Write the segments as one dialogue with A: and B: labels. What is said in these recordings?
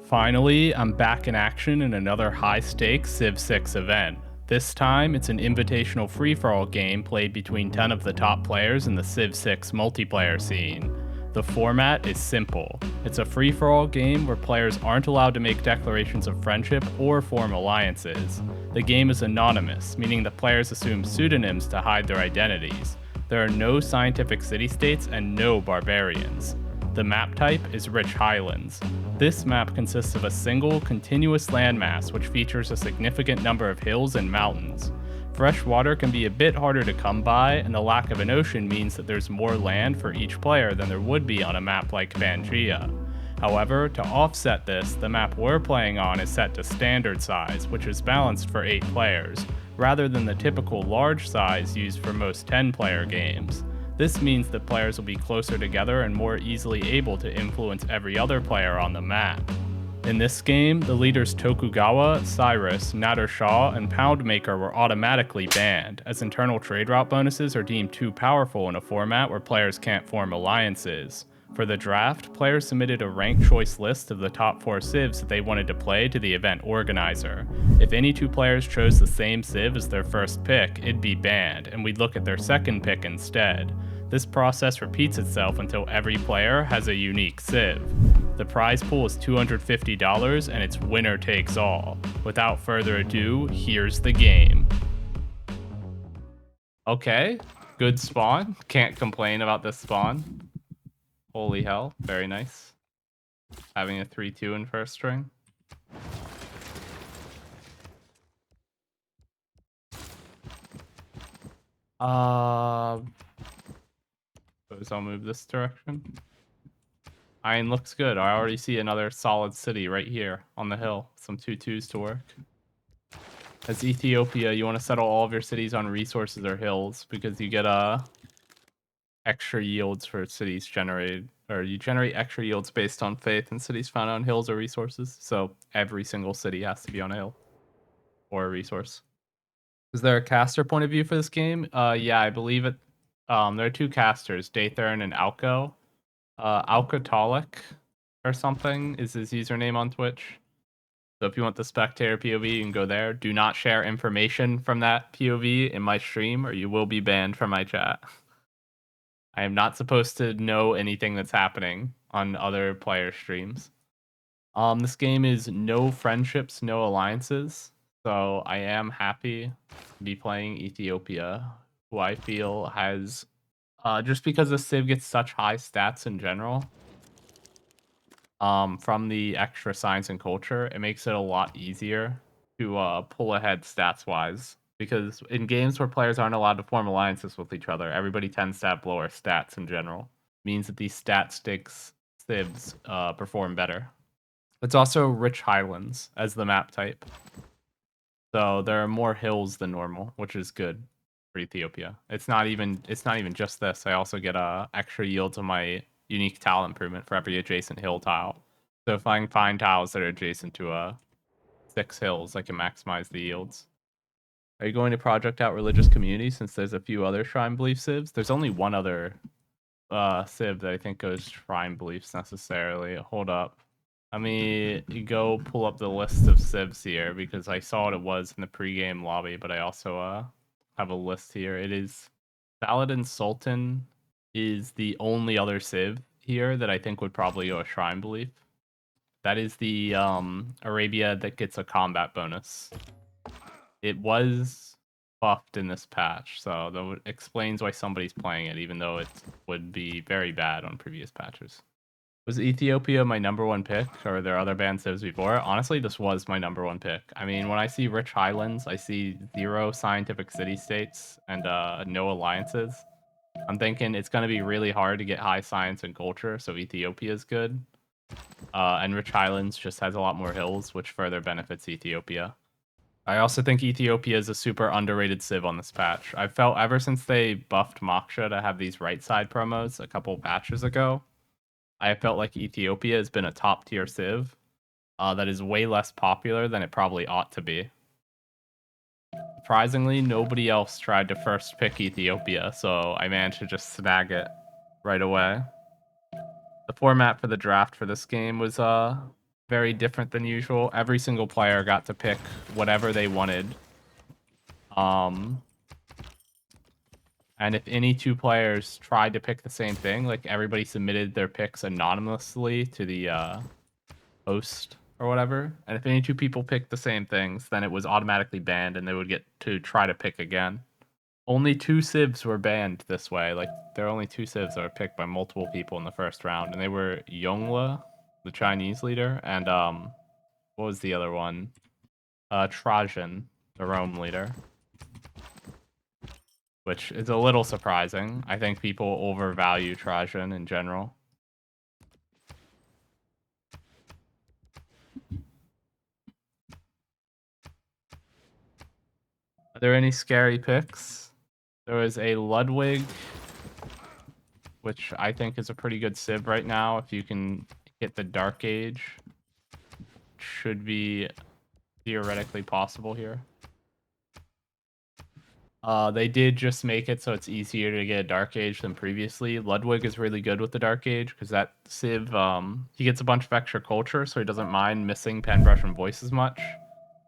A: Finally, I'm back in action in another high-stakes Civ 6 event. This time, it's an invitational free-for-all game played between 10 of the top players in the Civ 6 multiplayer scene. The format is simple. It's a free-for-all game where players aren't allowed to make declarations of friendship or form alliances. The game is anonymous, meaning the players assume pseudonyms to hide their identities. There are no scientific city-states and no barbarians. The map type is Rich Highlands. This map consists of a single, continuous landmass which features a significant number of hills and mountains. Fresh water can be a bit harder to come by, and the lack of an ocean means that there's more land for each player than there would be on a map like Pangea. However, to offset this, the map we're playing on is set to standard size, which is balanced for 8 players, rather than the typical large size used for most 10-player games. This means that players will be closer together and more easily able to influence every other player on the map. In this game, the leaders Tokugawa, Cyrus, Nader Shah, and Poundmaker were automatically banned, as internal trade route bonuses are deemed too powerful in a format where players can't form alliances. For the draft, players submitted a ranked choice list of the top 4 civs that they wanted to play to the event organizer. If any 2 players chose the same civ as their first pick, it'd be banned, and we'd look at their second pick instead. This process repeats itself until every player has a unique civ. The prize pool is $250 and it's winner takes all. Without further ado, here's the game. Okay, good spawn. Can't complain about this spawn. Holy hell, very nice. Having a 3-2 in first string. Suppose I'll move this direction. Iron looks good. I already see another solid city right here on the hill. Some 2-2s to work. As Ethiopia, you want to settle all of your cities on resources or hills because you get extra yields for cities generated, or you generate extra yields based on faith in cities found on hills or resources. So every single city has to be on a hill or a resource. Is there a caster point of view for this game? Yeah, I believe it. There are 2 casters, Dathern and Alco. Alcatolic or something is his username on Twitch. So if you want the spectator POV, you can go there. Do not share information from that POV in my stream or you will be banned from my chat. I am not supposed to know anything that's happening on other player streams. This game is no friendships, no alliances. So I am happy to be playing Ethiopia, who I feel has, just because the Civ gets such high stats in general, from the extra science and culture, it makes it a lot easier to pull ahead stats-wise. Because in games where players aren't allowed to form alliances with each other, everybody tends to have lower stats in general. It means that these stat sticks civs perform better. It's also Rich Highlands as the map type. So there are more hills than normal, which is good for Ethiopia. It's not even just this. I also get extra yields on my unique tile improvement for every adjacent hill tile. So if I can find tiles that are adjacent to 6 hills, I can maximize the yields. Are you going to project out religious community since there's a few other shrine belief civs? There's only one other civ that I think goes shrine beliefs necessarily. Hold up. Let me go pull up the list of civs here because I saw what it was in the pregame lobby, but I also have a list here. It is Saladin Sultan is the only other civ here that I think would probably go a shrine belief. That is the Arabia that gets a combat bonus. It was buffed in this patch, so that explains why somebody's playing it, even though it would be very bad on previous patches. Was Ethiopia my #1 pick, or are there other banned civs before? Honestly, this was my #1 pick. I mean, when I see Rich Highlands, I see 0 scientific city-states and no alliances. I'm thinking it's going to be really hard to get high science and culture, so Ethiopia is good. And Rich Highlands just has a lot more hills, which further benefits Ethiopia. I also think Ethiopia is a super underrated civ on this patch. I've felt ever since they buffed Moksha to have these right side promos a couple patches ago, I felt like Ethiopia has been a top tier civ that is way less popular than it probably ought to be. Surprisingly, nobody else tried to first pick Ethiopia, so I managed to just snag it right away. The format for the draft for this game was very different than usual. Every single player got to pick whatever they wanted. And if any two players tried to pick the same thing, like everybody submitted their picks anonymously to the host or whatever. And if any two people picked the same things, then it was automatically banned and they would get to try to pick again. Only 2 civs were banned this way. Like, there are only 2 civs that were picked by multiple people in the first round. And they were Yongle, the Chinese leader, and, what was the other one? Trajan, the Rome leader. Which is a little surprising. I think people overvalue Trajan in general. Are there any scary picks? There was a Ludwig, which I think is a pretty good civ right now. If you can hit the Dark Age, should be theoretically possible here. They did just make it so it's easier to get a Dark Age than previously. Ludwig is really good with the Dark Age because that civ, he gets a bunch of extra culture, so he doesn't mind missing Pen, Brush, and Voice as much.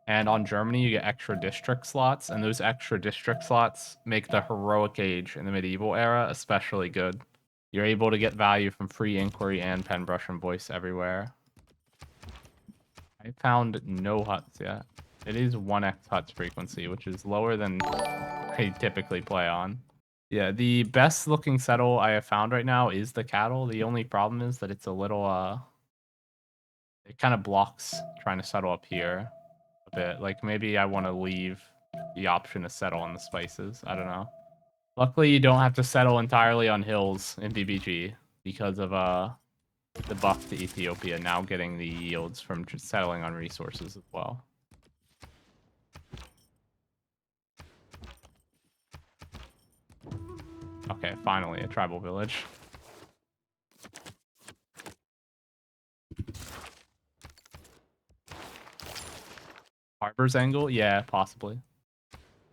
A: And on Germany, you get extra district slots, and those extra district slots make the Heroic Age in the medieval era especially good. You're able to get value from free inquiry and Pen, Brush, and Voice everywhere. I found no huts yet. It is 1x huts frequency, which is lower than I typically play on. Yeah, the best looking settle I have found right now is the cattle. The only problem is that it's a little, it kind of blocks trying to settle up here a bit. Like, maybe I want to leave the option to settle on the spices. I don't know. Luckily, you don't have to settle entirely on hills in BBG because of, the buff to Ethiopia now getting the yields from just settling on resources as well. Okay, finally, a tribal village. Harbor's angle? Yeah, possibly.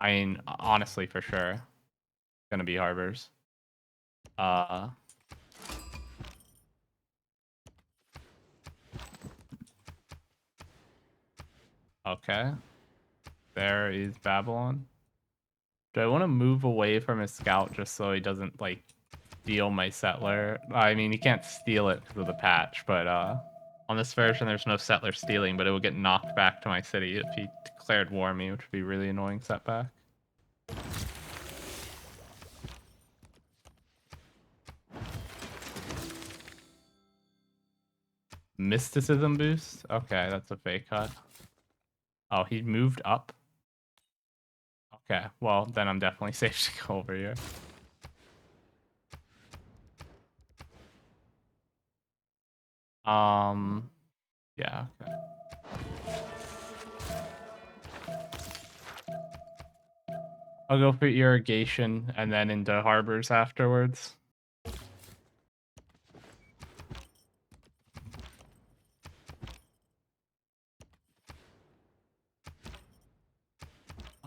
A: I mean, honestly, for sure. It's gonna be Harbor's. Okay. There is Babylon. Do I want to move away from his scout just so he doesn't, like, steal my settler? I mean, he can't steal it because of the patch, but, on this version, there's no settler stealing, but it would get knocked back to my city if he declared war on me, which would be really annoying setback. Mysticism boost? Okay, that's a fake cut. Oh, he moved up? Okay, well, then I'm definitely safe to go over here. Yeah, okay. I'll go for irrigation and then into harbors afterwards.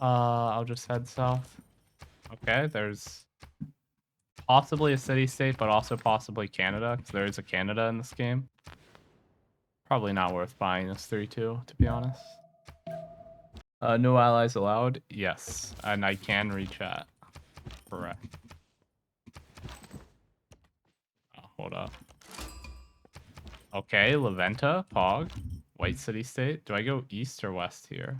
A: I'll just head south. Okay, there's possibly a city-state, but also possibly Canada, because there is a Canada in this game. Probably not worth buying this 3-2, to be honest. No allies allowed? Yes, and I can rechat. Correct. Oh, hold up. Okay, Laventa, Pog, White City-State. Do I go east or west here?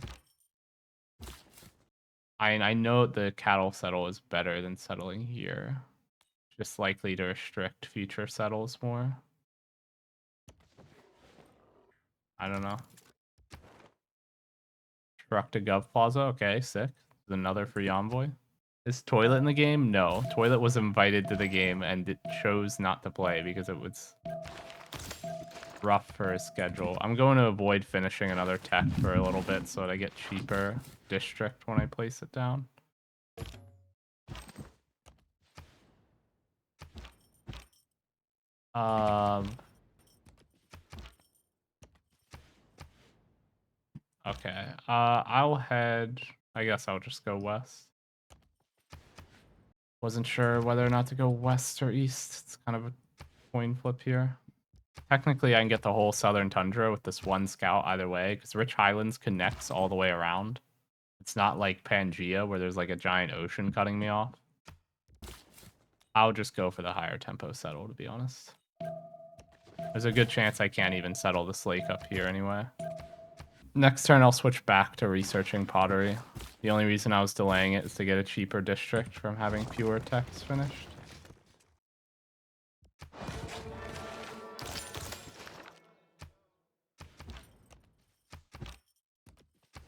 A: I know the cattle settle is better than settling here. Just likely to restrict future settles more. I don't know. Truck to Gov Plaza. Okay, sick. Another free envoy. Is Toilet in the game? No. Toilet was invited to the game and it chose not to play because it was rough for his schedule. I'm going to avoid finishing another tech for a little bit so that I get cheaper district when I place it down. Okay. I'll head. I guess I'll just go west. Wasn't sure whether or not to go west or east. It's kind of a coin flip here. Technically, I can get the whole southern tundra with this one scout either way, because Rich Highlands connects all the way around. It's not like Pangea, where there's like a giant ocean cutting me off. I'll just go for the higher tempo settle, to be honest. There's a good chance I can't even settle this lake up here anyway. Next turn, I'll switch back to researching pottery. The only reason I was delaying it is to get a cheaper district from having fewer techs finished.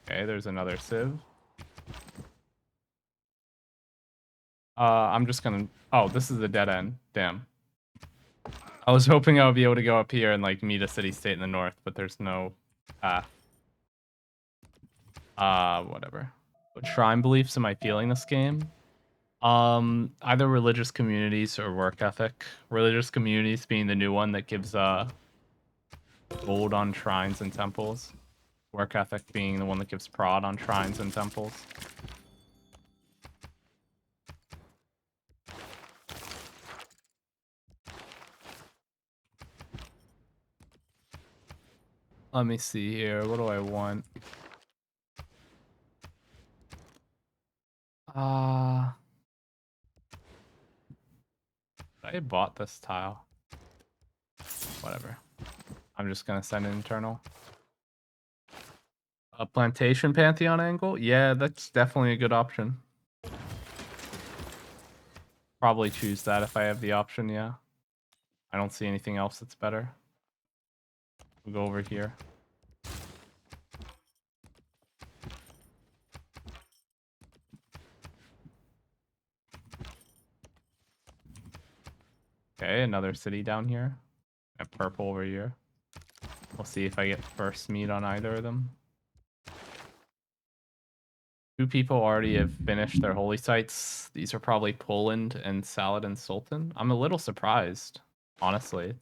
A: Okay, there's another sieve. I'm just gonna... Oh, this is the dead end. Damn. I was hoping I would be able to go up here and like meet a city-state in the north, but there's no path. Whatever. What shrine beliefs am I feeling this game? Either religious communities or work ethic. Religious communities being the new one that gives gold on shrines and temples. Work ethic being the one that gives prod on shrines and temples. Let me see here. What do I want? I bought this tile. Whatever. I'm just gonna send an internal. A plantation pantheon angle? Yeah, that's definitely a good option. Probably choose that if I have the option, yeah. I don't see anything else that's better. We'll go over here. Okay, another city down here. And purple over here. We'll see if I get first meat on either of them. 2 people already have finished their holy sites. These are probably Poland and Saladin Sultan. I'm a little surprised, honestly.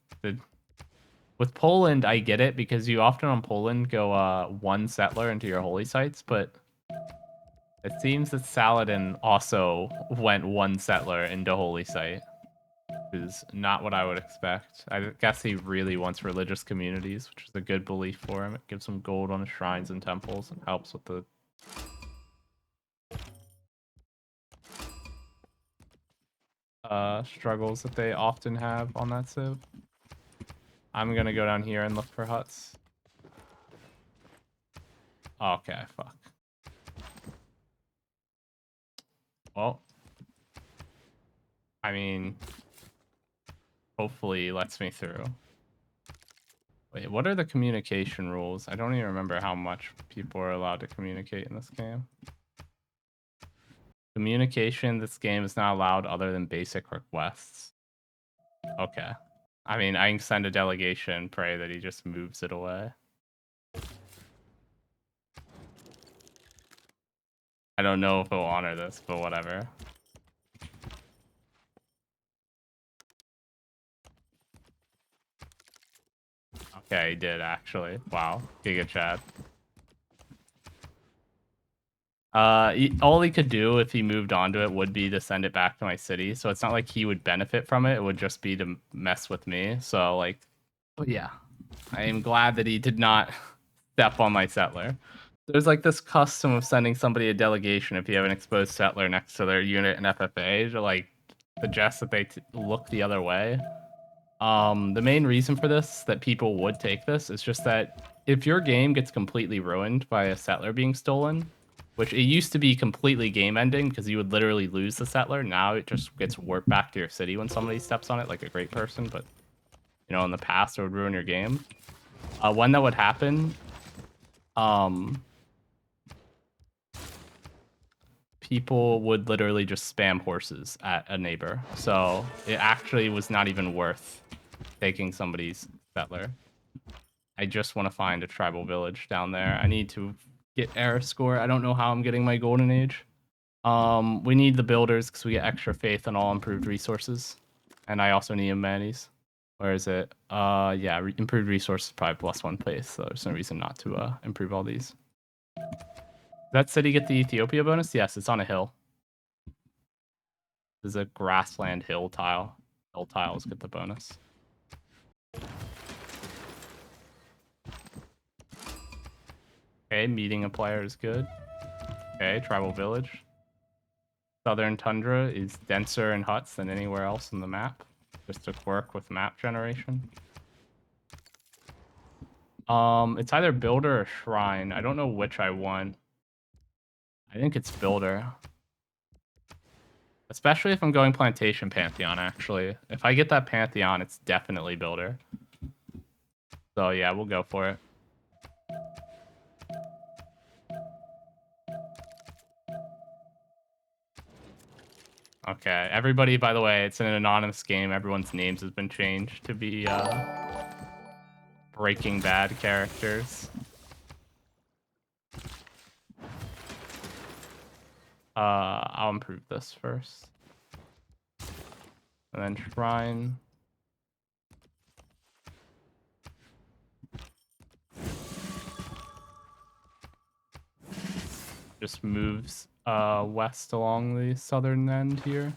A: With Poland, I get it because you often on Poland go 1 settler into your holy sites, but it seems that Saladin also went 1 settler into holy site. Is not what I would expect. I guess he really wants religious communities, which is a good belief for him. It gives him gold on his shrines and temples and helps with the struggles that they often have on that civ. I'm gonna go down here and look for huts. Okay, fuck. Well, I mean, hopefully he lets me through. Wait, what are the communication rules? I don't even remember how much people are allowed to communicate in this game. Communication in this game is not allowed other than basic requests. Okay. I mean, I can send a delegation, pray that he just moves it away. I don't know if he'll honor this, but whatever. Okay, he did actually. Wow. Giga Chad. All he could do if he moved on to it would be to send it back to my city. So it's not like he would benefit from it. It would just be to mess with me. So like, but yeah, I am glad that he did not step on my settler. There's like this custom of sending somebody a delegation if you have an exposed settler next to their unit in FFA to like suggest that they look the other way. The main reason for this, that people would take this, is just that if your game gets completely ruined by a settler being stolen, which it used to be completely game ending because you would literally lose the settler, now it just gets warped back to your city when somebody steps on it like a great person, but you know, in the past it would ruin your game. When that would happen, people would literally just spam horses at a neighbor. So it actually was not even worth taking somebody's settler. I just want to find a tribal village down there. I need to get era score. I don't know how I'm getting my golden age. We need the builders because we get extra faith and all improved resources. And I also need humanities. Where is it? Yeah, improved resources probably +1 faith, so there's no reason not to improve all these. Does that city get the Ethiopia bonus? Yes, it's on a hill. This is a grassland hill tile. Hill tiles get the bonus. Okay, meeting a player is good. Okay, tribal village. Southern tundra is denser in huts than anywhere else in the map. Just to quirk with map generation. It's either builder or shrine. I don't know which I want. I think it's builder. Especially if I'm going plantation pantheon, actually. If I get that pantheon, it's definitely builder. So yeah, we'll go for it. Okay, everybody, by the way, it's an anonymous game. Everyone's names has been changed to be Breaking Bad characters. I'll improve this first. And then shrine. Just moves west along the southern end here.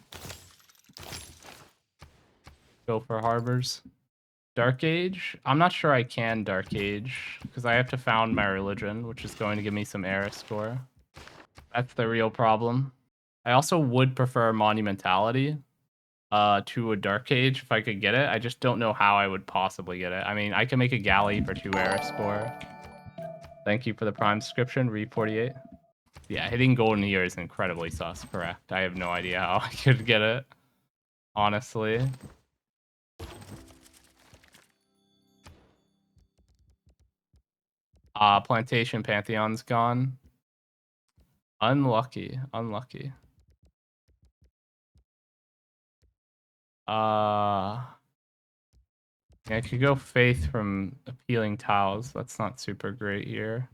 A: Go for harbors. Dark Age? I'm not sure I can Dark Age, because I have to found my religion, which is going to give me some era score. That's the real problem. I also would prefer Monumentality to a Dark Age if I could get it. I just don't know how I would possibly get it. I mean, I can make a galley for 2 era score. Thank you for the Prime subscription, Re48. Yeah, hitting golden here is incredibly sus, correct. I have no idea how I could get it, honestly. Plantation Pantheon's gone. Unlucky, unlucky. Yeah, I could go Faith from Appealing Tiles. That's not super great here.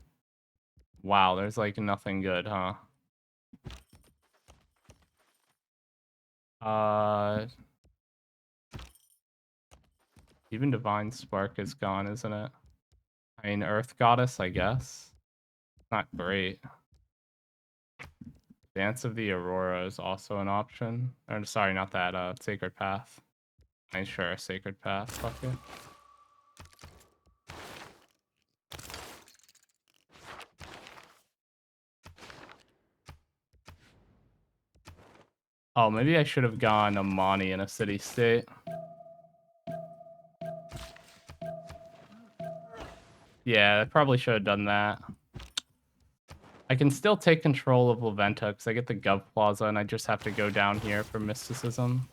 A: Wow, there's like nothing good, huh? Even Divine Spark is gone, isn't it? I mean, Earth Goddess, I guess. Not great. Dance of the Aurora is also an option. Or, sorry, not that. Sacred Path. I mean, sure, Sacred Path. Fuck it. Oh, maybe I should have gone Amani in a city state. Yeah, I probably should have done that. I can still take control of Laventa because I get the Gov Plaza and I just have to go down here for Mysticism.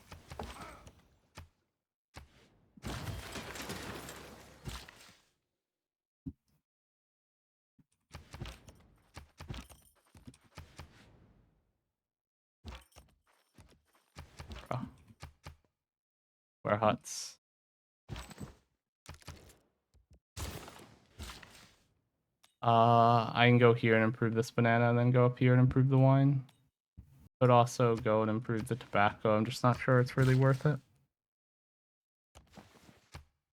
A: Oh. Where huts? I can go here and improve this banana and then go up here and improve the wine. But also go and improve the tobacco. I'm just not sure it's really worth it.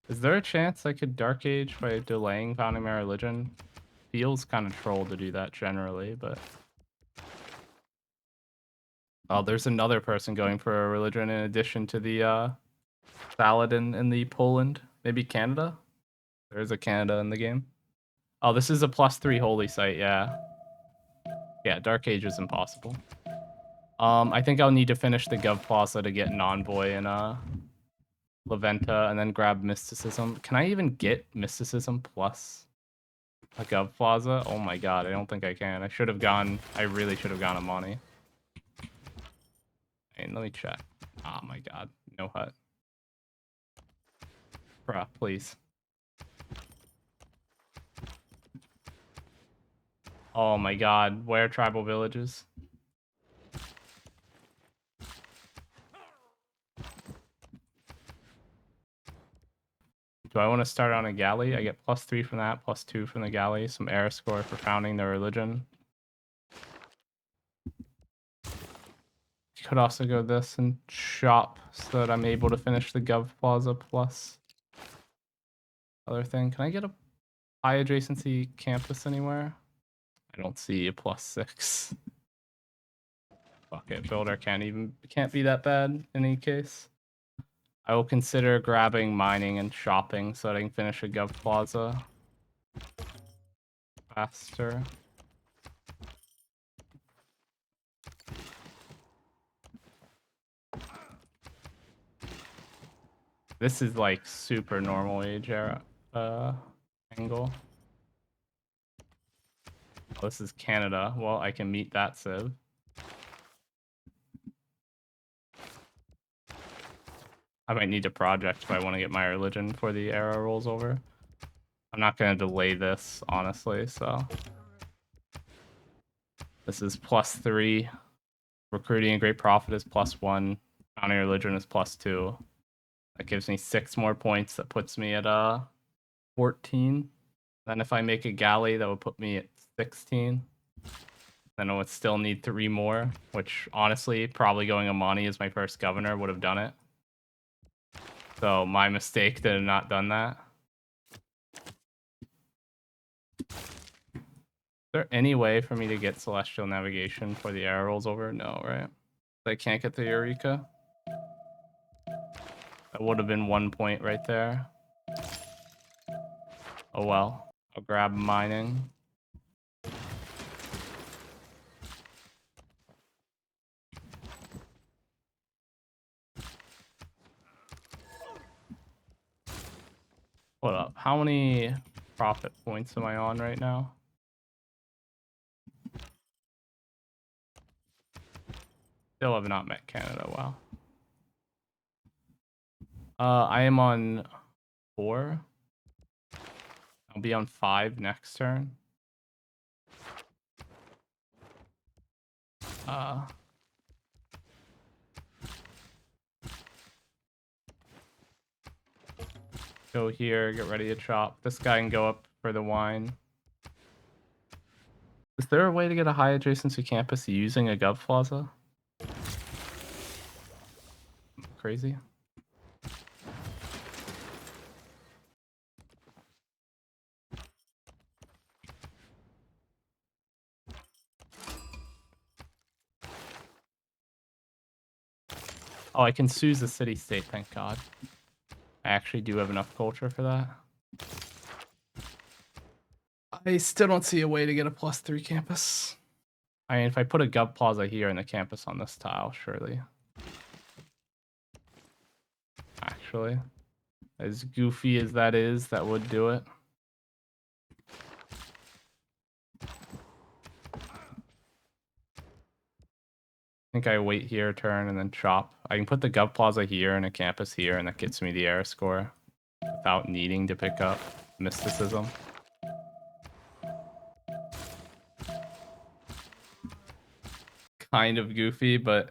A: Is there a chance I could Dark Age by delaying founding my religion? Feels kind of troll to do that generally, but... Oh, there's another person going for a religion in addition to the Paladin in the Poland. Maybe Canada? There is a Canada in the game. Oh, this is a +3 holy site, yeah. Yeah, Dark Age is impossible. I think I'll need to finish the Gov Plaza to get an envoy in Laventa and then grab Mysticism. Can I even get Mysticism plus a Gov Plaza? Oh my god, I don't think I can. I really should have gone Amani. Hey, let me check. Oh my god, no hut. Bruh, please. Oh my god, where tribal villages? Do I want to start on a galley? I get +3 from that, +2 from the galley, some air score for founding the religion. Could also go this and shop so that I'm able to finish the Gov Plaza plus other thing. Can I get a high adjacency campus anywhere? I don't see a +6. Fuck it, builder can't be that bad in any case. I will consider grabbing mining and shopping so that I can finish a Gov Plaza. faster. This is like super normal age era angle. Oh, this is Canada. Well, I can meet that civ. I might need a project if I want to get my religion before the era rolls over. I'm not going to delay this, honestly, so. This is +3. Recruiting a great prophet is +1. Founding religion is +2. That gives me 6 more points. That puts me at 14. Then if I make a galley, that would put me at 16. Then I would still need 3 more, which honestly, probably going Amani as my first governor would have done it. So my mistake to have not done that. Is there any way for me to get celestial navigation before the era rolls over? No, right? I can't get the Eureka. That would have been 1 point right there. Oh well. I'll grab mining. What up? How many profit points am I on right now? Still have not met Canada. Wow. I am on 4. I'll be on 5 next turn. Go here, get ready to chop. This guy can go up for the wine. Is there a way to get a high adjacency campus using a Gov Plaza? Crazy. Oh, I can sue the city-state, thank God. I actually do have enough culture for that. I still don't see a way to get a +3 campus. I mean, if I put a Gov Plaza here and the campus on this tile, surely. Actually, as goofy as that is, that would do it. I think I wait here, turn, and then chop. I can put the Gov Plaza here and a campus here, and that gets me the era score without needing to pick up mysticism. Kind of goofy, but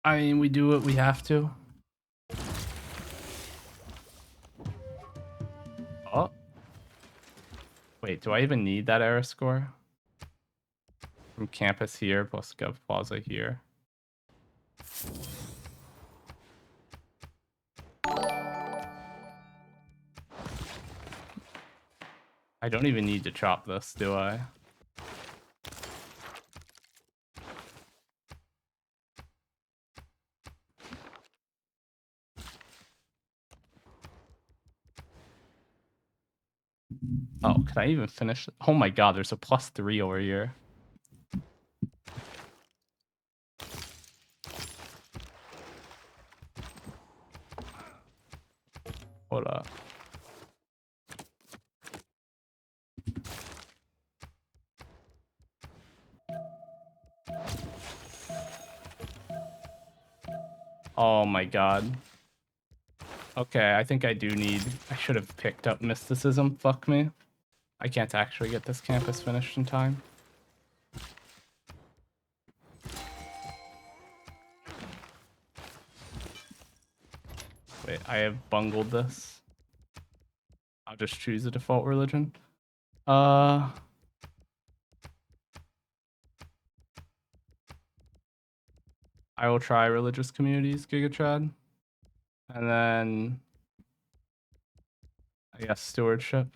A: I mean, we do what we have to. Oh. Wait, do I even need that era score? From campus here plus Gov Plaza here. I don't even need to chop this, do I? Oh, can I even finish? Oh my God, there's a +3 over here. Hold up. Oh my God. Okay, I think I do need... I should have picked up mysticism. Fuck me. I can't actually get this campus finished in time. Wait, I have bungled this. I'll just choose a default religion. I will try religious communities, Gigatrad. And then... I guess stewardship.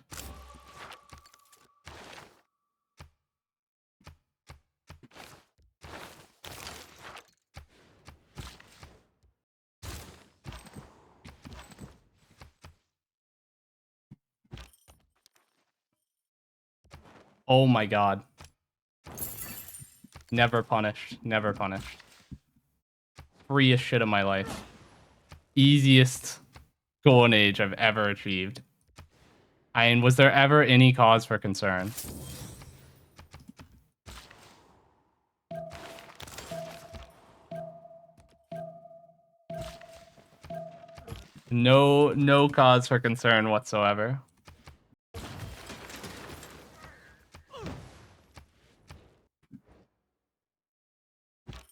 B: Oh my god. Never punished. Never punished. Freest shit of my life. Easiest golden age I've ever achieved. I mean, was there ever any cause for concern? No cause for concern whatsoever.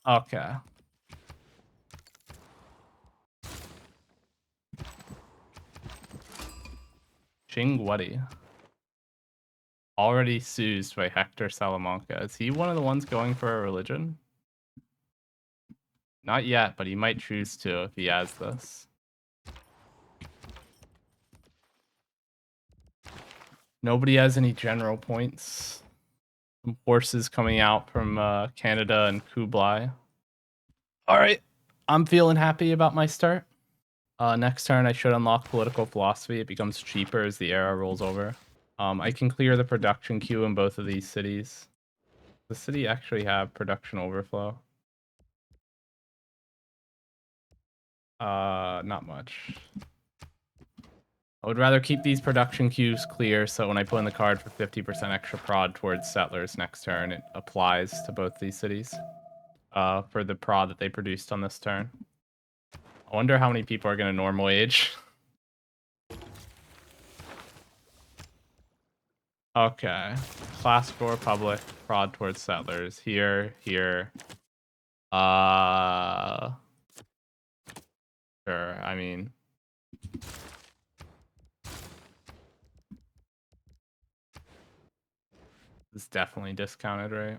B: Okay. Chingwadi. Already seized by Hector Salamanca. Is he one of the ones going for a religion? Not yet, but he might choose to if he has this. Nobody has any general points. Some horses coming out from Canada and Kublai. All right. I'm feeling happy about my start. Next turn, I should unlock political philosophy. It becomes cheaper as the era rolls over. I can clear the production queue in both of these cities. Does the city actually have production overflow? Not much. I would rather keep these production queues clear so when I put in the card for 50% extra prod towards settlers next turn, it applies to both these cities for the prod that they produced on this turn. I wonder how many people are going to normal age. Okay. Classical Republic, prod towards settlers. Here. Sure, I mean... It's definitely discounted, right?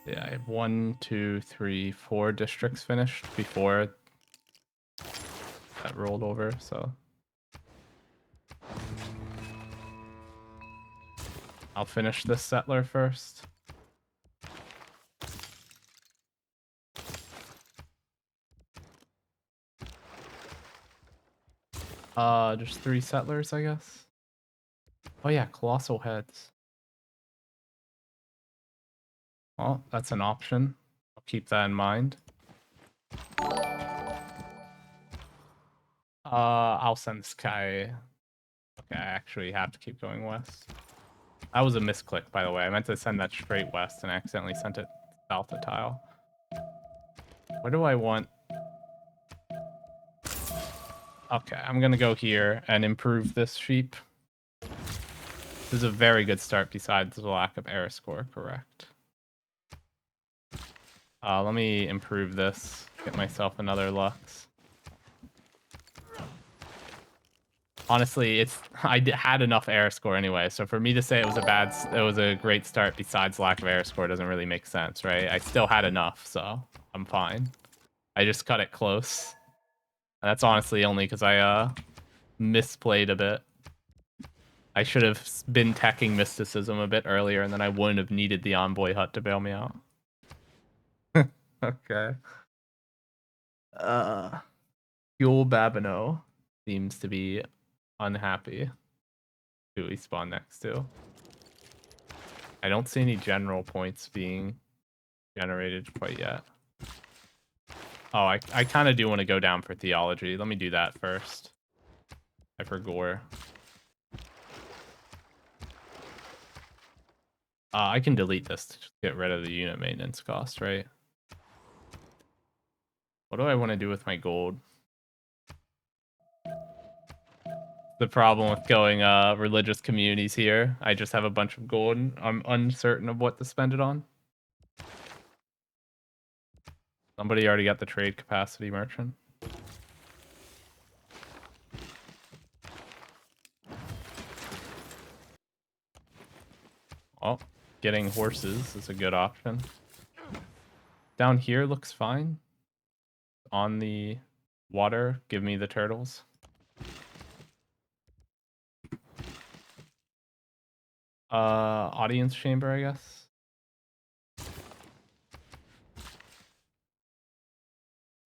B: Yeah, I have 1, 2, 3, 4 districts finished before that rolled over, so... I'll finish this settler first. Just 3 settlers, I guess. Oh yeah, colossal heads. Well, that's an option. I'll keep that in mind. I'll send this guy. Okay, I actually have to keep going west. That was a misclick, by the way. I meant to send that straight west and I accidentally sent it south a tile. Where do I want? Okay, I'm gonna go here and improve this sheep. This is a very good start besides the lack of error score, correct. Let me improve this, get myself another Lux. Honestly, I had enough error score anyway, so for me to say it was a great start besides lack of error score doesn't really make sense, right? I still had enough, so I'm fine. I just cut it close. And that's honestly only because I misplayed a bit. I should have been teching mysticism a bit earlier, and then I wouldn't have needed the envoy hut to bail me out. Okay. Fuel Babino seems to be unhappy. Who we spawn next to? I don't see any general points being generated quite yet. Oh, I kind of do want to go down for theology. Let me do that first. I forgot. I can delete this to just get rid of the unit maintenance cost, right? What do I want to do with my gold? The problem with going religious communities here, I just have a bunch of gold and I'm uncertain of what to spend it on. Somebody already got the trade capacity merchant. Oh, getting horses is a good option. Down here looks fine. On the water, give me the turtles. Audience chamber, I guess.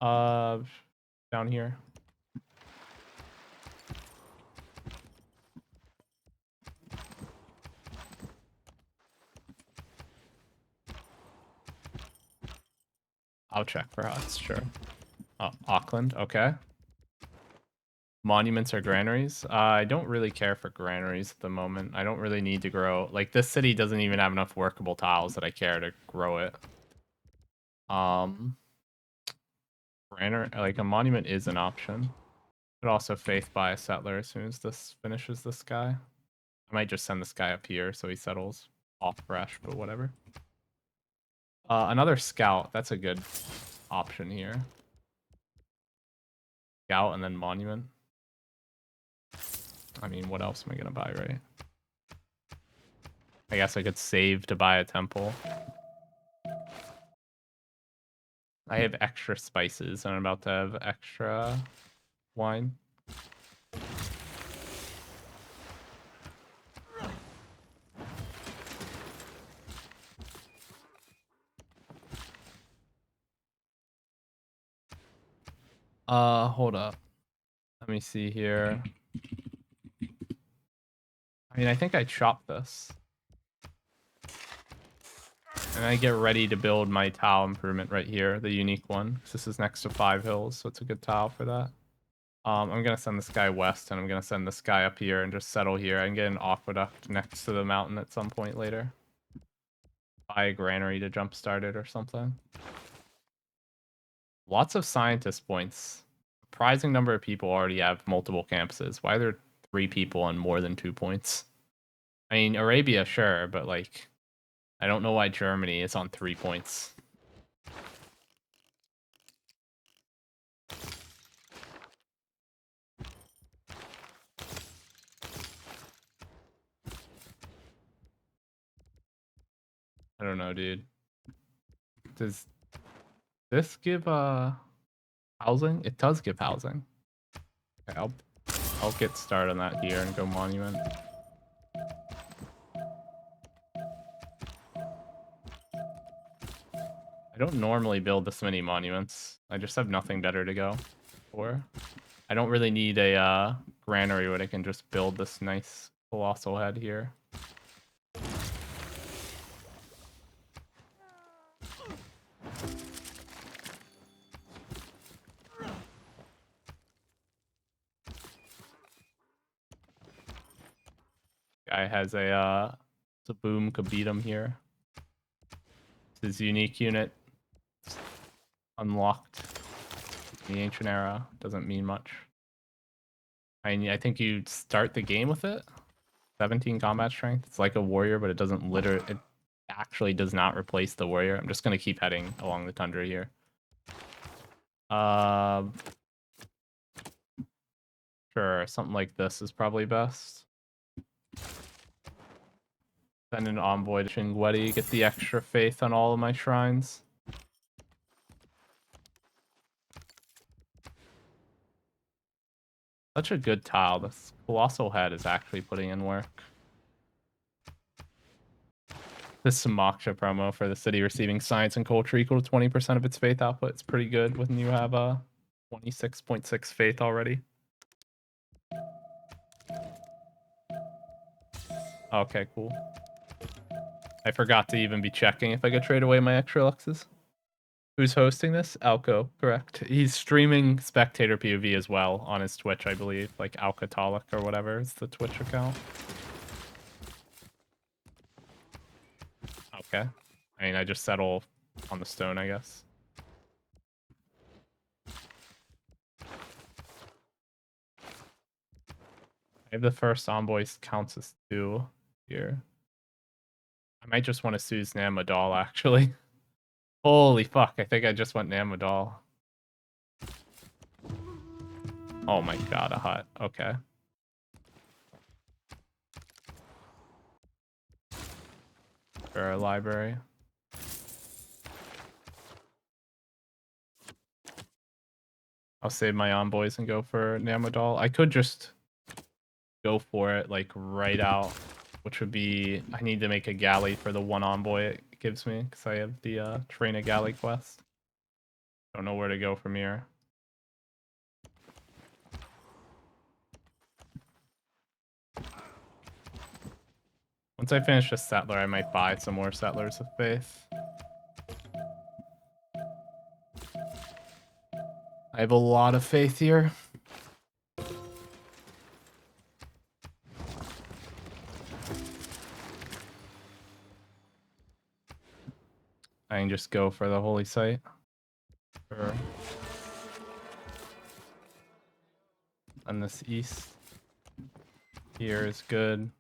B: Down here. I'll check for huts, sure. Oh, Auckland, okay. Monuments or granaries? I don't really care for granaries at the moment. I don't really need to grow. Like, this city doesn't even have enough workable tiles that I care to grow it. Like, a monument is an option. But also faith by a settler as soon as this finishes this guy. I might just send this guy up here so he settles off fresh, but whatever. Another scout. That's a good option here. Scout and then monument. I mean, what else am I going to buy, right? I guess I could save to buy a temple. I have extra spices and I'm about to have extra wine. Hold up. Let me see here. I mean, I think I chop this. And I get ready to build my tile improvement right here, the unique one. This is next to 5 hills, so it's a good tile for that. I'm going to send this guy west, and I'm going to send this guy up here and just settle here. I can get an aqueduct next to the mountain at some point later. Buy a granary to jumpstart it or something. Lots of scientist points. Surprising number of people already have multiple campuses. Why are there 3 people on more than 2 points? I mean, Arabia, sure, but like, I don't know why Germany is on 3 points. I don't know, dude. Does this give housing? It does give housing. Okay, I'll get started on that here and go monument. I don't normally build this many monuments. I just have nothing better to go for. I don't really need a granary when I can just build this nice colossal head here. Guy has a boom could beat him here. His unique unit unlocked in the ancient era. Doesn't mean much. I think you start the game with it. 17 combat strength. It's like a warrior, but it doesn't it actually does not replace the warrior. I'm just gonna keep heading along the tundra here. Sure, something like this is probably best. Send an envoy to Chinguetti, get the extra faith on all of my shrines. Such a good tile. This colossal head is actually putting in work. This Moksha promo for the city receiving science and culture equal to 20% of its faith output. It's pretty good when you have a 26.6 faith already. Okay, cool. I forgot to even be checking if I could trade away my extra luxes. Who's hosting this? Alco, correct. He's streaming spectator POV as well on his Twitch, I believe. Like Alcatolic or whatever is the Twitch account. Okay. I mean, I just settle on the stone, I guess. I have the first envoy counts as 2 here. I might just want to Suze Namadal, actually. Holy fuck, I think I just went Namadal. Oh my god, a hut. Okay. For a library. I'll save my envoys and go for Namadal. I could just go for it, like, right out, which would be... I need to make a galley for the 1 envoy it gives me, because I have the train a galley quest. Don't know where to go from here. Once I finish this settler, I might buy some more Settlers of Faith. I have a lot of faith here. I can just go for the holy site. Sure. On this east. Here is good.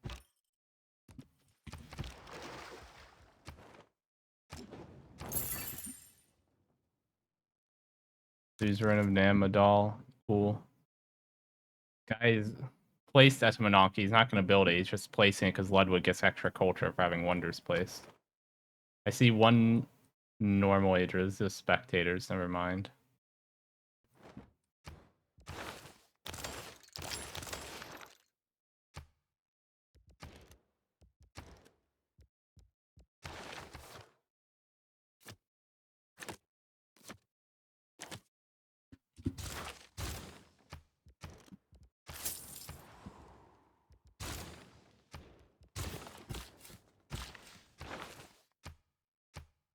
B: Suzerain of Namadal. Cool. Guy is placed as Monarchy. He's not going to build it. He's just placing it because Ludwig gets extra culture for having wonders placed. I see one normal age is the spectators. Never mind.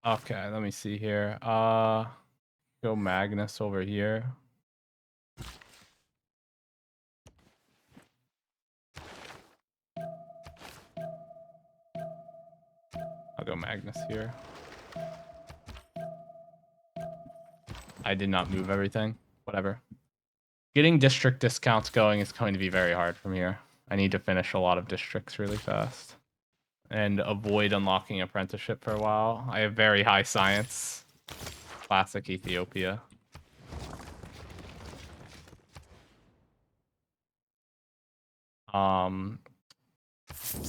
B: Okay, let me see here. Go Magnus over here. I'll go Magnus here. I did not move everything. Whatever. Getting district discounts going is going to be very hard from here. I need to finish a lot of districts really fast. And avoid unlocking apprenticeship for a while. I have very high science. Classic Ethiopia. So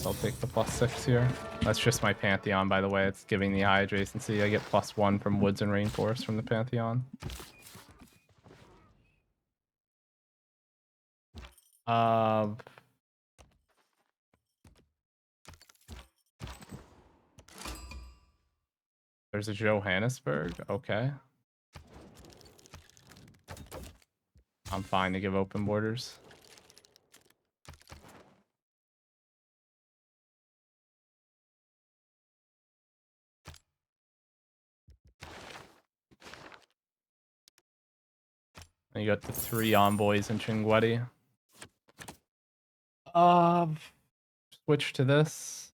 B: I'll take the +6 here. That's just my Pantheon, by the way. It's giving the high adjacency. I get +1 from woods and rainforest from the Pantheon. There's a Johannesburg. Okay. I'm fine to give open borders. And you got the 3 envoys in Chingweti. Switch to this.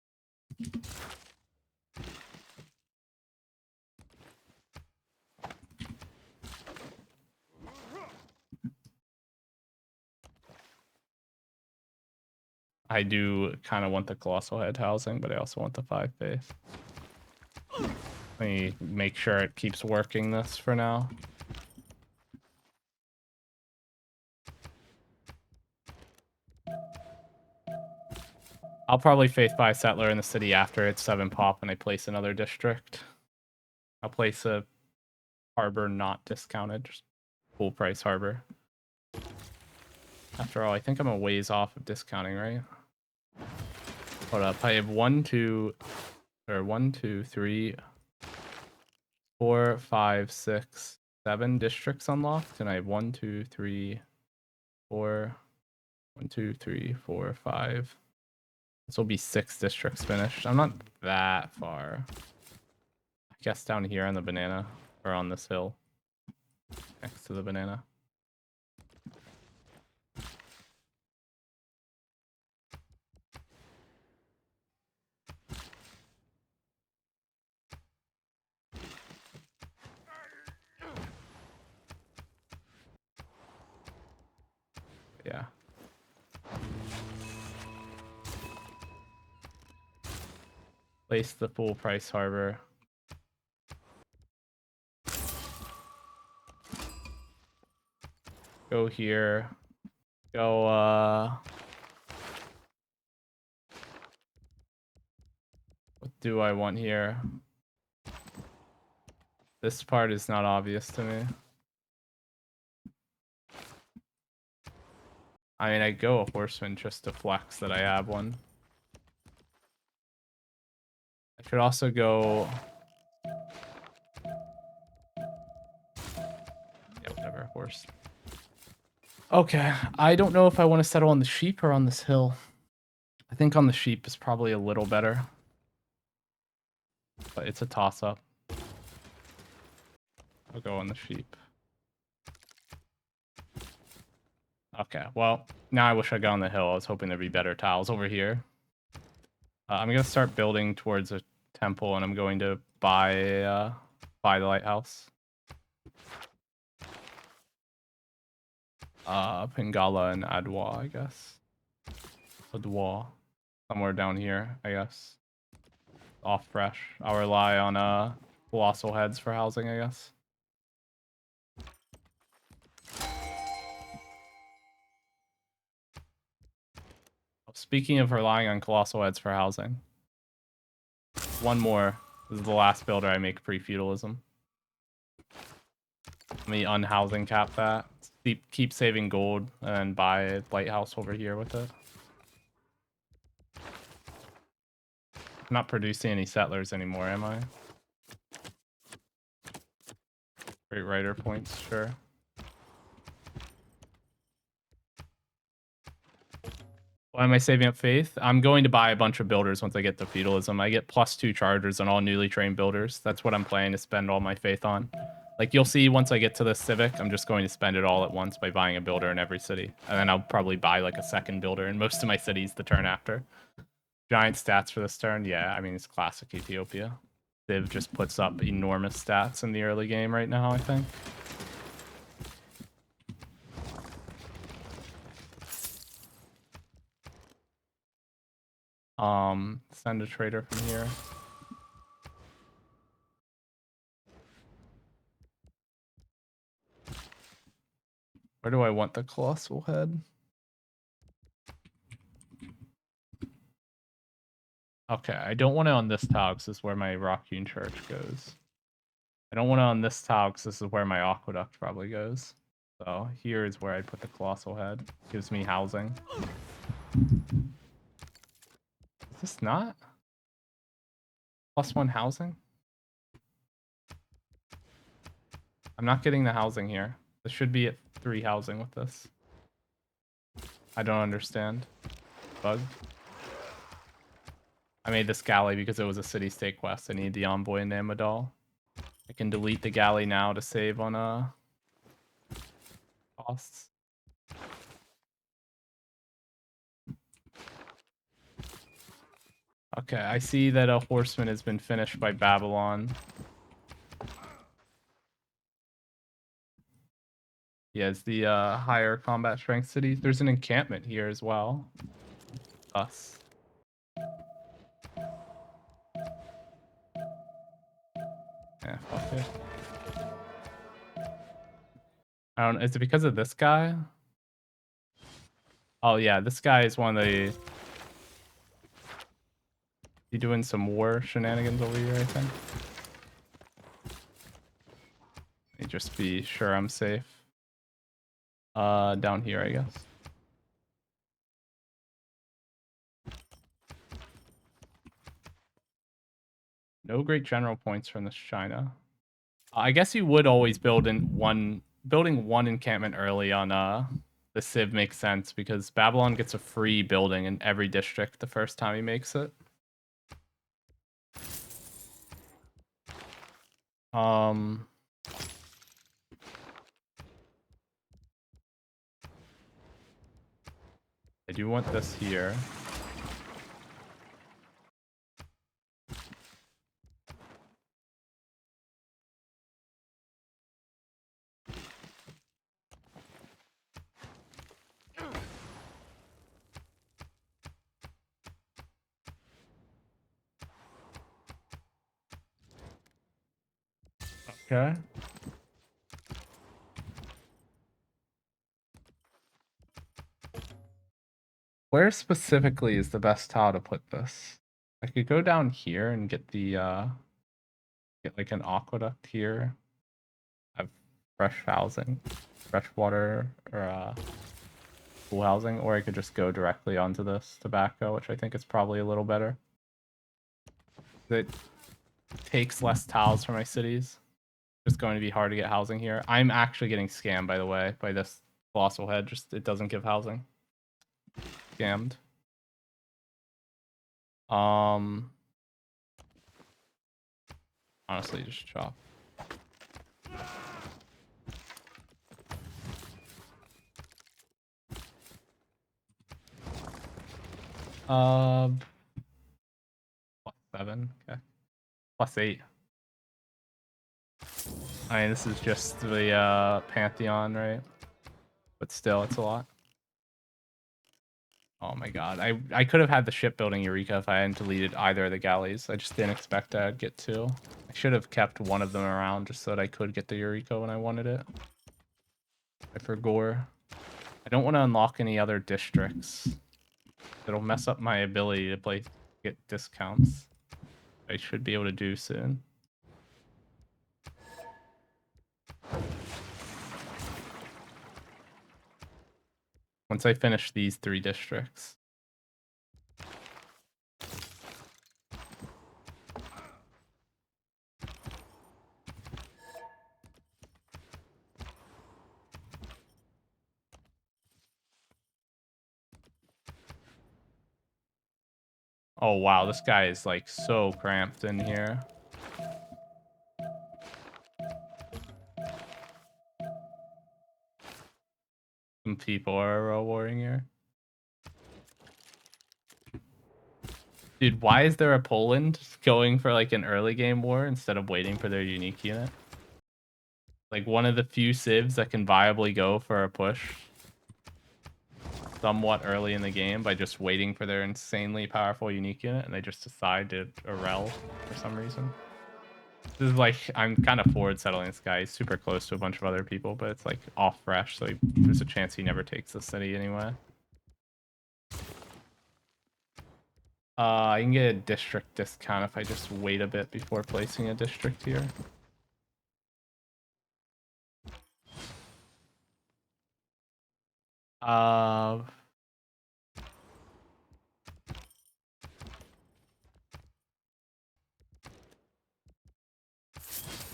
B: I do kind of want the Colossal Head housing, but I also want the 5 faith. Let me make sure it keeps working this for now. I'll probably faith buy a settler in the city after it's 7 pop and I place another district. I'll place a harbor not discounted, just full price harbor. After all, I think I'm a ways off of discounting, right? Hold up, I have 1, 2, 3, 4, 5, 6, 7 districts unlocked, and I have 1, 2, 3, 4, 1, 2, 3, 4, 5. This will be 6 districts finished. I'm not that far. I guess down here on the banana, or on this hill, next to the banana. Yeah. Place the full price harbor. Go here. Go, what do I want here? This part is not obvious to me. I mean, I go a horseman just to flex that I have one. I could also go... Sure, horse. Okay, I don't know if I want to settle on the sheep or on this hill. I think on the sheep is probably a little better. But it's a toss-up. I'll go on the sheep. Okay, well, now I wish I got on the hill. I was hoping there'd be better tiles over here. I'm going to start building towards a temple, and I'm going to buy the lighthouse. Pingala and Adwa, I guess. Adwa. Somewhere down here, I guess. Off fresh. I'll rely on colossal heads for housing, I guess. Speaking of relying on colossal heads for housing, one more. This is the last builder I make pre-feudalism. Let me unhousing cap that. Keep saving gold and buy a lighthouse over here with it. I'm not producing any settlers anymore, am I? Great writer points, sure. Why am I saving up faith? I'm going to buy a bunch of builders once I get to feudalism. I get +2 chargers on all newly trained builders. That's what I'm planning to spend all my faith on. Like, you'll see once I get to the civic, I'm just going to spend it all at once by buying a builder in every city. And then I'll probably buy like a second builder in most of my cities the turn after. Giant stats for this turn? Yeah, I mean, it's classic Ethiopia. Civ just puts up enormous stats in the early game right now, I think. Send a trader from here. Where do I want the colossal head? Okay, I don't want it on this tile because this is where my rock-hewn church goes. I don't want it on this tile because this is where my aqueduct probably goes. So here is where I put the colossal head. Gives me housing. Is this not? +1 housing? I'm not getting the housing here. This should be at 3 housing with this. I don't understand. Bug. I made this galley because it was a city-state quest. I need the envoy in Amadal. I can delete the galley now to save on costs. Okay, I see that a horseman has been finished by Babylon. He has the higher combat strength city. There's an encampment here as well. Us. Yeah, fuck it. I don't know. Is it because of this guy? Oh yeah, this guy is one of the... He doing some war shenanigans over here, I think. Let me just be sure I'm safe. Down here, I guess. No great general points from this China. I guess you would always building one encampment early on the Civ makes sense because Babylon gets a free building in every district the first time he makes it. I do want this here. Okay. Where specifically is the best tile to put this? I could go down here and get the get like an aqueduct here. Have fresh housing, fresh water, or cool housing, or I could just go directly onto this tobacco, which I think is probably a little better. It takes less tiles for my cities. It's going to be hard to get housing here. I'm actually getting scammed, by the way, by this colossal head. Just it doesn't give housing. Scammed. Honestly, just chop. +7. Okay. +8. I mean, this is just the Pantheon, right? But still, it's a lot. Oh my god. I could have had the shipbuilding Eureka if I hadn't deleted either of the galleys. I just didn't expect I'd get two. I should have kept one of them around just so that I could get the Eureka when I wanted it. For Gore. I don't want to unlock any other districts. It'll mess up my ability to get discounts. I should be able to do soon. Once I finish these 3 districts. Oh wow, this guy is like so cramped in here. Some people are warring here. Dude, why is there a Poland going for like an early game war instead of waiting for their unique unit? Like one of the few civs that can viably go for a push somewhat early in the game by just waiting for their insanely powerful unique unit, and they just decide to Arel for some reason. This is like, I'm kind of forward settling this guy. He's super close to a bunch of other people, but it's like off fresh, so there's a chance he never takes the city anyway. I can get a district discount if I just wait a bit before placing a district here.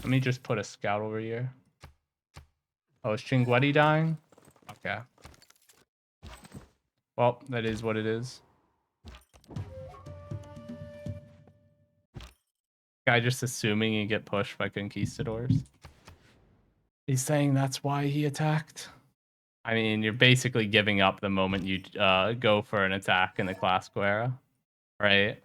B: Let me just put a scout over here. Oh, is Chinguetti dying? Okay. Well, that is what it is. Guy just assuming you get pushed by conquistadors. He's saying that's why he attacked. I mean, you're basically giving up the moment you go for an attack in the classical era, right?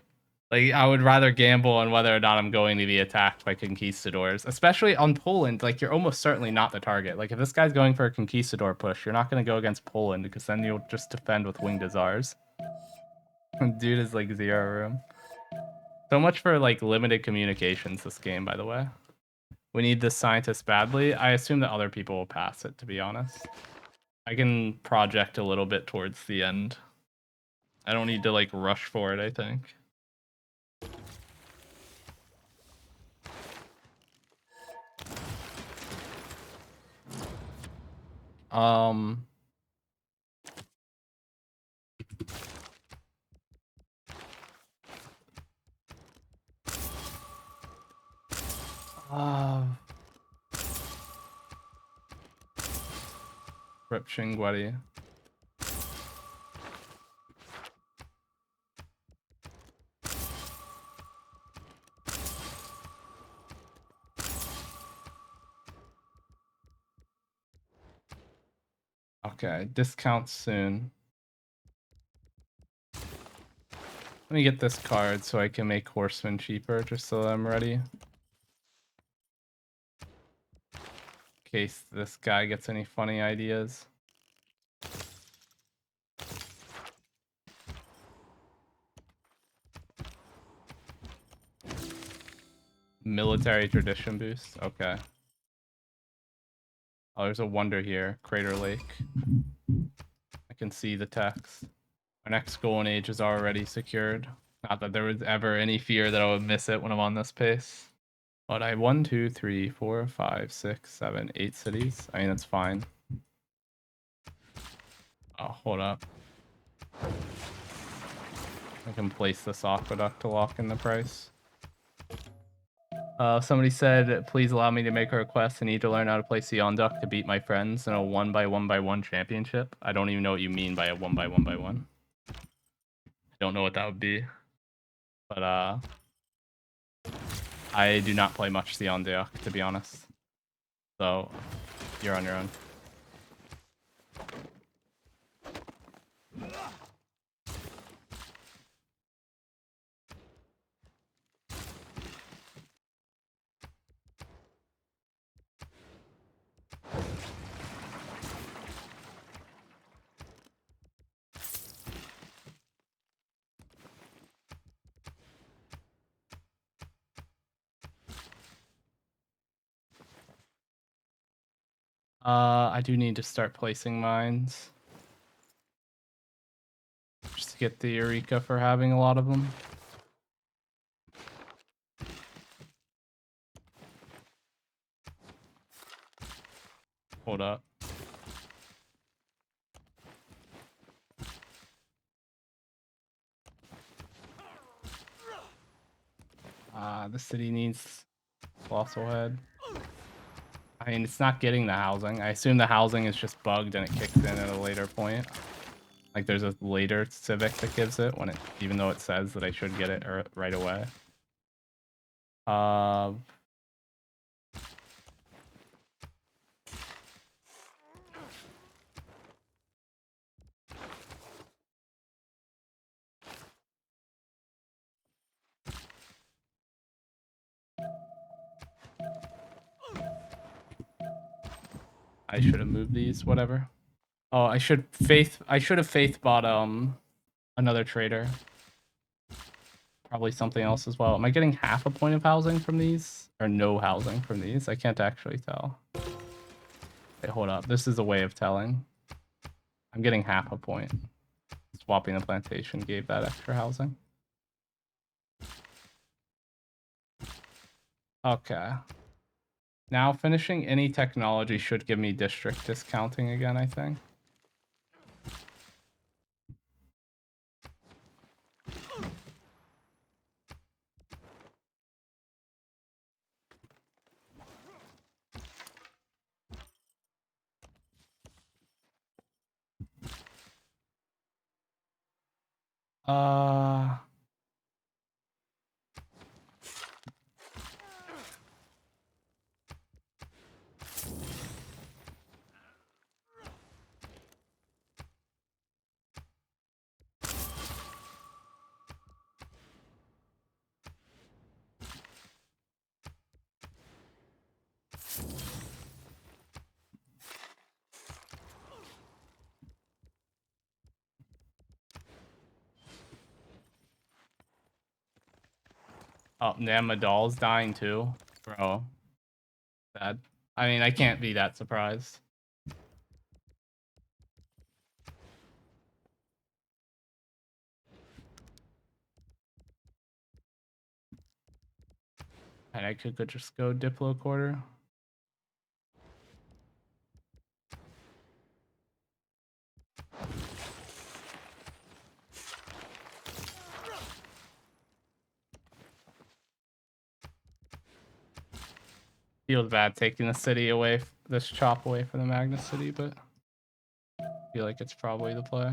B: Like, I would rather gamble on whether or not I'm going to be attacked by conquistadors, especially on Poland. Like, you're almost certainly not the target. Like, if this guy's going for a conquistador push, you're not going to go against Poland because then you'll just defend with winged Azars. Dude is like 0 room. So much for like limited communications this game, by the way. We need this scientist badly. I assume that other people will pass it, to be honest. I can project a little bit towards the end. I don't need to like rush for it, I think. Rip Chinguetti. Okay, discount soon. Let me get this card so I can make Horseman cheaper, just so that I'm ready. In case this guy gets any funny ideas. Military tradition boost. Okay. Oh, there's a wonder here. Crater Lake. I can see the text. Our next golden age is already secured. Not that there was ever any fear that I would miss it when I'm on this pace. But I 1, 2, 3, 4, 5, 6, 7, 8 cities. I mean, that's fine. Oh, hold up. I can place this aqueduct to lock in the price.
A: Somebody said, please allow me to make a request. I need to learn how to play Seonduck to beat my friends in a 1x1x1 championship. I don't even know what you mean by a 1x1x1. I don't know what that would be. But I do not play much Seonduck, to be honest. So you're on your own. I do need to start placing mines. Just to get the Eureka for having a lot of them. Hold up. The city needs Colossal Head. I mean, it's not getting the housing. I assume the housing is just bugged and it kicks in at a later point. Like there's a later civic that gives it when it, even though it says that I should get it right away. I should have moved these, whatever. Oh, I should have faith bought another trader. Probably something else as well. Am I getting half a point of housing from these? Or no housing from these? I can't actually tell. Wait, hold up. This is a way of telling. I'm getting half a point. Swapping the plantation gave that extra housing. Okay. Now finishing any technology should give me district discounting again, I think. Oh, Namadal's dying too. Bro. Sad. I mean, I can't be that surprised. And I could just go Diplo quarter. Feels bad taking the city away, this chop away from the Magnus City, but I feel like it's probably the play.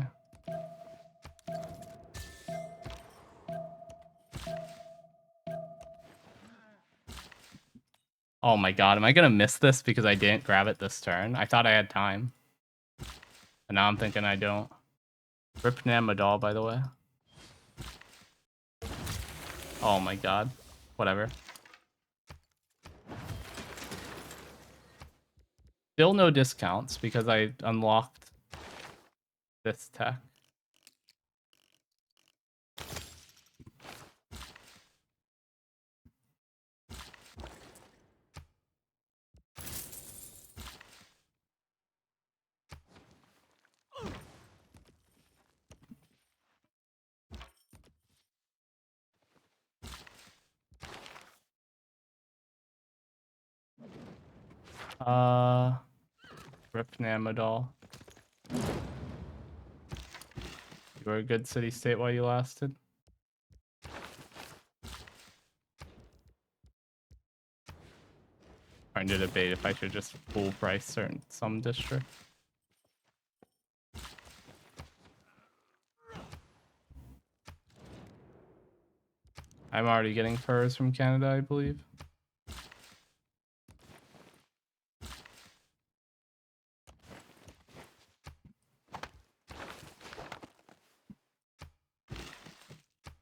A: Oh my god, am I gonna miss this because I didn't grab it this turn? I thought I had time. And now I'm thinking I don't. Rip Namadal, by the way. Oh my god. Whatever. Still no discounts because I unlocked this tech. Rip Namadal. You were a good city state while you lasted.
B: starting to debate if I should just full price some district. I'm already getting furs from Canada, I believe.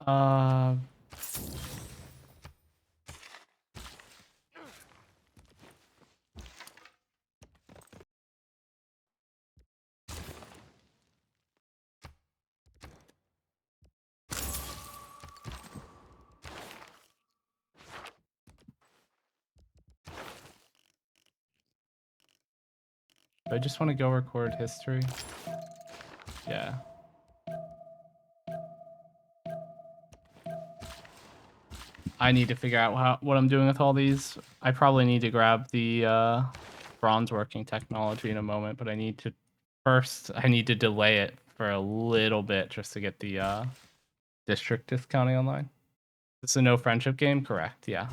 B: Uh, I just want to go record history. Yeah. I need to figure out what I'm doing with all these. I probably need to grab the bronze working technology in a moment, but I need to delay it for a little bit just to get the district discounting online. This is a no friendship game? Correct, yeah.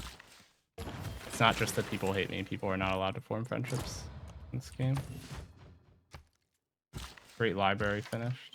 B: It's not just that people hate me, people are not allowed to form friendships in this game. Great library finished.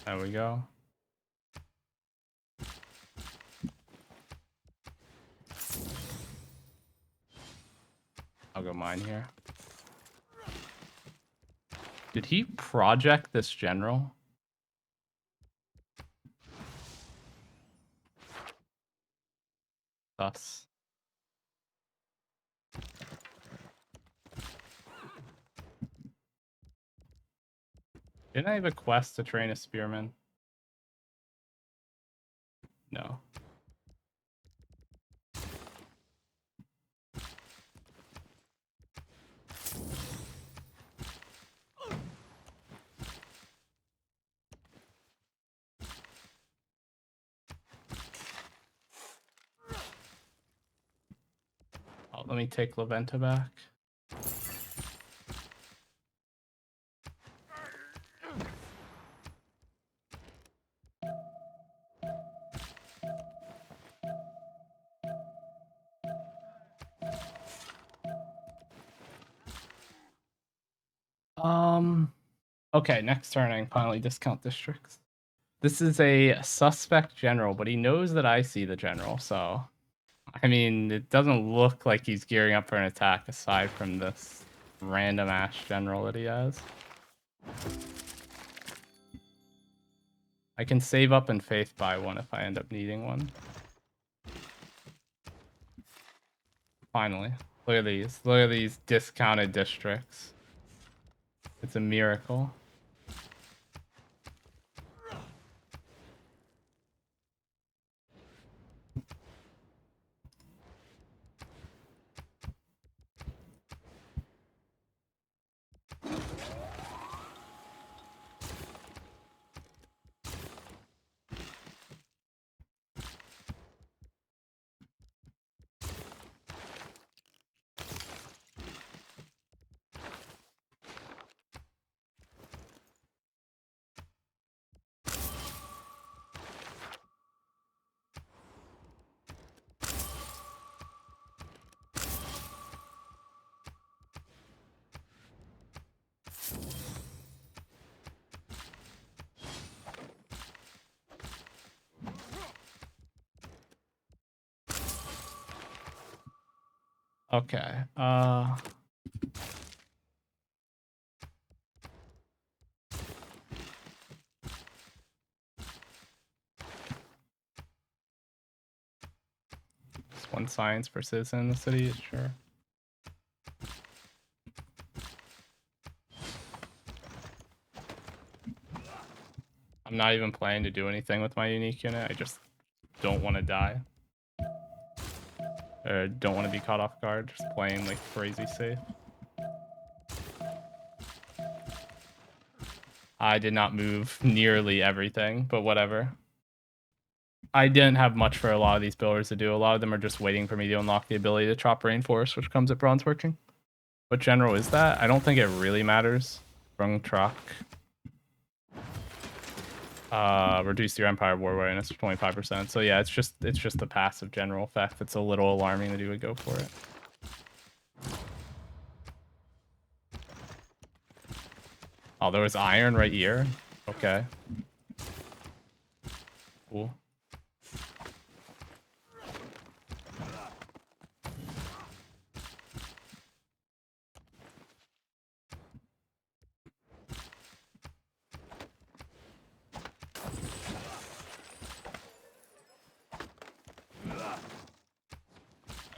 B: There we go. I'll go mine here. Did he project this general? Thus. Didn't I have a quest to train a spearman? No. Oh, let me take Leventa back. Okay, next turn I can finally discount districts. This is a suspect general, but he knows that I see the general, so... I mean, it doesn't look like he's gearing up for an attack aside from this random ash general that he has. I can save up and faith buy one if I end up needing one. Finally. Look at these. Look at these discounted districts. It's a miracle. Okay. Just one science per citizen in the city, sure. I'm not even planning to do anything with my unique unit. I just don't want to die. Or don't want to be caught off guard, just playing like crazy safe. I did not move nearly everything, but whatever. I didn't have much for a lot of these builders to do. A lot of them are just waiting for me to unlock the ability to chop rainforest, which comes at bronze working. What general is that? I don't think it really matters. Wrong truck. Reduce your Empire War Awareness to 25%. So yeah, it's just the passive general effect. It's a little alarming that you would go for it. Oh, there was iron right here. Okay. Cool.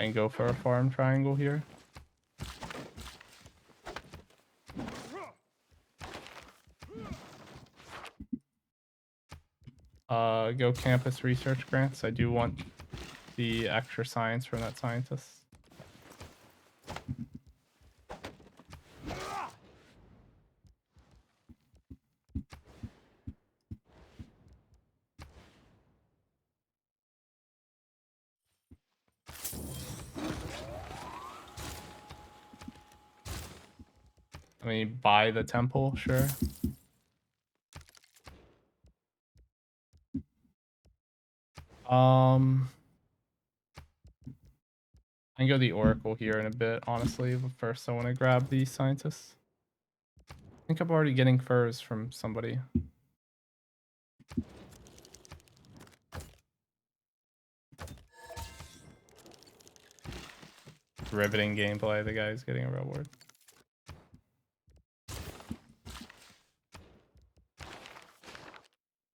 B: I can go for a farm triangle here. Go campus research grants. I do want the extra science from that scientist. I mean, buy the temple, sure. I can go the Oracle here in a bit, honestly, but first I want to grab the scientists. I think I'm already getting furs from somebody. Riveting gameplay, the guy's getting a reward.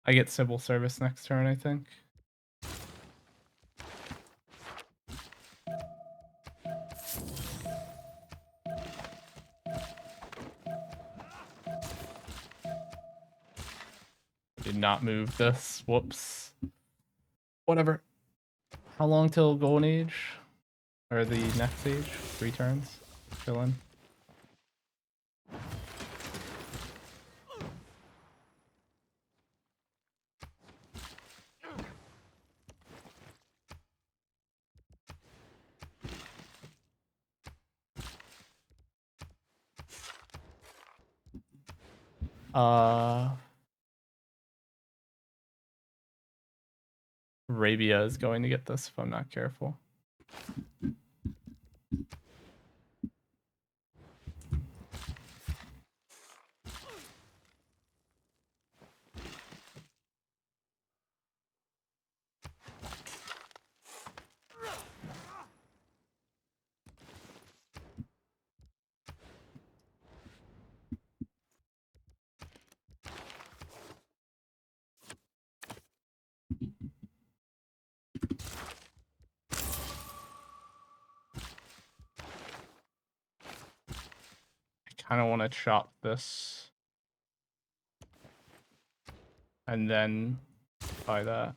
B: I get civil service next turn, I think. Did not move this. Whoops. Whatever. How long till Golden Age? Or the next age? 3 turns? Chillin'. Arabia is going to get this if I'm not careful. I kind of want to chop this. And then buy that.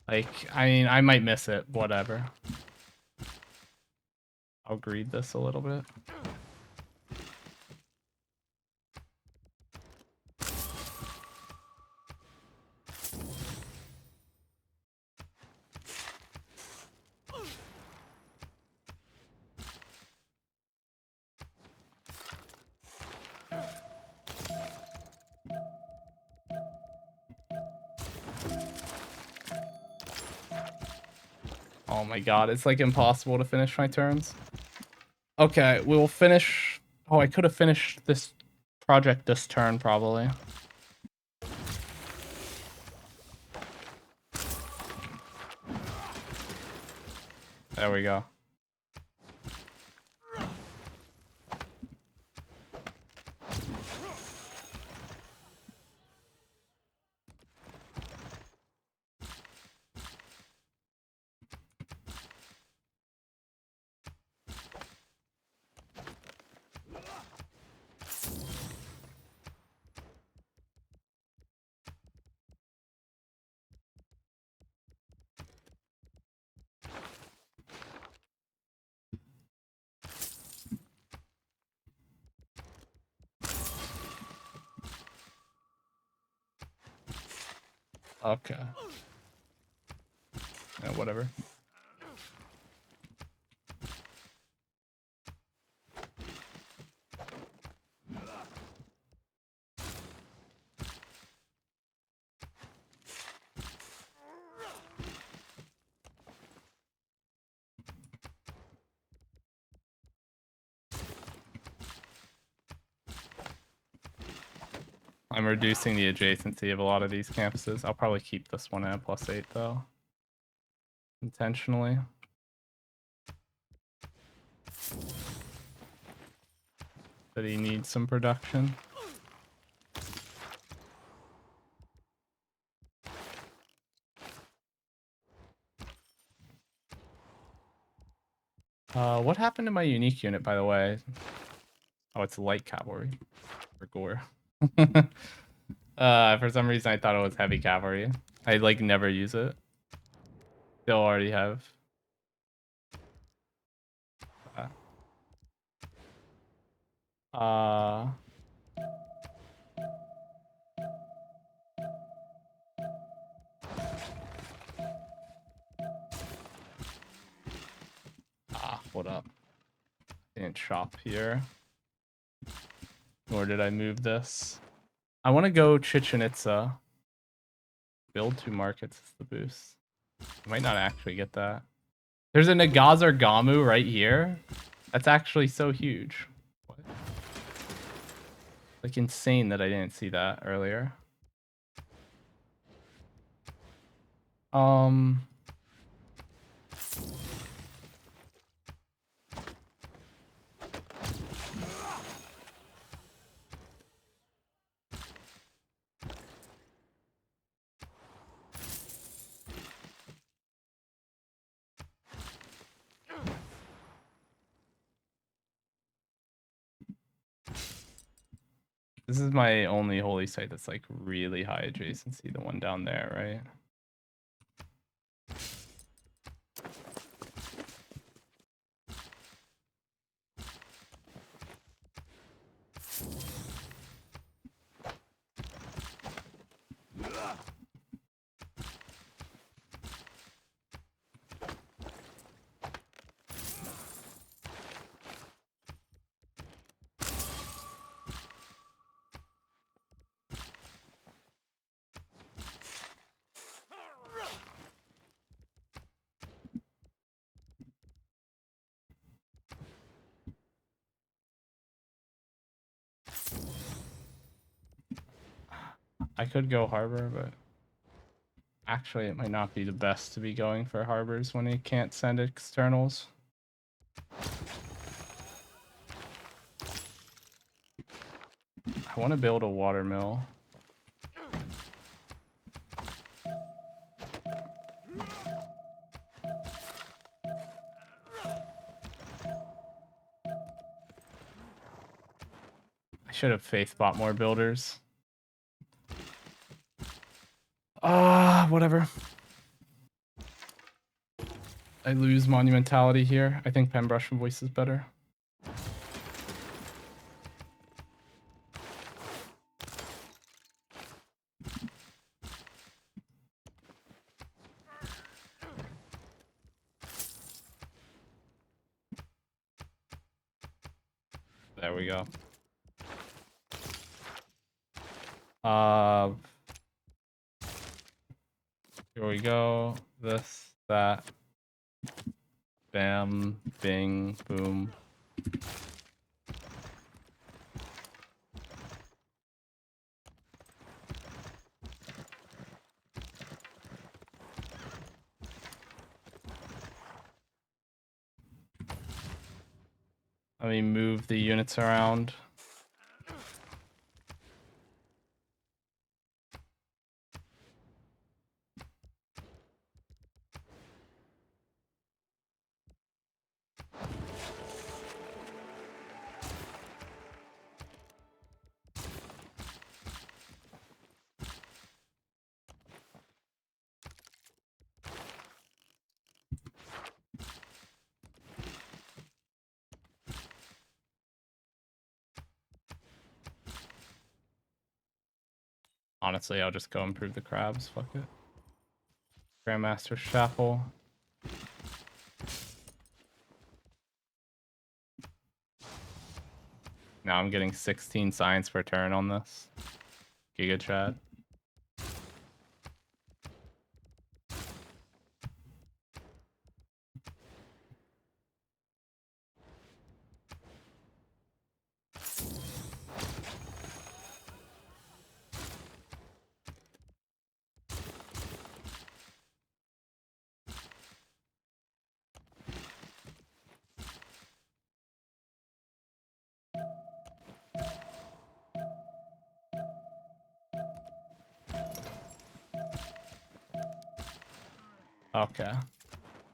B: Like, I mean, I might miss it. Whatever. I'll greed this a little bit. Oh my god, it's like impossible to finish my turns. Okay, we will finish. Oh, I could have finished this project this turn, probably. There we go. Okay. Yeah, whatever. I'm reducing the adjacency of a lot of these campuses. I'll probably keep this one at +8 though. Intentionally. That he needs some production. What happened to my unique unit, by the way? Oh, it's light cavalry. Or gore. For some reason I thought it was heavy cavalry. I like never use it. Still already have. Hold up. Didn't shop here. Nor did I move this. I want to go Chichen Itza. Build 2 markets is the boost. I might not actually get that. There's a Nagazar Gamu right here. That's actually so huge. What? Like insane that I didn't see that earlier. This is my only holy site that's like really high adjacency, the one down there, right? I could go harbor, but actually it might not be the best to be going for harbors when he can't send externals. I want to build a water mill. I should have faith bought more builders. Whatever. I lose monumentality here. I think Pembrush from Voice is better. There we go. Here we go. This, that. Bam, bing, boom. Let me move the units around. Honestly, I'll just go improve the crabs. Fuck it. Grandmaster Chapel. Now I'm getting 16 science per turn on this. Giga chat. Okay.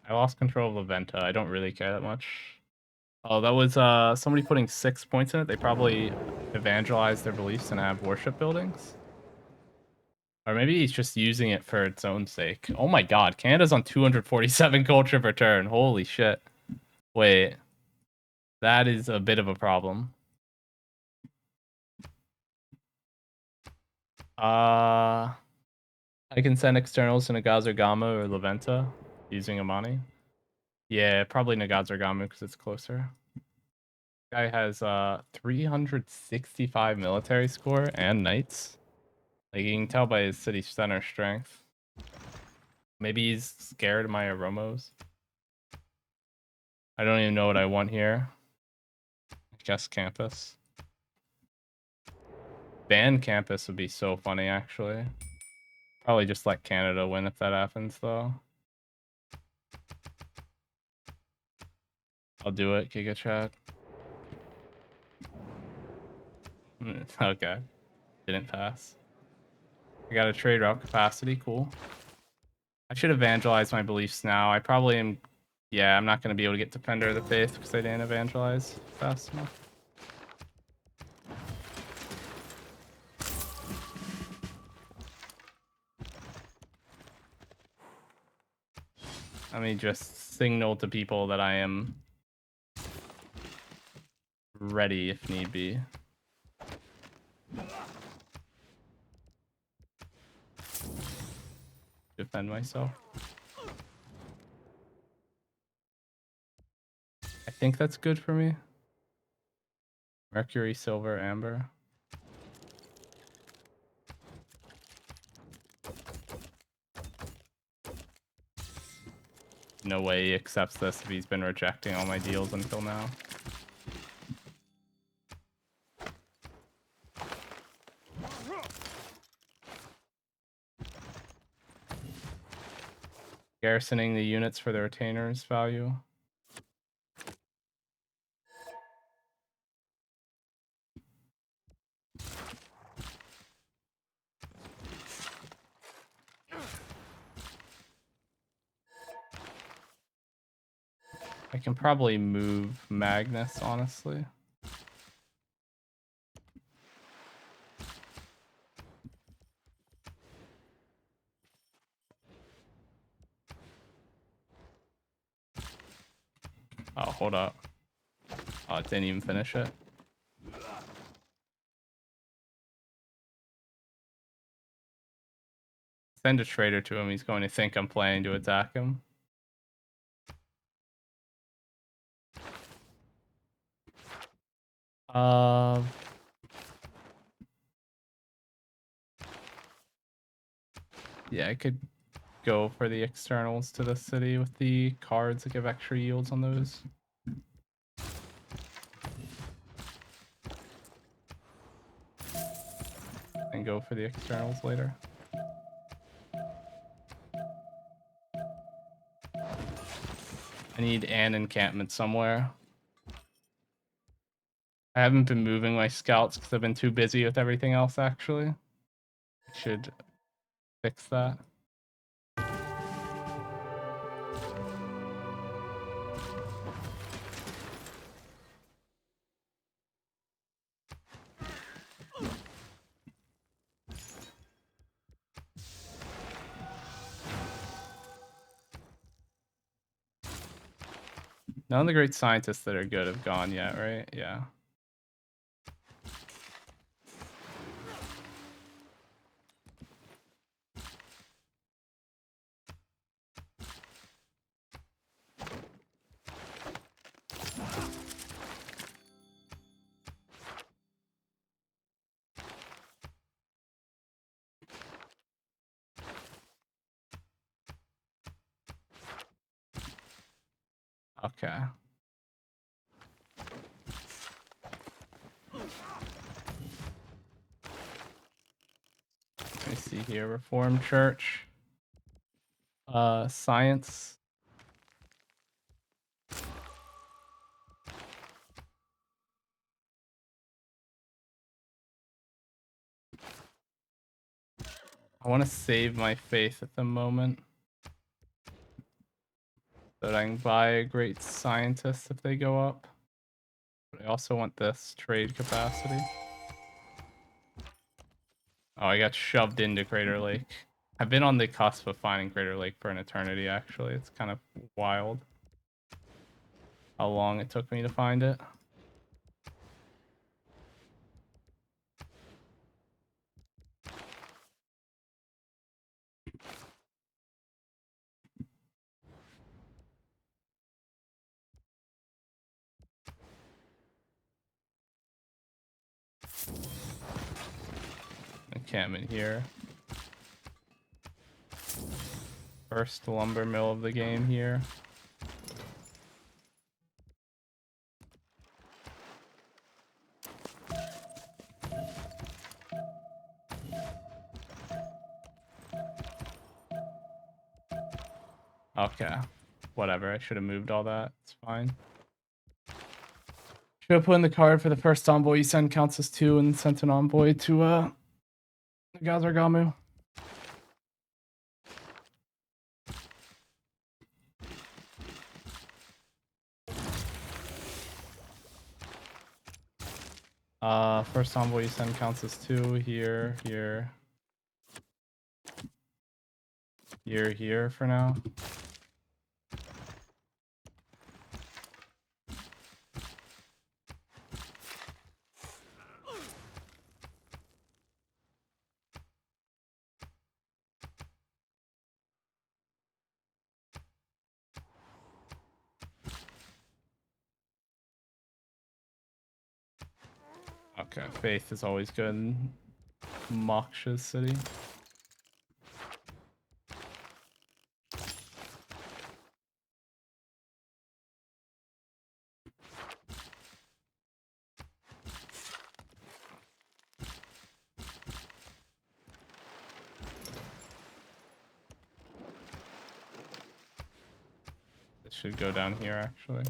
B: I lost control of Laventa. I don't really care that much. Oh, that was somebody putting 6 points in it. They probably evangelized their beliefs and have worship buildings. Or maybe he's just using it for its own sake. Oh my god, Canada's on 247 culture per turn. Holy shit. Wait. That is a bit of a problem. I can send externals to Nagazargama or Laventa using Amani. Yeah, probably Nagazargama because it's closer. Guy has 365 military score and knights. Like you can tell by his city center strength. Maybe he's scared of my Aromos. I don't even know what I want here. I guess campus. Ban campus would be so funny actually. Probably just let Canada win if that happens though. I'll do it, Giga Chat. Okay. Didn't pass. I got a trade route capacity, cool. I should evangelize my beliefs now. I probably am. Yeah, I'm not going to be able to get Defender of the Faith because I didn't evangelize fast enough. Let me just signal to people that I am ready if need be. Defend myself. I think that's good for me. Mercury, silver, amber. No way he accepts this if he's been rejecting all my deals until now. Garrisoning the units for the retainers value. I can probably move Magnus, honestly. Oh, hold up. Oh, it didn't even finish it. Send a traitor to him. He's going to think I'm planning to attack him. Yeah, I could go for the externals to the city with the cards that give extra yields on those. And go for the externals later. I need an encampment somewhere. I haven't been moving my scouts because I've been too busy with everything else, actually. I should fix that. None of the great scientists that are good have gone yet, right? Yeah.
A: Okay. Let me see here. Reformed Church. Science. I want to save my faith at the moment, so that I can buy a great scientist if they go up. But I also want this trade capacity. Oh, I got shoved into Crater Lake. I've been on the cusp of finding Crater Lake for an eternity, actually. It's kind of wild how long it took me to find it. Encampment here. First lumber mill of the game here. Okay. Whatever, I should have moved all that. It's fine. Should have put in the card for the first envoy you send counts as 2 and sent an envoy to Gazargamu. First envoy you send counts as 2 here, here, here, here for now. Okay, faith is always good in Moksha's city. It should go down here, actually.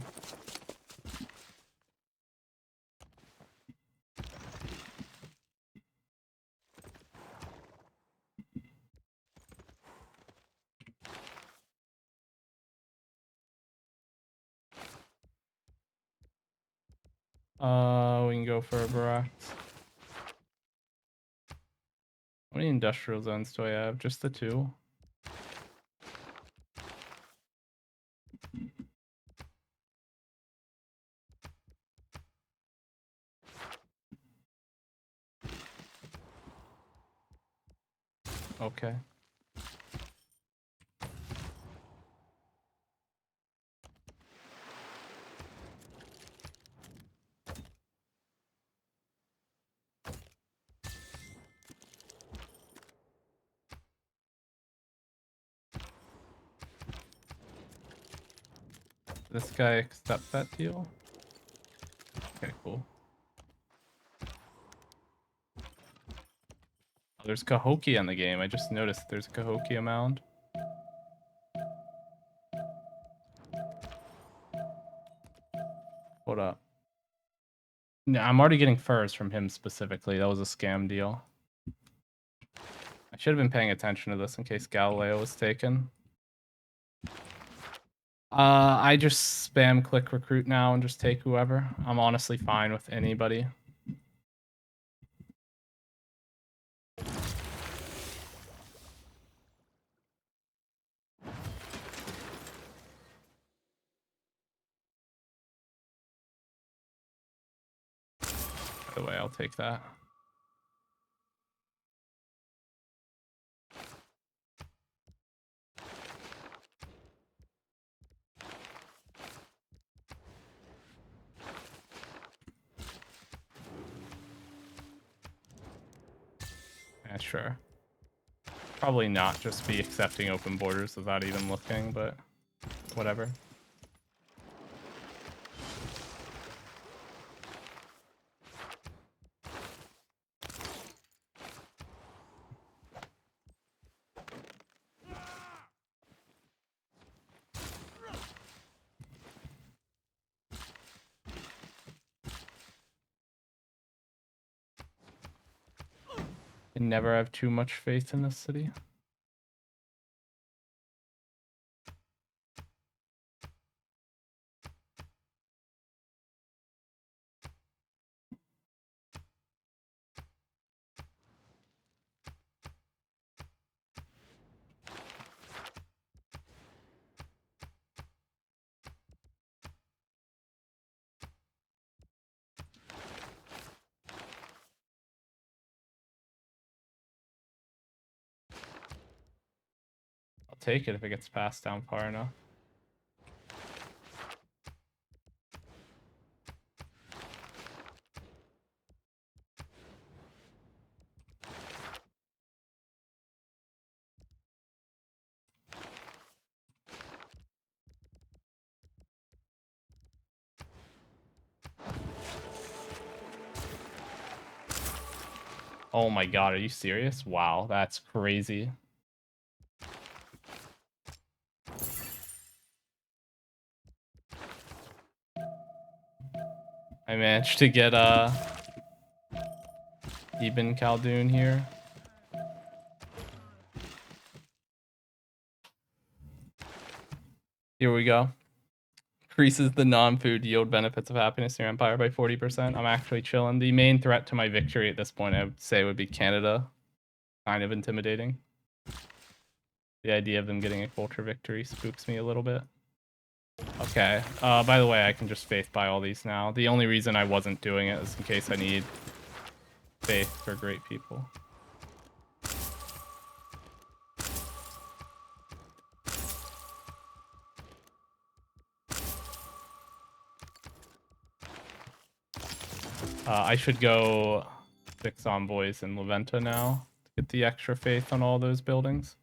A: We can go for a Barak. How many industrial zones do I have? Just the 2? Okay. This guy accept that deal? Okay, cool. Oh, there's Cahokia in the game. I just noticed there's a Cahokia mound. Hold up. No, I'm already getting furs from him specifically. That was a scam deal. I should have been paying attention to this in case Galileo was taken. I just spam click recruit now and just take whoever. I'm honestly fine with anybody. By the way, I'll take that. Yeah, sure. Probably not just be accepting open borders without even looking, but whatever.
B: Can never have too much faith in this city. I'll take it if it gets passed down far enough. Oh my god, are you serious? Wow, that's crazy. I managed to get Ibn Khaldun here. Here we go. Increases the non-food yield benefits of happiness in your empire by 40%. I'm actually chilling. The main threat to my victory at this point, I would say, would be Canada. Kind of intimidating. The idea of them getting a culture victory spooks me a little bit. Okay. By the way, I can just faith buy all these now. The only reason I wasn't doing it is in case I need faith for great people. I should go 6 envoys in Leventa now to get the extra faith on all those buildings.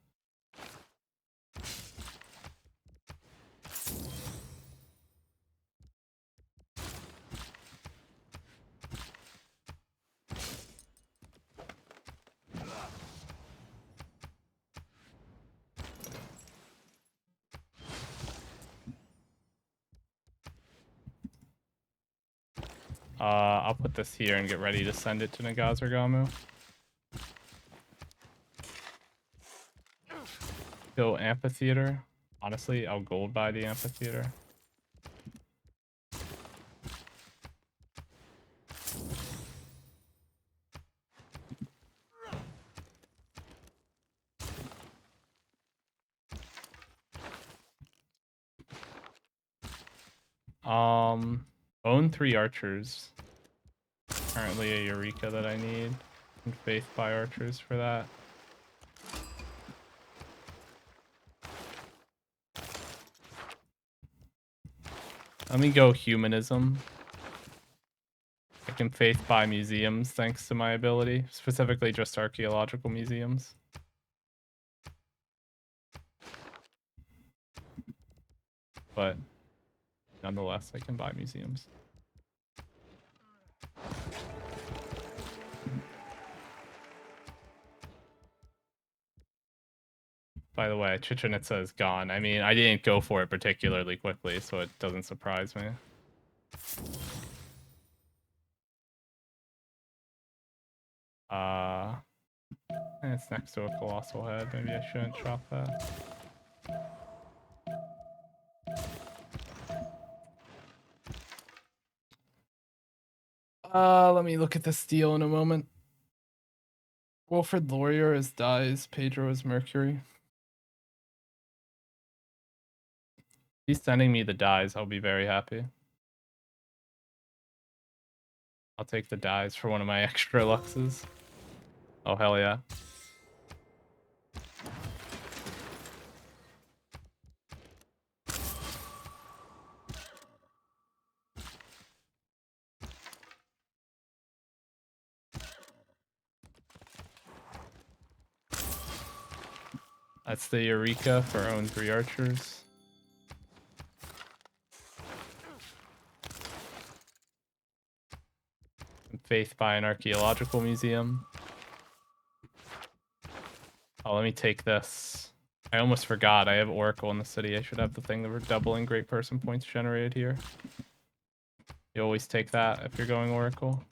B: I'll put this here and get ready to send it to Nagazargamu. Go amphitheater. Honestly, I'll gold buy the amphitheater. Own 3 archers. Currently a Eureka that I need. And faith buy archers for that. Let me go humanism. I can faith buy museums thanks to my ability, specifically just archaeological museums. But nonetheless, I can buy museums. By the way, Chichen Itza is gone. I mean, I didn't go for it particularly quickly, so it doesn't surprise me. It's next to a colossal head. Maybe I shouldn't chop that. Let me look at this deal in a moment. Wilfred Laurier is dies. Pedro is Mercury. He's sending me the dies. I'll be very happy. I'll take the dies for one of my extra luxes. Oh, hell yeah. That's the Eureka for own 3 archers. Faith by an archaeological museum. Oh, let me take this. I almost forgot. I have Oracle in the city. I should have the thing that we're doubling great person points generated here. You always take that if you're going Oracle.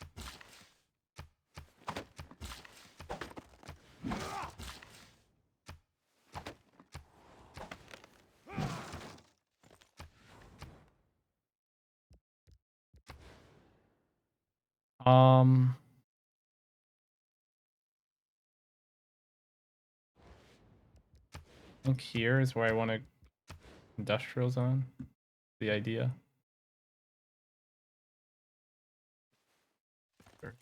B: I think here is where I want to industrial zone. The idea. Sure.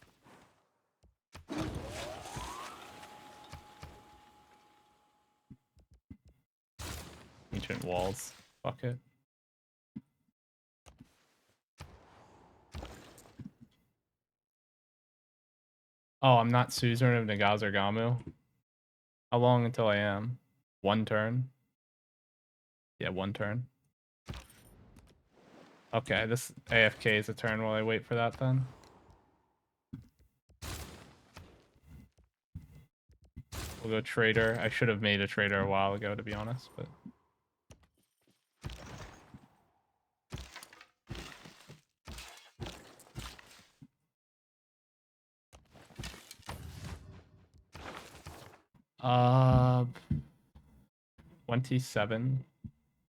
B: Ancient walls. Fuck it. Oh, I'm not suzerain of Nagaz or Gamu. How long until I am? 1 turn? Yeah, 1 turn. Okay, this AFK is a turn while I wait for that then. We'll go trader. I should have made a trader a while ago, to be honest, but... Uh, 27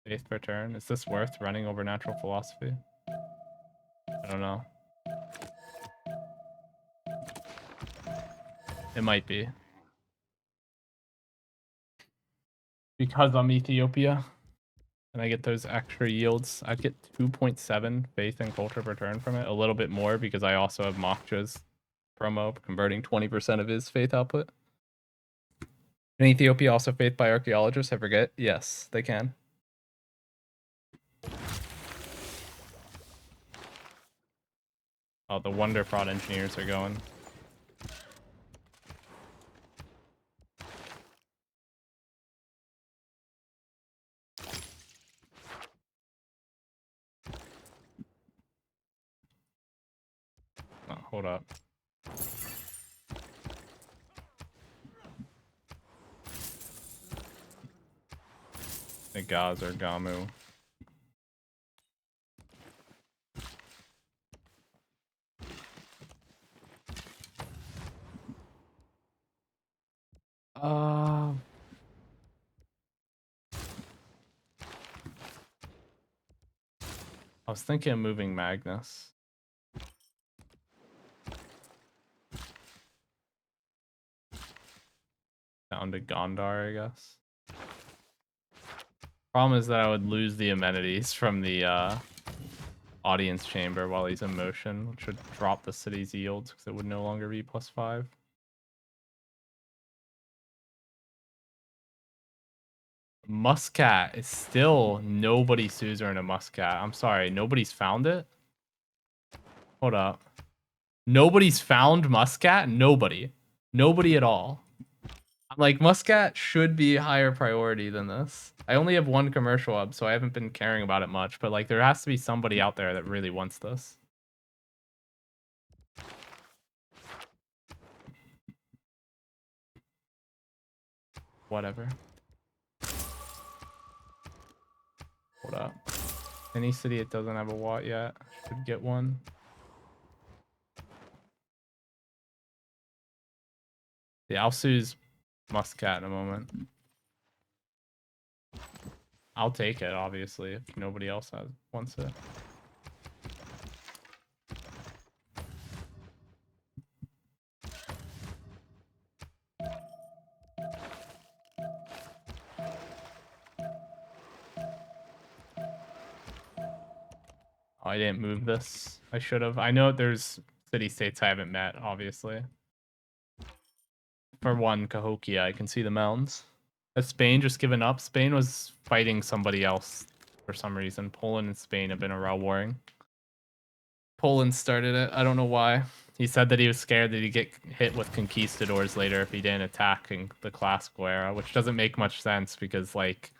B: faith per turn. Is this worth running over natural philosophy? I don't know. It might be. Because I'm Ethiopia and I get those extra yields, I get 2.7 faith and culture per turn from it. A little bit more because I also have Mokja's promo converting 20% of his faith output. In Ethiopia, also faith by archaeologists, I forget. Yes, they can. Oh, the Wonder Fraud engineers are going. Oh, hold up. Nagaz or Gamu. I was thinking of moving Magnus. Down to Gondar, I guess. Problem is that I would lose the amenities from the audience chamber while he's in motion, which would drop the city's yields because it would no longer be +5. Muscat is still nobody suzerain a Muscat. I'm sorry, nobody's found it? Hold up. Nobody's found Muscat? Nobody. Nobody at all. Like, Muscat should be higher priority than this. I only have 1 commercial hub, so I haven't been caring about it much, but like, there has to be somebody out there that really wants this. Whatever. Hold up. Any city that doesn't have a Watt yet should get one. Yeah, I'll seize Muscat in a moment. I'll take it, obviously, if nobody else wants it. Oh, I didn't move this. I should have. I know there's city-states I haven't met, obviously. For one, Cahokia, I can see the mountains. Has Spain just given up? Spain was fighting somebody else for some reason. Poland and Spain have been around warring. Poland started it. I don't know why. He said that he was scared that he'd get hit with conquistadors later if he didn't attack in the classical era, which doesn't make much sense because, like,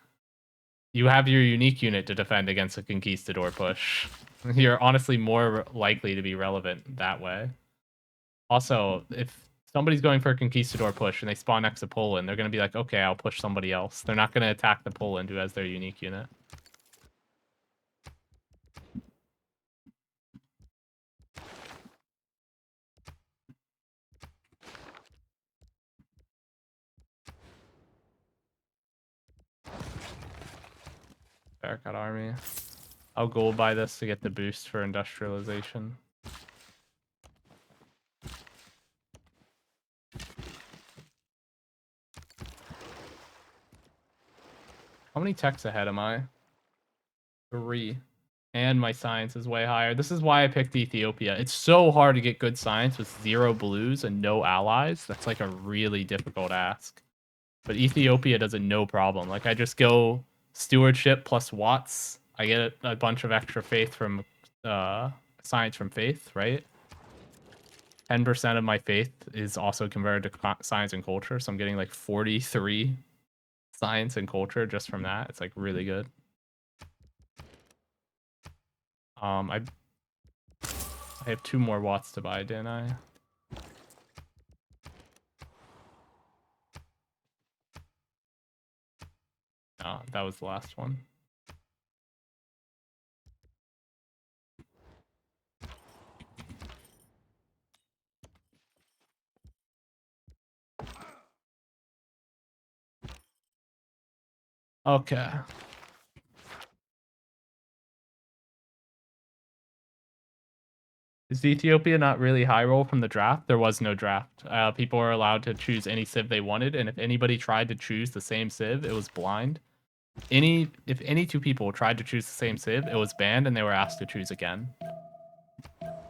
B: you have your unique unit to defend against a conquistador push. You're honestly more likely to be relevant that way. Also, if somebody's going for a conquistador push and they spawn next to Poland, they're going to be like, okay, I'll push somebody else. They're not going to attack the Poland who has their unique unit. Barakat army. I'll gold buy this to get the boost for industrialization. How many techs ahead am I? 3. And my science is way higher. This is why I picked Ethiopia. It's so hard to get good science with 0 blues and no allies. That's like a really difficult ask. But Ethiopia does it no problem. Like I just go stewardship plus Watts. I get a bunch of extra faith from science from faith, right? 10% of my faith is also converted to science and culture, so I'm getting like 43 science and culture just from that. It's like really good. I have 2 more Watts to buy, didn't I? No, that was the last one. Okay. Is Ethiopia not really high roll from the draft? There was no draft. People were allowed to choose any civ they wanted, and if anybody tried to choose the same civ, it was blind. If any 2 people tried to choose the same civ, it was banned, and they were asked to choose again.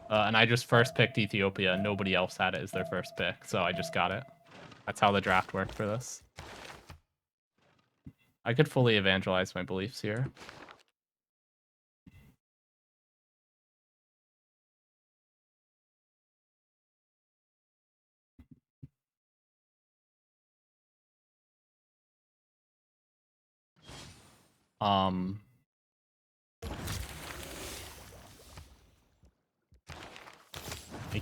B: And I just first picked Ethiopia. Nobody else had it as their first pick, so I just got it. That's how the draft worked for this. I could fully evangelize my beliefs here. I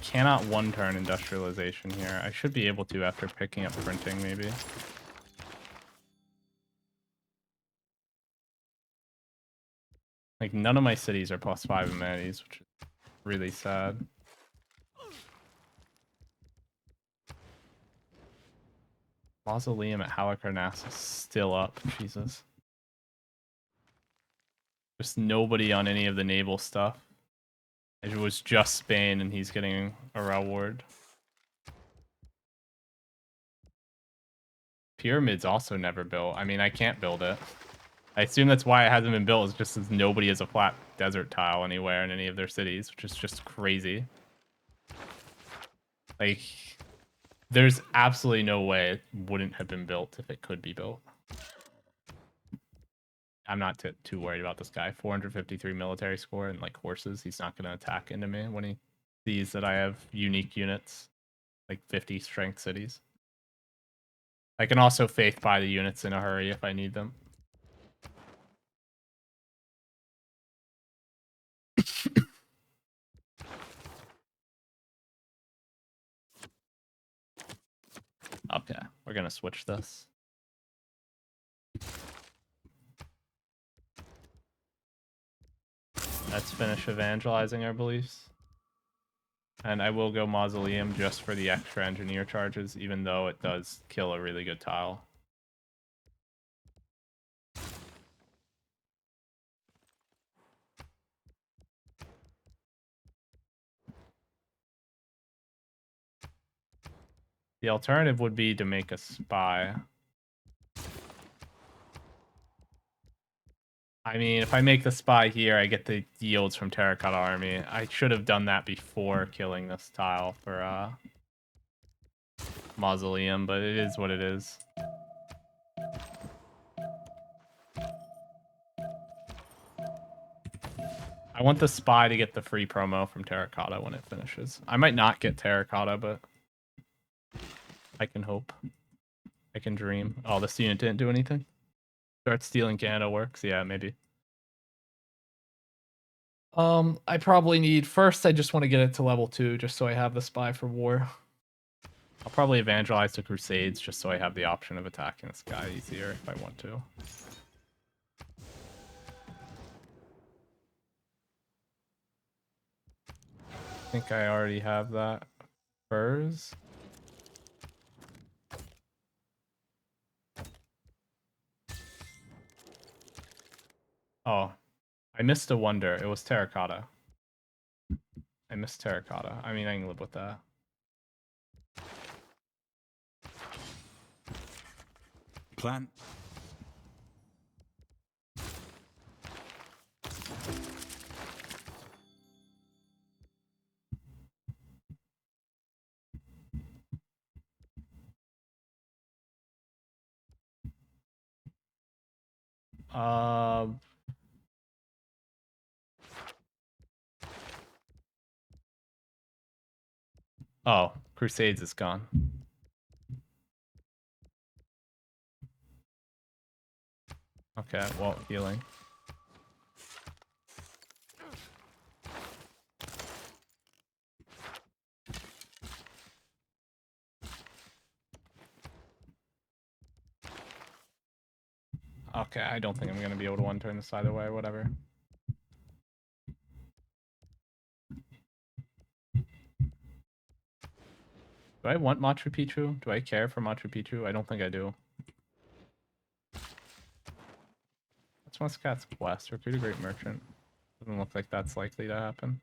B: cannot one-turn industrialization here. I should be able to after picking up printing, maybe. Like, none of my cities are +5 amenities, which is really sad. Mausoleum at Halicarnass is still up. Jesus. Just nobody on any of the naval stuff. It was just Spain, and he's getting a reward. Pyramid's also never built. I mean, I can't build it. I assume that's why it hasn't been built, is just as nobody has a flat desert tile anywhere in any of their cities, which is just crazy. Like, there's absolutely no way it wouldn't have been built if it could be built. I'm not too worried about this guy. 453 military score and like horses. He's not going to attack into me when he sees that I have unique units, like 50 strength cities. I can also faith buy the units in a hurry if I need them. Okay, we're going to switch this. Let's finish evangelizing our beliefs. And I will go Mausoleum just for the extra engineer charges, even though it does kill a really good tile. The alternative would be to make a spy. I mean, if I make the spy here, I get the yields from Terracotta Army. I should have done that before killing this tile for Mausoleum, but it is what it is. I want the spy to get the free promo from Terracotta when it finishes. I might not get Terracotta, but I can hope. I can dream. Oh, this unit didn't do anything? Start stealing Canada works? Yeah, maybe. I probably need... First, I just want to get it to level 2, just so I have the spy for war. I'll probably evangelize to Crusades, just so I have the option of attacking this guy easier if I want to. I think I already have that. Furs. Oh, I missed a wonder. It was Terracotta. I missed Terracotta. I mean, I can live with that.
C: Plan.
B: Oh, Crusades is gone. Okay, well, healing. Okay, I don't think I'm going to be able to one-turn this either way, whatever. Do I want Machu Picchu? Do I care for Machu Picchu? I don't think I do. That's Muscat's Quest. Recruit a great merchant. Doesn't look like that's likely to happen.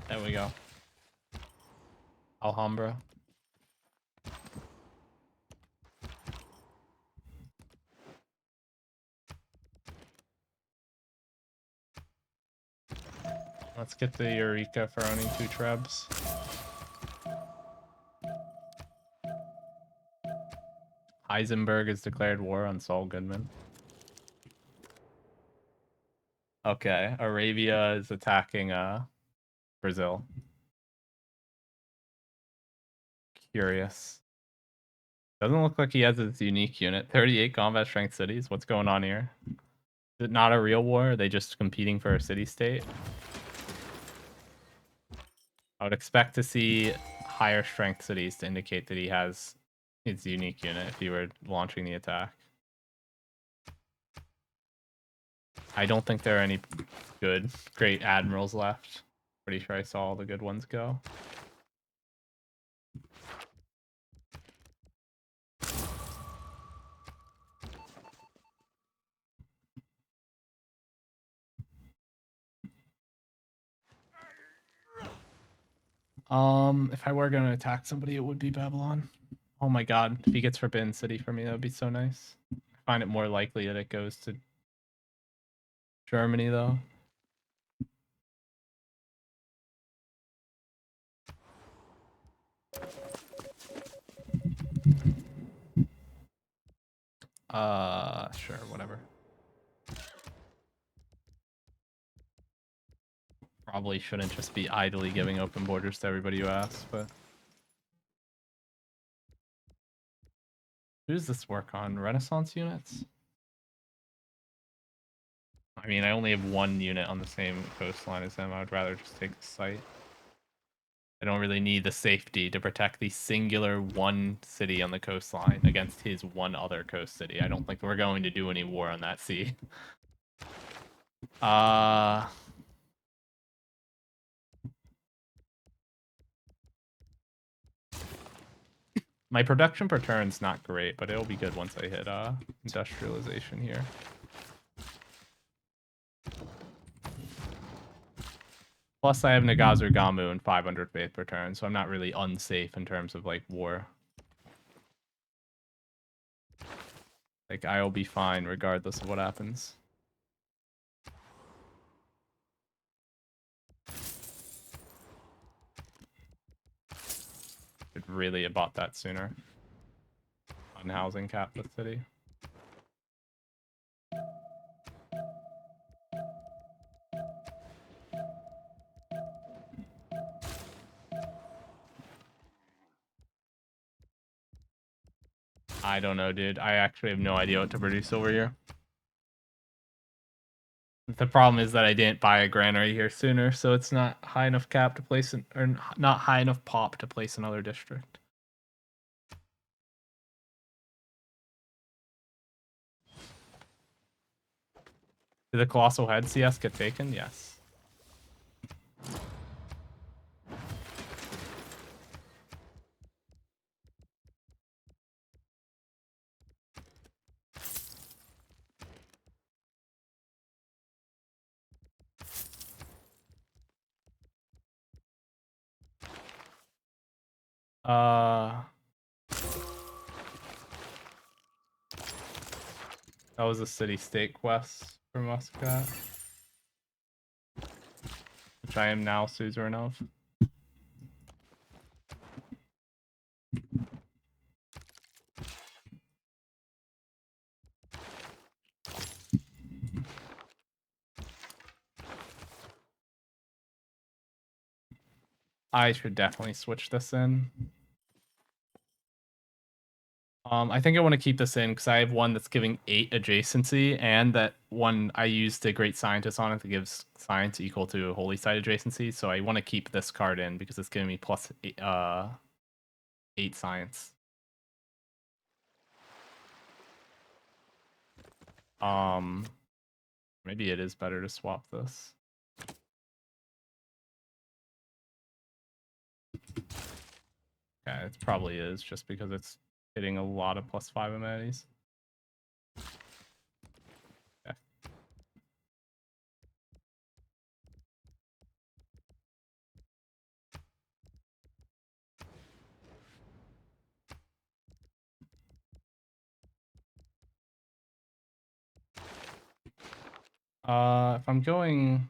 B: There we go. Alhambra. Let's get the Eureka for owning 2 trebs. Heisenberg has declared war on Saul Goodman. Okay, Arabia is attacking Brazil. Curious. Doesn't look like he has his unique unit. 38 combat strength cities. What's going on here? Is it not a real war? Are they just competing for a city state? I would expect to see higher strength cities to indicate that he has his unique unit if he were launching the attack. I don't think there are any good great admirals left. Pretty sure I saw all the good ones go. If I were going to attack somebody, it would be Babylon. Oh my god, if he gets Forbidden City for me, that would be so nice. I find it more likely that it goes to Germany, though. Sure, whatever. Probably shouldn't just be idly giving open borders to everybody who asks, but... Who does this work on? Renaissance units? I mean, I only have 1 unit on the same coastline as him. I would rather just take the site. I don't really need the safety to protect the singular 1 city on the coastline against his 1 other coast city. I don't think we're going to do any war on that sea. My production per turn's not great, but it'll be good once I hit industrialization here. Plus, I have Nagazurgamu and 500 faith per turn, so I'm not really unsafe in terms of, like, war. Like, I'll be fine regardless of what happens. Should really have bought that sooner. Unhousing cap the city. I don't know, dude. I actually have no idea what to produce over here. The problem is that I didn't buy a granary here sooner, so it's not high enough cap to place it, or not high enough pop to place another district. Did the Colossal Head CS get taken? Yes. That was a city-state quest for Muscat, which I am now suzerain of. I should definitely switch this in. I think I want to keep this in because I have one that's giving 8 adjacency, and that one I used a great scientist on it that gives science equal to holy site adjacency. So I want to keep this card in because it's giving me plus 8 science. Maybe it is better to swap this. Yeah, it probably is just because it's hitting a lot of +5 amenities. Okay. If I'm going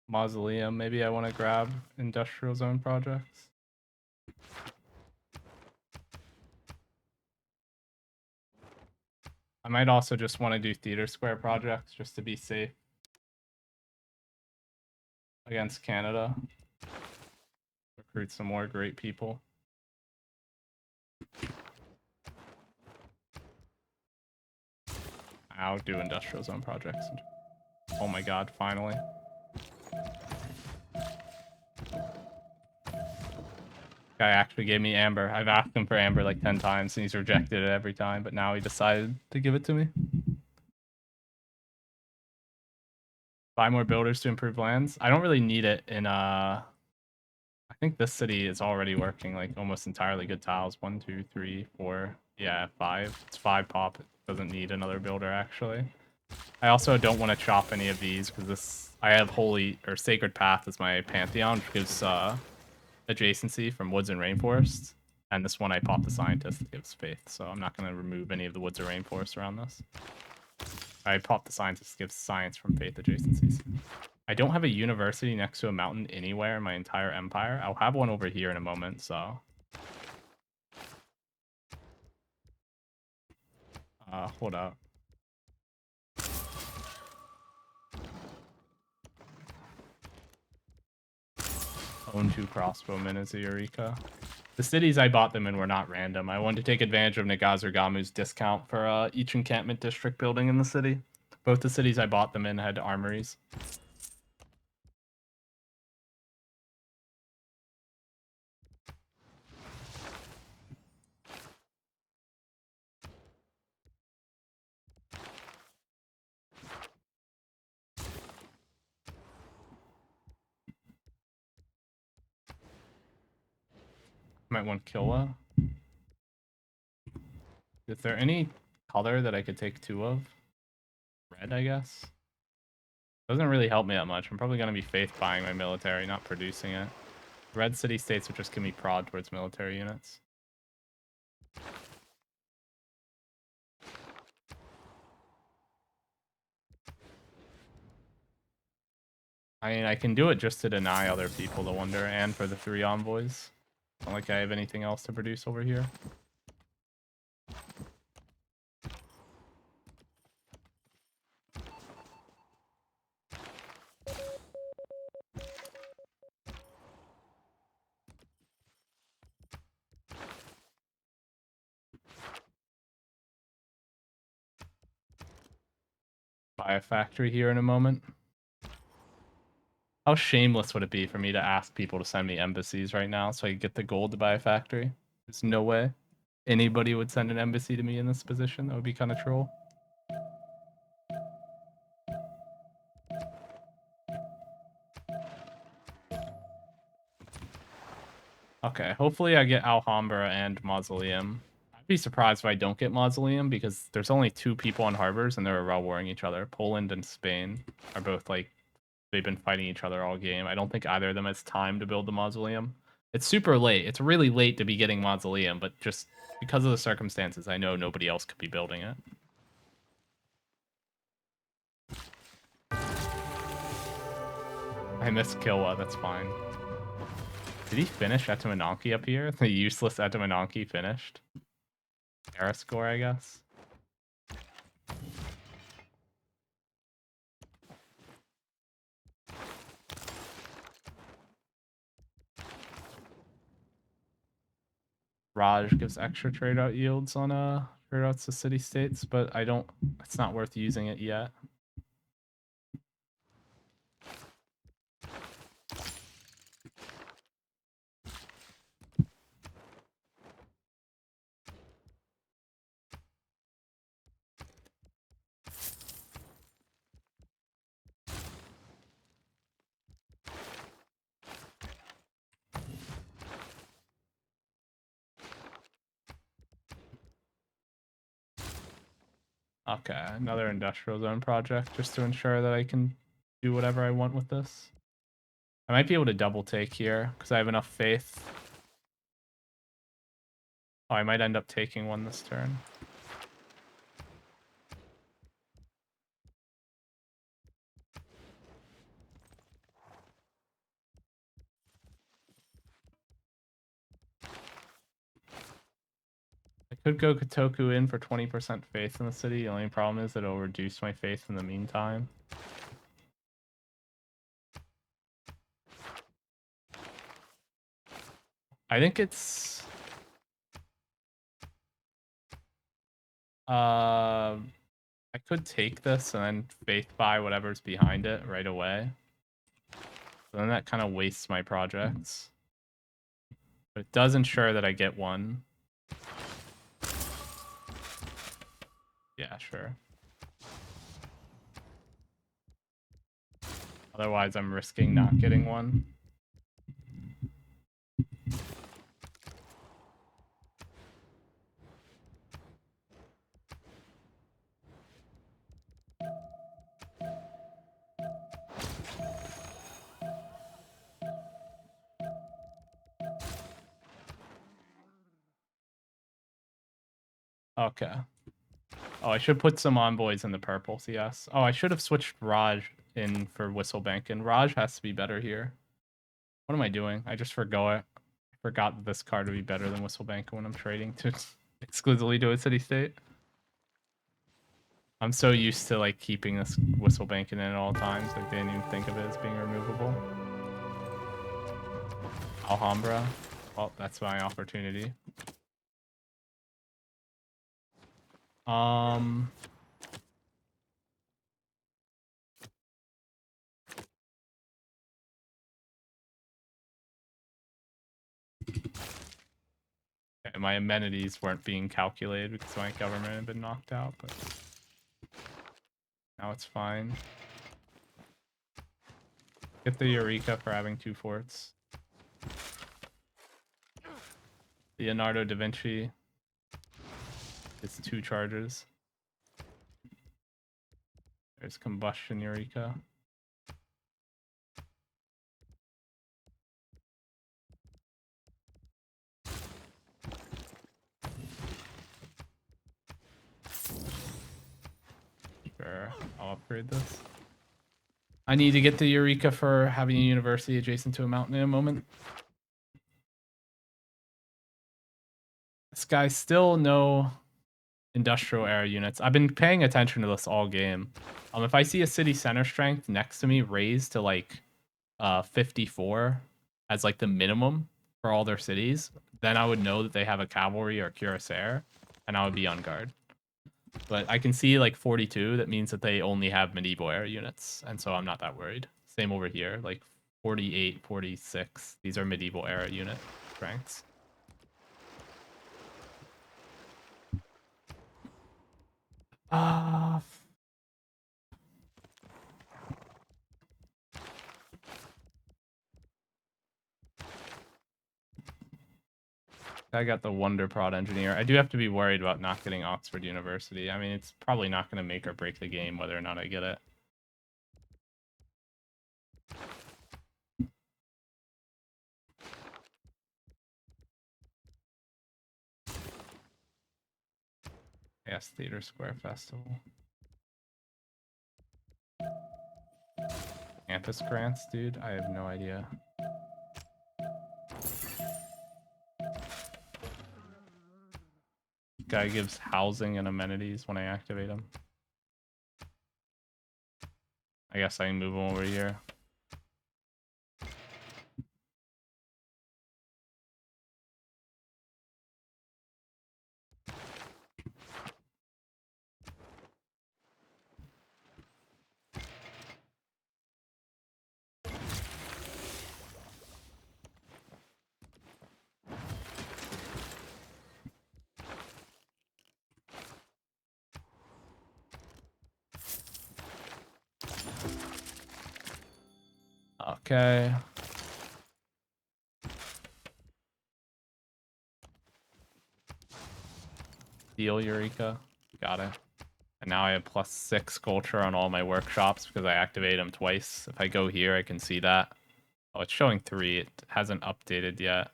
B: Mausoleum, maybe I want to grab Industrial Zone projects. I might also just want to do Theater Square projects just to be safe against Canada. Recruit some more great people. I'll do Industrial Zone projects. Oh my god, finally. Guy actually gave me Amber. I've asked him for Amber like 10 times and he's rejected it every time, but now he decided to give it to me. Buy more builders to improve lands. I don't really need it in I think this city is already working like almost entirely good tiles. 1, 2, 3, 4. Yeah, 5. It's 5 pop. It doesn't need another builder actually. I also don't want to chop any of these because this I have Holy or Sacred Path as my Pantheon, which gives adjacency from woods and rainforests. And this one I pop the Scientist that gives faith, so I'm not going to remove any of the woods or rainforests around this. I pop the Scientist gives science from faith adjacencies. I don't have a university next to a mountain anywhere in my entire empire. I'll have one over here in a moment, so... hold up. Own 2 crossbowmen is a Eureka. The cities I bought them in were not random. I wanted to take advantage of Nagazurgamu's discount for each encampment district building in the city. Both the cities I bought them in had armories. Might want Killa. Is there any color that I could take 2 of? Red, I guess? Doesn't really help me that much. I'm probably going to be faith buying my military, not producing it. Red city-states would just give me prod towards military units. I mean, I can do it just to deny other people the wonder, and for the 3 envoys. Not like I have anything else to produce over here. Buy a factory here in a moment. How shameless would it be for me to ask people to send me embassies right now so I could get the gold to buy a factory? There's no way anybody would send an embassy to me in this position. That would be kind of troll. Okay, hopefully I get Alhambra and Mausoleum. I'd be surprised if I don't get Mausoleum because there's only 2 people on harbors and they're warring each other. Poland and Spain are both like, they've been fighting each other all game. I don't think either of them has time to build the Mausoleum. It's super late. It's really late to be getting Mausoleum, but just because of the circumstances, I know nobody else could be building it.
A: missed Kilwa, that's fine. Did he finish Etamananki up here? The useless Etamananki finished. Era score, I guess. Raj gives extra trade out yields on trade outs to city states, but I don't. It's not worth using it yet. Okay, another industrial zone project just to ensure that I can do whatever I want with this. I might be able to double take here because I have enough faith. Oh, I might end up taking one this turn. I could go Kotoku in for 20% faith in the city. The only problem is that it'll reduce my faith in the meantime. I think it's... I could take this and then faith buy whatever's behind it right away. So then that kind of wastes my projects. But it does ensure that I get one. Yeah, sure. Otherwise, I'm risking not getting one. Okay. Oh, I should put some envoys in the purples, yes. Oh, I should have switched Raj in for Whistlebank, and Raj has to be better here. What am I doing? I just forgot it. I forgot that this card would be better than Whistlebank when I'm trading to exclusively to a city-state. I'm so used to like keeping this Whistlebank in it at all times, like they didn't even think of it as being removable. Alhambra. Well, that's my opportunity. Okay, my amenities weren't being calculated because my government had been knocked out, but now it's fine. Get the Eureka for having 2 forts. Leonardo da Vinci is 2 charges. There's Combustion Eureka. Sure, I'll upgrade this. I need to get the Eureka for having a university adjacent to a mountain in a moment. This guy's still no industrial era units. I've been paying attention to this all game. If I see a city center strength next to me raised to like 54 as like the minimum for all their cities, then I would know that they have a cavalry or cuirassier, and I would be on guard. But I can see like 42, that means that they only have medieval era units, and so I'm not that worried. Same over here, like 48, 46. These are medieval era unit strengths. I got the Wonder Prod Engineer. I do have to be worried about not getting Oxford University. I mean, it's probably not going to make or break the game whether or not I get it. Yes, Theater Square Festival.
B: Campus grants, dude? I have no idea. Guy gives housing and amenities when I activate him. I guess I can move him over here. Okay. Deal Eureka. Got it. And now I have +6 culture on all my workshops because I activate them twice. If I go here, I can see that. Oh, it's showing 3. It hasn't updated yet.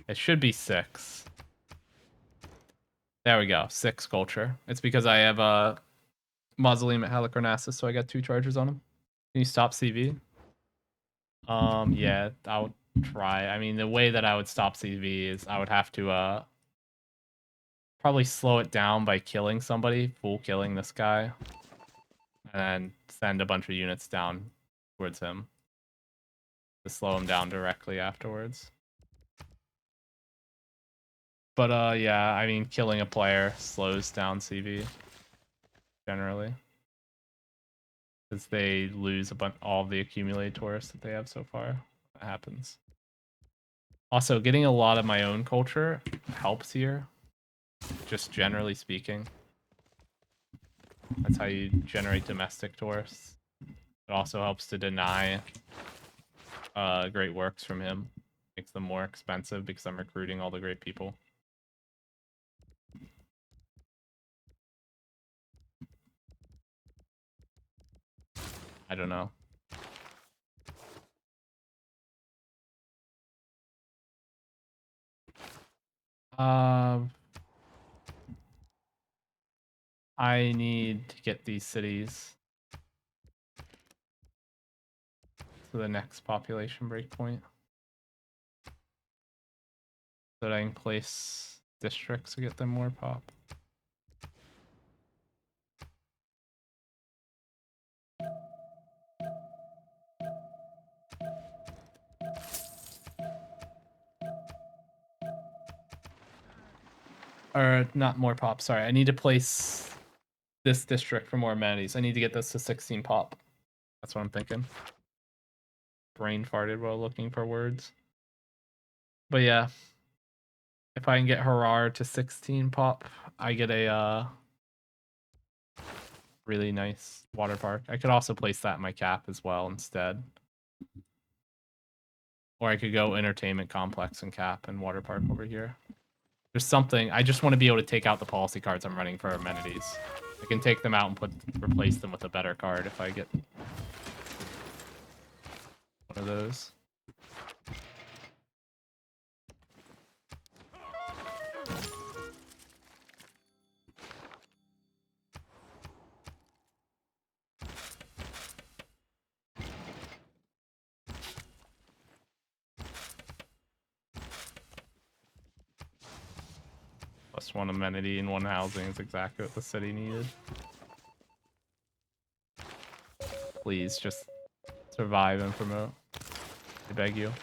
B: It should be 6. There we go. 6 culture. It's because I have a Mausoleum at Halicarnassus, so I got 2 charges on him. Can you stop CV? Yeah, I'll try. I mean, the way that I would stop CV is I would have to probably slow it down by killing somebody, full killing this guy, and then send a bunch of units down towards him to slow him down directly afterwards. But yeah, I mean, killing a player slows down CV generally because they lose all the accumulated tourists that they have so far. That happens. Also, getting a lot of my own culture helps here, just generally speaking. That's how you generate domestic tourists. It also helps to deny great works from him. Makes them more expensive because I'm recruiting all the great people. I don't know. I need to get these cities to the next population breakpoint so that I can place districts to get them more pop. Or not more pop, sorry. I need to place this district for more amenities. I need to get this to 16 pop. That's what I'm thinking. Brain farted while looking for words. But yeah, if I can get Harar to 16 pop, I get a really nice water park. I could also place that in my cap as well instead. Or I could go entertainment complex and cap and water park over here. There's something. I just want to be able to take out the policy cards I'm running for amenities. I can take them out and replace them with a better card if I get one of those. +1 amenity and 1 housing is exactly what the city needed. Please just survive and promote. I beg you.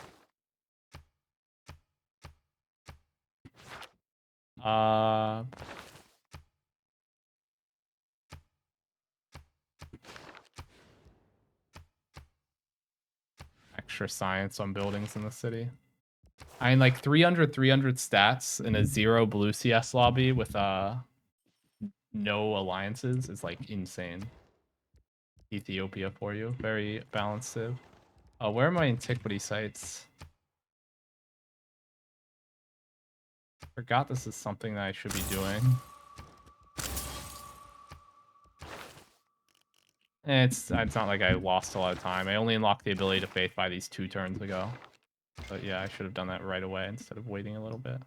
B: Extra science on buildings in the city. I mean, like 300 stats in a 0 blue CS lobby with no alliances is like insane. Ethiopia for you. Very balanced civ. Where are my antiquity sites? Forgot this is something that I should be doing. It's not like I lost a lot of time. I only unlocked the ability to faith by these 2 turns ago. But yeah, I should have done that right away instead of waiting a little bit.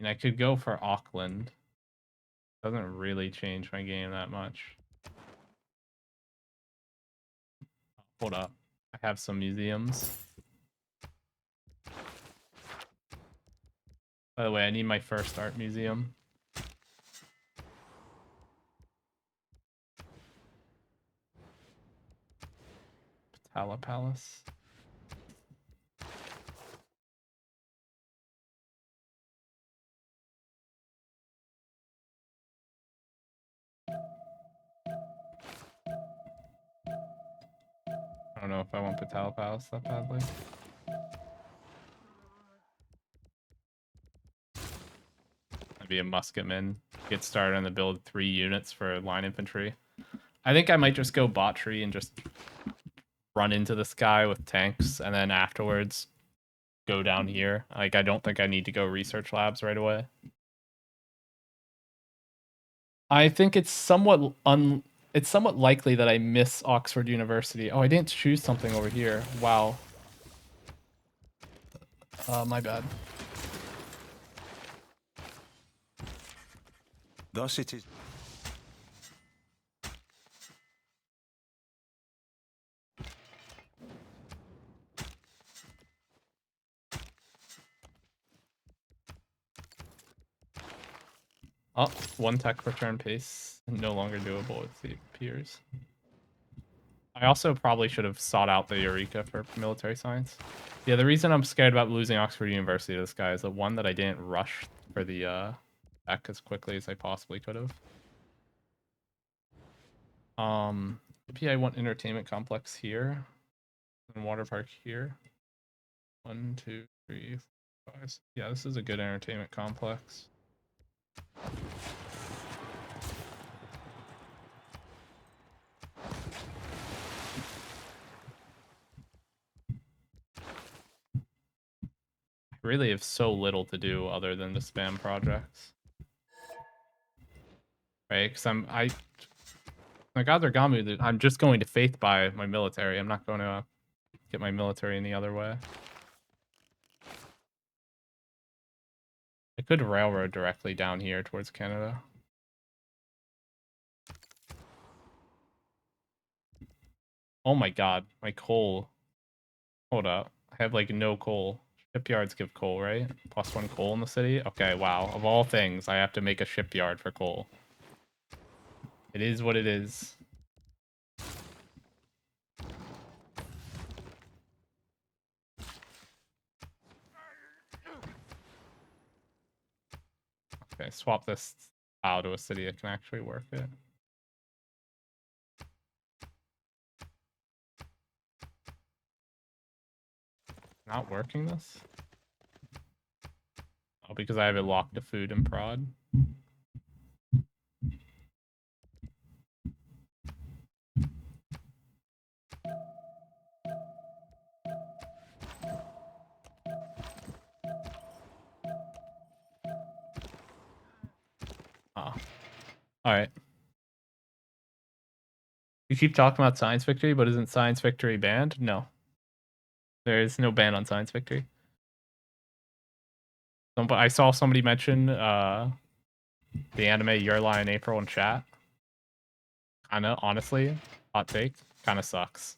B: And I could go for Auckland. Doesn't really change my game that much. Hold up. I have some museums. By the way, I need my first art museum. Patala Palace. I don't know if I want Patala Palace that badly. I'd be a musketman. Get started on the build 3 units for line infantry. I think I might just go bot tree and just run into the sky with tanks, and then afterwards go down here. Like, I don't think I need to go research labs right away. I think it's somewhat likely that I miss Oxford University. Oh, I didn't choose something over here. Wow. My bad.
C: Thus it is.
B: Oh, 1 tech per turn pace. No longer doable, it appears. I also probably should have sought out the Eureka for military science. Yeah, the reason I'm scared about losing Oxford University to this guy is the one that I didn't rush for the tech as quickly as I possibly could have. Maybe I want entertainment complex here and water park here. 1, 2, 3, 4, 5. Yeah, this is a good entertainment complex. I really have so little to do other than to spam projects. Right? Because my gods are Gamu, I'm just going to faith by my military. I'm not going to get my military any other way. I could railroad directly down here towards Canada. Oh my god, my coal. Hold up. I have like no coal. Shipyards give coal, right? +1 coal in the city? Okay, wow. Of all things, I have to make a shipyard for coal. It is what it is. Okay, swap this out to a city that can actually work it. Not working this? Oh, because I have it locked to food and prod. Ah. Alright. You keep talking about science victory, but isn't science victory banned? No. There is no ban on science victory. But I saw somebody mention the anime Your Lie in April in chat. Kinda, honestly, hot take, kinda sucks.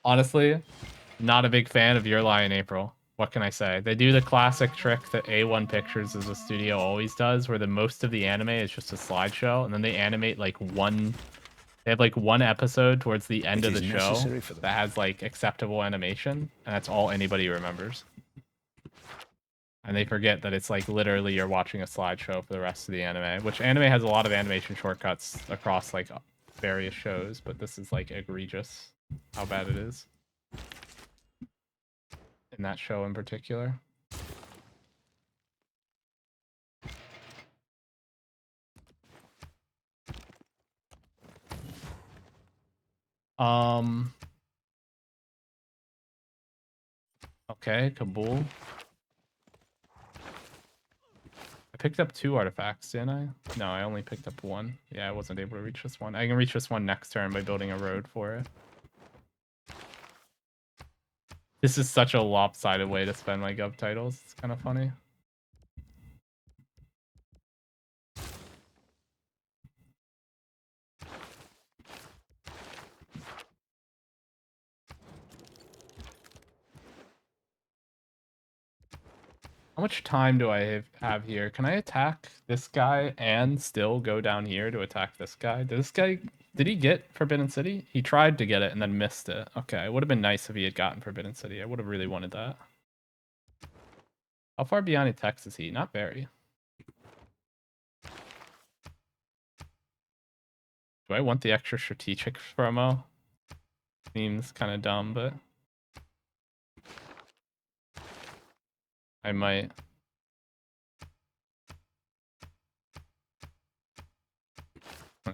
B: Honestly, not a big fan of Your Lie in April. What can I say? They do the classic trick that A1 Pictures as a studio always does, where the most of the anime is just a slideshow, and then they animate like one. They have like one episode towards the end of the show that has like acceptable animation, and that's all anybody remembers. And they forget that it's like literally you're watching a slideshow for the rest of the anime, which anime has a lot of animation shortcuts across like various shows, but this is like egregious how bad it is in that show in particular. Okay, Kabul. I picked up 2 artifacts, didn't I? No, I only picked up 1. Yeah, I wasn't able to reach this one. I can reach this one next turn by building a road for it. This is such a lopsided way to spend my gov titles. It's kind of funny. How much time do I have here? Can I attack this guy and still go down here to attack this guy? Did he get Forbidden City? He tried to get it and then missed it. Okay, it would have been nice if he had gotten Forbidden City. I would have really wanted that. How far beyond attacks is he? Not very. Do I want the extra strategic promo? Seems kind of dumb, but I might.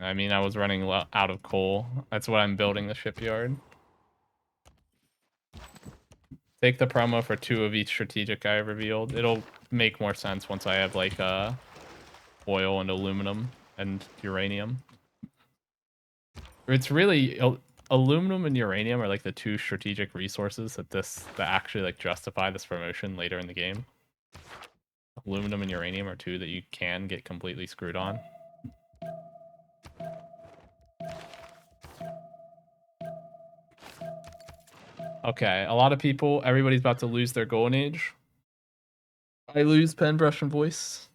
B: I mean, I was running out of coal. That's what I'm building the shipyard. Take the promo for 2 of each strategic I revealed. It'll make more sense once I have like oil and aluminum and uranium. It's really aluminum and uranium are like the 2 strategic resources that actually like justify this promotion later in the game. Aluminum and uranium are 2 that you can get completely screwed on. Okay, a lot of people, everybody's about to lose their golden age. I lose pen, brush, and voice.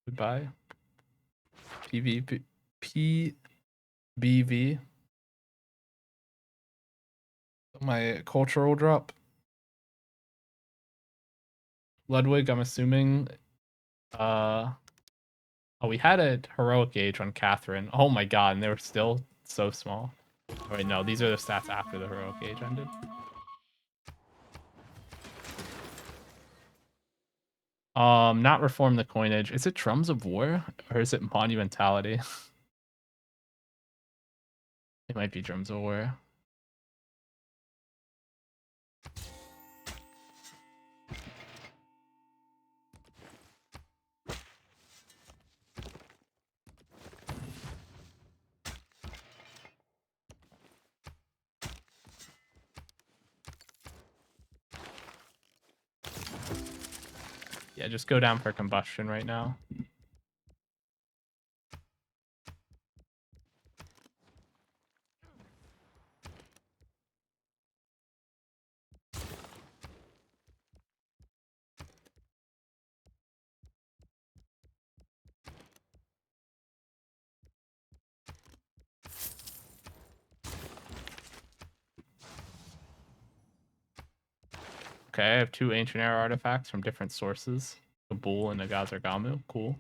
B: Goodbye. PBV. My cultural drop. Ludwig, I'm assuming. Oh, we had a heroic age on Catherine. Oh my god, and they were still so small. Oh, wait, no, these are the stats after the heroic age ended. Not reform the coinage. Is it Drums of War or is it Monumentality? It might be Drums of War. Yeah, just go down for combustion right now. Okay, I have 2 ancient era artifacts from different sources. A Bull and a Gazargamu. Cool.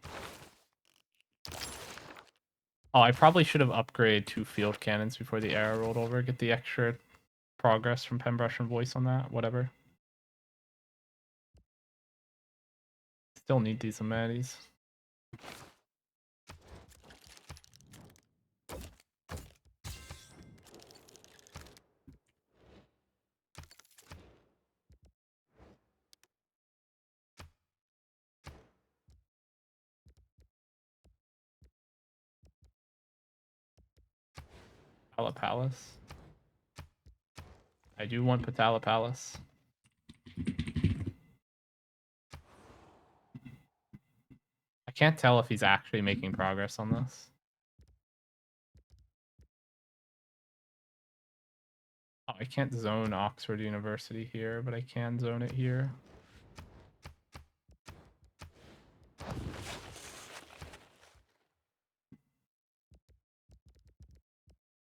B: Oh, I probably should have upgraded 2 field cannons before the era rolled over. Get the extra progress from Penbrush and Voice on that. Whatever. Still need these amenities. Patala Palace. I do want Patala Palace. I can't tell if he's actually making progress on this. Oh, I can't zone Oxford University here, but I can zone it here.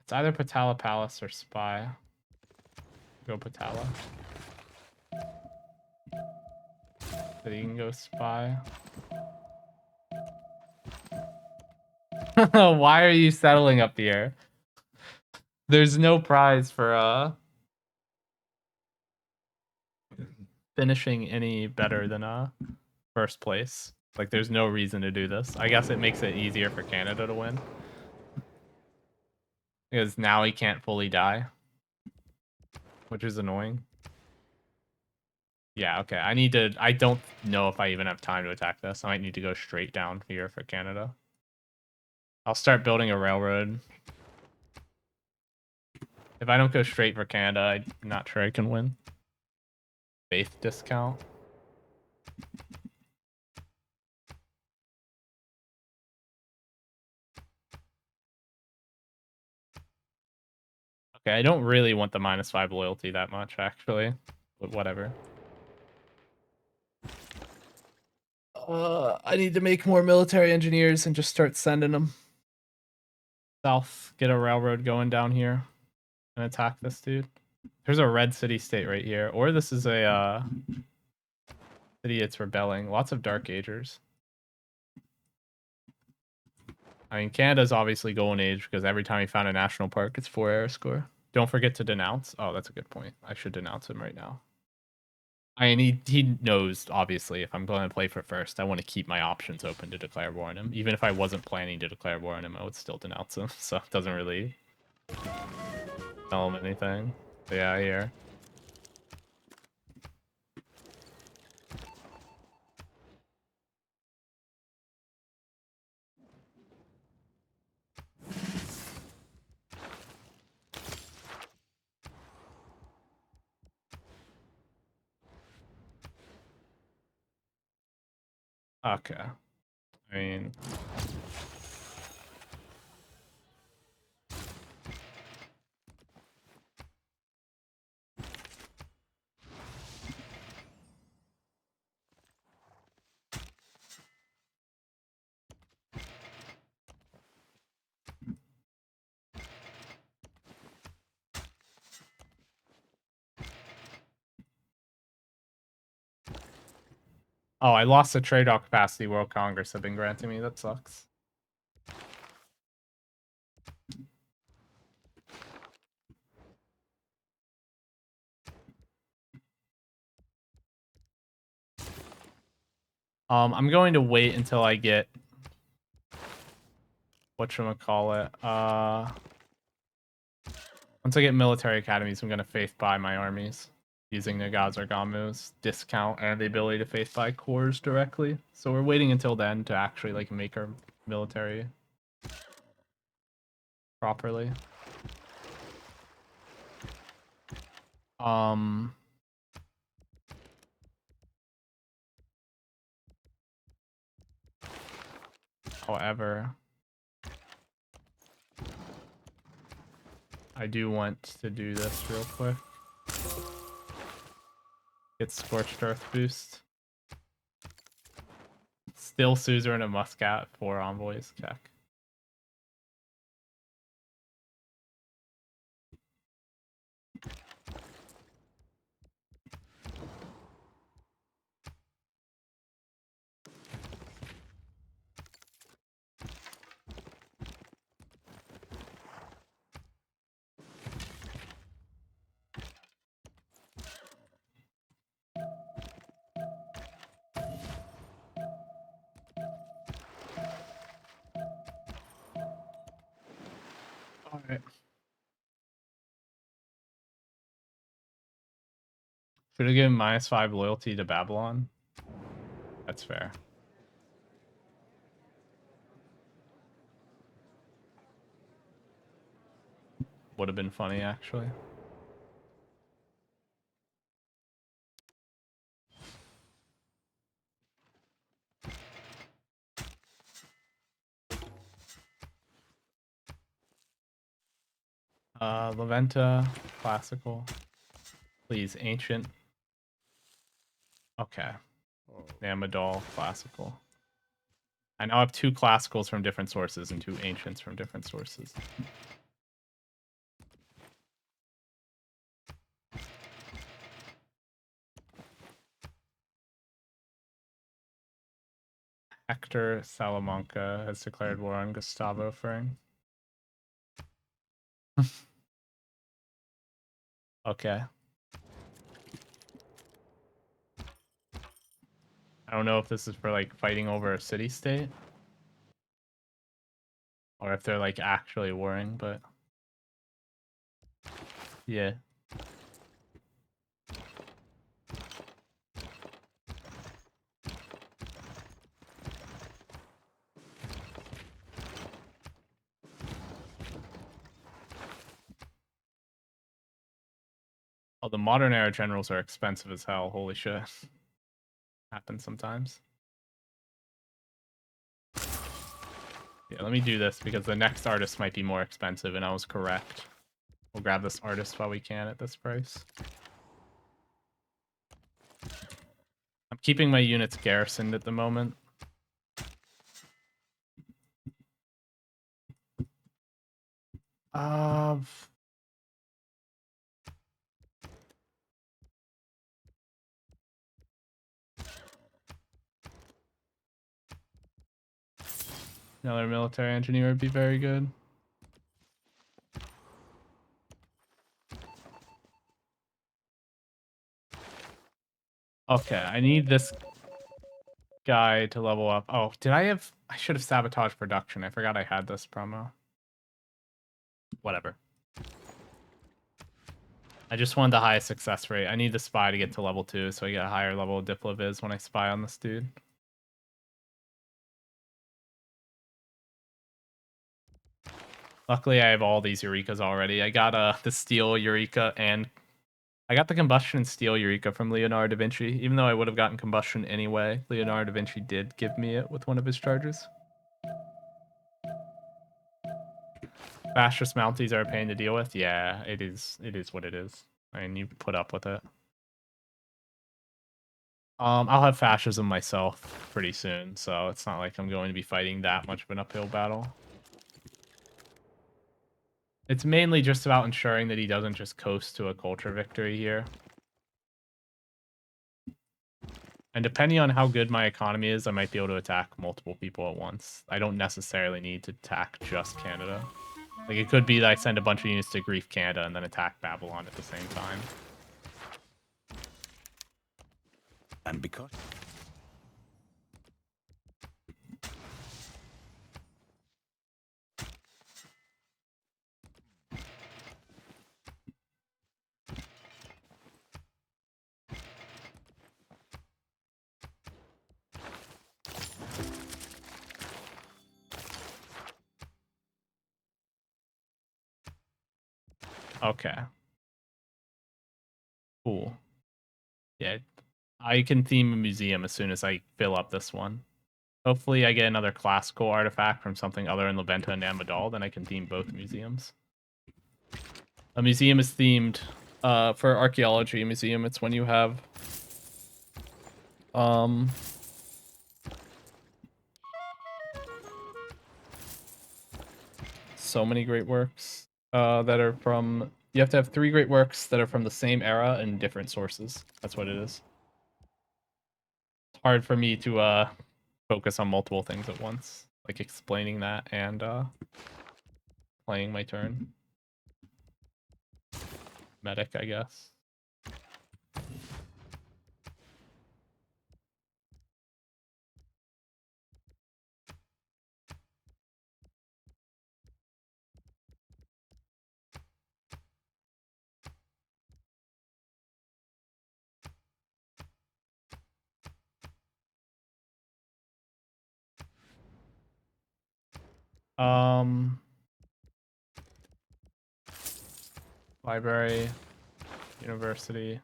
B: It's either Patala Palace or Spy. Go Patala. Then you can go Spy. Why are you settling up here? There's no prize for finishing any better than first place. Like there's no reason to do this. I guess it makes it easier for Canada to win. Because now he can't fully die. Which is annoying. Yeah, okay. I don't know if I even have time to attack this. I might need to go straight down here for Canada. I'll start building a railroad. If I don't go straight for Canada, I'm not sure I can win. Faith discount. Okay, I don't really want the -5 loyalty that much, actually. But whatever. I need to make more military engineers and just start sending them south. Get a railroad going down here and attack this dude. There's a red city state right here, or this is a city it's rebelling. Lots of Dark Agers. I mean, Canada's obviously golden age because every time you found a national park, it's 4 era score. Don't forget to denounce. Oh, that's a good point. I should denounce him right now. I mean, he knows, obviously, if I'm going to play for first, I want to keep my options open to declare war on him. Even if I wasn't planning to declare war on him, I would still denounce him. So it doesn't really tell him anything. But yeah, here. Okay. I mean... Oh, I lost the trade-off capacity World Congress have been granting me. That sucks. I'm going to wait until I get... whatchamacallit? Once I get military academies, I'm going to faith buy my armies. Using Nagaz or Gamu's discount and the ability to faith buy cores directly. So we're waiting until then to actually like make our military properly. However, I do want to do this real quick. Get Scorched Earth boost. Still Suzerain and Muscat, 4 envoys, check. Alright. Should have given -5 loyalty to Babylon. That's fair. Would have been funny, actually. Leventa, classical. Please, ancient. Okay. Namadal, classical. I now have 2 classicals from different sources and 2 ancients from different sources. Hector Salamanca has declared war on Gustavo Fern. Okay. I don't know if this is for like fighting over a city-state. Or if they're like actually warring, but... yeah. Oh, the modern era generals are expensive as hell. Holy shit. Happens sometimes. Yeah, let me do this because the next artist might be more expensive, and I was correct. We'll grab this artist while we can at this price. I'm keeping my units garrisoned at the moment. Uh, Another military engineer would be very good. Okay, I need this guy to level up. Oh, I should have sabotaged production. I forgot I had this promo. Whatever. I just wanted the highest success rate. I need the spy to get to level 2, so I get a higher level of Diploviz when I spy on this dude. Luckily, I have all these Eurekas already. I got the Steel Eureka, and I got the Combustion and Steel Eureka from Leonardo da Vinci. Even though I would have gotten Combustion anyway, Leonardo da Vinci did give me it with one of his charges. Fascist Mounties are a pain to deal with. Yeah, it is. It is what it is. I mean, you put up with it. I'll have fascism myself pretty soon, so it's not like I'm going to be fighting that much of an uphill battle. It's mainly just about ensuring that he doesn't just coast to a culture victory here. And depending on how good my economy is, I might be able to attack multiple people at once. I don't necessarily need to attack just Canada. Like, it could be that I send a bunch of units to grief Canada and then attack Babylon at the same time.
C: And because...
B: Okay. Cool. Yeah, I can theme a museum as soon as I fill up this one. Hopefully I get another classical artifact from something other than Leventa and Amadal, then I can theme both museums. A museum is themed for archaeology museum. It's when you have so many great works that are from... You have to have 3 great works that are from the same era and different sources. That's what it is. It's hard for me to focus on multiple things at once, like explaining that and playing my turn. Medic, I guess. Library, university.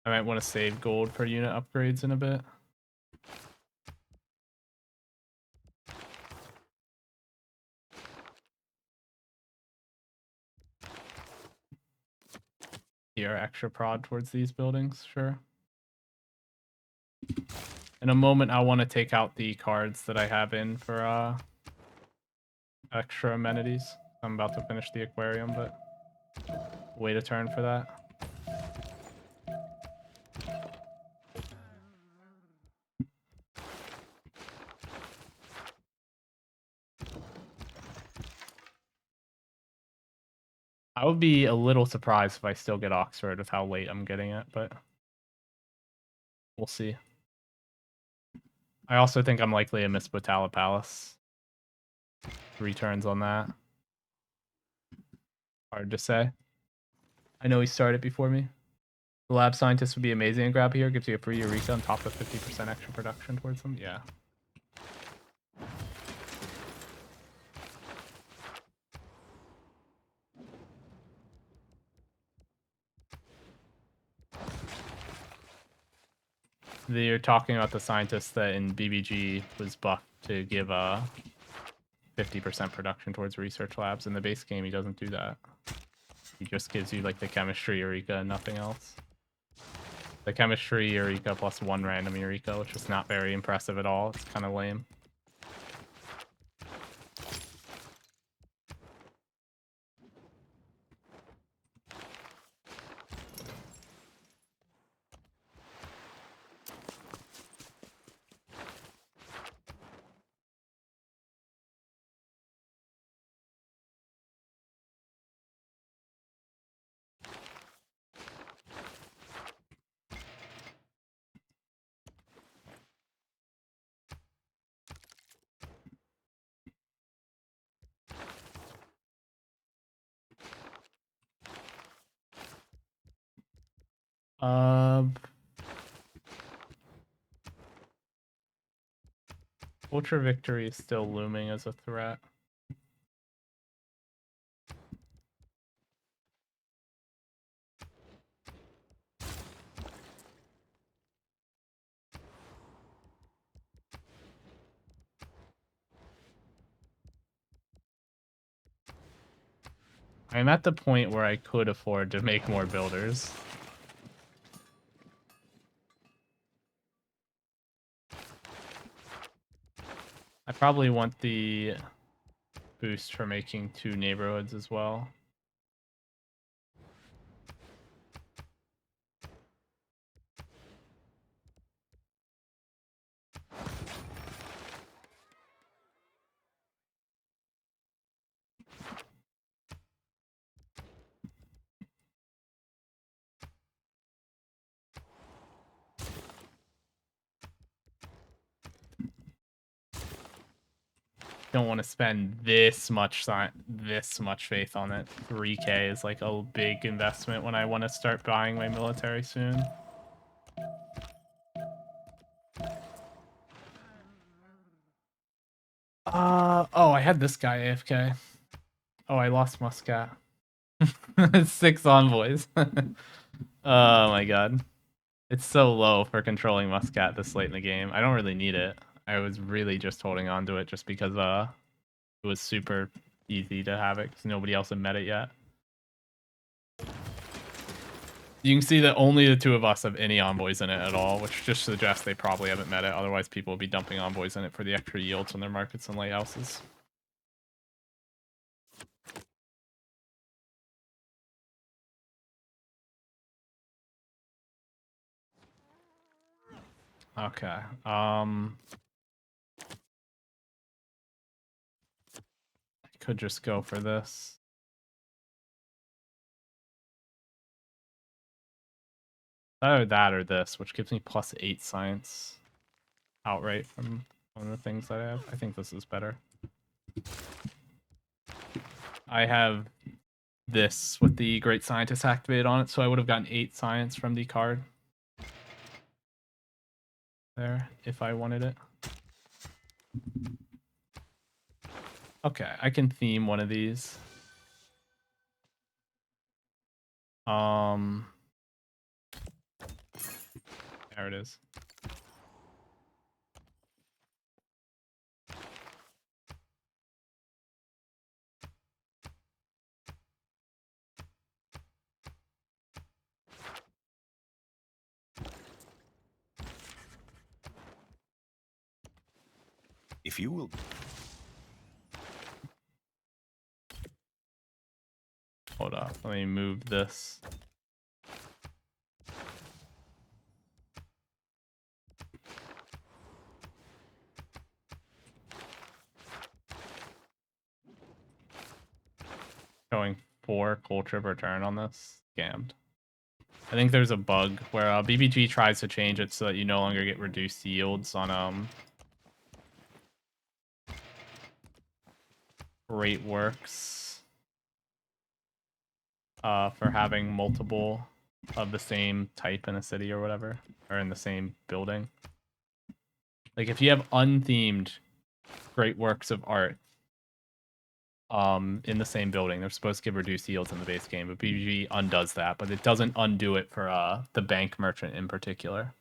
B: I might want to save gold for unit upgrades in a bit. Here, extra prod towards these buildings, sure. In a moment, I want to take out the cards that I have in for extra amenities. I'm about to finish the aquarium, but wait a turn for that. I would be a little surprised if I still get Oxford with how late I'm getting it, but we'll see. I also think I'm likely to miss Botala Palace. 3 turns on that. Hard to say. I know he started before me. The lab scientist would be amazing to grab here. Gives you a free Eureka on top of 50% extra production towards them. Yeah. You're talking about the scientist that in BBG was buffed to give 50% production towards research labs. In the base game, he doesn't do that. He just gives you like the chemistry Eureka and nothing else. The chemistry Eureka plus 1 random Eureka, which is not very impressive at all. It's kind of lame. Ultra Victory is still looming as a threat. I'm at the point where I could afford to make more builders. I probably want the boost for making 2 neighborhoods as well. Don't want to spend this much faith on it. 3K is like a big investment when I want to start buying my military soon. Oh, I had this guy AFK. Oh, I lost Muscat. 6 envoys. Oh my god. It's so low for controlling Muscat this late in the game. I don't really need it. I was really just holding on to it just because it was super easy to have it because nobody else had met it yet. You can see that only the 2 of us have any envoys in it at all, which just suggests they probably haven't met it. Otherwise, people would be dumping envoys in it for the extra yields on their markets and lighthouses. Okay. I could just go for this. Either that or this, which gives me +8 science outright from one of the things that I have. I think this is better. I have this with the Great Scientist activated on it, so I would have gotten 8 science from the card there if I wanted it. Okay, I can theme one of these. There it is.
C: If you will.
B: Hold up, let me move this. Showing 4 culture return on this. Scammed. I think there's a bug where BBG tries to change it so that you no longer get reduced yields on Great Works for having multiple of the same type in a city or whatever, or in the same building. Like if you have unthemed Great Works of Art in the same building, they're supposed to give reduced yields in the base game, but BBG undoes that, but it doesn't undo it for the bank merchant in particular.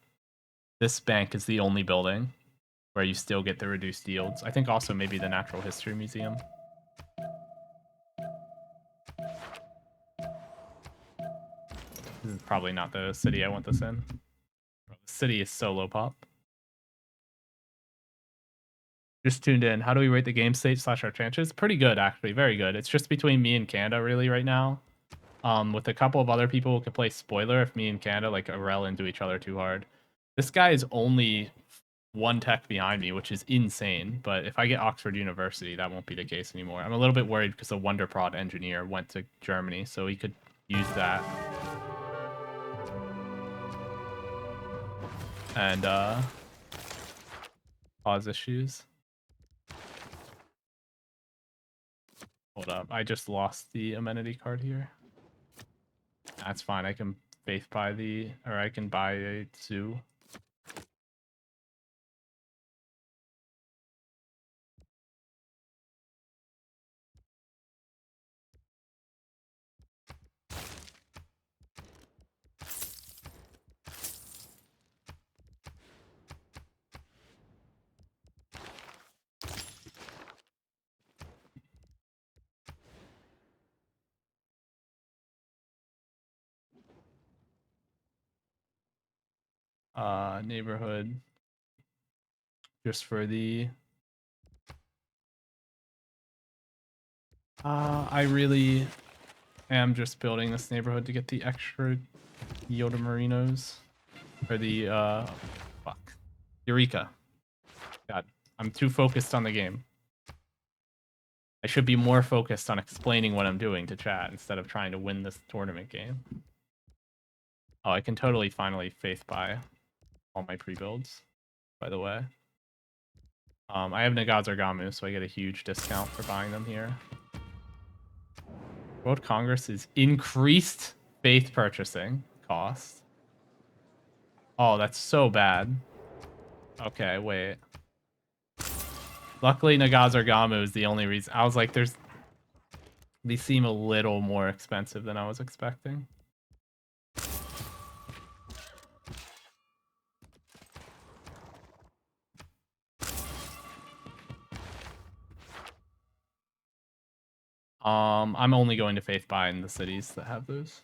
B: This bank is the only building where you still get the reduced yields. I think also maybe the Natural History Museum. This is probably not the city I want this in. The city is so low pop. Just tuned in. How do we rate the game state / our chances? Pretty good, actually. Very good. It's just between me and Canada, really, right now. With a couple of other people who can play spoiler if me and Canada, like, rel into each other too hard. This guy is only 1 tech behind me, which is insane. But if I get Oxford University, that won't be the case anymore. I'm a little bit worried because the Wonderprod engineer went to Germany, so he could use that. And, cause issues. Hold up, I just lost the amenity card here. That's fine, I can faith buy the, or I can buy a zoo. Neighborhood. Just for the... I really am just building this neighborhood to get the extra Yoda Marinos. Or the, fuck. Eureka. God, I'm too focused on the game. I should be more focused on explaining what I'm doing to chat instead of trying to win this tournament game. Oh, I can totally finally faith buy all my pre-builds, by the way. I have Nagazargamu, so I get a huge discount for buying them here. World Congress is increased faith purchasing cost. Oh, that's so bad. Okay, wait. Luckily, Nagazargamu is the only reason. I was like, these seem a little more expensive than I was expecting. I'm only going to faith buy in the cities that have those.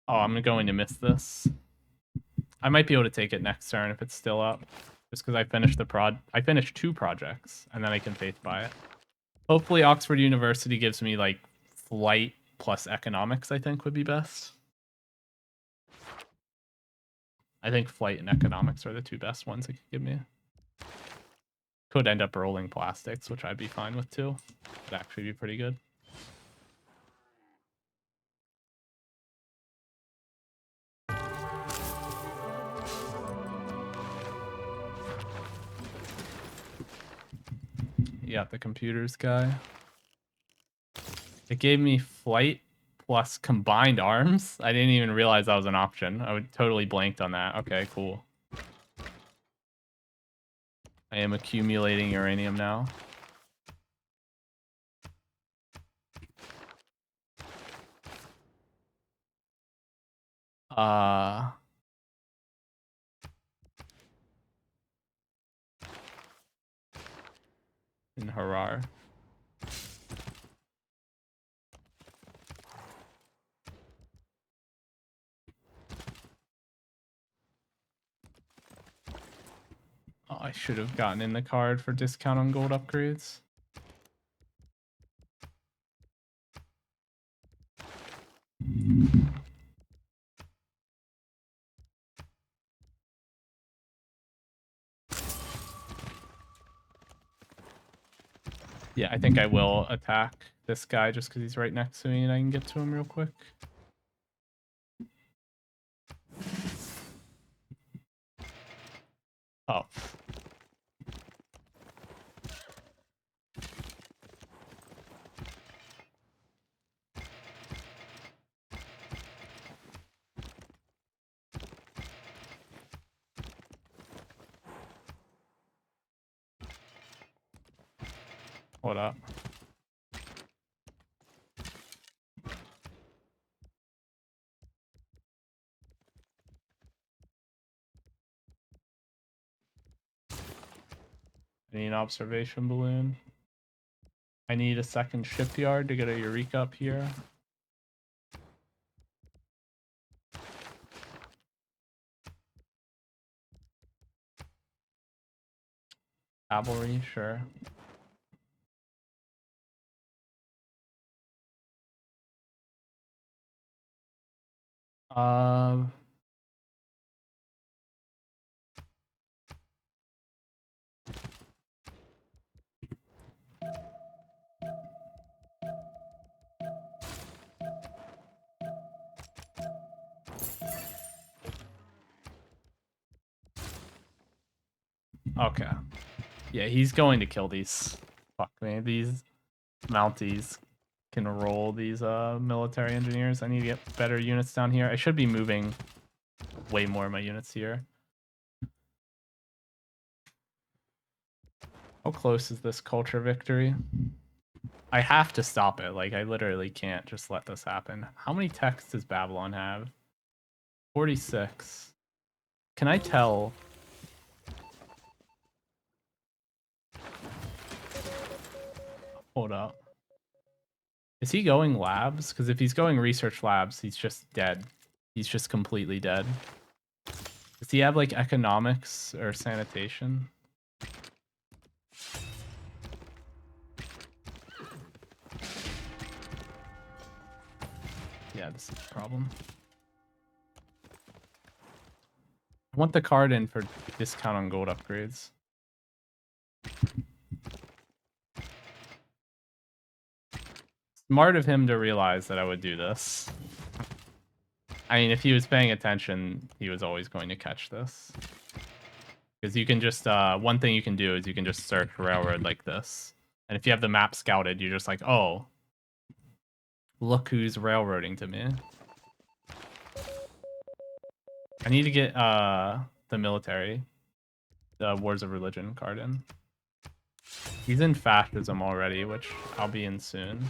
B: Oh, I'm going to miss this. I might be able to take it next turn if it's still up. Just because I finished I finished 2 projects, and then I can faith buy it. Hopefully Oxford University gives me, like, flight plus economics, I think, would be best. I think flight and economics are the 2 best ones it could give me. Could end up rolling plastics, which I'd be fine with, too. Would actually be pretty good. Yeah, the computers guy. It gave me flight plus combined arms. I didn't even realize that was an option. I would totally blanked on that. Okay, cool. I am accumulating uranium now. In Harar. Oh, I should have gotten in the card for discount on gold upgrades. Yeah, I think I will attack this guy just because he's right next to me and I can get to him real quick. Oh. What up? I need an observation balloon. I need a second shipyard to get a Eureka up here. Cavalry, sure. Um, okay. Yeah, he's going to kill these. Fuck me. These Mounties can roll these military engineers. I need to get better units down here. I should be moving way more of my units here. How close is this culture victory? I have to stop it. Like, I literally can't just let this happen. How many techs does Babylon have? 46. Can I tell? Hold up. Is he going labs? Because if he's going research labs, he's just dead. He's just completely dead. Does he have, like, economics or sanitation? Yeah, this is the problem. I want the card in for discount on gold upgrades. Smart of him to realize that I would do this. I mean, if he was paying attention, he was always going to catch this. Because you can just, one thing you can do is you can just search railroad like this. And if you have the map scouted, you're just like, oh, look who's railroading to me. I need to get the military, the Wars of Religion card in. He's in fascism already, which I'll be in soon.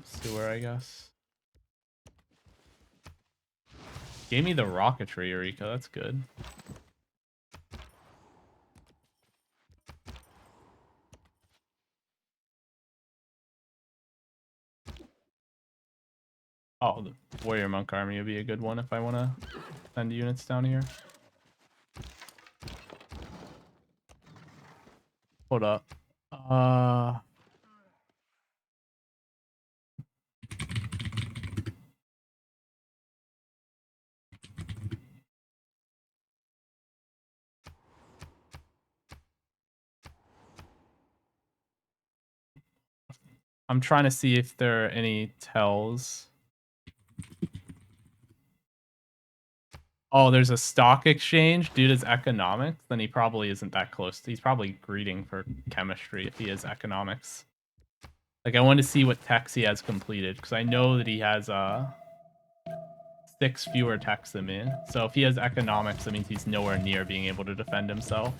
B: Sewer, I guess. Gave me the rocketry, Eureka. That's good. Oh, the Warrior Monk Army would be a good one if I want to send units down here. Hold up. I'm trying to see if there are any tells. Oh, there's a stock exchange. Dude is economics. Then he probably isn't that close. He's probably greeting for chemistry if he is economics. Like, I want to see what techs he has completed, because I know that he has 6 fewer techs than me. So if he has economics, that means he's nowhere near being able to defend himself.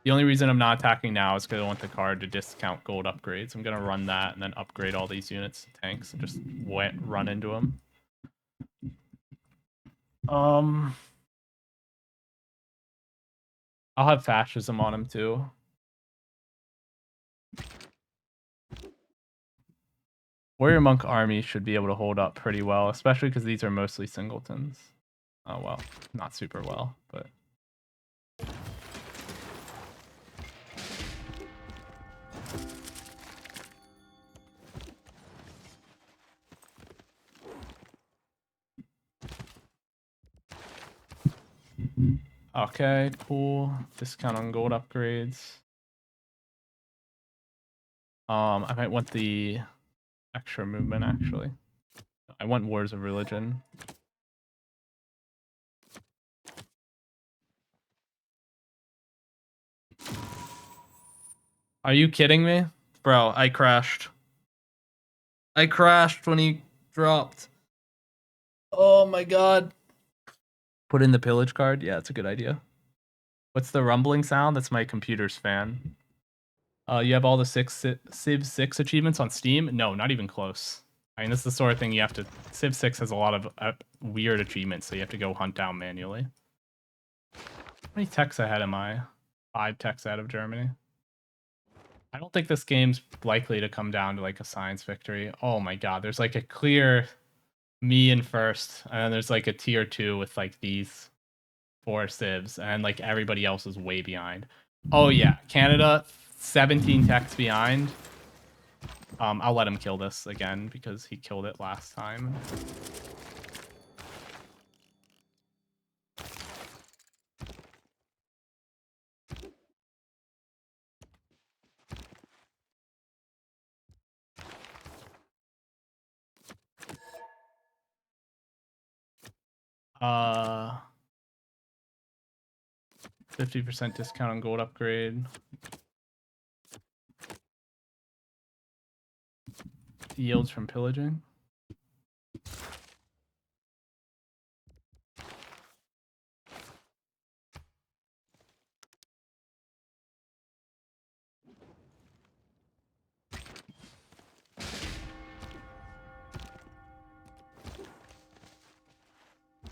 B: The only reason I'm not attacking now is because I want the card to discount gold upgrades. I'm going to run that and then upgrade all these units to tanks and just run into them. I'll have fascism on him too. Warrior Monk Army should be able to hold up pretty well, especially because these are mostly singletons. Oh, well, not super well, but... Okay, cool. Discount on gold upgrades. I might want the extra movement actually. I want Wars of Religion. Are you kidding me? Bro, I crashed. I crashed when he dropped. Oh my god. Put in the pillage card? Yeah, it's a good idea. What's the rumbling sound? That's my computer's fan. You have all the Civ 6 achievements on Steam? No, not even close. I mean, this is the sort of thing you have to... Civ 6 has a lot of weird achievements, so you have to go hunt down manually. How many techs ahead am I? 5 techs out of Germany. I don't think this game's likely to come down to like a science victory. Oh my god, there's like a clear me in first, and then there's like a tier 2 with like these 4 civs, and like everybody else is way behind. Oh yeah, Canada 17 techs behind. I'll let him kill this again because he killed it last time. Uh, 50% discount on gold upgrade. Yields from pillaging.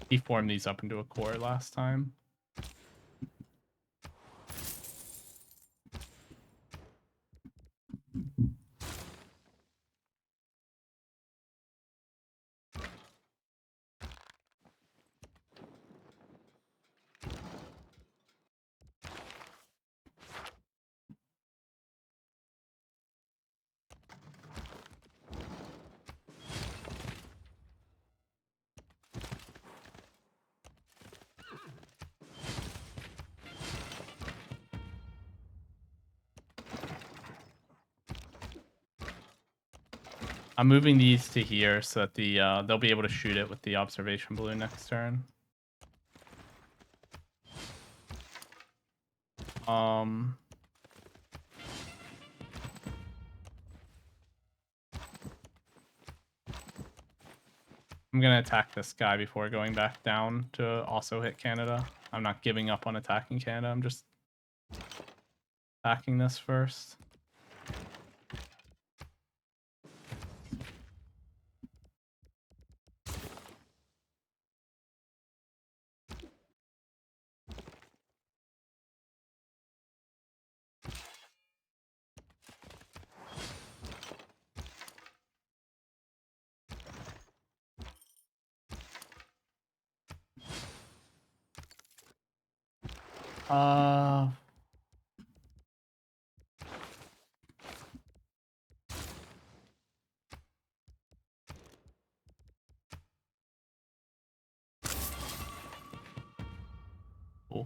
B: He formed these up into a core last time. I'm moving these to here so that the they'll be able to shoot it with the observation balloon next turn. I'm gonna attack this guy before going back down to also hit Canada. I'm not giving up on attacking Canada. I'm just attacking this first. Uh,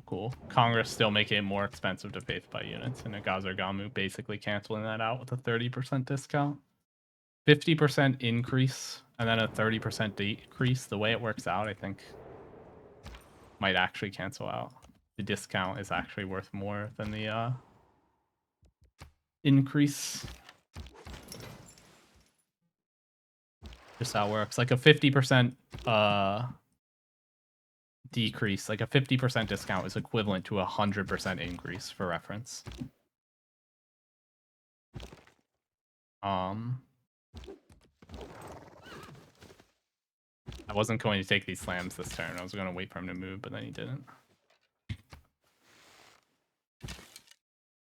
B: cool. Congress still making it more expensive to faith by units, and Gamu basically canceling that out with a 30% discount. 50% increase, and then a 30% decrease. The way it works out, I think, might actually cancel out. The discount is actually worth more than the increase. Just how it works. Like a 50% decrease, like a 50% discount is equivalent to a 100% increase for reference. I wasn't going to take these slams this turn. I was going to wait for him to move, but then he didn't.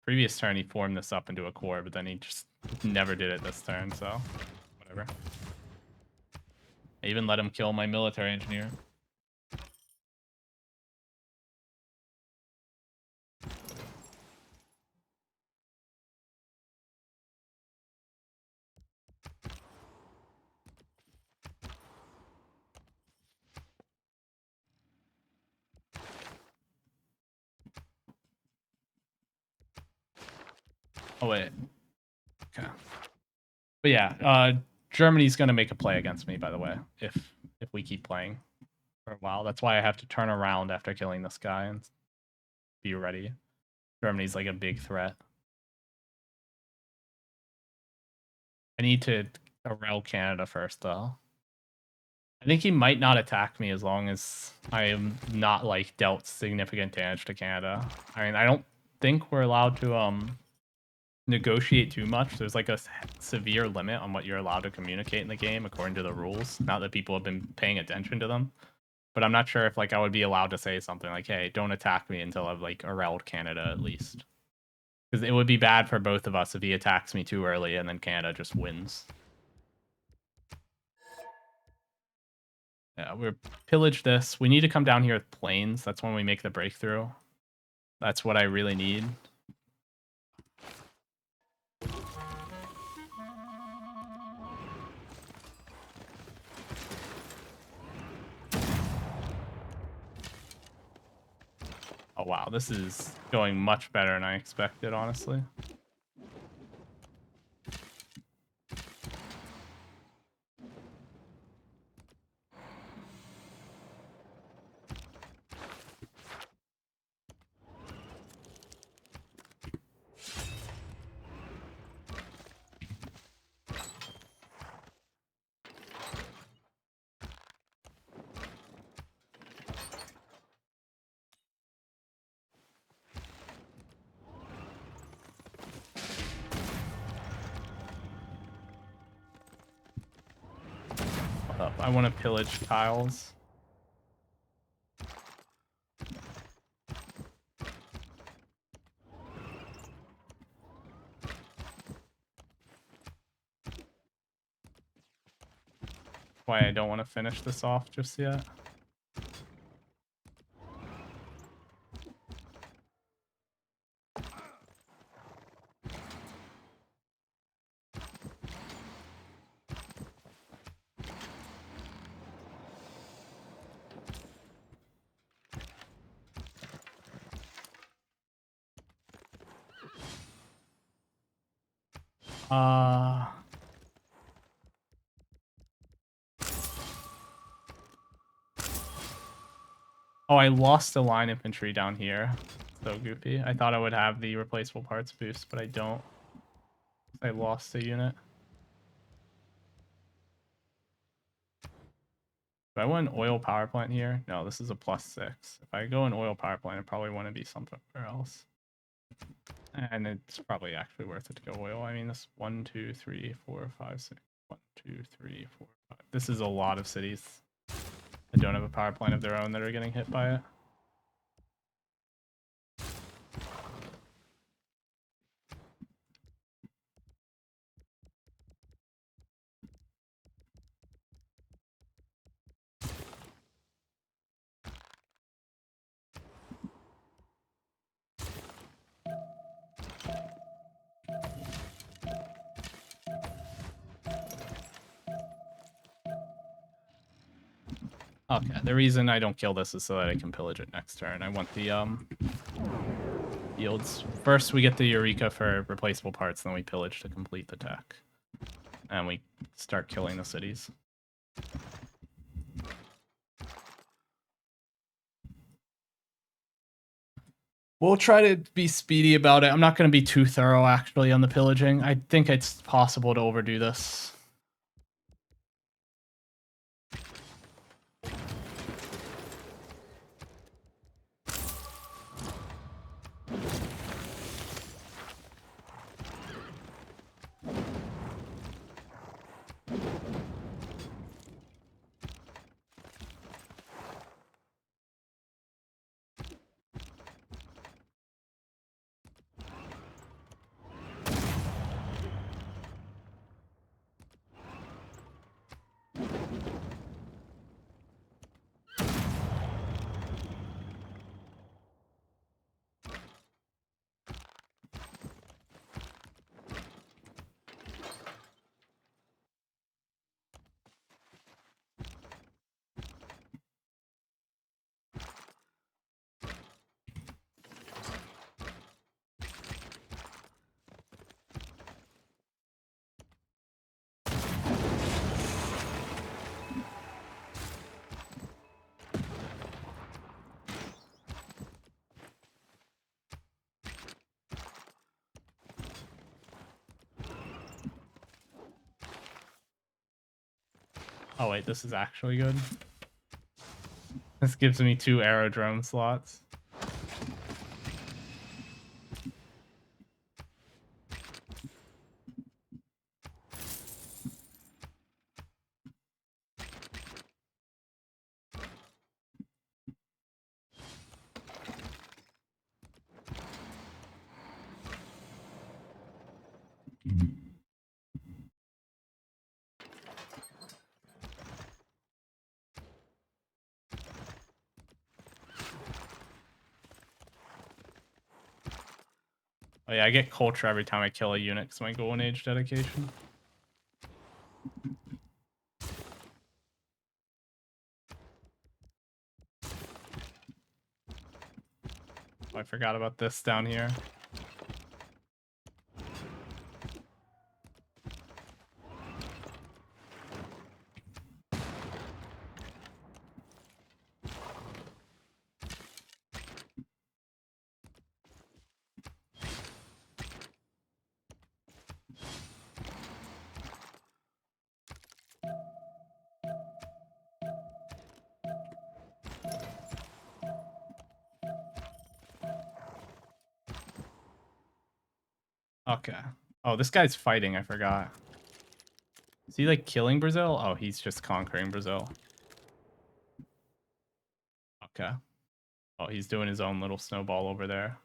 B: Previous turn, he formed this up into a core, but then he just never did it this turn, so whatever. I even let him kill my military engineer. Oh wait. Okay. But yeah, Germany's gonna make a play against me, by the way, if we keep playing for a while. That's why I have to turn around after killing this guy and be ready. Germany's like a big threat. I need to Arel Canada first, though. I think he might not attack me as long as I am not like dealt significant damage to Canada. I mean, I don't think we're allowed to negotiate too much. There's like a severe limit on what you're allowed to communicate in the game according to the rules. Not that people have been paying attention to them, but I'm not sure if like I would be allowed to say something like, "Hey, don't attack me until I've like Arel'd Canada at least," because it would be bad for both of us if he attacks me too early and then Canada just wins. Yeah, we're pillage this. We need to come down here with planes. That's when we make the breakthrough. That's what I really need. Oh wow, this is going much better than I expected, honestly. I want to pillage tiles. Why I don't want to finish this off just yet. Oh, I lost the line infantry down here. So goofy. I thought I would have the replaceable parts boost, but I don't. I lost the unit. Do I want an oil power plant here? No, this is a +6. If I go an oil power plant, I probably want to be somewhere else. And it's probably actually worth it to go oil. I mean, this 1, 2, 3, 4, 5, 6. 1, 2, 3, 4, 5. This is a lot of cities that don't have a power plant of their own that are getting hit by it. Okay, the reason I don't kill this is so that I can pillage it next turn. I want the yields. First we get the Eureka for replaceable parts, then we pillage to complete the tech. And we start killing the cities. We'll try to be speedy about it. I'm not going to be too thorough, actually, on the pillaging. I think it's possible to overdo this. Oh wait, this is actually good. This gives me 2 aerodrome slots. Oh yeah, I get culture every time I kill a unit because my golden age dedication. Oh, I forgot about this down here. Okay. Oh, this guy's fighting, I forgot. Is he like killing Brazil? Oh, he's just conquering Brazil. Okay. Oh, he's doing his own little snowball over there.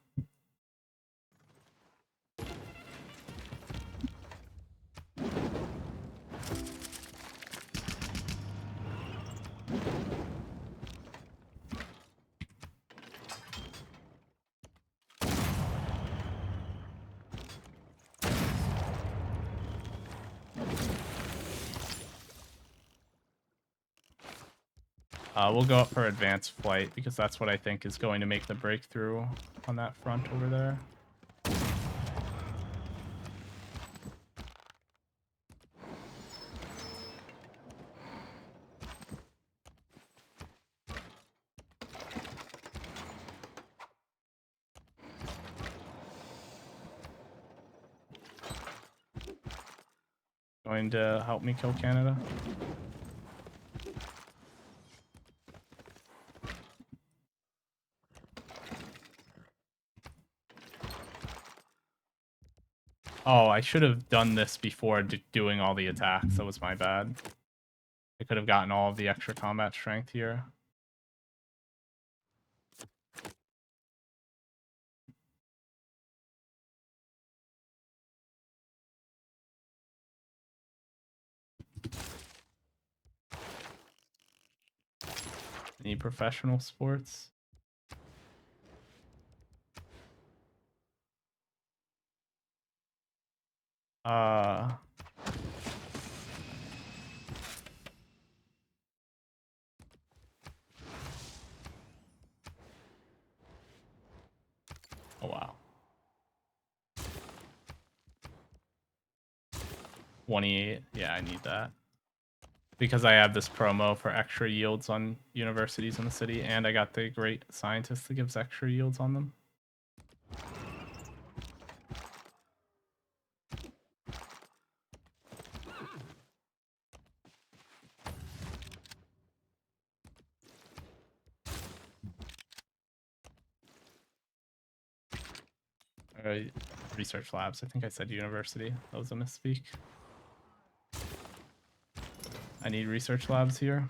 B: We'll go up for advanced flight because that's what I think is going to make the breakthrough on that front over there. Going to help me kill Canada. Oh, I should have done this before doing all the attacks. That was my bad. I could have gotten all of the extra combat strength here. Any professional sports? Uh... Oh, wow. 28. Yeah, I need that. Because I have this promo for extra yields on universities in the city, and I got the great scientist that gives extra yields on them. Research labs. I think I said university. That was a misspeak. I need research labs here.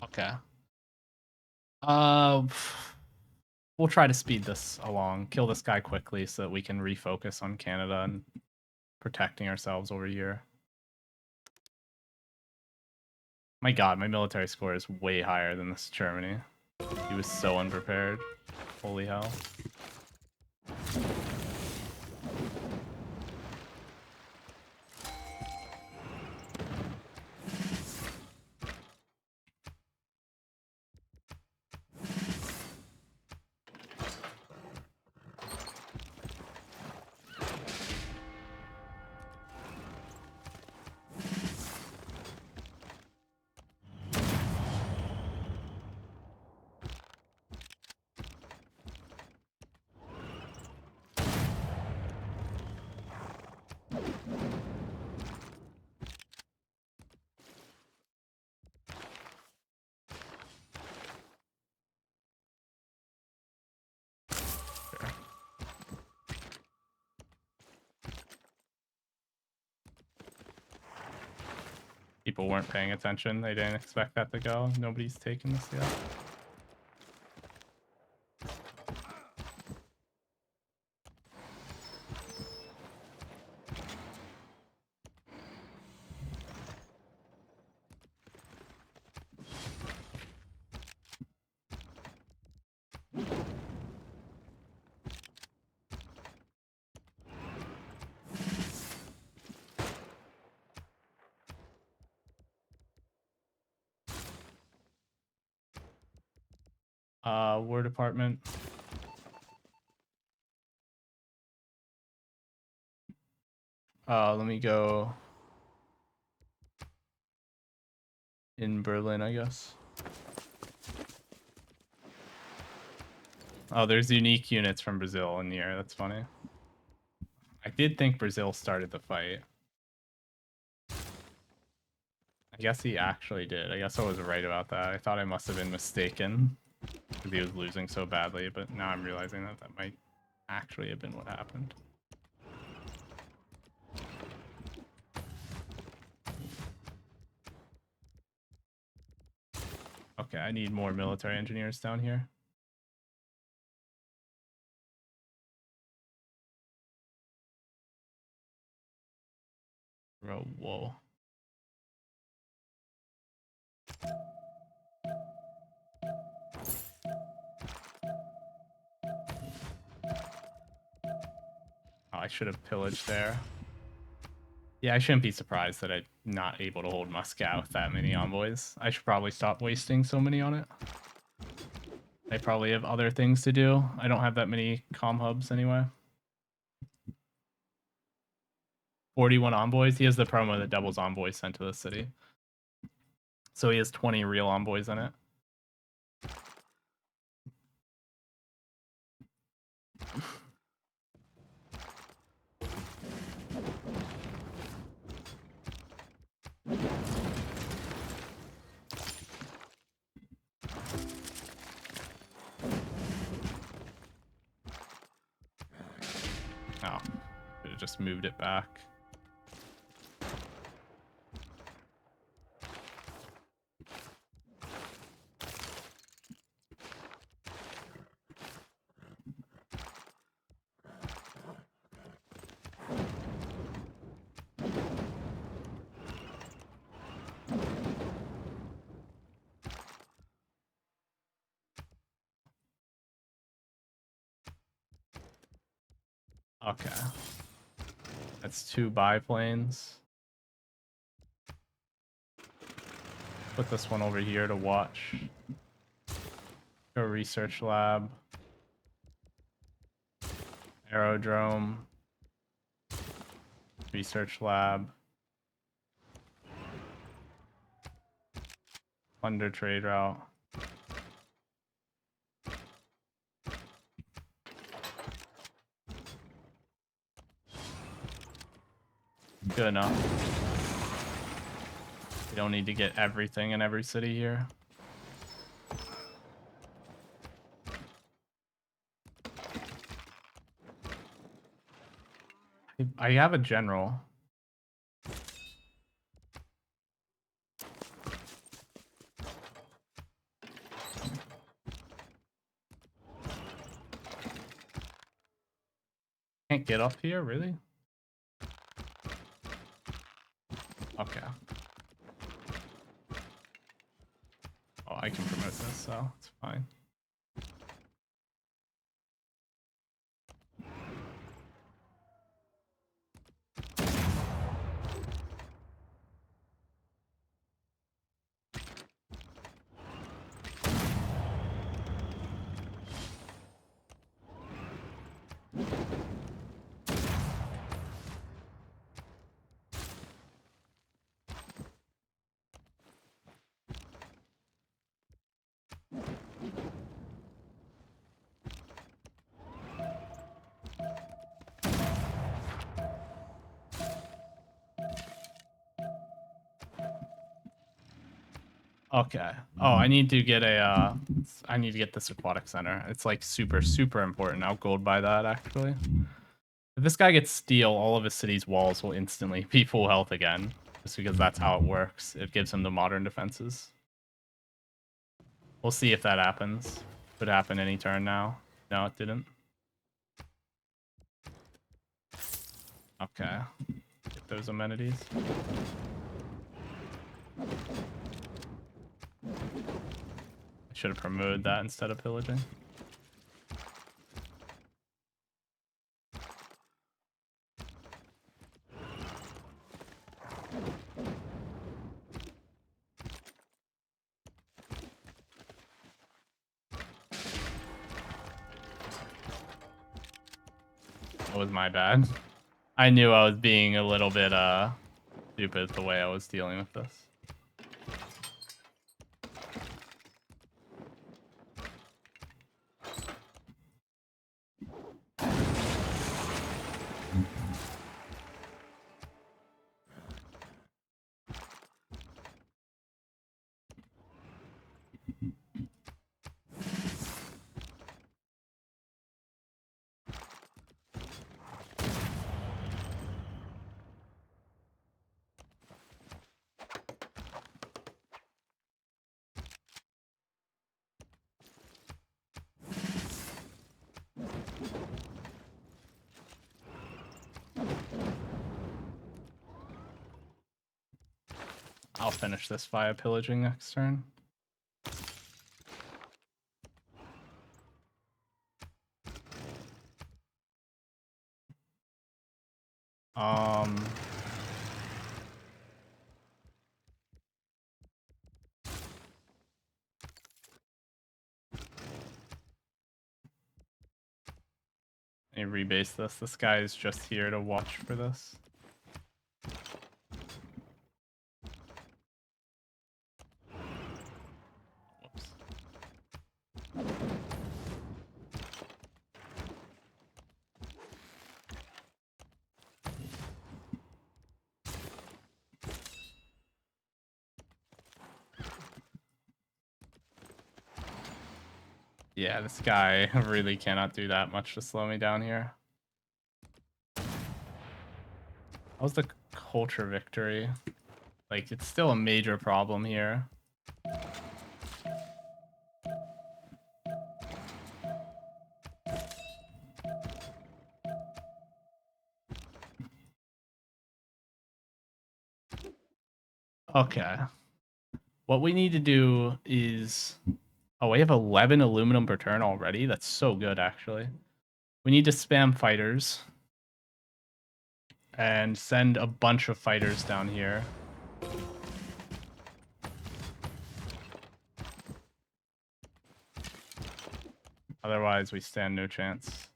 B: Okay. We'll try to speed this along. Kill this guy quickly so that we can refocus on Canada and protecting ourselves over here. My god, my military score is way higher than this Germany. He was so unprepared. Holy hell. people weren't paying attention. They didn't expect that to go. Nobody's taken this yet. War department. Let me go in Berlin, I guess. Oh, there's unique units from Brazil in the air. That's funny. I did think Brazil started the fight. I guess he actually did. I guess I was right about that. I thought I must have been mistaken because he was losing so badly, but now I'm realizing that that might actually have been what happened. Okay, I need more military engineers down here. Bro, whoa. Oh, I should have pillaged there. Yeah, I shouldn't be surprised that I'm not able to hold Moscow with that many envoys. I should probably stop wasting so many on it. They probably have other things to do. I don't have that many comm hubs anyway. 41 envoys. He has the promo that doubles envoys sent to the city. So he has 20 real envoys in it. Oh, should have just moved it back. Okay. That's 2 biplanes. Put this one over here to watch. Go research lab. Aerodrome. Research lab. Plunder trade route. Good enough. We don't need to get everything in every city here. I have a general. Can't get up here, really? Okay. Oh, I can promote this, so it's fine. Okay. Oh, I need to get a, I need to get this aquatic center. It's like super, super important. I'll gold buy that, actually. If this guy gets steel, all of his city's walls will instantly be full health again. Just because that's how it works. It gives him the modern defenses. We'll see if that happens. Could happen any turn now. No, it didn't. Okay. Get those amenities. I should have promoted that instead of pillaging. That was my bad. I knew I was being a little bit stupid the way I was dealing with this. I'll finish this via pillaging next turn. Let me rebase this. This guy is just here to watch for this. Whoops. Yeah, this guy really cannot do that much to slow me down here. That was the culture victory. Like, it's still a major problem here. Okay. What we need to do is... Oh, we have 11 aluminum per turn already? That's so good, actually. We need to spam fighters. And send a bunch of fighters down here. Otherwise, we stand no chance.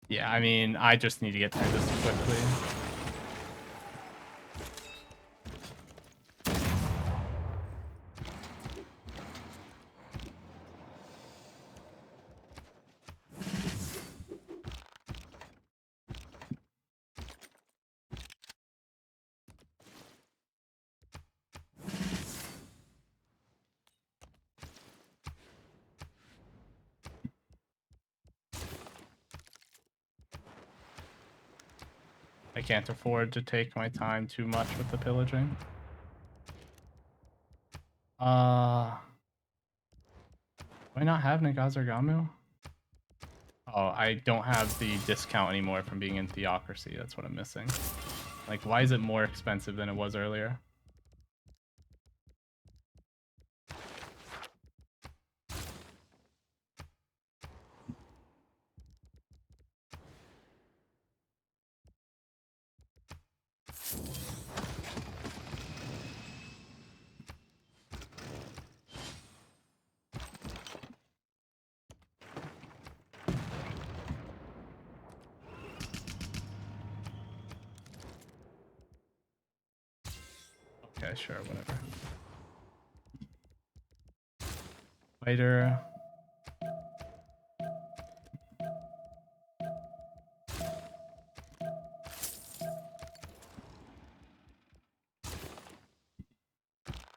B: Yeah, I mean, I just need to get through this quickly. I can't afford to take my time too much with the pillaging. Do I not have Nagazargamu? Oh, I don't have the discount anymore from being in Theocracy. That's what I'm missing. Like, why is it more expensive than it was earlier? Okay, sure, whatever. Fighter.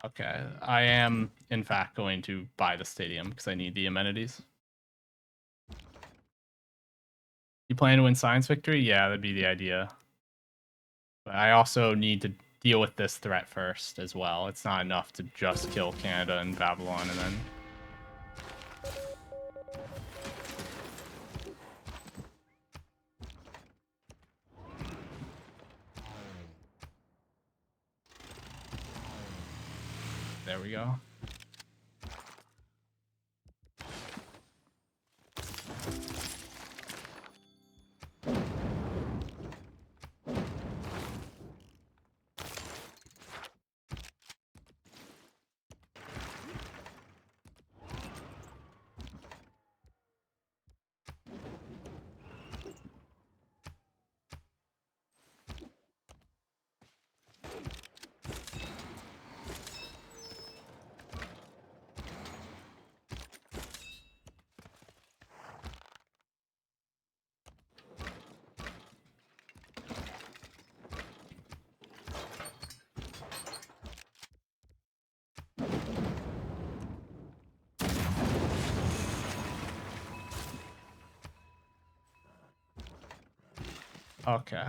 B: Okay, I am in fact going to buy the stadium because I need the amenities. You plan to win science victory? Yeah, that'd be the idea. But I also need to deal with this threat first as well. It's not enough to just kill Canada and Babylon and then... There we go. Okay.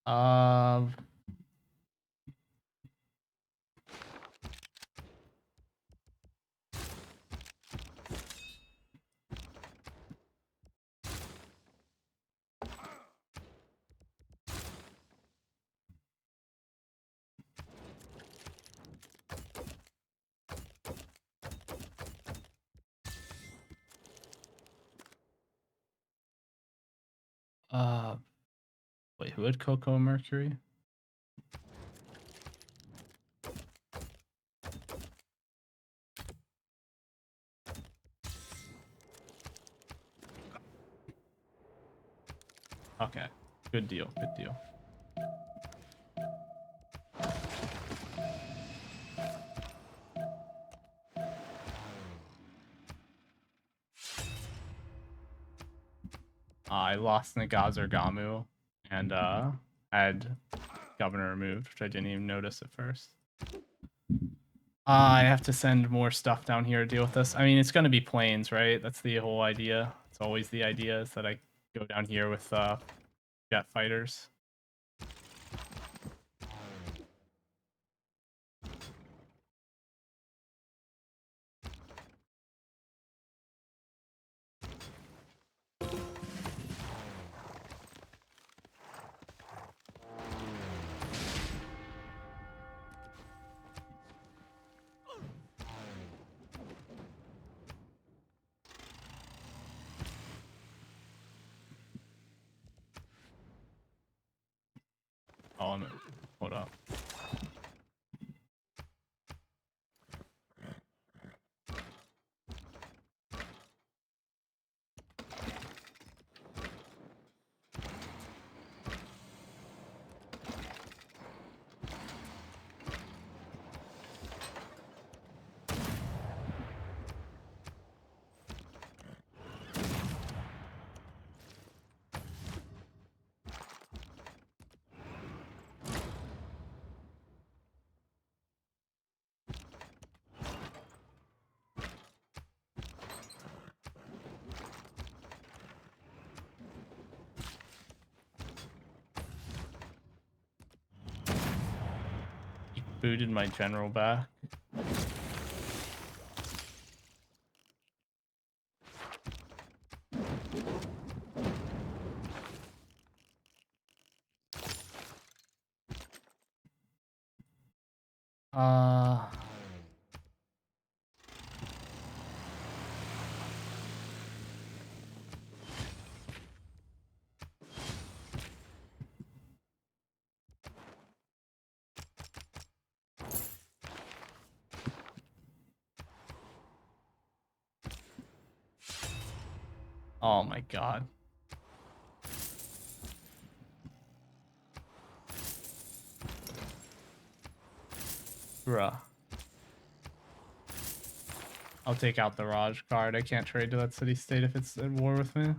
B: Um... Wait, who had Coco Mercury? Okay, good deal, good deal. I lost Nagazargamu and had governor removed, which I didn't even notice at first. I have to send more stuff down here to deal with this. I mean, it's going to be planes, right? That's the whole idea. It's always the idea is that I go down here with jet fighters. Oh, hold up. He booted my general back. Uh, oh my god. Bruh. I'll take out the Raj card. I can't trade to that city state if it's at war with me.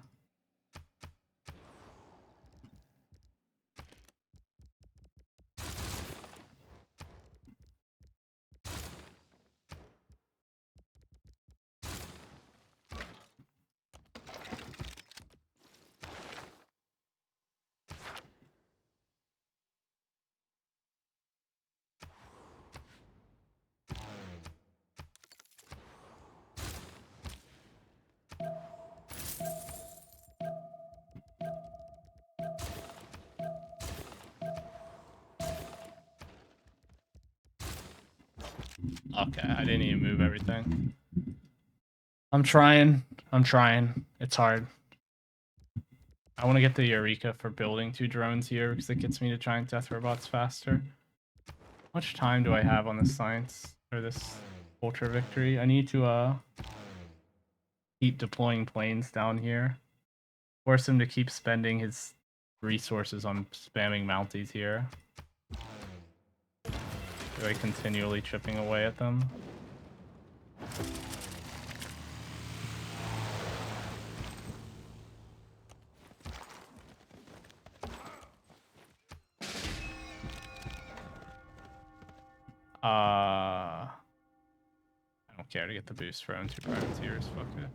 B: Okay, I didn't even move everything. I'm trying. It's hard. I want to get the Eureka for building 2 drones here because it gets me to giant death robots faster. How much time do I have on this science or this ultra victory? I need to keep deploying planes down here. Force him to keep spending his resources on spamming Mounties here. By continually chipping away at them. I don't care to get the boost for own 2 privateers, fuck it.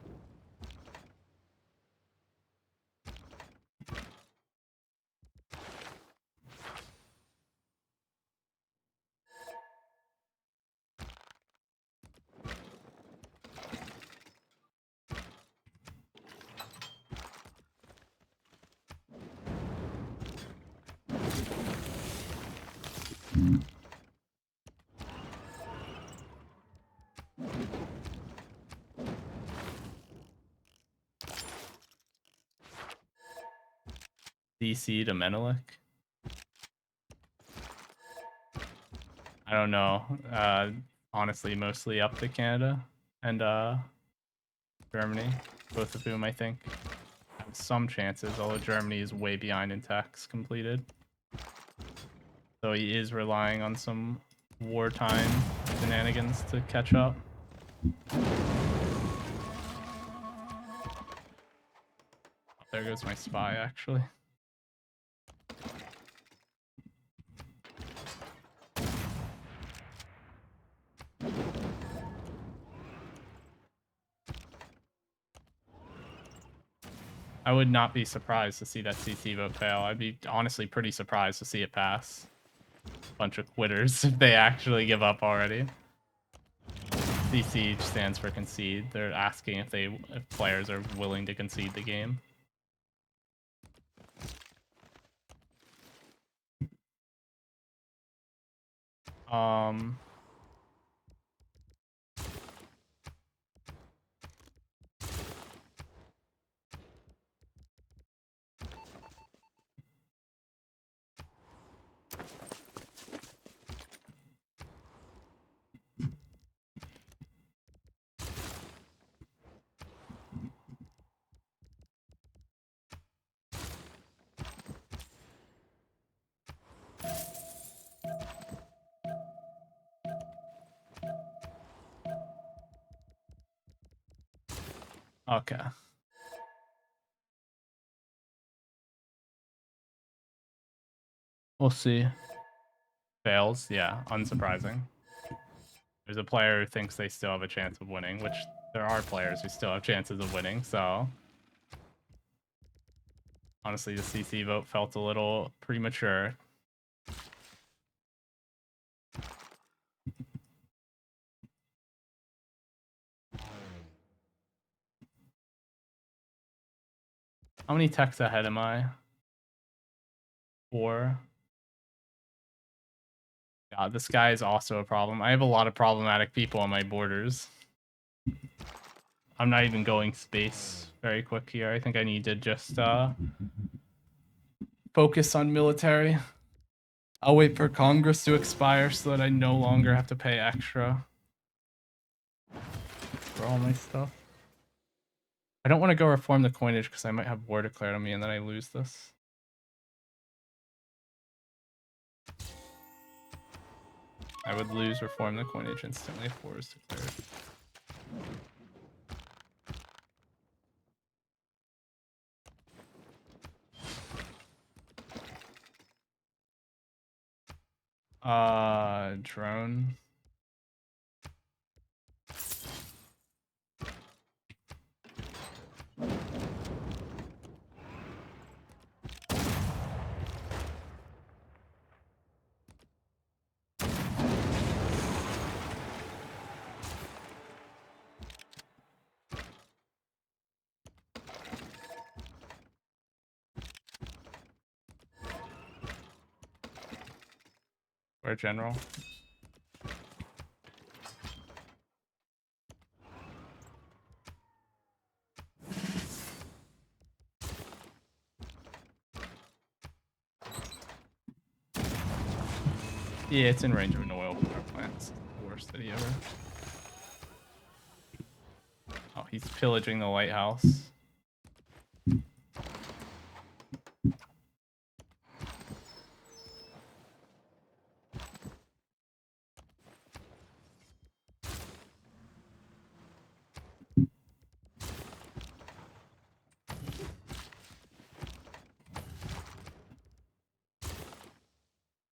B: DC to Menelik. I don't know. Honestly, mostly up to Canada and Germany, both of whom I think have some chances, although Germany is way behind in tax completed. So he is relying on some wartime shenanigans to catch up. There goes my spy, actually. I would not be surprised to see that CC vote fail. I'd be honestly pretty surprised to see it pass. Bunch of quitters if they actually give up already. CC stands for concede. They're asking if players are willing to concede the game. Okay. We'll see. Fails, yeah, unsurprising. There's a player who thinks they still have a chance of winning, which there are players who still have chances of winning, so... Honestly, the CC vote felt a little premature. How many techs ahead am I? 4. Yeah, this guy is also a problem. I have a lot of problematic people on my borders. I'm not even going space very quick here. I think I need to just focus on military. I'll wait for Congress to expire so that I no longer have to pay extra for all my stuff. I don't want to go reform the coinage because I might have war declared on me and then I lose this. I would lose reform the coinage instantly if war is declared. Drone. Or general. Yeah, it's in range of an oil power plant. It's the worst city ever. Oh, he's pillaging the lighthouse.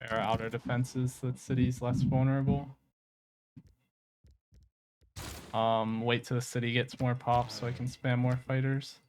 B: There are outer defenses so that city's less vulnerable. Wait till the city gets more pops so I can spam more fighters.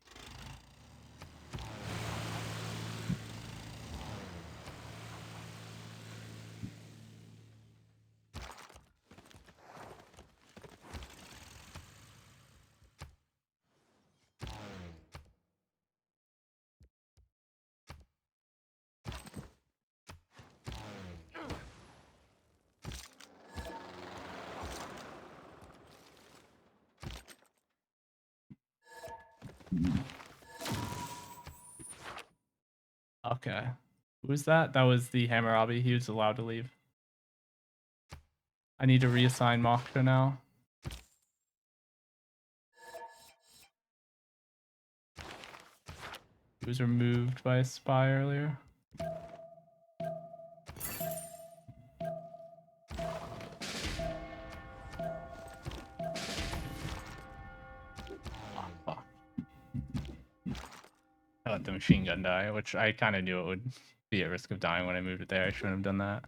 B: Okay. Who was that? That was the Hammurabi. He was allowed to leave. I need to reassign Moksha now. He was removed by a spy earlier. Oh, fuck. I let the machine gun die, which I kind of knew it would be at risk of dying when I moved it there. I shouldn't have done that.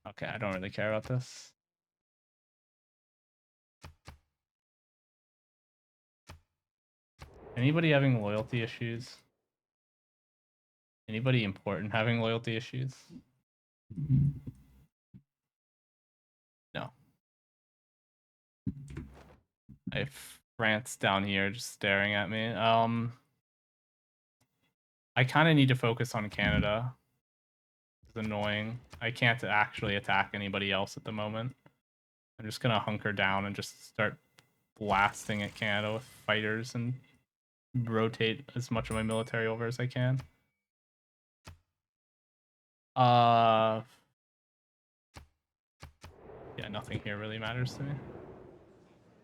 B: Okay, I don't really care about this. Anybody having loyalty issues? Anybody important having loyalty issues? No. I have France down here just staring at me. I kind of need to focus on Canada. It's annoying. I can't actually attack anybody else at the moment. I'm just gonna hunker down and just start blasting at Canada with fighters and rotate as much of my military over as I can. Yeah, nothing here really matters to me.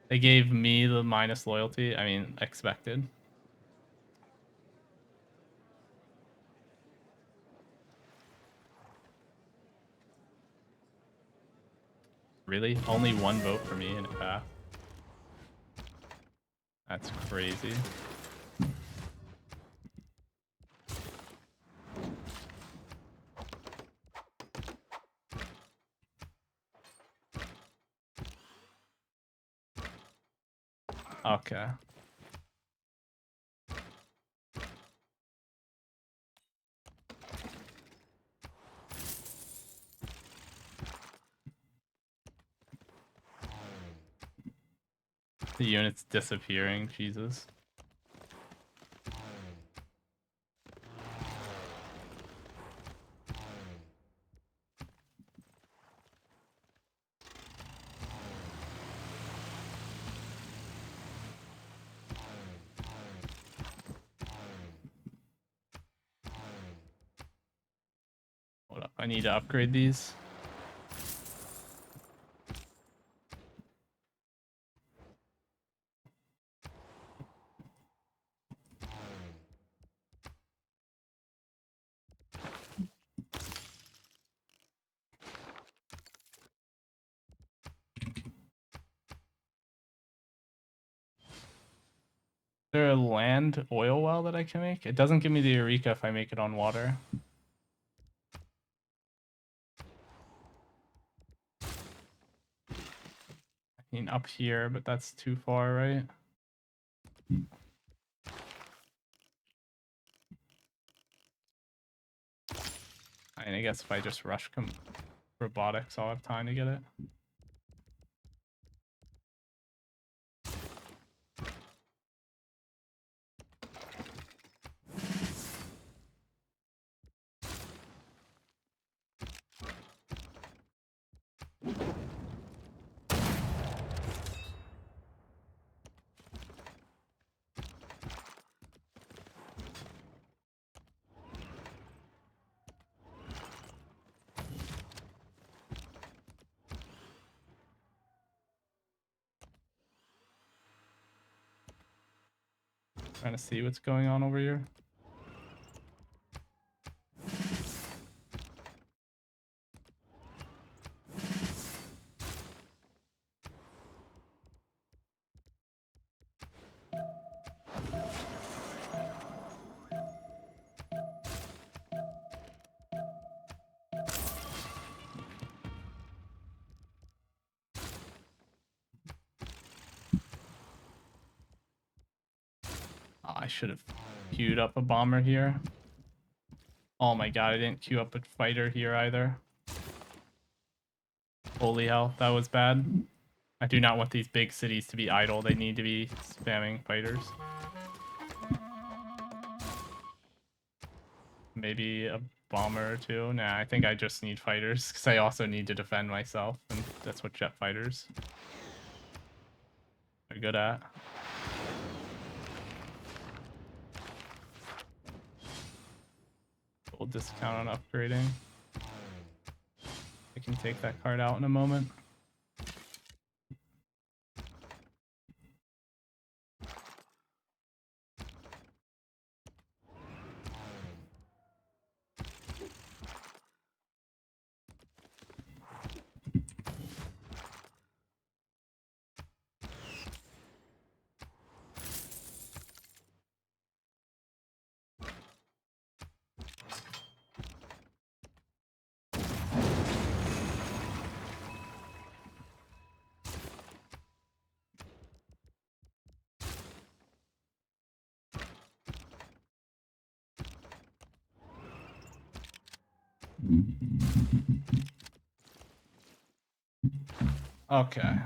B: They gave me the minus loyalty. I mean, expected. Really? Only one vote for me in it passed? That's crazy. Okay. The unit's disappearing, Jesus. I need to upgrade these. Is there a land oil well that I can make? It doesn't give me the Eureka if I make it on water. I mean, up here, but that's too far, right? I guess if I just rush robotics, I'll have time to get it. Trying to see what's going on over here. Oh, I should have queued up a bomber here. Oh my god, I didn't queue up a fighter here either. Holy hell, that was bad. I do not want these big cities to be idle. They need to be spamming fighters. Maybe a bomber or two. Nah, I think I just need fighters because I also need to defend myself, and that's what jet fighters are good at. Full discount on upgrading. I can take that card out in a moment. Okay.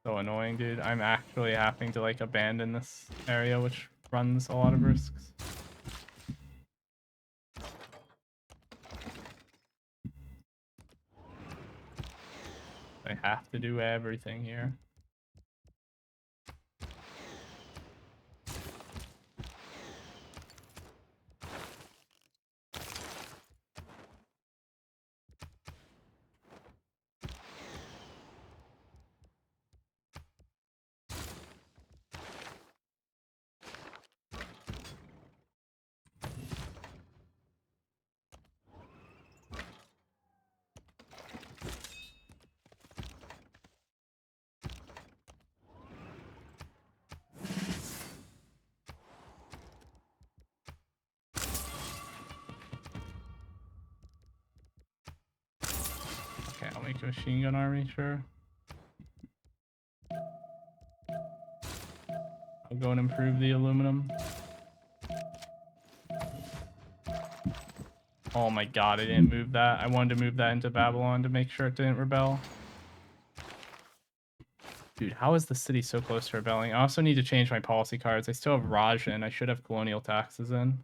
B: So annoying, dude. I'm actually having to like abandon this area, which runs a lot of risks. I have to do everything here. Okay, I'll make a machine gun army, sure. I'll go and improve the aluminum. Oh my god, I didn't move that. I wanted to move that into Babylon to make sure it didn't rebel. Dude, how is the city so close to rebelling? I also need to change my policy cards. I still have Raj in. I should have colonial taxes in.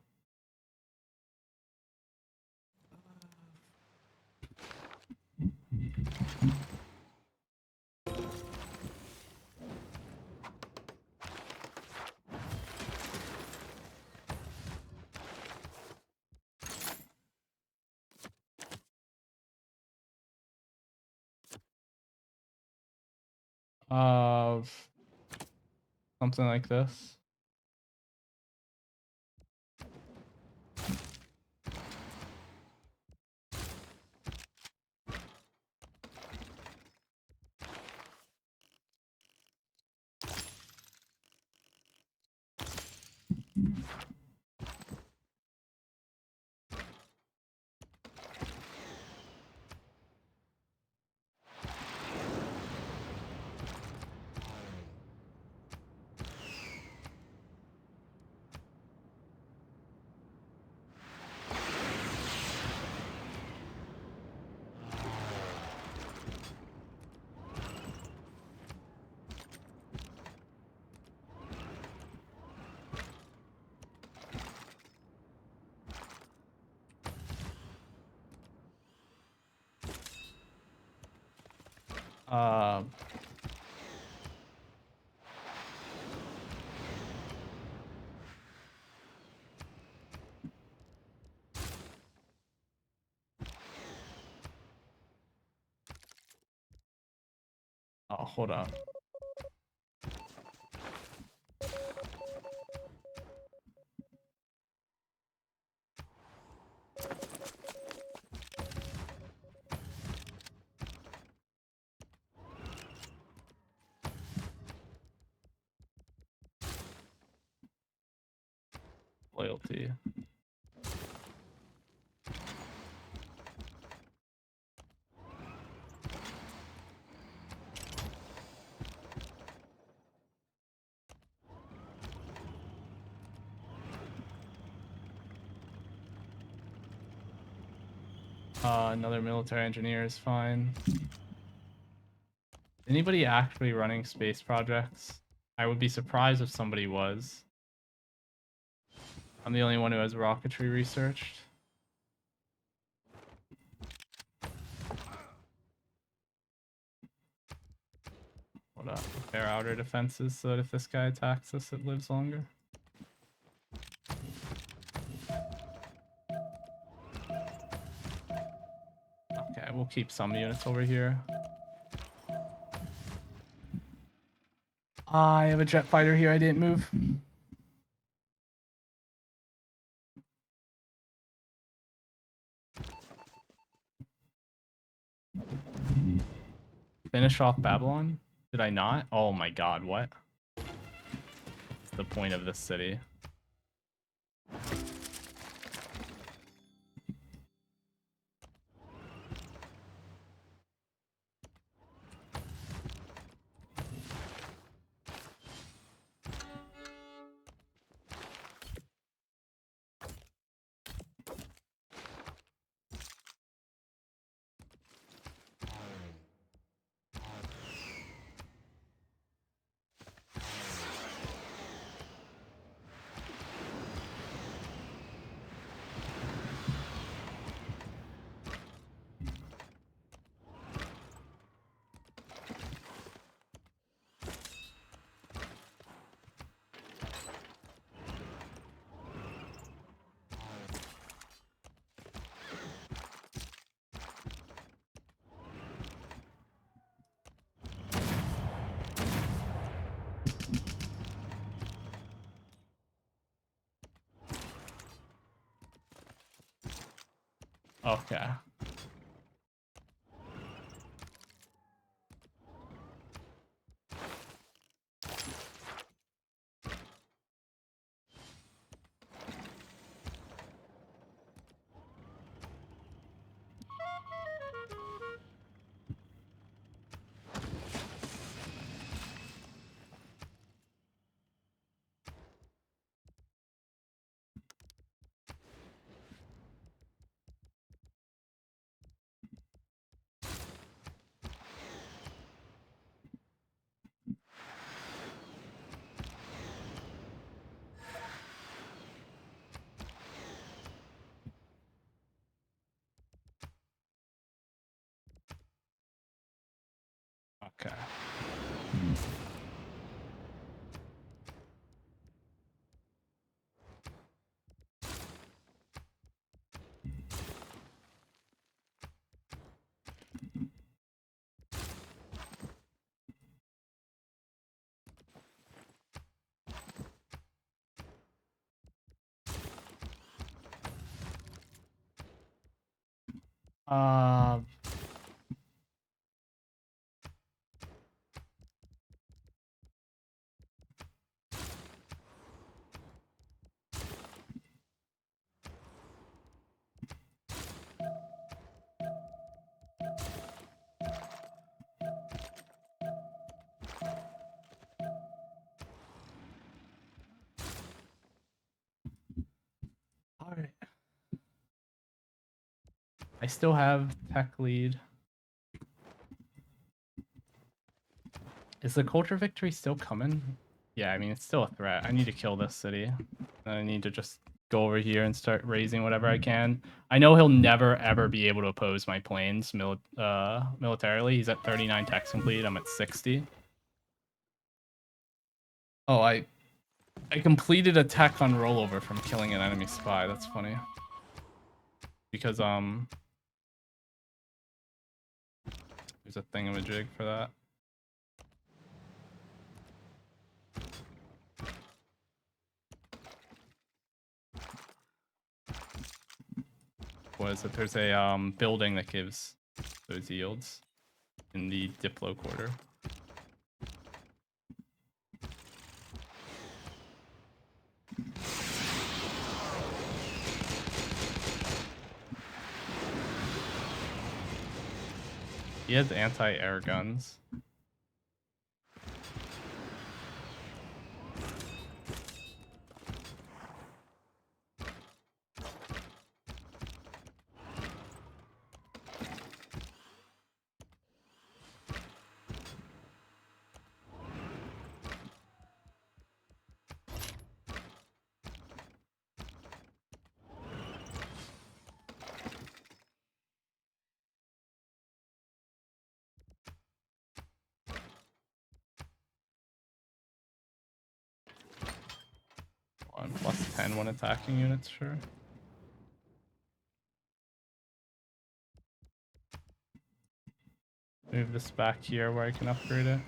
B: Of something like this. Uh, oh, hold on. Loyalty. Another military engineer is fine. Anybody actually running space projects? I would be surprised if somebody was. I'm the only one who has rocketry researched. Hold up. Repair outer defenses so that if this guy attacks us, it lives longer. Okay, we'll keep some units over here. I have a jet fighter here. I didn't move. Finish off Babylon? Did I not? Oh my god, what? What's the point of this city? Okay. Uh, all right. I still have tech lead. Is the culture victory still coming? Yeah, I mean, it's still a threat. I need to kill this city. I need to just go over here and start raising whatever I can. I know he'll never, ever be able to oppose my planes militarily. He's at 39 techs complete. I'm at 60. Oh, I completed a tech on rollover from killing an enemy spy. That's funny. Because, there's a thingamajig for that. Was that there's a building that gives those yields in the Diplo quarter. He has anti-air guns. On +10 when attacking units, sure. Move this back here where I can upgrade it.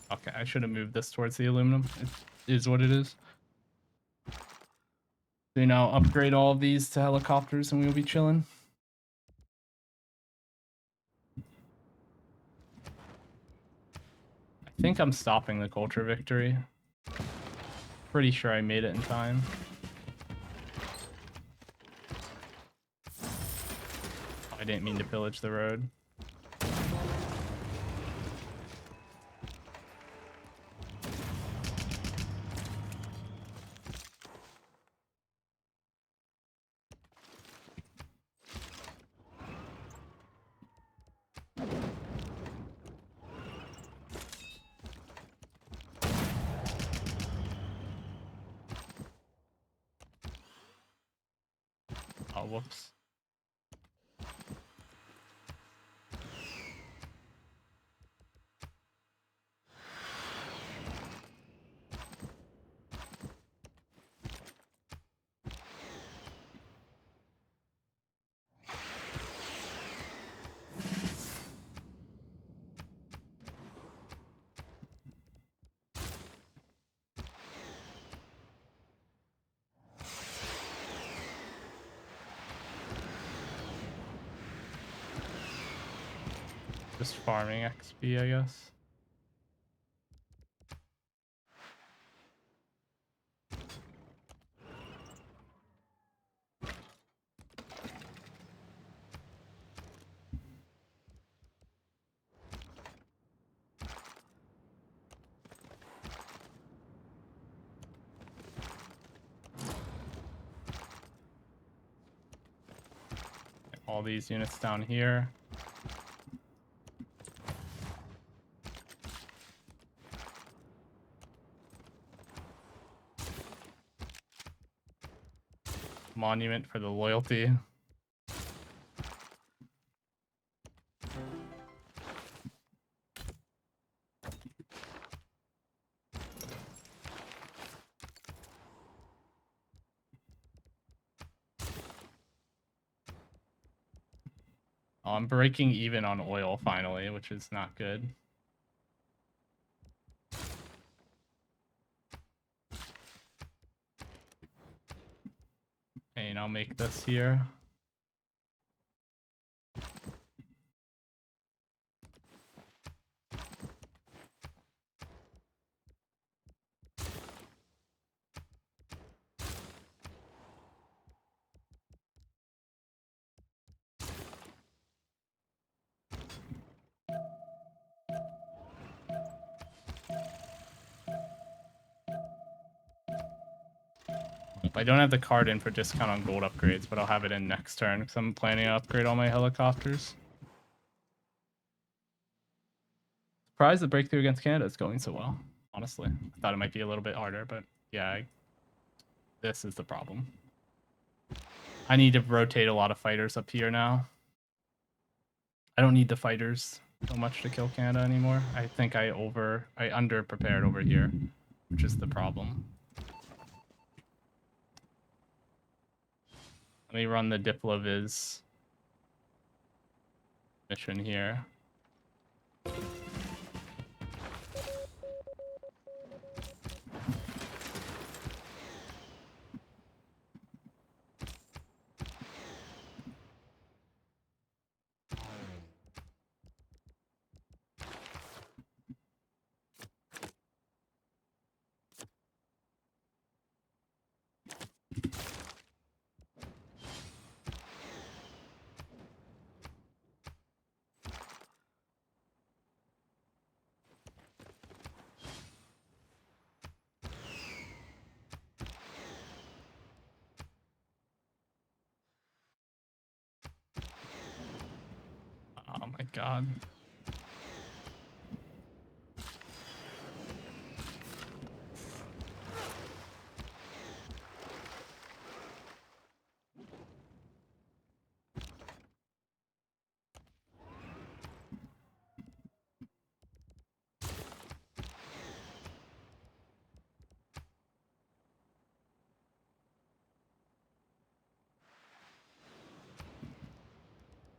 B: Okay, I should have moved this towards the aluminum. It is what it is. So now upgrade all of these to helicopters and we'll be chilling. I think I'm stopping the culture victory. Pretty sure I made it in time. I didn't mean to pillage the road. Oh, whoops. Just farming XP, I guess. All these units down here. Monument for the loyalty. Oh, I'm breaking even on oil finally, which is not good. And I'll make this here. I don't have the card in for discount on gold upgrades, but I'll have it in next turn because I'm planning to upgrade all my helicopters. Surprised the breakthrough against Canada is going so well, honestly. I thought it might be a little bit harder, but yeah, this is the problem. I need to rotate a lot of fighters up here now. I don't need the fighters so much to kill Canada anymore. I think I under prepared over here, which is the problem. Let me run the Diploviz mission here. Oh my god.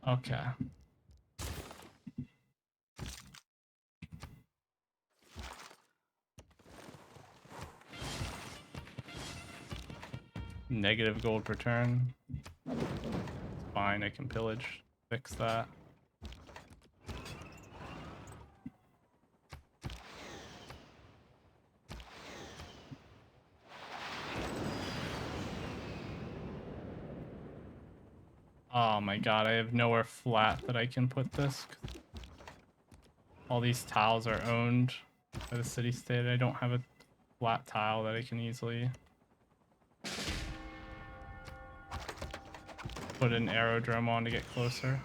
B: Okay. Negative gold per turn. It's fine, I can pillage, fix that. Oh my god, I have nowhere flat that I can put this. All these tiles are owned by the city-state. I don't have a flat tile that I can easily put an aerodrome on to get closer.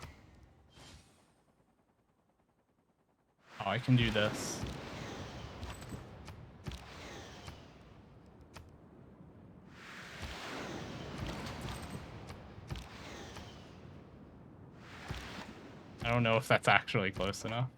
B: Oh, I can do this. I don't know if that's actually close enough.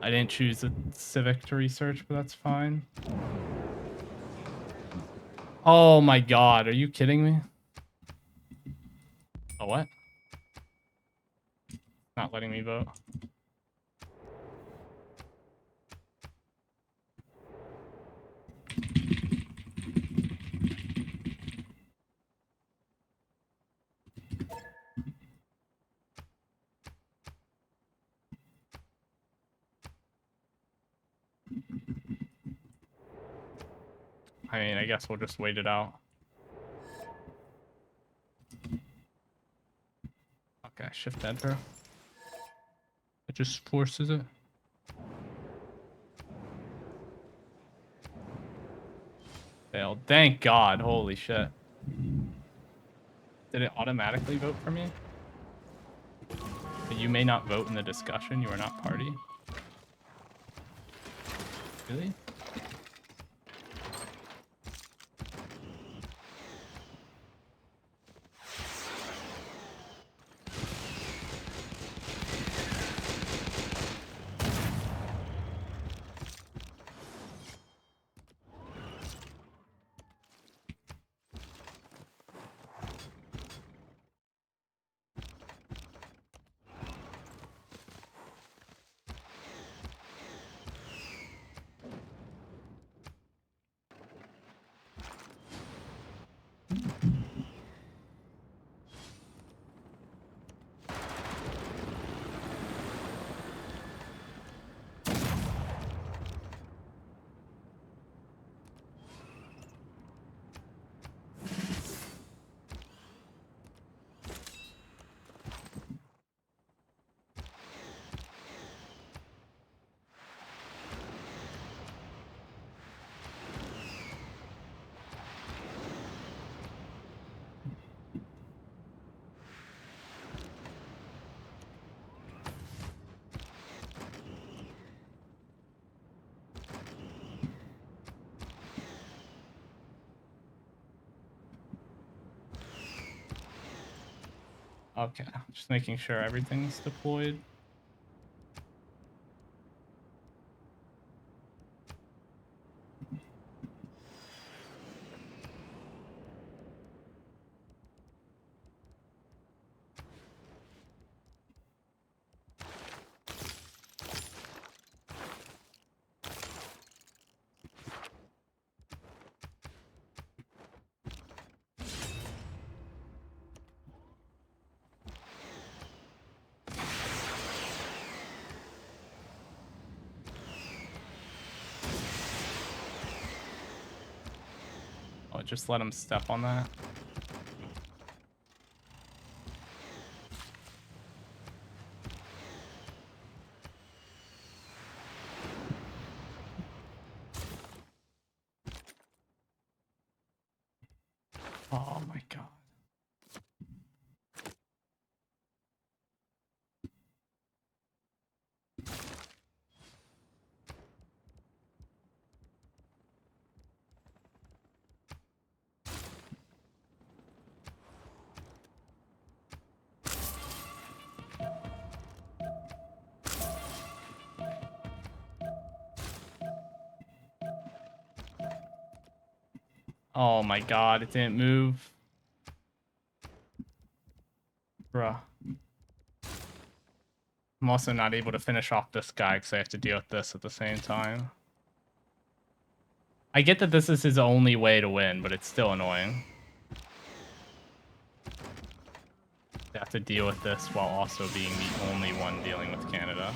B: I didn't choose a civic to research, but that's fine. Oh my god, are you kidding me? Oh, what? Not letting me vote. I mean, I guess we'll just wait it out. Okay, shift enter. It just forces it. Failed. Thank God. Holy shit. Did it automatically vote for me? But you may not vote in the discussion. You are not party. Really? Okay, just making sure everything's deployed. Oh, just let him step on that. Oh my god. Oh my god, it didn't move. Bruh. I'm also not able to finish off this guy because I have to deal with this at the same time. I get that this is his only way to win, but it's still annoying. I have to deal with this while also being the only one dealing with Canada.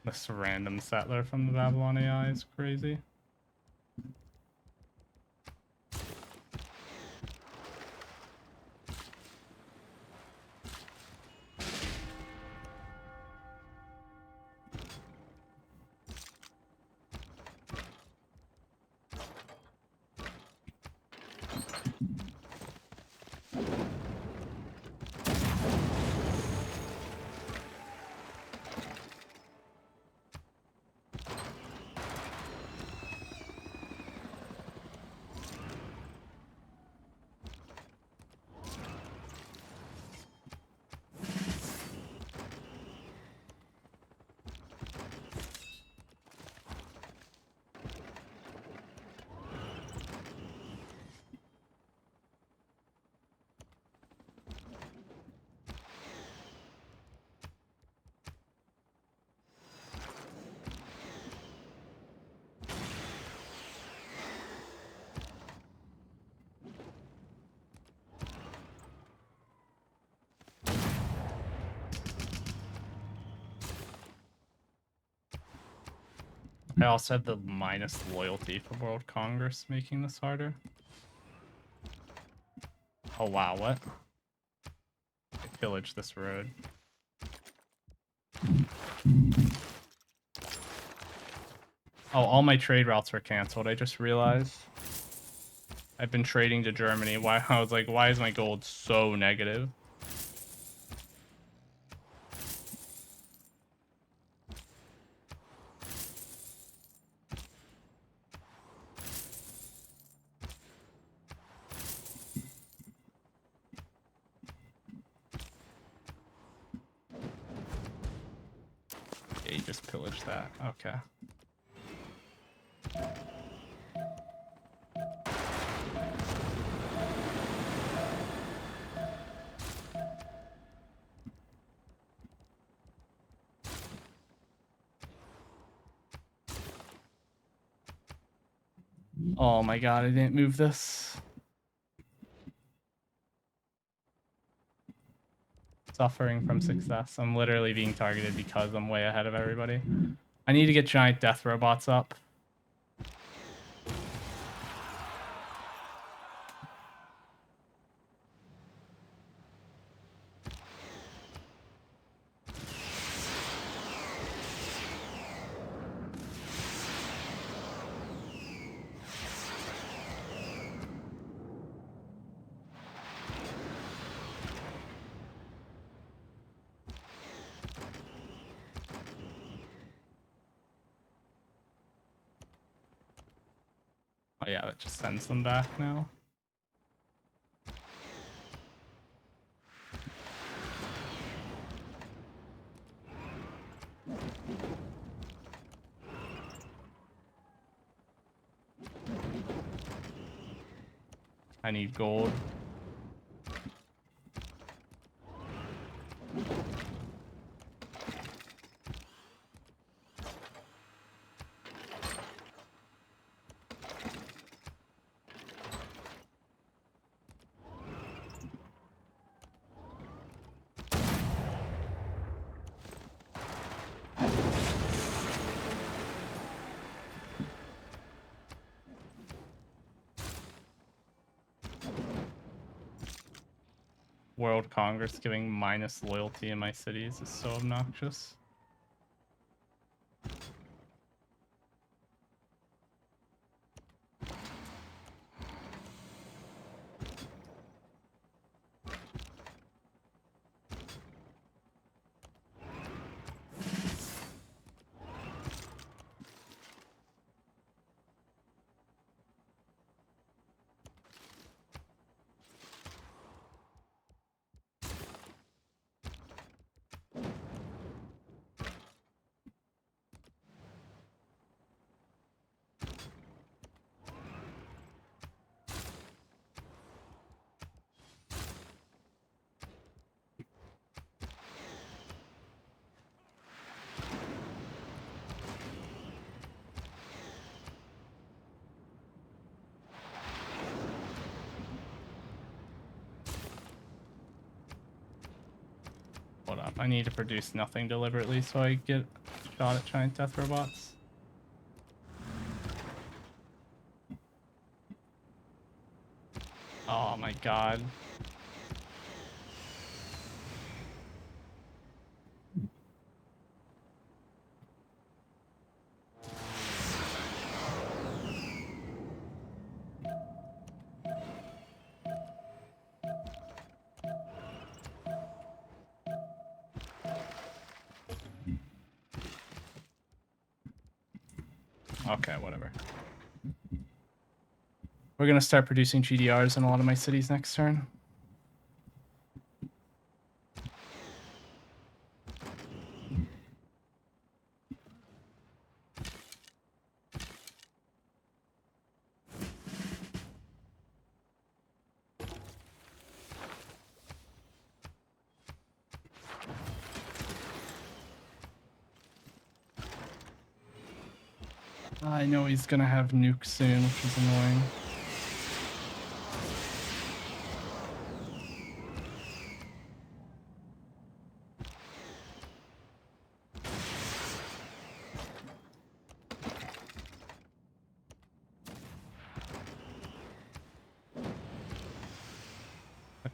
B: This random settler from the Babylon AI is crazy. I also had the minus loyalty for World Congress, making this harder. Oh wow, what? I pillaged this road. Oh, all my trade routes were canceled, I just realized. I've been trading to Germany. Why? I was like, why is my gold so negative? Yeah, you just pillaged that. Okay. Oh my god, I didn't move this. Suffering from success. I'm literally being targeted because I'm way ahead of everybody. I need to get giant death robots up. Oh yeah, that just sends them back now. I need gold. World Congress giving minus loyalty in my cities is so obnoxious. Hold up, I need to produce nothing deliberately so I get a shot at giant death robots. Oh my god. Okay, whatever. We're gonna start producing GDRs in a lot of my cities next turn. I know he's gonna have nukes soon, which is annoying.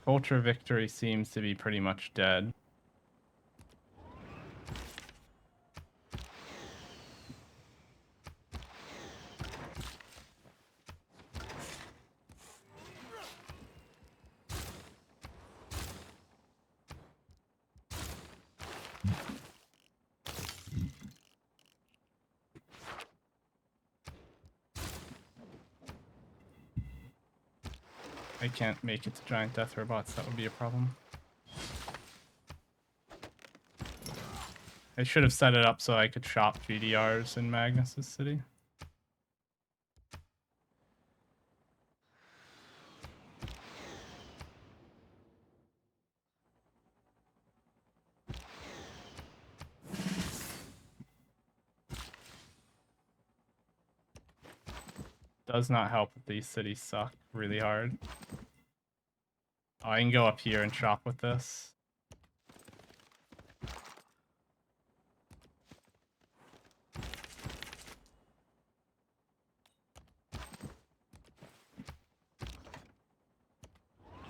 B: Culture victory seems to be pretty much dead. I can't make it to giant death robots, that would be a problem. I should have set it up so I could shop GDRs in Magnus's city. Does not help that these cities suck really hard. Oh, I can go up here and shop with this.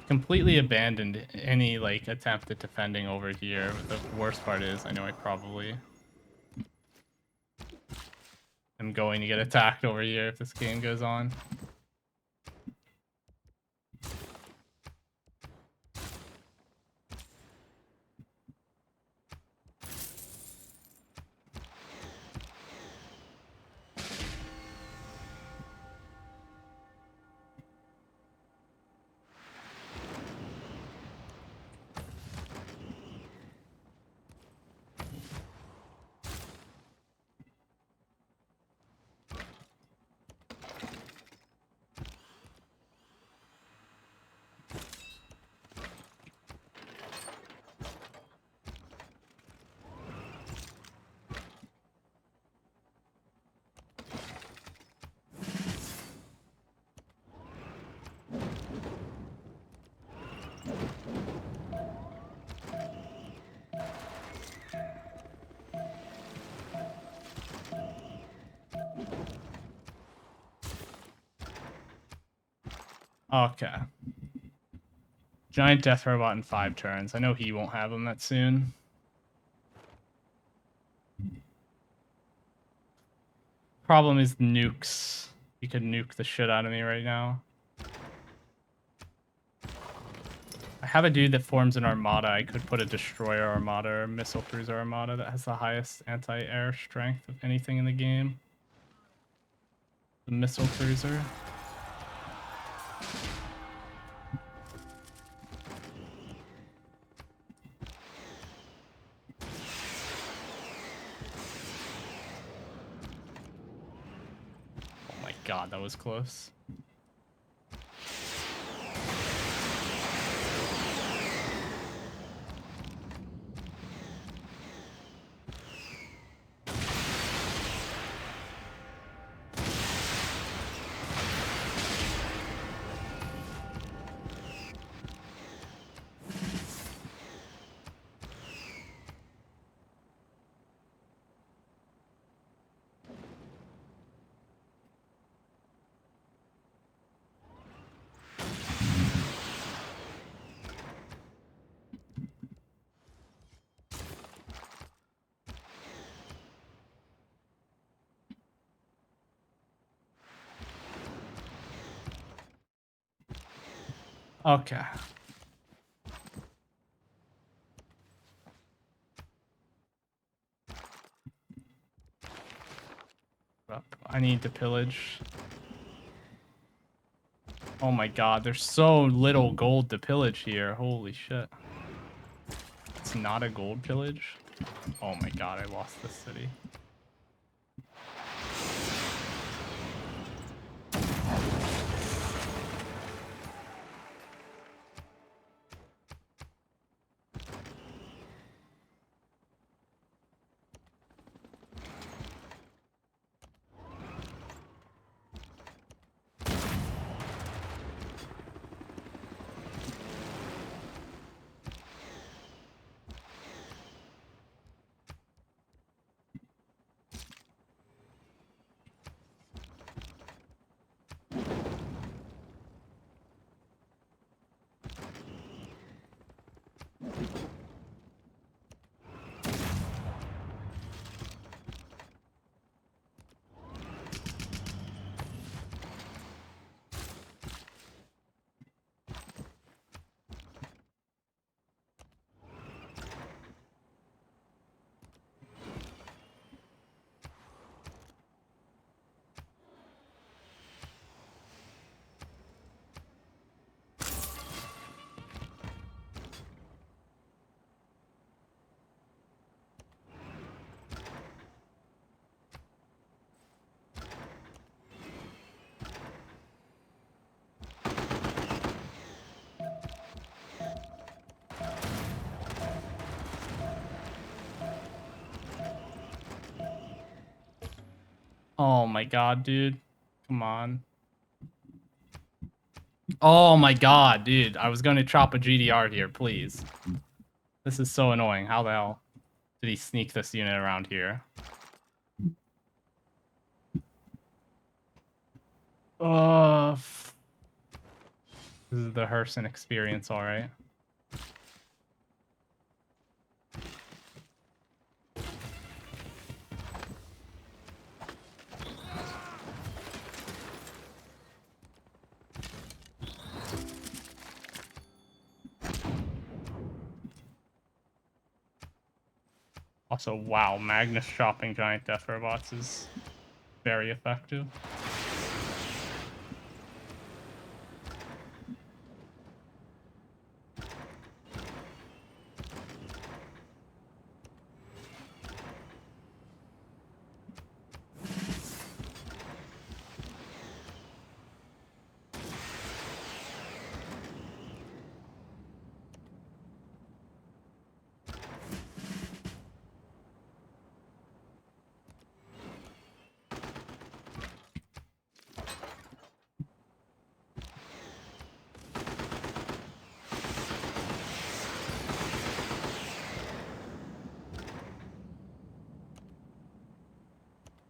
B: Completely abandoned any like attempt at defending over here. The worst part is I know I probably am going to get attacked over here if this game goes on. Okay. Giant death robot in 5 turns. I know he won't have them that soon. Problem is nukes. He could nuke the shit out of me right now. I have a dude that forms an armada. I could put a destroyer armada or missile cruiser armada that has the highest anti-air strength of anything in the game. The missile cruiser. Oh my god, that was close. Okay. I need to pillage. Oh my god, there's so little gold to pillage here. Holy shit. It's not a gold pillage? Oh my god, I lost this city. Oh my god, dude. Come on. Oh my god, dude. I was going to chop a GDR here, please. This is so annoying. How the hell did he sneak this unit around here? This is the Herson experience, alright. Also, wow, Magnus chopping giant death robots is very effective.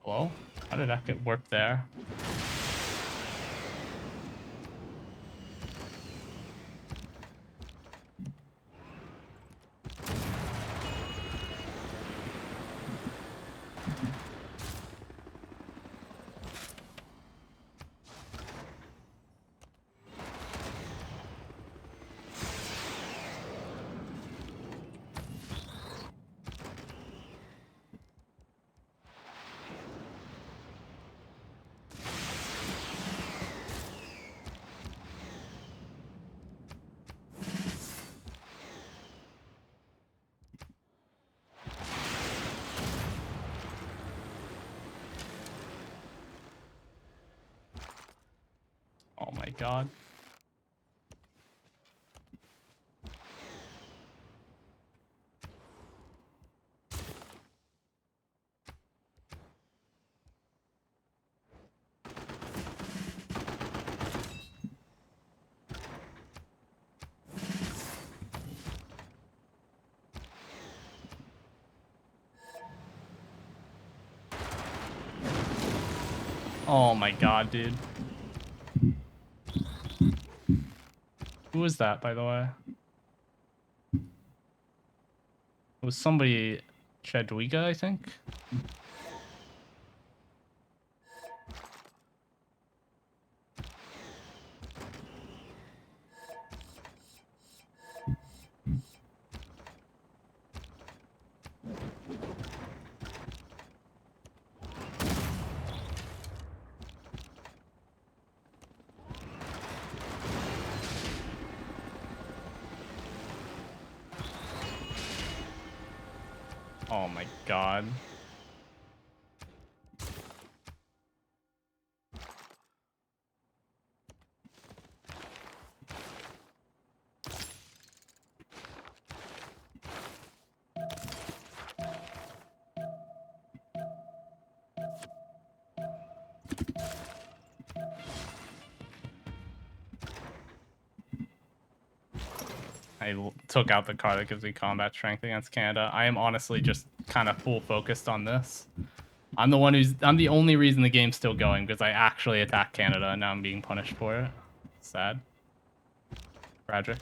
B: Hello? How did that get warped there? Oh my god. Oh my god, dude. Who was that, by the way? It was somebody... Chadwiga, I think? Oh my god. Took out the card that gives me combat strength against Canada. I am honestly just kind of full focused on this. I'm the only reason the game's still going, because I actually attacked Canada and now I'm being punished for it. Sad. Tragic.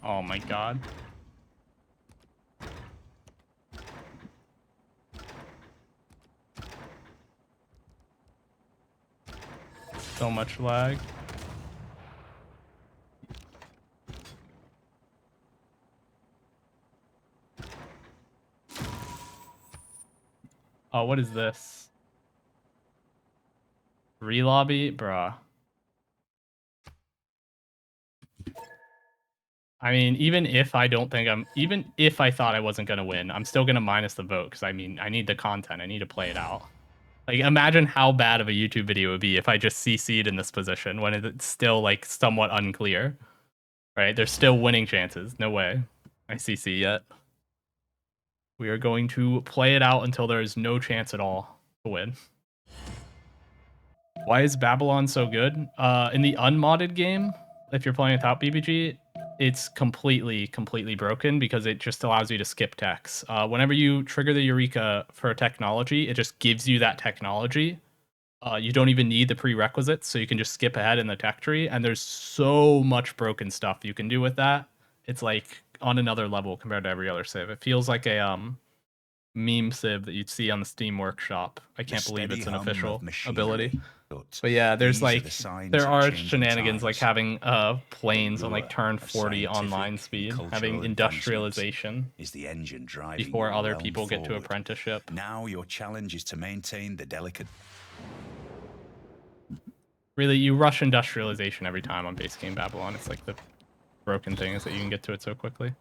B: Oh my god. So much lag. Oh, what is this? Relobby? Bruh. I mean, even if I thought I wasn't gonna win, I'm still gonna minus the vote, because I mean, I need the content. I need to play it out. Like, imagine how bad of a YouTube video it would be if I just CC'd in this position when it's still, like, somewhat unclear. Right? There's still winning chances. No way. I CC yet. We are going to play it out until there is no chance at all to win. Why is Babylon so good? In the unmodded game, if you're playing without BBG, it's completely broken because it just allows you to skip techs. Whenever you trigger the Eureka for a technology, it just gives you that technology. You don't even need the prerequisites, so you can just skip ahead in the tech tree, and there's so much broken stuff you can do with that. It's like on another level compared to every other civ. It feels like a meme civ that you'd see on the Steam Workshop. I can't believe it's an official ability. But yeah, there's like there are shenanigans like having planes on like turn 40 online speed, having industrialization
C: is the engine driving
B: before
C: your
B: other
C: realm
B: people get to
C: forward.
B: apprenticeship.
C: Now your challenge is to maintain the delicate.
B: Really, you rush industrialization every time on base game Babylon. It's like the broken thing is that you can get to it so quickly.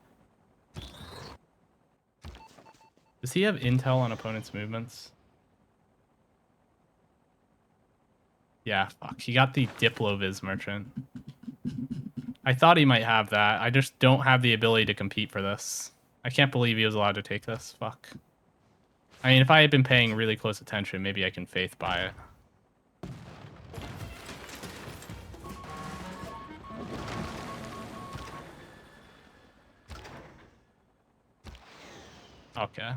B: Does he have intel on opponents' movements? Yeah, fuck. He got the Diploviz merchant. I thought he might have that. I just don't have the ability to compete for this. I can't believe he was allowed to take this. Fuck. I mean, if I had been paying really close attention, maybe I can faith buy it. Okay.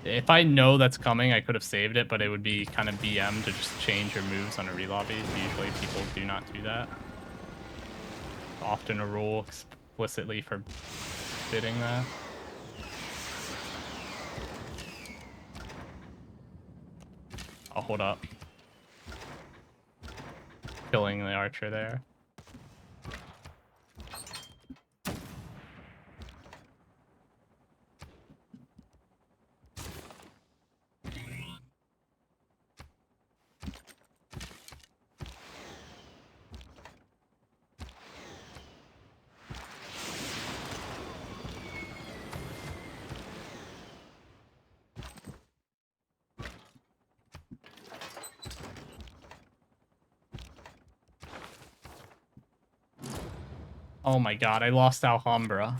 B: If I know that's coming, I could have saved it, but it would be kind of BM to just change your moves on a relobby. Usually people do not do that. Often a rule explicitly forbidding that. I'll hold up. Killing the archer there. Oh my god, I lost Alhambra.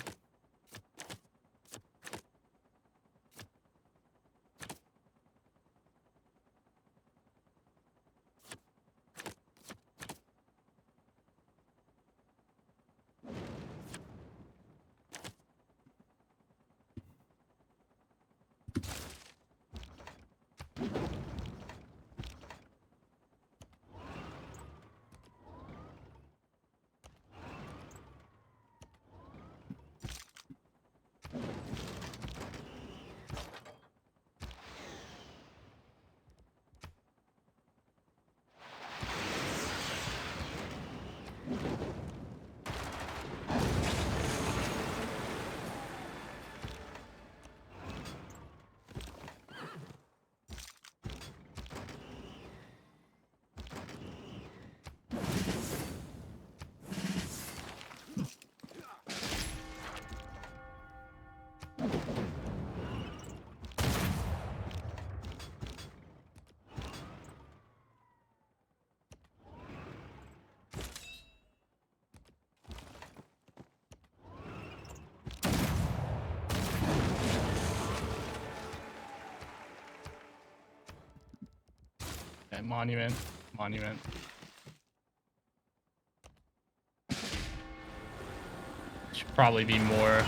B: Okay, monument, monument. Should probably be more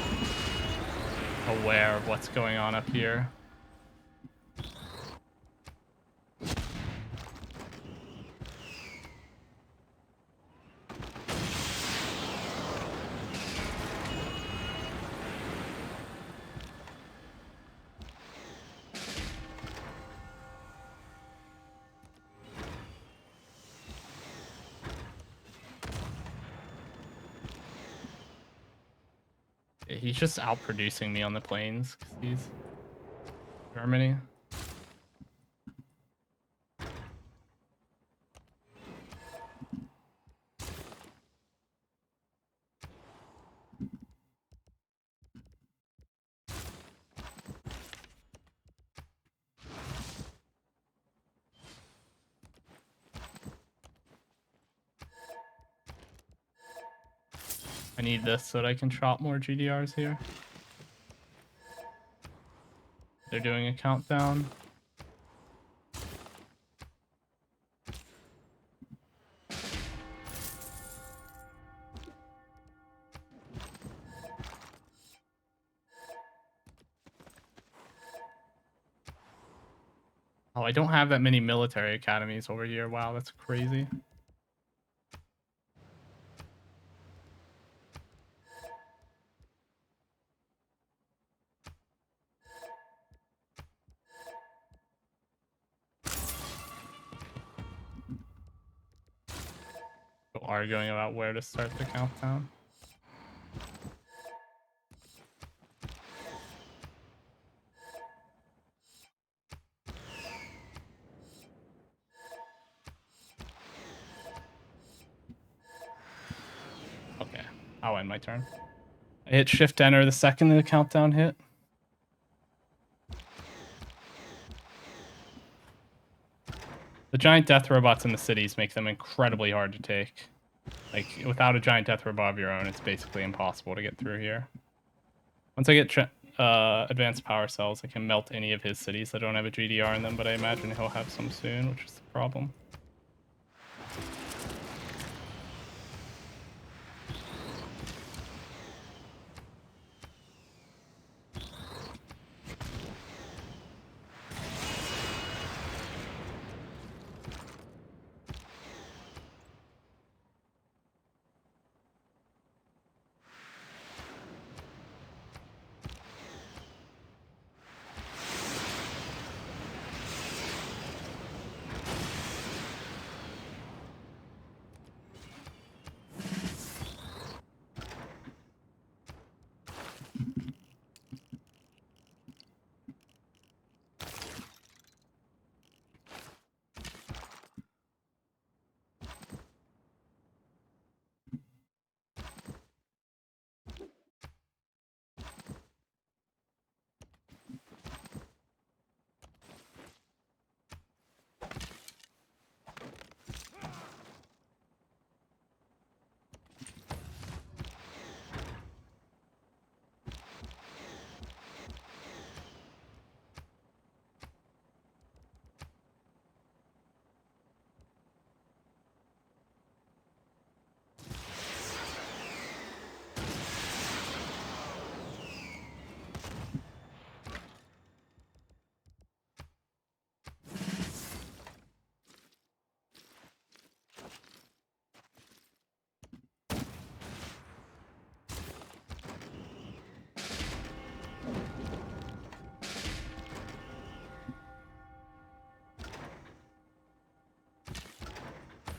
B: aware of what's going on up here. He's just outproducing me on the planes because he's Germany. I need this so that I can chop more GDRs here. They're doing a countdown. Oh, I don't have that many military academies over here. Wow, that's crazy. Still arguing about where to start the countdown. Okay, I'll end my turn. I hit shift enter the second the countdown hit. The giant death robots in the cities make them incredibly hard to take. Like, without a giant death robot of your own, it's basically impossible to get through here. Once I get advanced power cells, I can melt any of his cities that don't have a GDR in them, but I imagine he'll have some soon, which is the problem.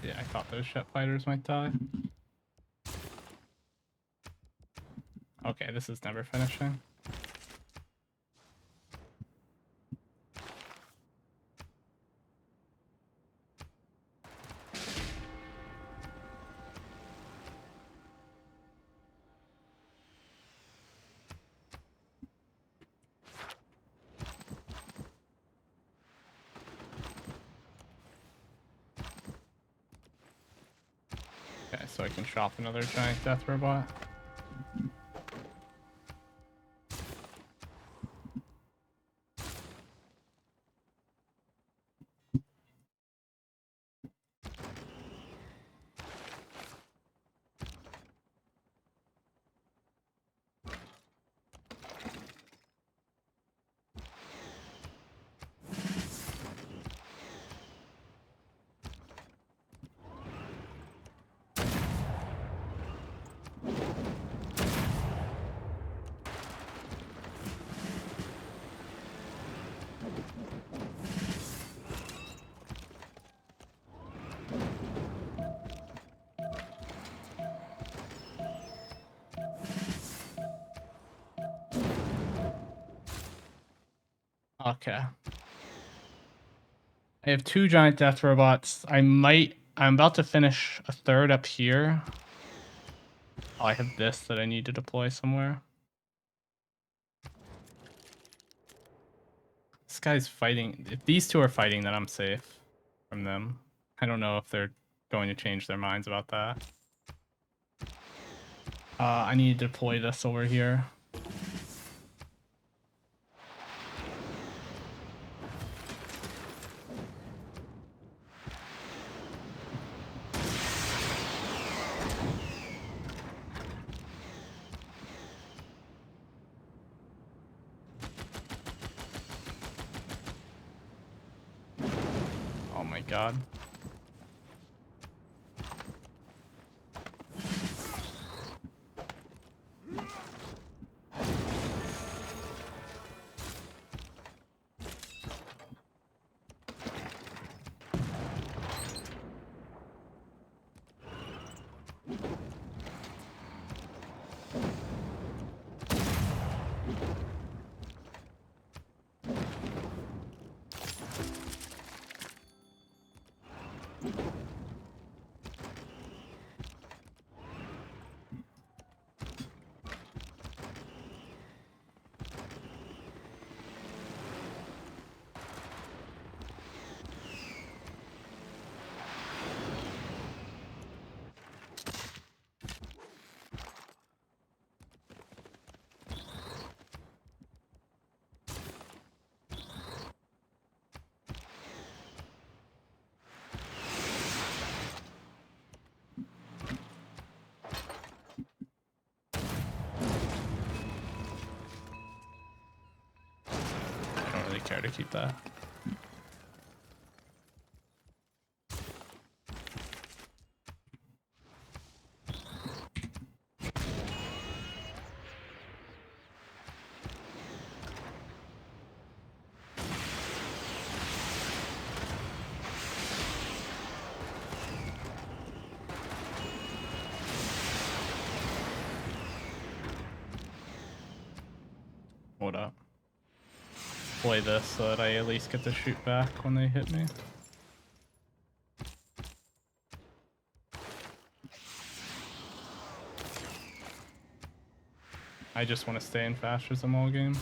B: Yeah, I thought those jet fighters might die. Okay, this is never finishing. Okay, so I can chop another giant death robot. Okay. I have 2 giant death robots. I'm about to finish a third up here. Oh, I have this that I need to deploy somewhere. This guy's fighting. If these two are fighting, then I'm safe from them. I don't know if they're going to change their minds about that. I need to deploy this over here. Oh my god. I don't really care to keep that. Hold up. Play this so that I at least get to shoot back when they hit me. I just want to stay in fascism all game.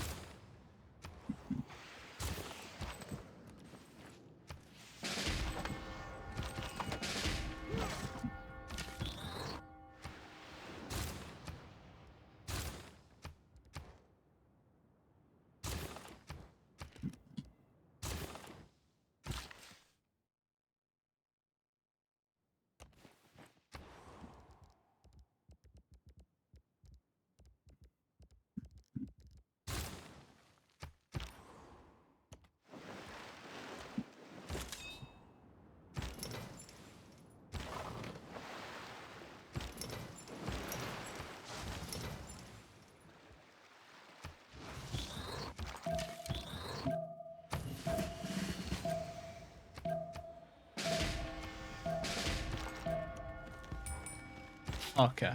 B: Okay.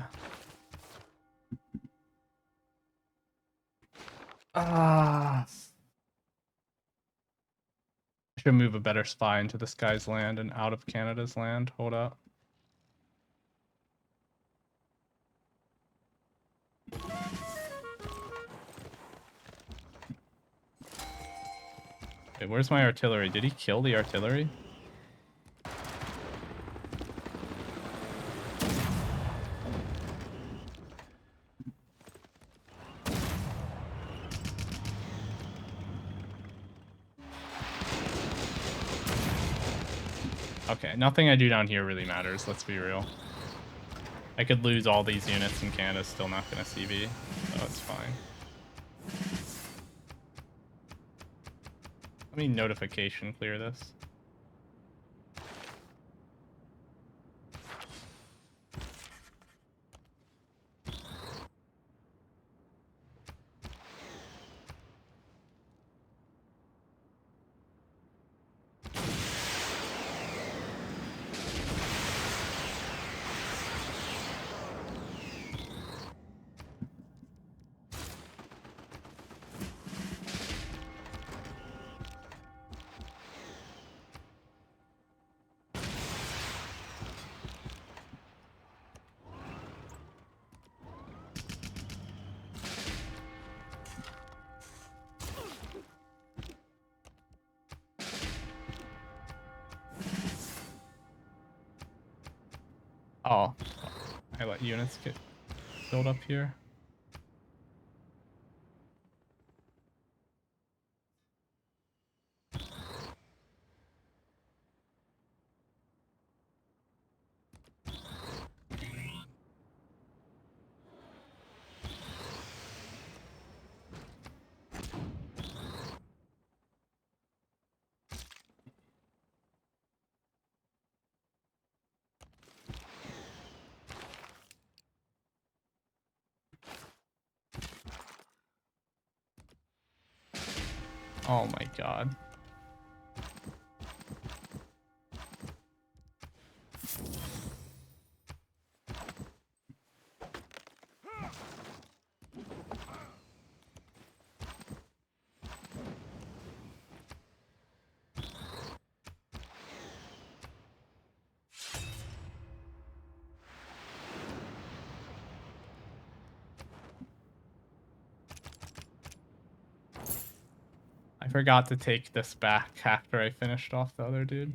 B: I should move a better spy into this guy's land and out of Canada's land. Hold up. Wait, where's my artillery? Did he kill the artillery? Okay, nothing I do down here really matters, let's be real. I could lose all these units and Canada's still not gonna CV, so it's fine. Let me notification clear this. Oh, I let units get build up here. Oh my god. I forgot to take this back after I finished off the other dude.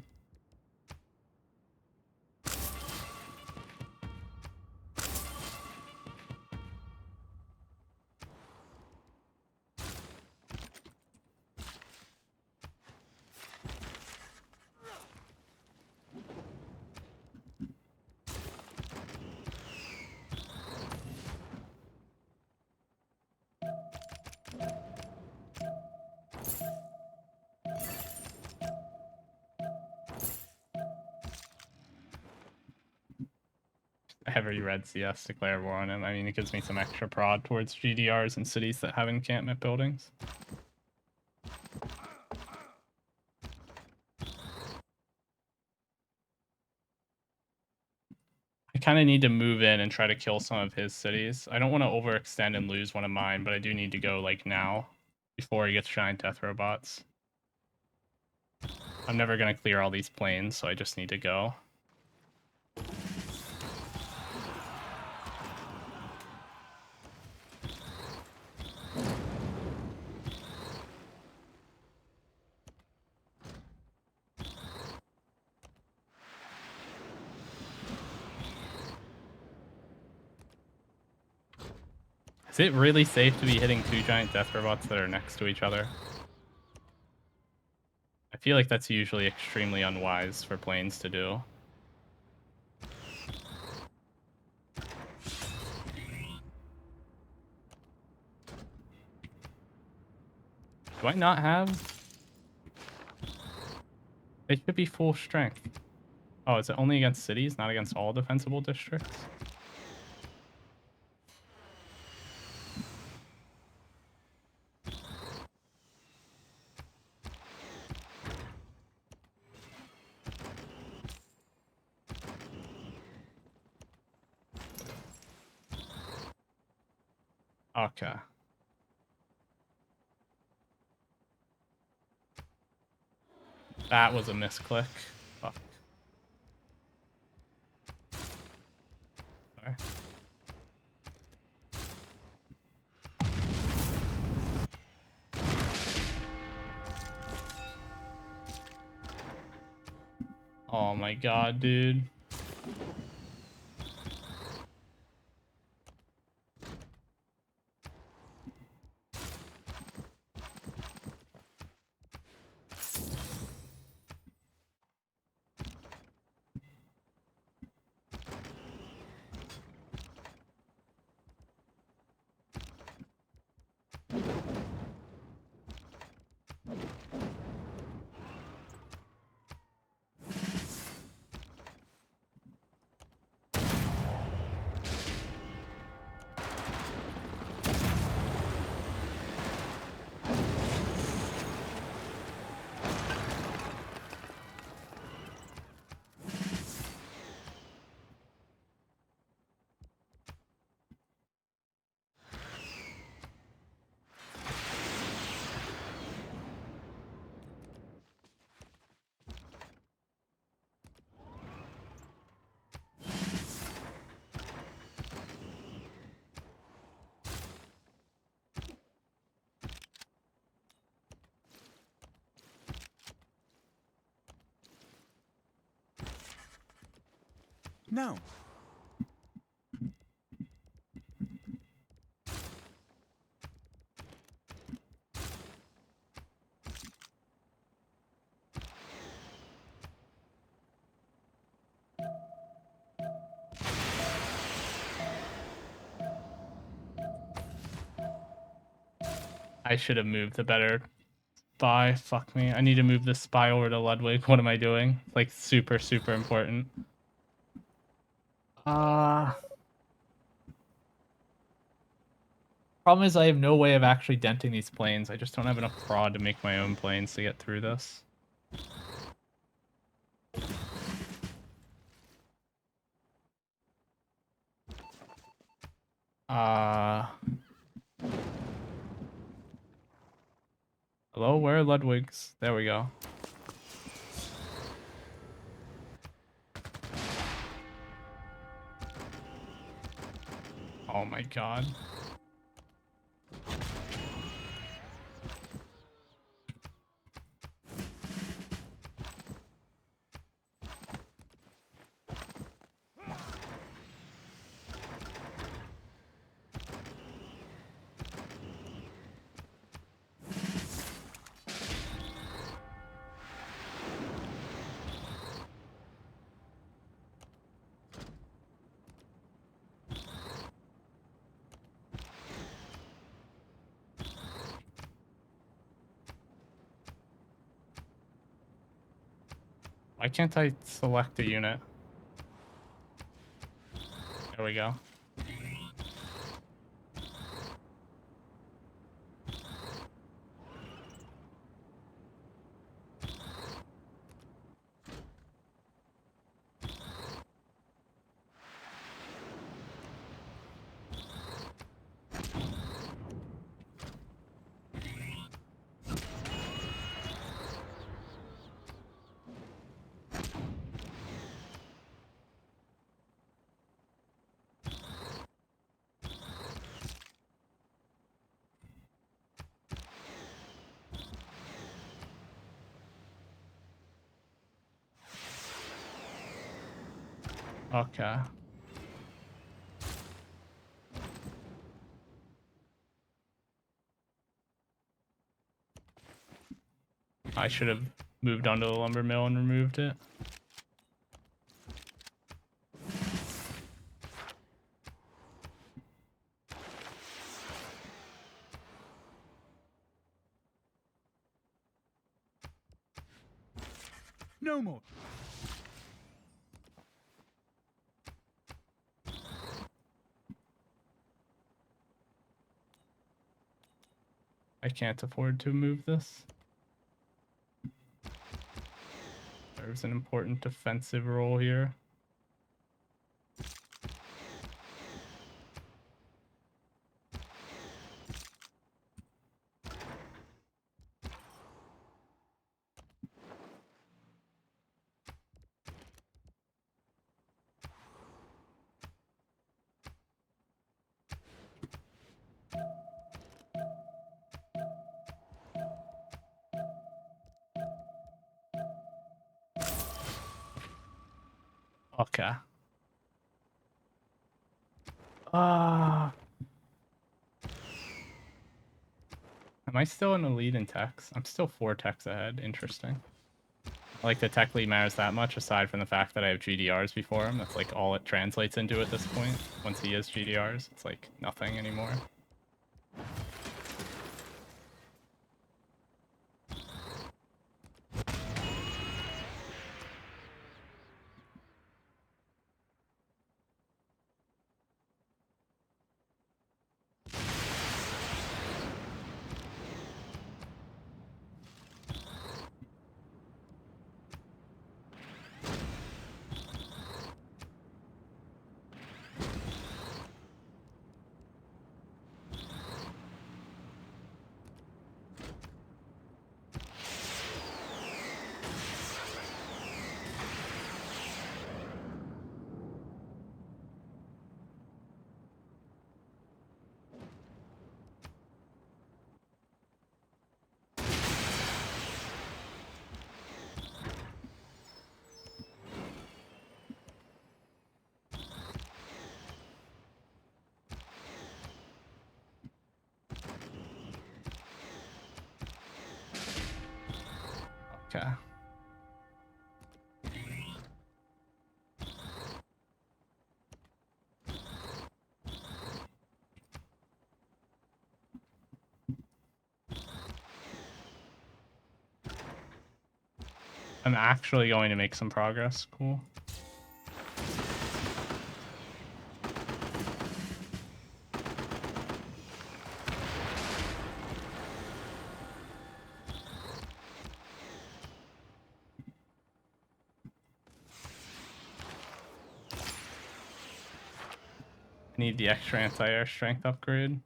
B: Heavy red CS declare war on him. I mean, it gives me some extra prod towards GDRs and cities that have encampment buildings. I kind of need to move in and try to kill some of his cities. I don't want to overextend and lose one of mine, but I do need to go like now before he gets giant death robots. I'm never going to clear all these planes, so I just need to go. Is it really safe to be hitting two giant death robots that are next to each other? I feel like that's usually extremely unwise for planes to do. Do I not have? It should be full strength. Oh, is it only against cities, not against all defensible districts? Okay. That was a misclick. Fuck. Sorry. Oh my god, dude.
C: No.
B: I should have moved the better spy. Fuck me. I need to move this spy over to Ludwig. What am I doing? Like super, super important. Problem is I have no way of actually denting these planes. I just don't have enough prod to make my own planes to get through this. Hello, where are Ludwig's? There we go. Oh my god. Why can't I select a unit? There we go. Okay. I should have moved onto the lumber mill and removed it.
C: No more.
B: I can't afford to move this. There's an important defensive role here. Okay. Am I still in the lead in techs? I'm still 4 techs ahead. Interesting. Like the tech lead matters that much, aside from the fact that I have GDRs before him. That's like all it translates into at this point. Once he has GDRs, it's like nothing anymore. Okay. I'm actually going to make some progress. Cool. I need the extra anti-air strength upgrade.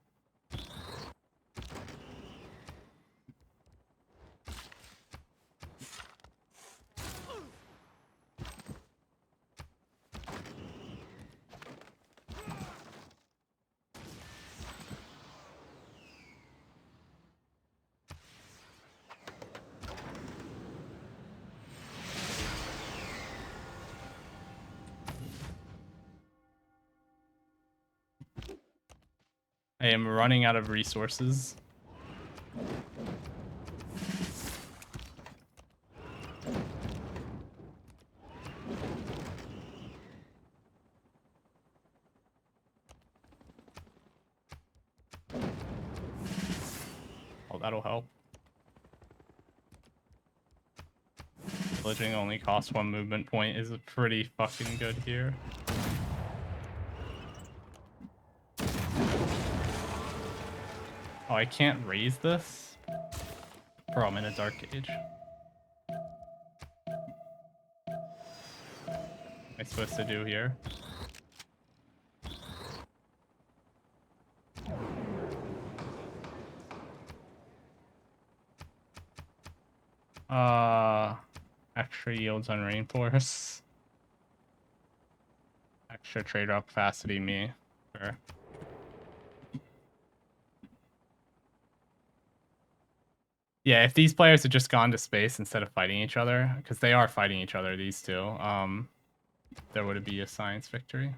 B: I am running out of resources. Oh, that'll help. Pillaging only costs 1 movement point is pretty fucking good here. Oh, I can't raise this? Bro, I'm in a dark age. What am I supposed to do here? Extra yields on rainforests. Extra trade-off capacity, me. Sure. Yeah, if these players had just gone to space instead of fighting each other, because they are fighting each other, these two, there would be a science victory.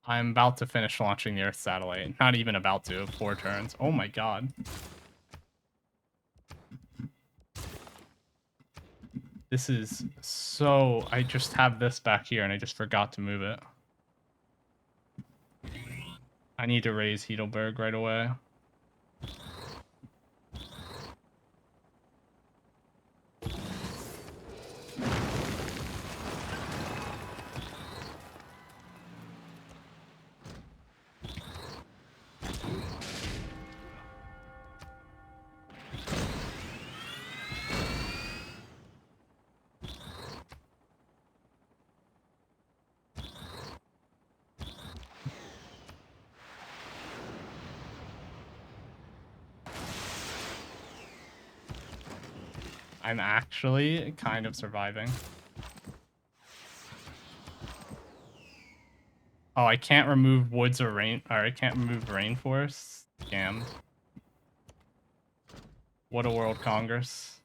B: I'm about to finish launching the Earth satellite. Not even about to, 4 turns. Oh my god. This is so... I just have this back here and I just forgot to move it. I need to raise Heidelberg right away. I'm actually kind of surviving. Oh, I can't remove woods or rain, or I can't remove rainforests. Damn. What a world congress.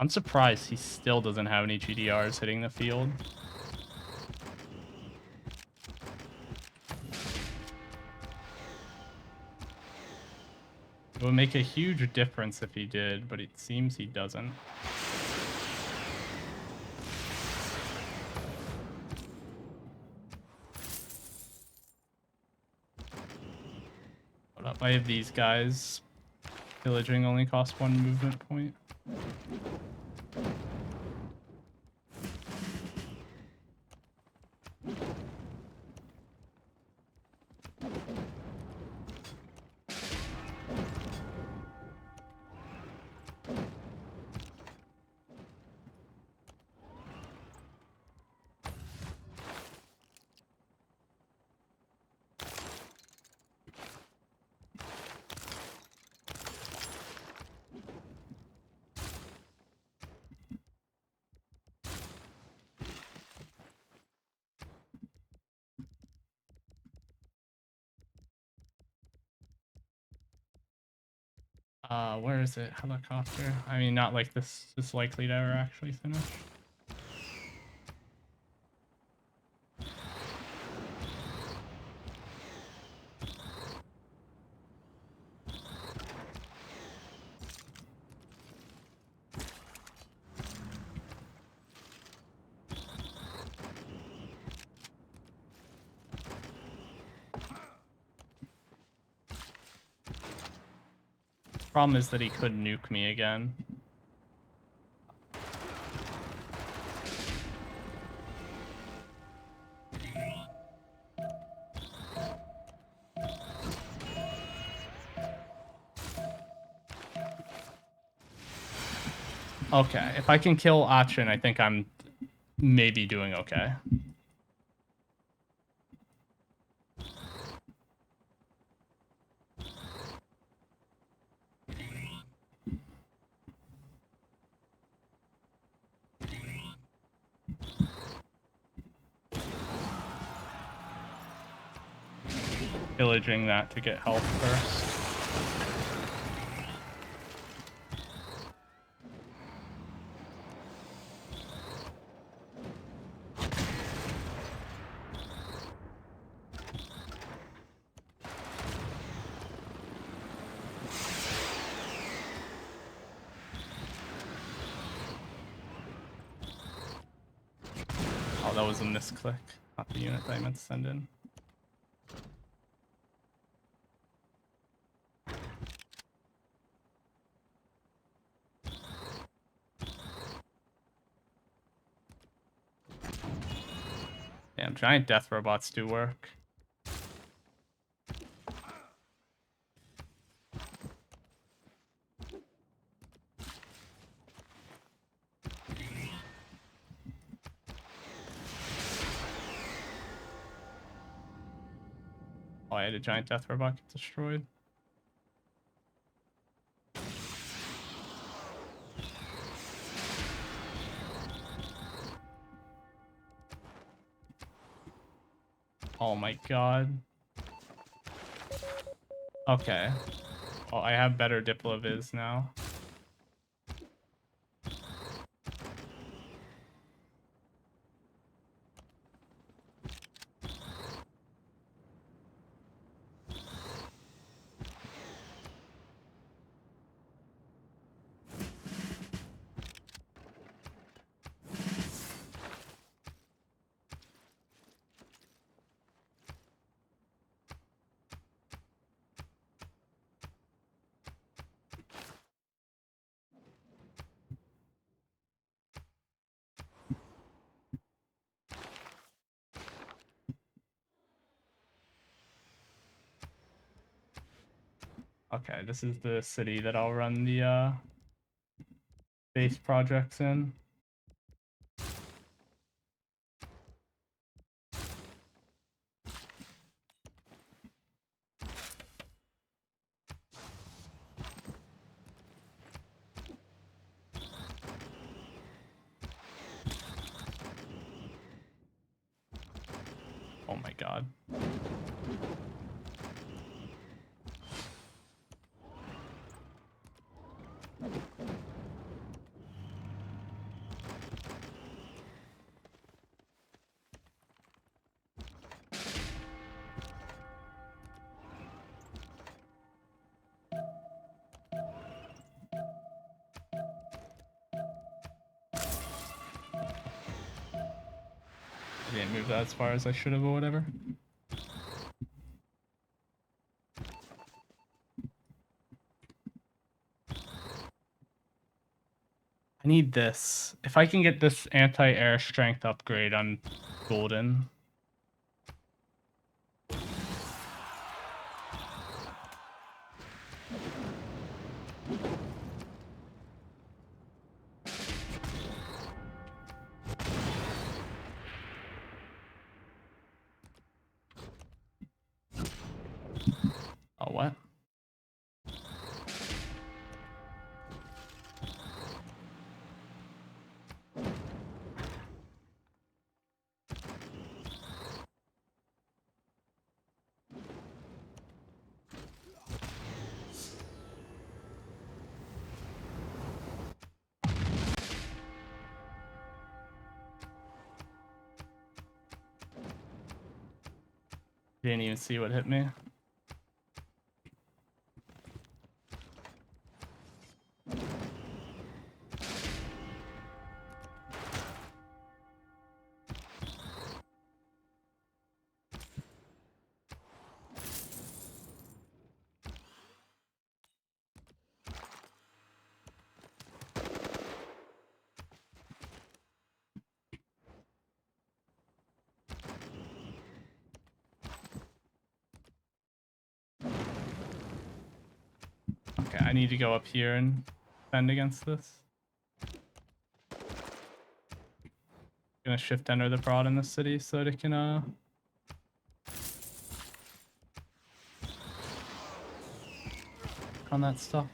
B: I'm surprised he still doesn't have any GDRs hitting the field. It would make a huge difference if he did, but it seems he doesn't. Hold up, I have these guys. Pillaging only costs 1 movement point. Where is it? Helicopter? I mean, not like this is likely to ever actually finish. Problem is that he could nuke me again. Okay, if I can kill Achin, I think I'm maybe doing okay. Pillaging that to get health first. Oh, that was a misclick. Not the unit that I meant to send in. Damn, giant death robots do work. Oh, I had a giant death robot get destroyed. Oh my god. Okay. Well, I have better Diploviz now. Okay, this is the city that I'll run the base projects in. Oh my god. I didn't move that as far as I should have or whatever. I need this. If I can get this anti-air strength upgrade, I'm golden. Oh, what? Didn't even see what hit me. I need to go up here and defend against this. Gonna shift enter the prod in the city so that it can on that stuff.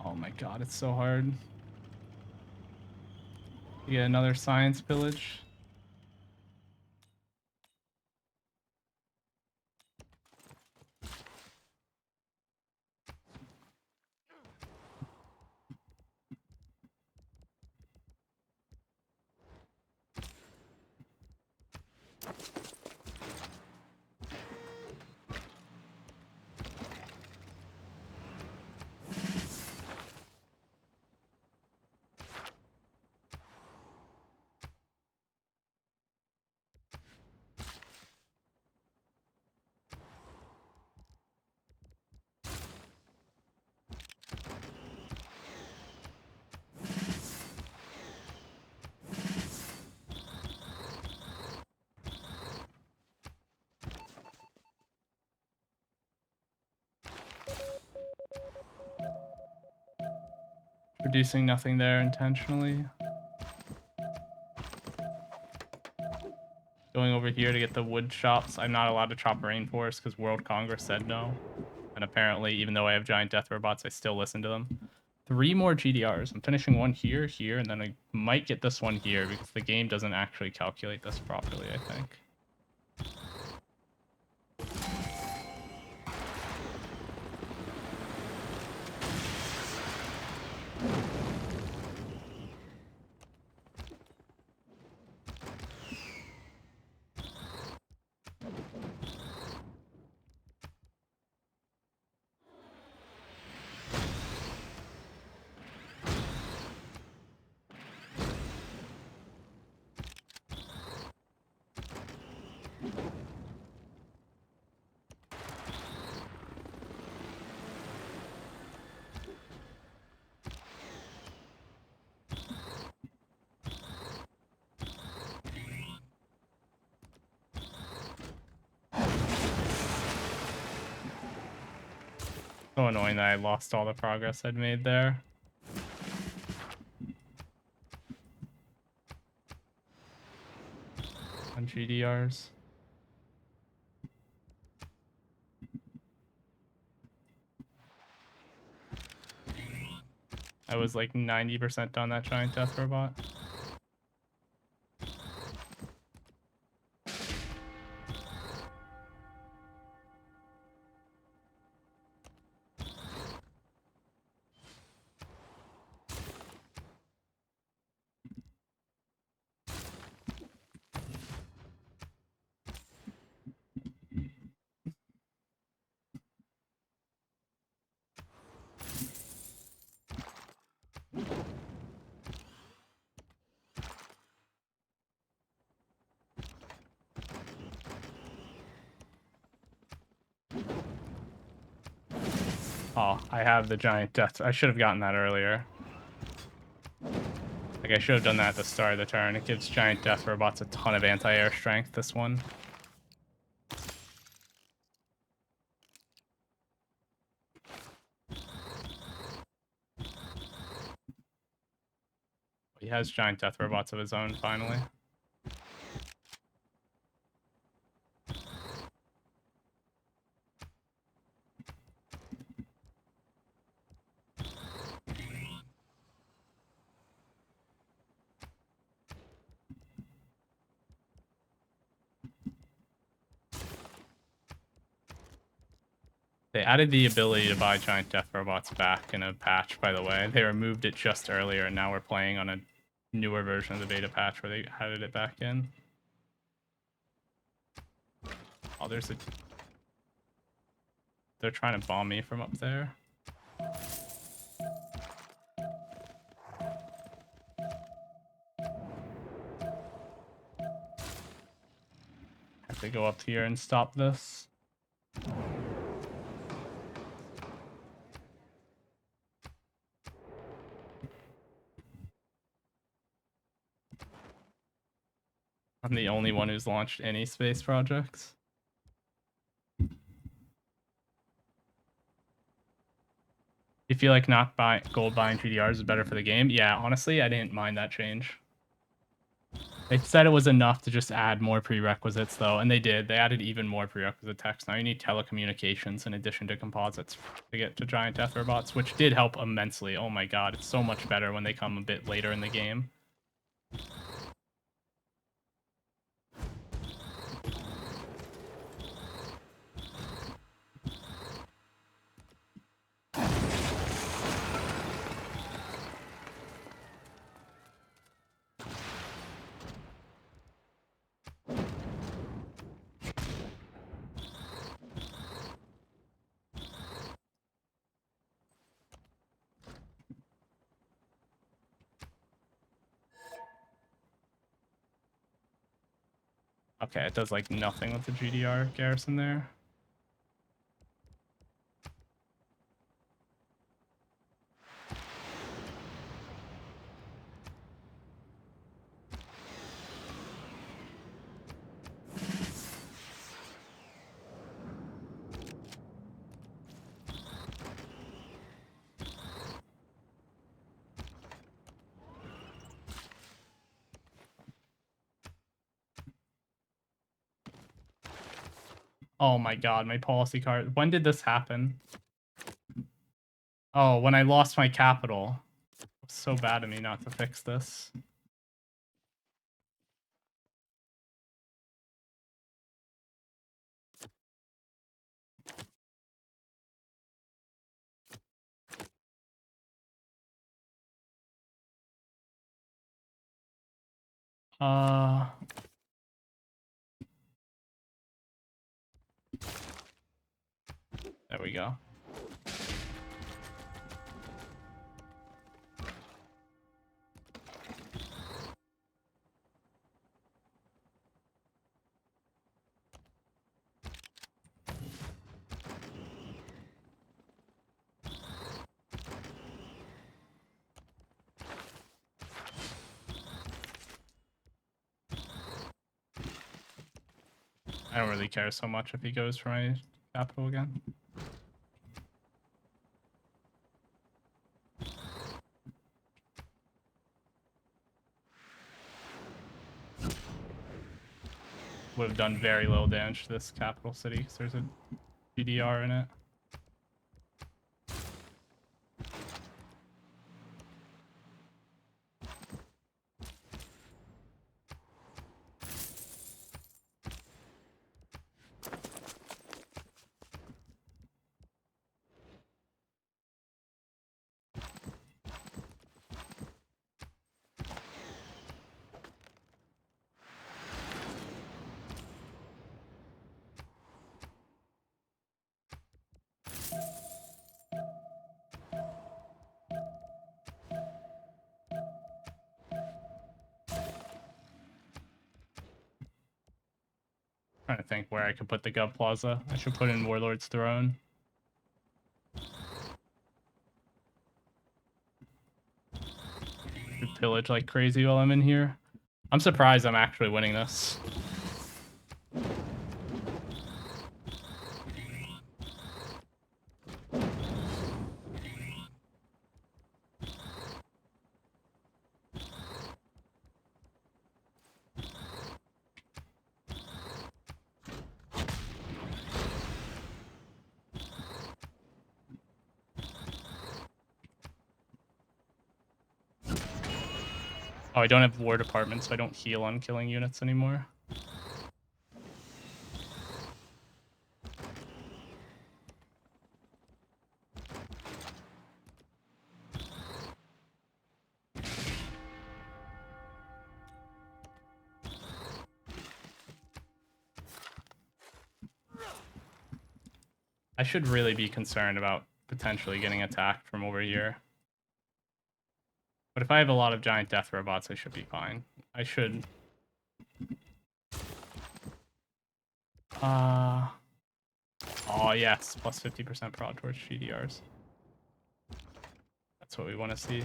B: Oh my god, it's so hard. You get another science pillage. Producing nothing there intentionally. Going over here to get the wood chops. I'm not allowed to chop rainforest because World Congress said no. And apparently, even though I have giant death robots, I still listen to them. 3 more GDRs. I'm finishing one here, here, and then I might get this one here because the game doesn't actually calculate this properly, I think. So annoying that I lost all the progress I'd made there. On GDRs. I was like 90% done that giant death robot. Oh, I have the giant death. I should have gotten that earlier. Like, I should have done that at the start of the turn. It gives giant death robots a ton of anti-air strength, this one. He has giant death robots of his own, finally. They added the ability to buy giant death robots back in a patch, by the way. They removed it just earlier, and now we're playing on a newer version of the beta patch where they added it back in. Oh, there's a... They're trying to bomb me from up there. Have to go up here and stop this. I'm the only one who's launched any space projects. You feel like not gold buying GDRs is better for the game? Yeah, honestly, I didn't mind that change. They said it was enough to just add more prerequisites, though, and they did. They added even more prerequisite text. Now you need telecommunications in addition to composites to get to giant death robots, which did help immensely. Oh my god, it's so much better when they come a bit later in the game. Okay, it does like nothing with the GDR garrison there. Oh my god, my policy card. When did this happen? Oh, when I lost my capital. It's so bad of me not to fix this. There we go. I don't really care so much if he goes for my capital again. Would have done very little damage to this capital city because there's a GDR in it. Trying to think where I could put the Gov Plaza. I should put in Warlord's Throne. Should pillage like crazy while I'm in here. I'm surprised I'm actually winning this. Oh, I don't have War Department, so I don't heal on killing units anymore. I should really be concerned about potentially getting attacked from over here. But if I have a lot of giant death robots, I should be fine. I should... Oh yes, plus 50% prod towards GDRs. That's what we want to see.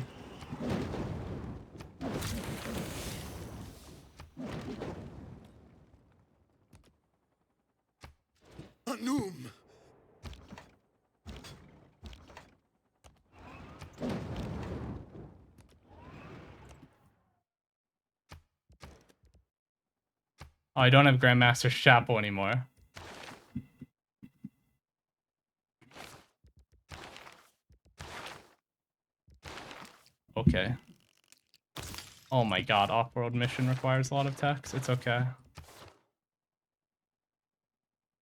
D: Magnum!
B: Oh, I don't have Grandmaster's Chapel anymore. Okay. Oh my god, off-world mission requires a lot of text. It's okay.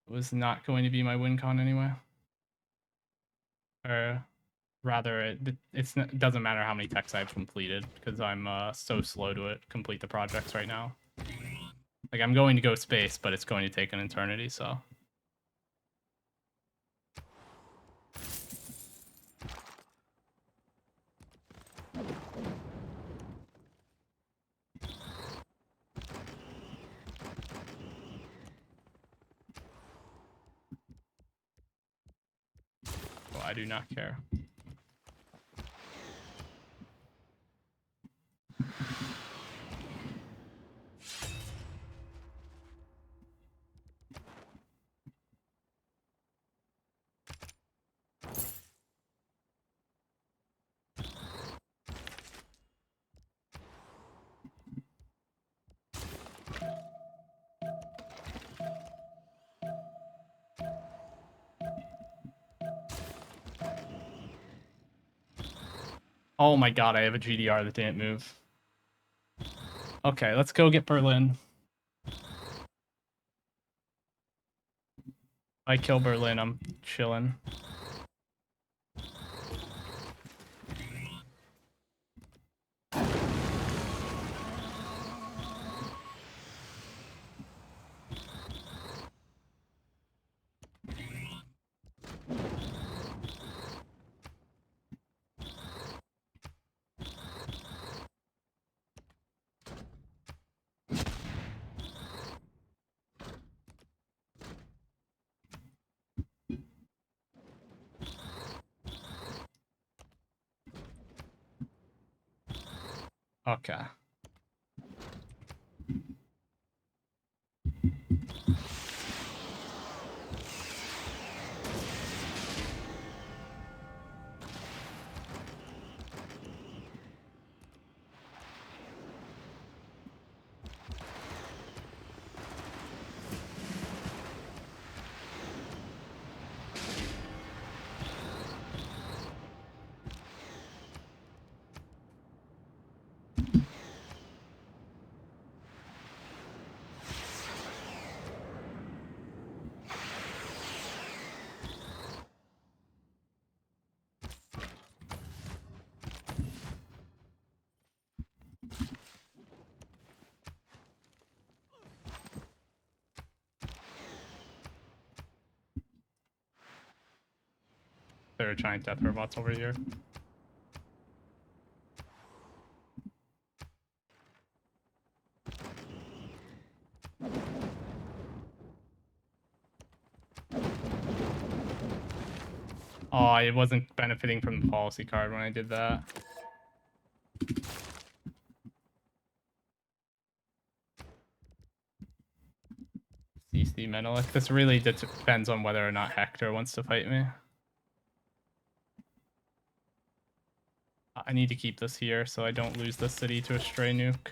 B: It was not going to be my win con anyway. Or rather, it doesn't matter how many techs I've completed, because I'm so slow to complete the projects right now. Like, I'm going to go space, but it's going to take an eternity, so... Oh, I do not care. Oh my god, I have a GDR that didn't move. Okay, let's go get Berlin. I kill Berlin, I'm chilling. Okay. There are giant death robots over here. Oh, I wasn't benefiting from the policy card when I did that. CC Menelik. This really depends on whether or not Hector wants to fight me. I need to keep this here so I don't lose this city to a stray nuke.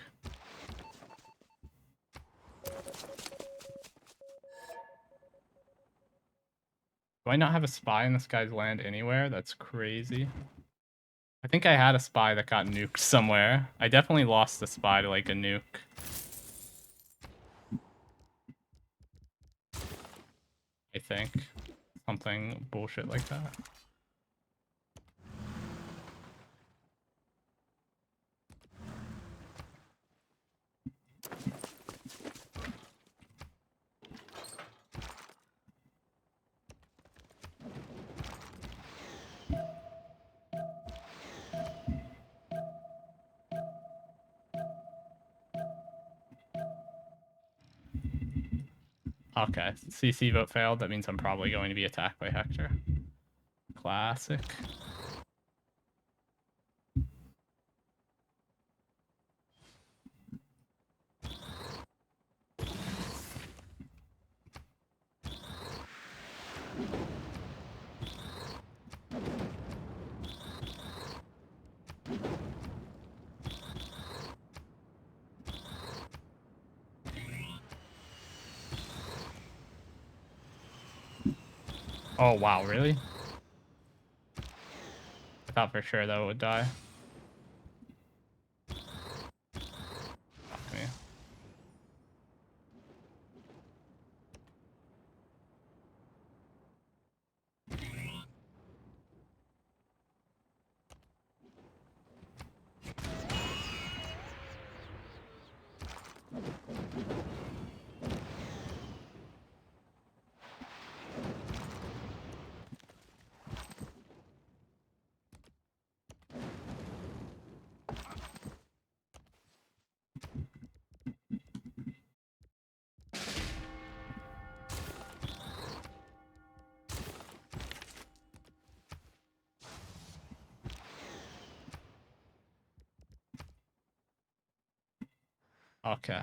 B: Do I not have a spy in this guy's land anywhere? That's crazy. I think I had a spy that got nuked somewhere. I definitely lost the spy to like a nuke. I think. Something bullshit like that. Okay, CC vote failed. That means I'm probably going to be attacked by Hector. Classic. Oh, wow, really? I thought for sure that it would die. Fuck me. Okay.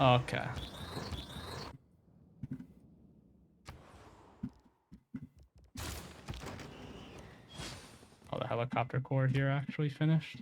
B: Okay. Oh, the helicopter core here actually finished.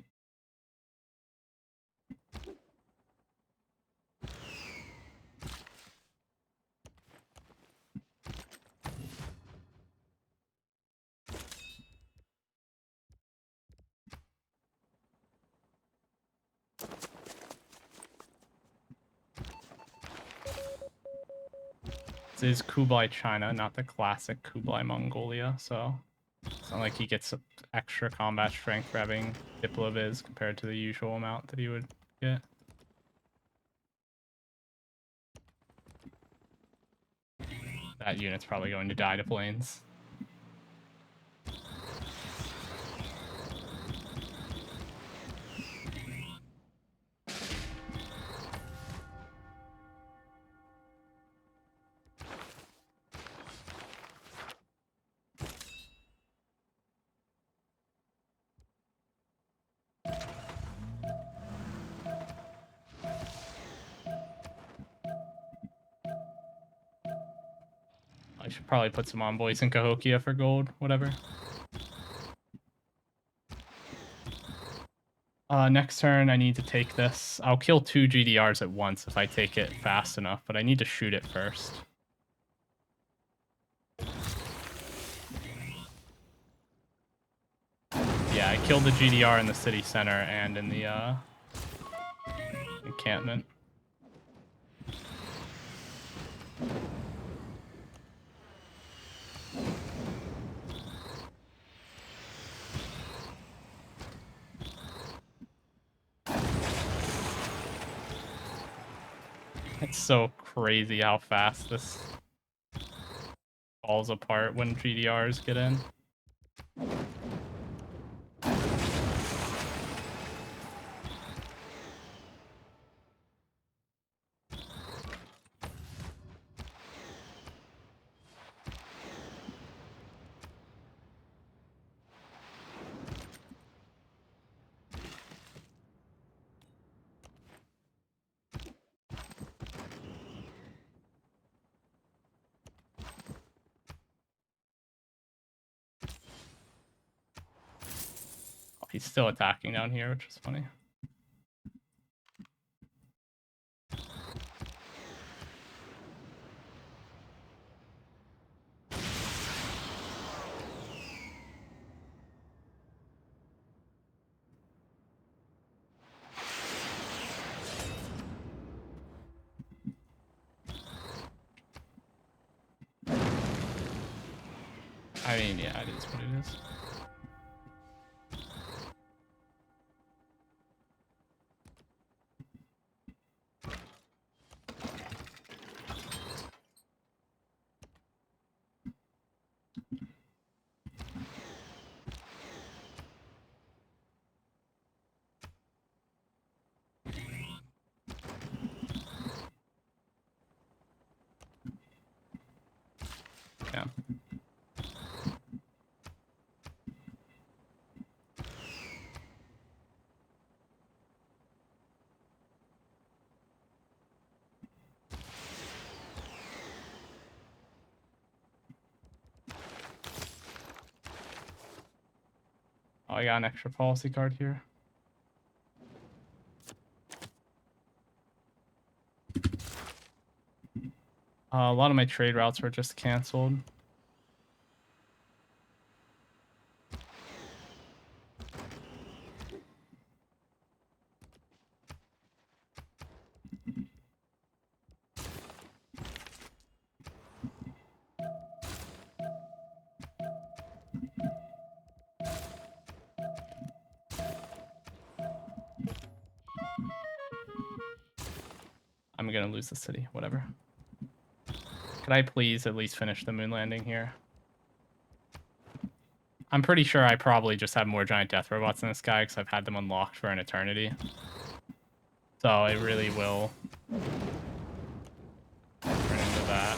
B: This is Kublai China, not the classic Kublai Mongolia, so it's not like he gets extra combat strength for having Diploviz compared to the usual amount that he would get. That unit's probably going to die to planes. I should probably put some envoys in Cahokia for gold, whatever. Next turn, I need to take this. I'll kill 2 GDRs at once if I take it fast enough, but I need to shoot it first. Yeah, I killed the GDR in the city center and in the encampment. It's so crazy how fast this falls apart when GDRs get in. Oh, he's still attacking down here, which is funny. I mean, yeah, it is what it is. Yeah. Oh, I got an extra policy card here. A lot of my trade routes were just canceled. I'm gonna lose the city, whatever. Could I please at least finish the moon landing here? I'm pretty sure I probably just have more giant death robots in this guy because I've had them unlocked for an eternity. So it really will turn into that.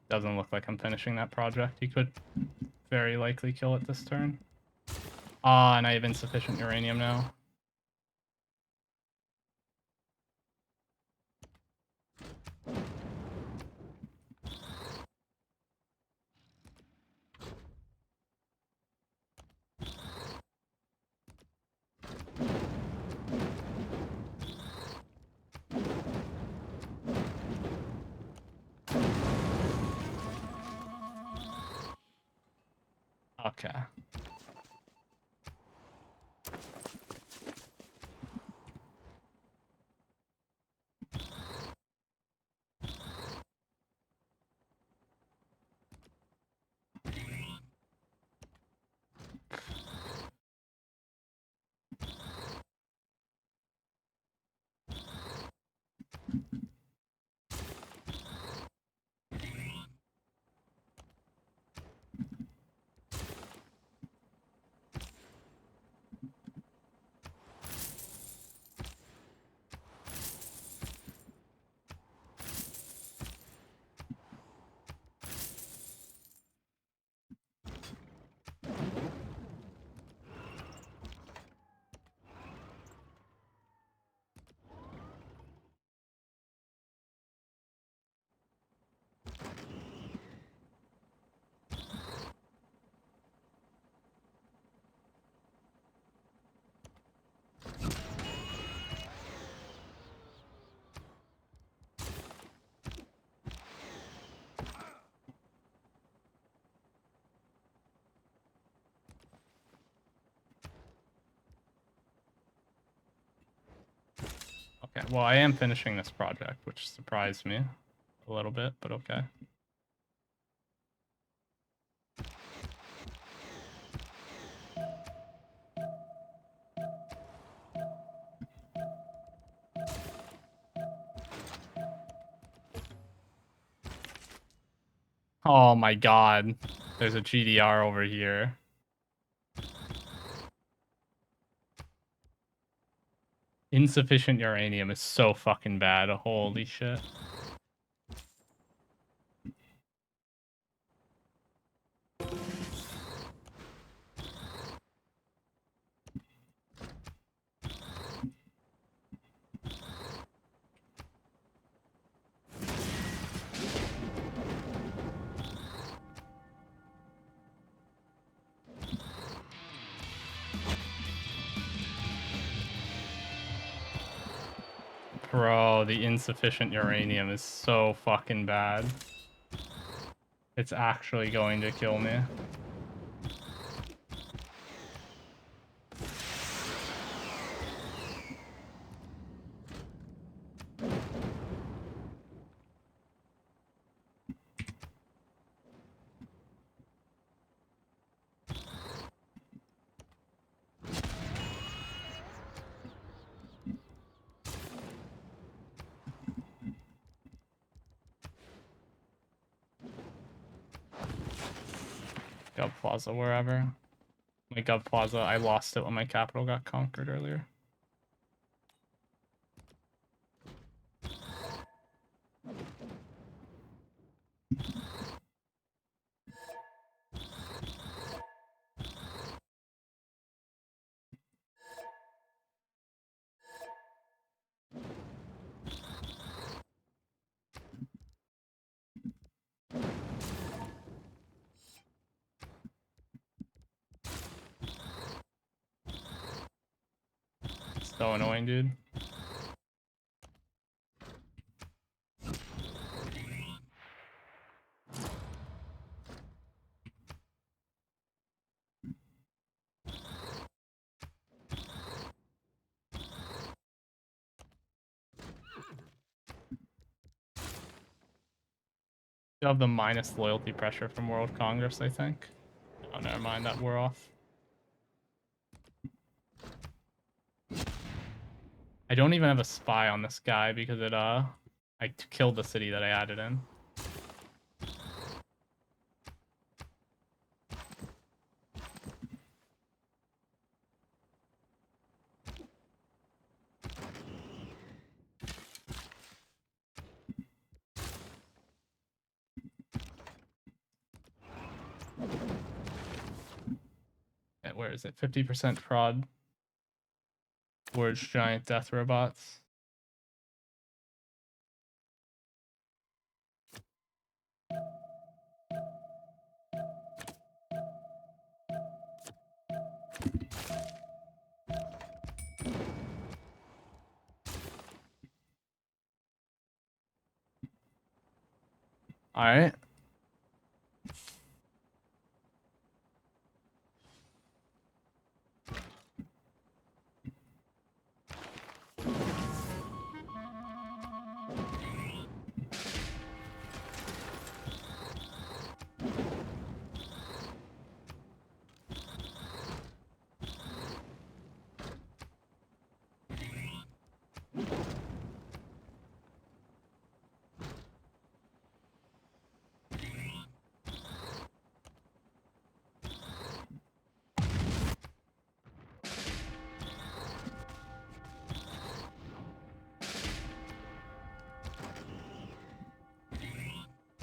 B: Doesn't look like I'm finishing that project. He could very likely kill it this turn. Ah, and I have insufficient uranium now. Okay. Okay, well, I am finishing this project, which surprised me a little bit, but okay. Oh my god. There's a GDR over here. Insufficient uranium is so fucking bad. Holy shit. Bro, the insufficient uranium is so fucking bad. It's actually going to kill me. Gov Plaza, wherever. My Gov Plaza, I lost it when my capital got conquered earlier. So annoying, dude. You have the minus loyalty pressure from World Congress, I think. Oh, never mind, that we're off. I don't even have a spy on this guy because it I killed the city that I added in. Where is it? 50% prod towards giant death robots. All right.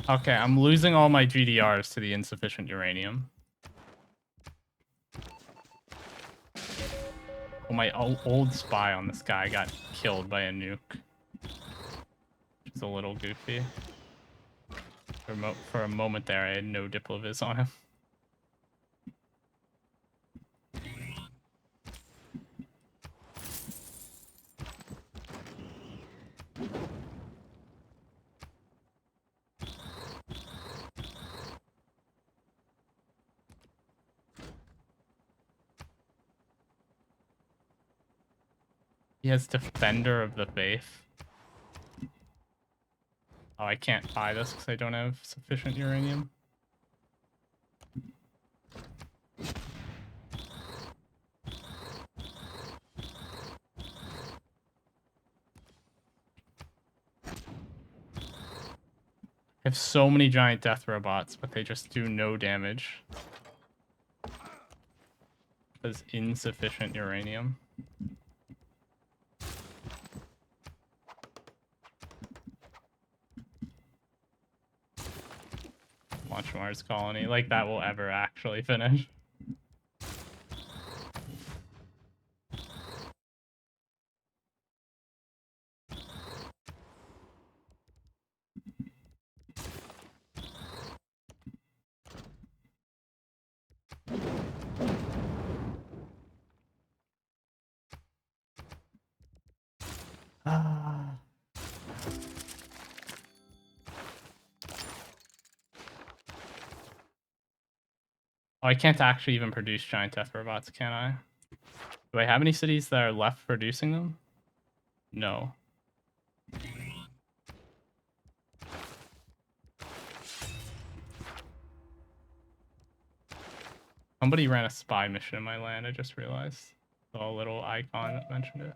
B: Okay, I'm losing all my GDRs to the insufficient uranium. Well, my old spy on this guy got killed by a nuke. It's a little goofy. For a moment there, I had no Diplovis on him. He has Defender of the Faith. Oh, I can't buy this because I don't have sufficient uranium. I have so many giant death robots, but they just do no damage. There's insufficient uranium. Launch Mars colony. Like that will ever actually finish. Ah. Oh, I can't actually even produce giant death robots, can I? Do I have any cities that are left producing them? No. Somebody ran a spy mission in my land, I just realized. Saw a little icon that mentioned it.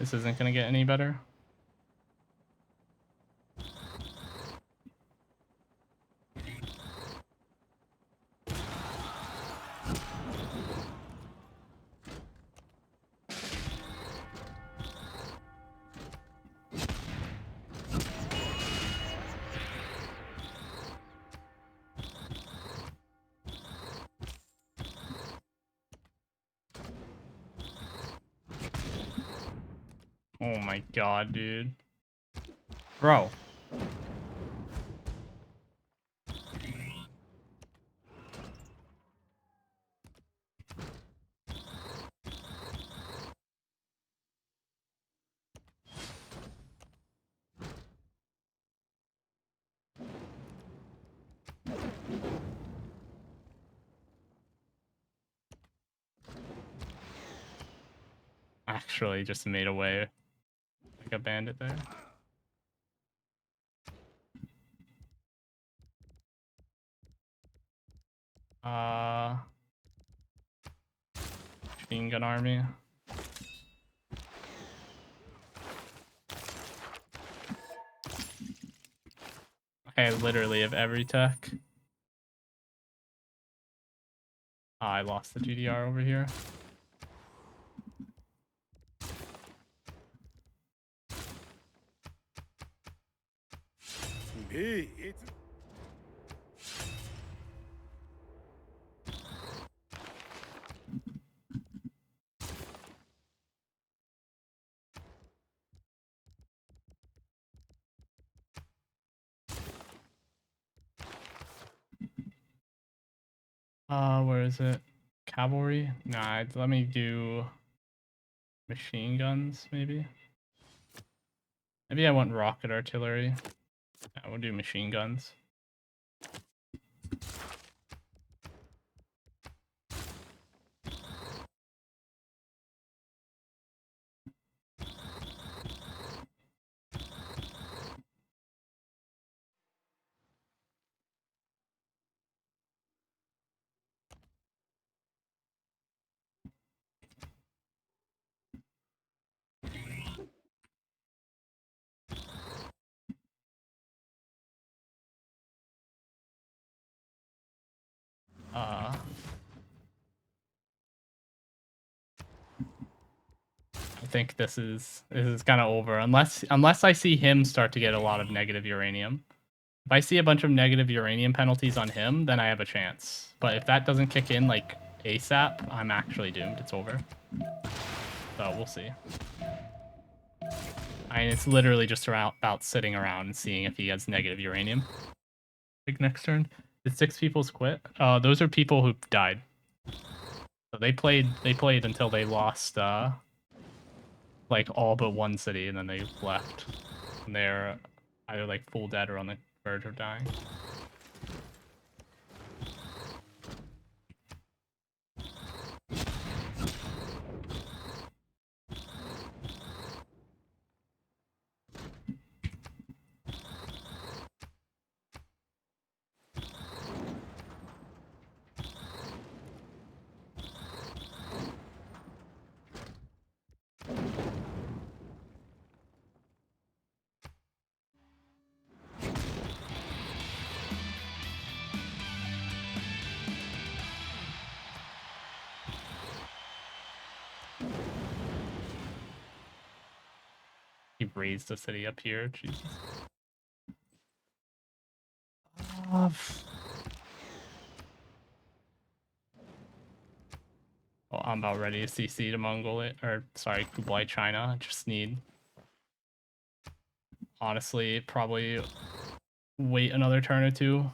B: This isn't gonna get any better. Oh my god, dude. Bro. Actually just made away like a bandit there. Machine gun army. I literally have every tech. I lost the GDR over here.
D: Hey, it's
B: Where is it? Cavalry? Nah, let me do machine guns, maybe. Maybe I want rocket artillery. Yeah, we'll do machine guns. I think this is kind of over unless I see him start to get a lot of negative uranium. If I see a bunch of negative uranium penalties on him, then I have a chance. But if that doesn't kick in like ASAP, I'm actually doomed. It's over. So we'll see. I mean, it's literally just about sitting around and seeing if he has negative uranium. Big next turn. Did 6 people's quit? Those are people who died. So they played until they lost like all but one city, and then they left. And they're either like full dead or on the verge of dying. He raised the city up here. Jesus. Well, I'm about ready to CC to Mongolia, or sorry, Kublai China. I just need, honestly, probably wait another turn or two.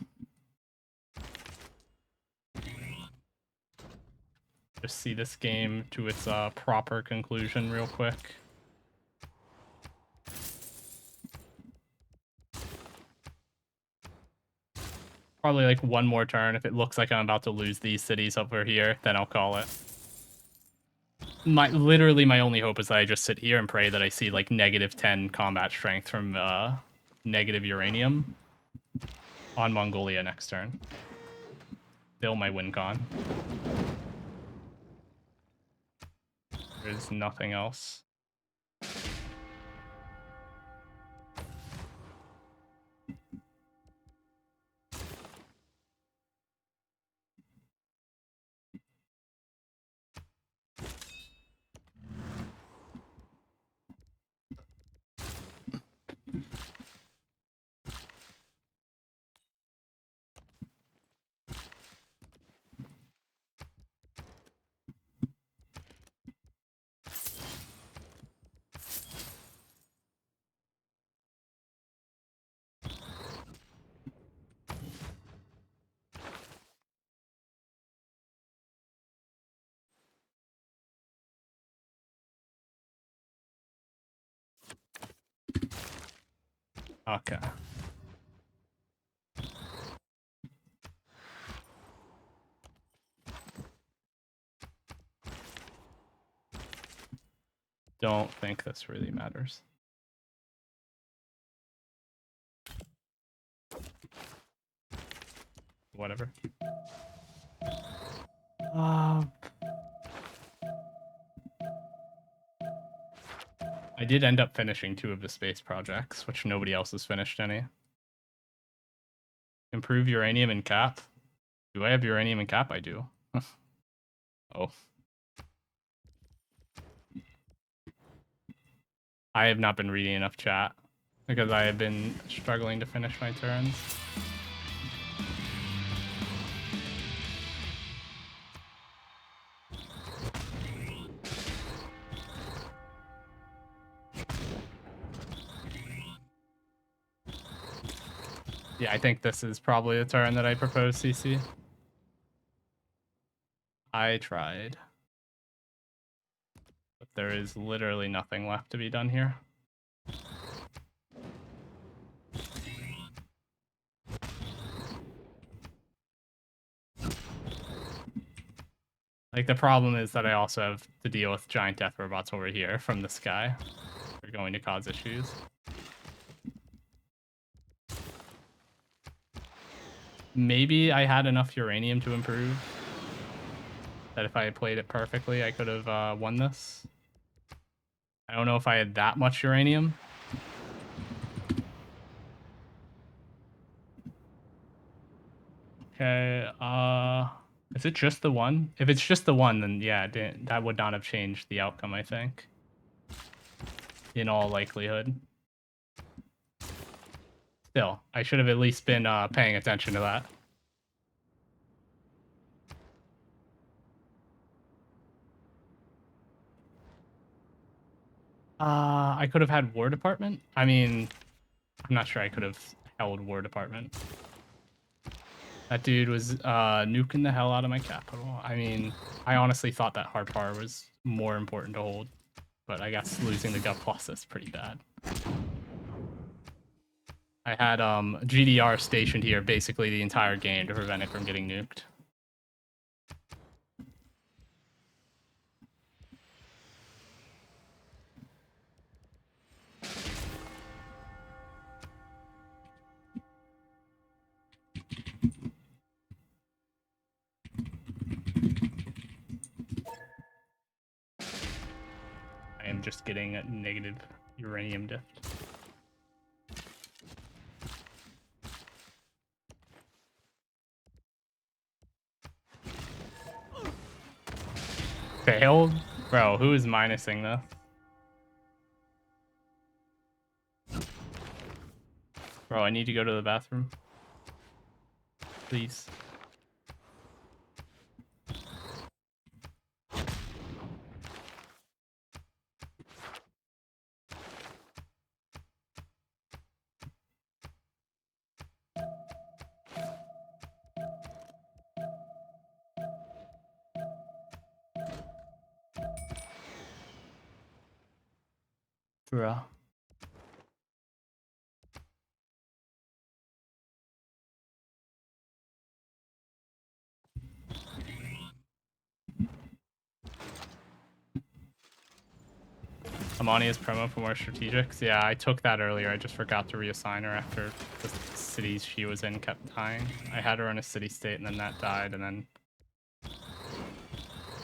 B: Just see this game to its proper conclusion real quick. Probably like one more turn. If it looks like I'm about to lose these cities over here, then I'll call it. Literally my only hope is that I just sit here and pray that I see like -10 combat strength from negative uranium on Mongolia next turn. Still my win con. There's nothing else. Okay. Don't think this really matters. Whatever. I did end up finishing 2 of the space projects, which nobody else has finished any. Improve uranium and cap. Do I have uranium and cap? I do. Oh. I have not been reading enough chat because I have been struggling to finish my turns. Yeah, I think this is probably the turn that I propose, CC. I tried. But there is literally nothing left to be done here. Like, the problem is that I also have to deal with giant death robots over here from the sky. They're going to cause issues. Maybe I had enough uranium to improve. That if I had played it perfectly, I could have won this. I don't know if I had that much uranium. Okay, is it just the one? If it's just the one, then yeah, that would not have changed the outcome, I think. In all likelihood. Still, I should have at least been paying attention to that. I could have had War Department. I mean, I'm not sure I could have held War Department. That dude was nuking the hell out of my capital. I mean, I honestly thought that hard power was more important to hold, but I guess losing the Gov Plus is pretty bad. I had GDR stationed here basically the entire game to prevent it from getting nuked. I am just getting a negative uranium diff. Failed? Bro, who is minusing this? Bro, I need to go to the bathroom. Please. Bruh. Amania's promo for more strategics. Yeah, I took that earlier. I just forgot to reassign her after the cities she was in kept dying. I had her in a city state and then that died, and then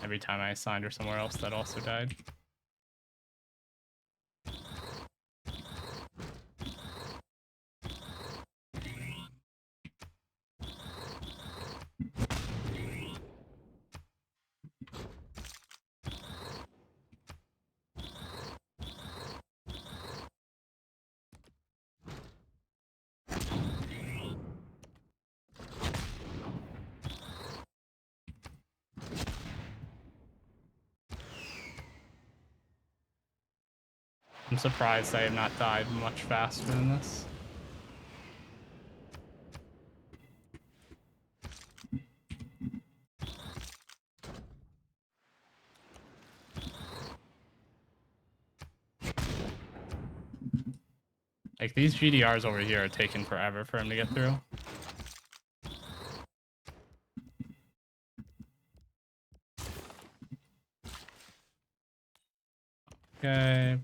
B: every time I assigned her somewhere else, that also died. I'm surprised I have not died much faster than this. Like, these GDRs over here are taking forever for him to get through. Okay.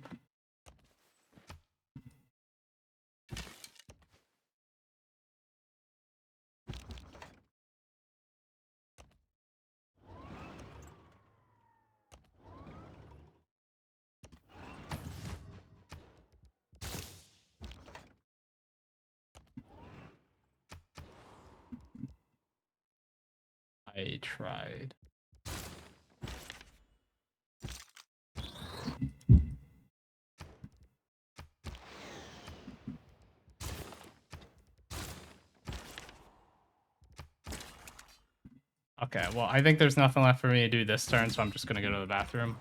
B: I tried. Okay, well, I think there's nothing left for me to do this turn, so I'm just gonna go to the bathroom.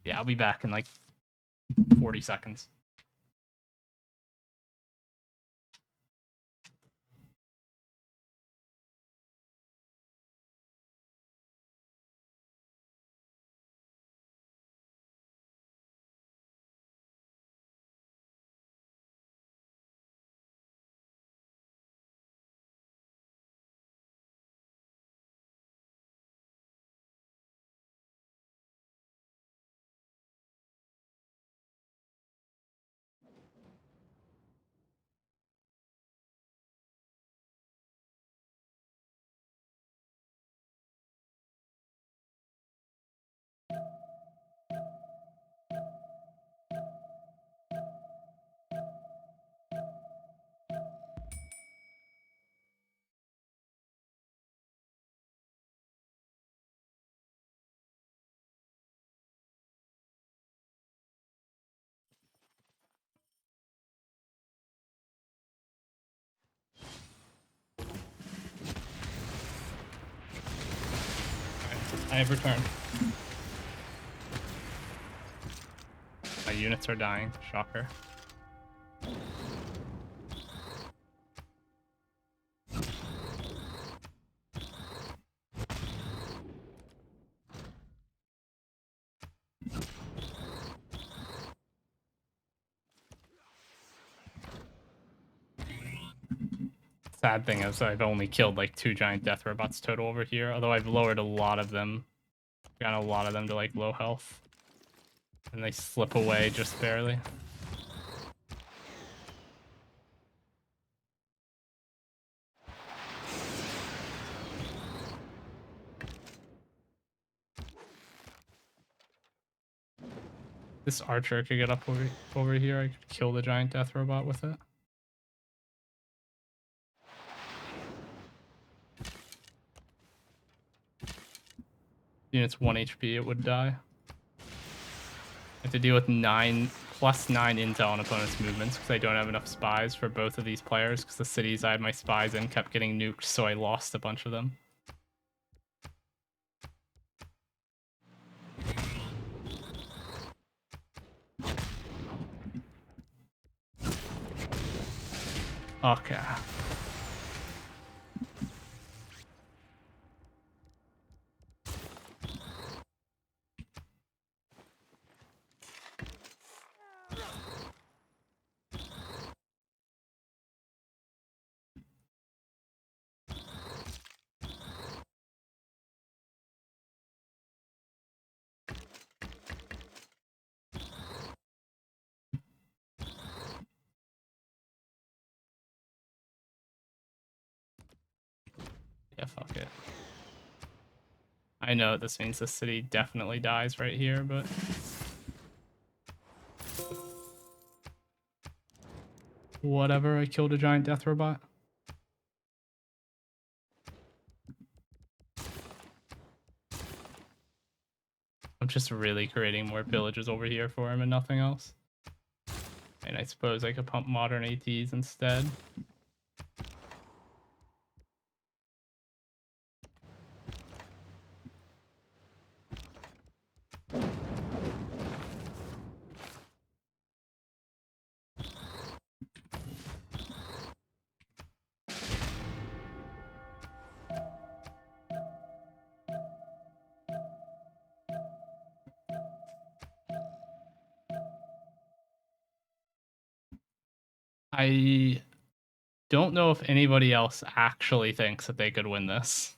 B: Yeah, I'll be back in like 40 seconds. I have returned. My units are dying. Shocker. Sad thing is I've only killed like 2 giant death robots total over here, although I've lowered a lot of them. Got a lot of them to like low health. And they slip away just barely. This archer could get up over here. I could kill the giant death robot with it. Unit's 1 HP, it would die. I have to deal with +9 intel on opponent's movements because I don't have enough spies for both of these players because the cities I had my spies in kept getting nuked, so I lost a bunch of them. Okay. Yeah, fuck it. I know this means the city definitely dies right here, but... whatever, I killed a giant death robot. I'm just really creating more villages over here for him and nothing else. And I suppose I could pump modern ATs instead. I don't know if anybody else actually thinks that they could win this.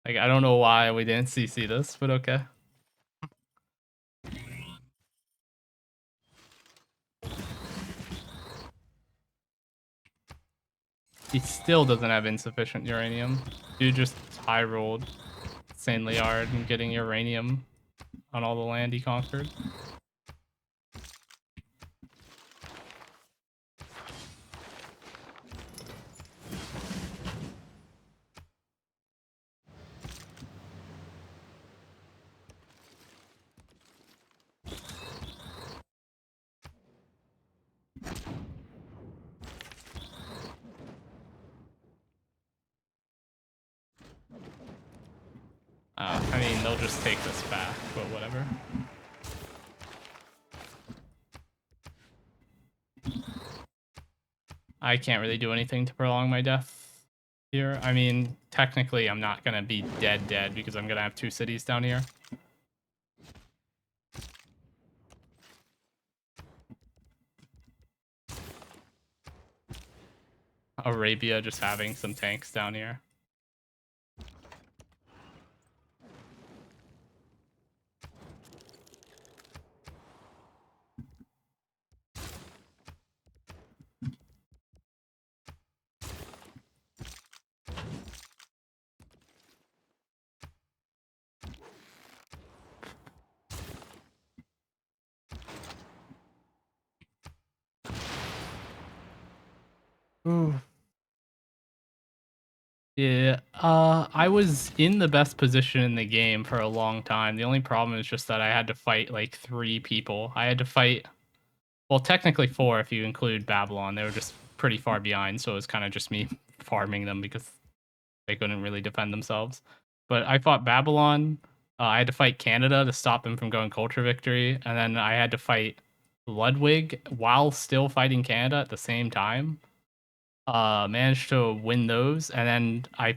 B: Like, I don't know why we didn't CC this, but okay. He still doesn't have insufficient uranium. Dude just high rolled insanely hard and getting uranium on all the land he conquered. I mean, they'll just take this back, but whatever. I can't really do anything to prolong my death here. I mean, technically, I'm not going to be dead because I'm going to have 2 cities down here. Arabia just having some tanks down here. Ooh. Yeah, I was in the best position in the game for a long time. The only problem is just that I had to fight like 3 people. I had to fight, well, technically 4 if you include Babylon. They were just pretty far behind, so it was kind of just me farming them because they couldn't really defend themselves. But I fought Babylon. I had to fight Canada to stop them from going culture victory, and then I had to fight Ludwig while still fighting Canada at the same time. Managed to win those, and then I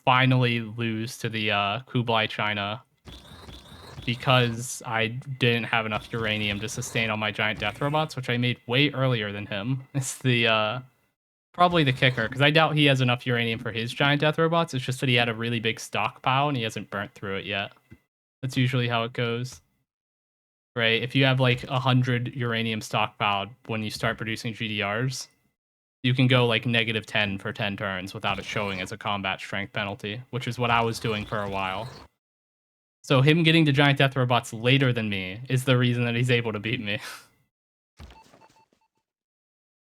B: finally lose to the Kublai China because I didn't have enough uranium to sustain all my giant death robots, which I made way earlier than him. It's the probably the kicker, because I doubt he has enough uranium for his giant death robots. It's just that he had a really big stockpile and he hasn't burnt through it yet. That's usually how it goes. Right? If you have like 100 uranium stockpiled when you start producing GDRs, you can go like -10 for 10 turns without it showing as a combat strength penalty, which is what I was doing for a while. So him getting to giant death robots later than me is the reason that he's able to beat me.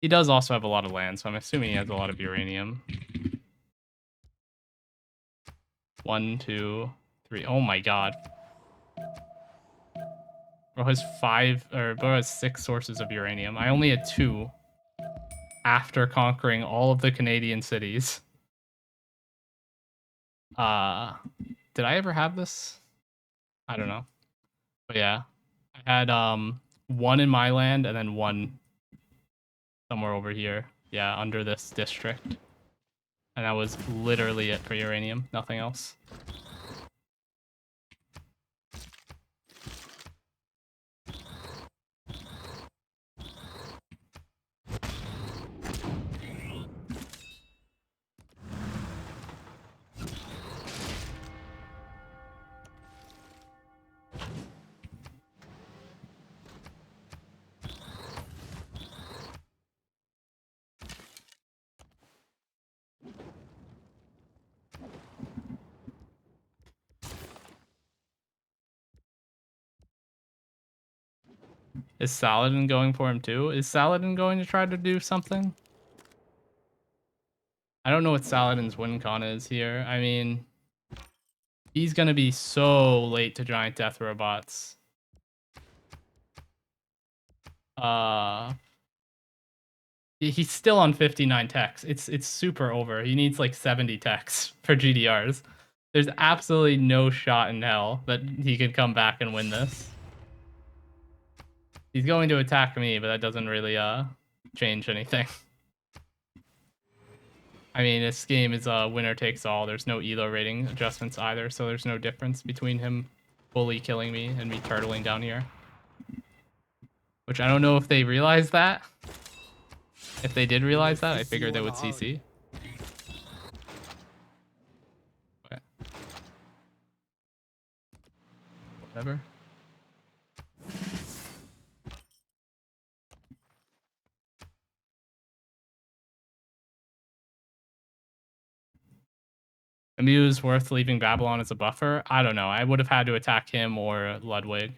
B: He does also have a lot of land, so I'm assuming he has a lot of uranium. 1, 2, 3. Oh my god. Bro has 6 sources of uranium. I only had 2 after conquering all of the Canadian cities. Did I ever have this? I don't know. But yeah. I had 1 in my land and then 1 somewhere over here. Yeah, under this district. And that was literally it for uranium, nothing else. Is Saladin going for him too? Is Saladin going to try to do something? I don't know what Saladin's win con is here. I mean, he's gonna be so late to giant death robots. He's still on 59 techs. It's super over. He needs like 70 techs for GDRs. There's absolutely no shot in hell that he could come back and win this. He's going to attack me, but that doesn't really change anything. I mean, this game is winner takes all. There's no elo rating adjustments either, so there's no difference between him fully killing me and me turtling down here. Which I don't know if they realize that. If they did realize that, I figured they would CC. But whatever. Amuse worth leaving Babylon as a buffer? I don't know. I would have had to attack him or Ludwig.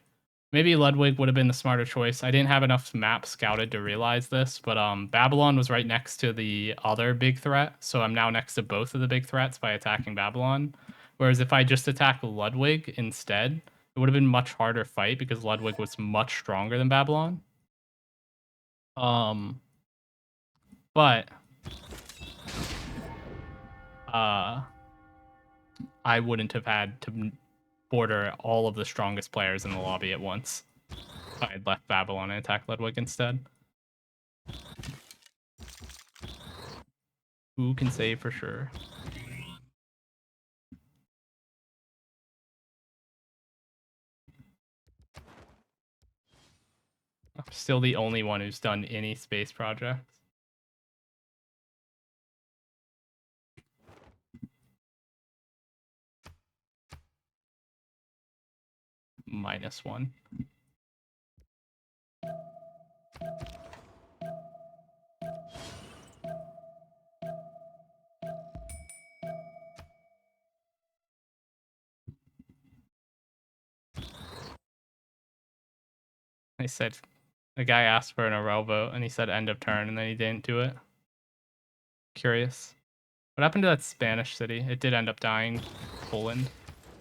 B: Maybe Ludwig would have been the smarter choice. I didn't have enough maps scouted to realize this, but Babylon was right next to the other big threat, so I'm now next to both of the big threats by attacking Babylon. Whereas if I just attack Ludwig instead, it would have been much harder fight because Ludwig was much stronger than Babylon. But I wouldn't have had to border all of the strongest players in the lobby at once. I had left Babylon and attacked Ludwig instead. Who can say for sure? I'm still the only one who's done any space projects. -1. I said, the guy asked for an Arel vote and he said end of turn and then he didn't do it. Curious. What happened to that Spanish city? It did end up dying. Poland.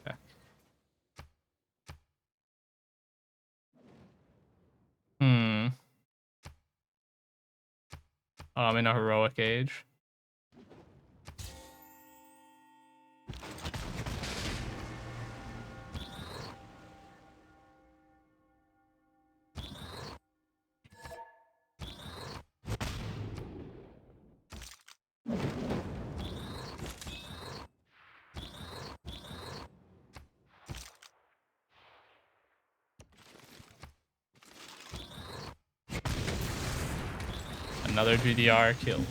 B: Okay. I'm in a heroic age. Another GDR killed.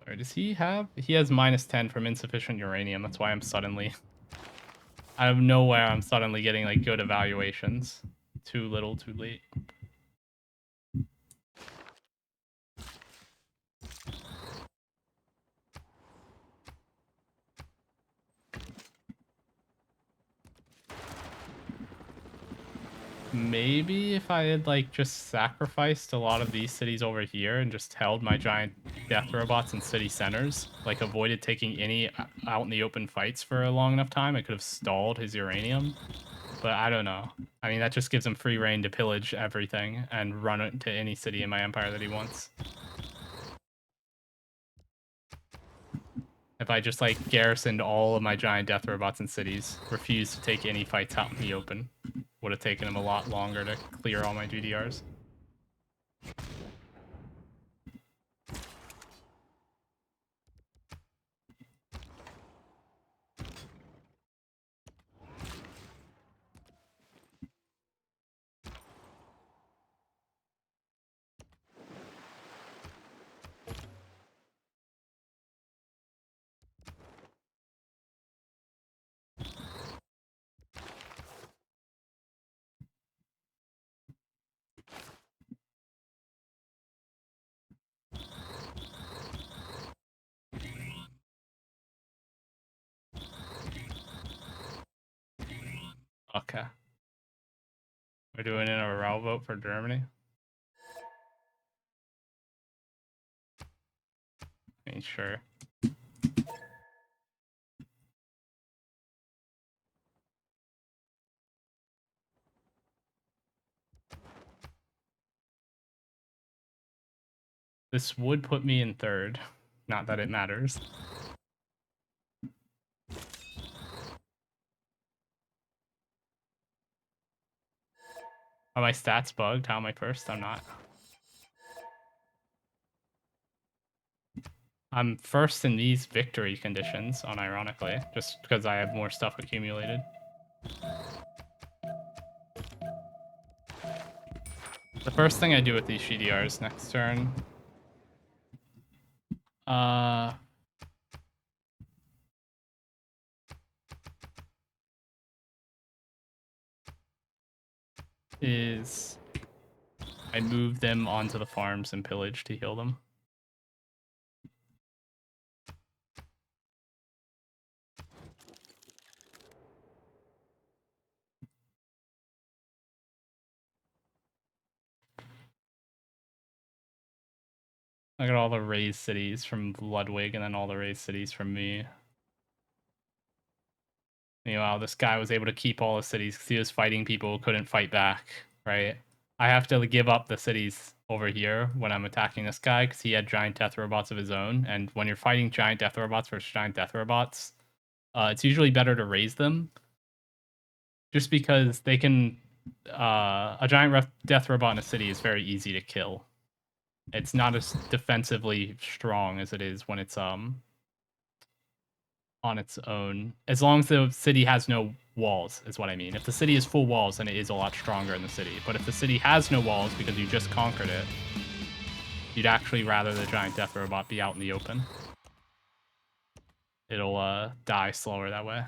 B: Or does he have? He has -10 from insufficient uranium. That's why I'm suddenly out of nowhere. I'm suddenly getting like good evaluations. Too little, too late. Maybe if I had like just sacrificed a lot of these cities over here and just held my giant death robots in city centers, like avoided taking any out in the open fights for a long enough time, I could have stalled his uranium. But I don't know. I mean, that just gives him free reign to pillage everything and run it to any city in my empire that he wants. If I just like garrisoned all of my giant death robots in cities, refused to take any fights out in the open, would have taken him a lot longer to clear all my GDRs. Okay. We're doing an Aral vote for Germany. Ain't sure. This would put me in third. Not that it matters. Are my stats bugged? How am I first? I'm not. I'm first in these victory conditions, unironically, just because I have more stuff accumulated. The first thing I do with these GDRs next turn... is I move them onto the farms and pillage to heal them. I got all the raised cities from Ludwig and then all the raised cities from me. Meanwhile, this guy was able to keep all the cities because he was fighting people who couldn't fight back, right? I have to give up the cities over here when I'm attacking this guy because he had giant death robots of his own. And when you're fighting giant death robots versus giant death robots, it's usually better to raise them just because they can... a giant death robot in a city is very easy to kill. It's not as defensively strong as it is when it's on its own. As long as the city has no walls, is what I mean. If the city is full walls, then it is a lot stronger in the city. But if the city has no walls because you just conquered it, you'd actually rather the giant death robot be out in the open. It'll die slower that way.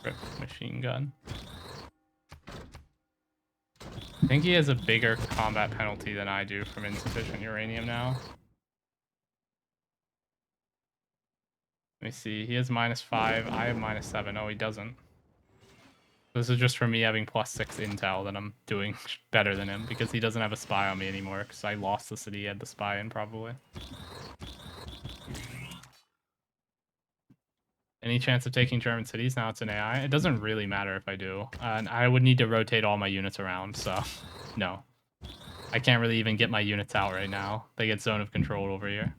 B: Rip machine gun. I think he has a bigger combat penalty than I do from insufficient uranium now. Let me see. He has -5. I have -7. Oh, he doesn't. This is just for me having +6 intel that I'm doing better than him because he doesn't have a spy on me anymore because I lost the city he had the spy in probably. Any chance of taking German cities? Now it's an AI. It doesn't really matter if I do. And I would need to rotate all my units around, so no. I can't really even get my units out right now. They get zone of control over here.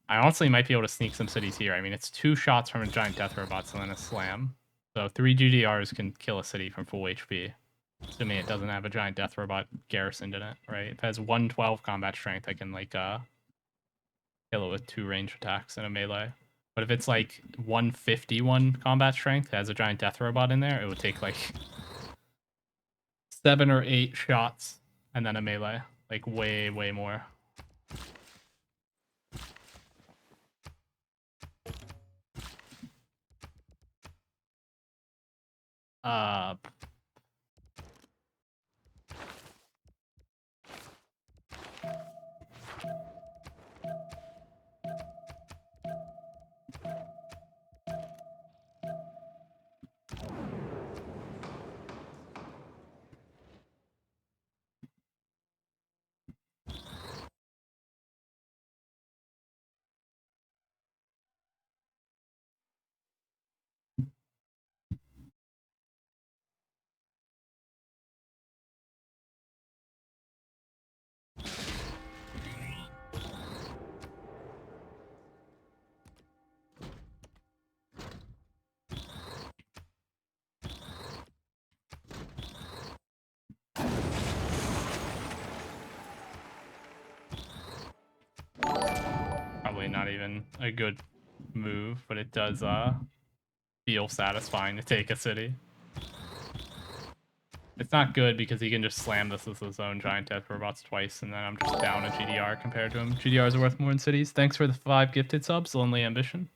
B: I honestly might be able to sneak some cities here. I mean, it's 2 shots from a giant death robots and then a slam. So 3 GDRs can kill a city from full HP. Assuming it doesn't have a giant death robot garrisoned in it, right? If it has 112 combat strength, I can like kill it with 2 range attacks and a melee. But if it's like 151 combat strength, has a giant death robot in there, it would take like 7 or 8 shots and then a melee. Like way, way more. Uh, not even a good move, but it does feel satisfying to take a city. It's not good because he can just slam this with his own giant death robots twice, and then I'm just down a GDR compared to him. GDRs are worth more in cities. Thanks for the 5 gifted subs, Lonely Ambition.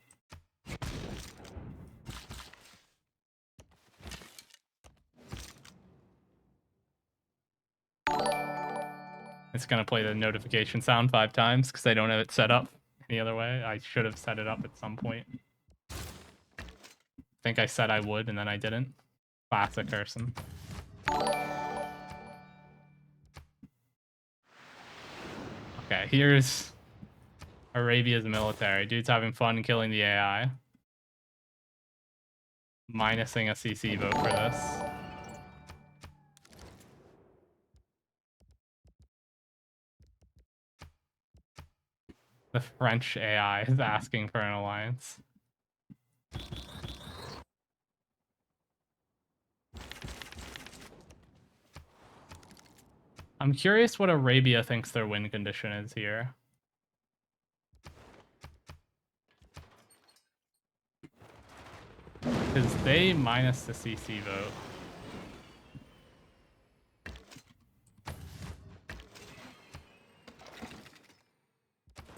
B: It's gonna play the notification sound 5 times because I don't have it set up any other way. I should have set it up at some point. I think I said I would, and then I didn't. Classic Herson. Okay, here's Arabia's military. Dude's having fun killing the AI. Minusing a CC vote for this. The French AI is asking for an alliance. I'm curious what Arabia thinks their win condition is here. Because they minus the CC vote.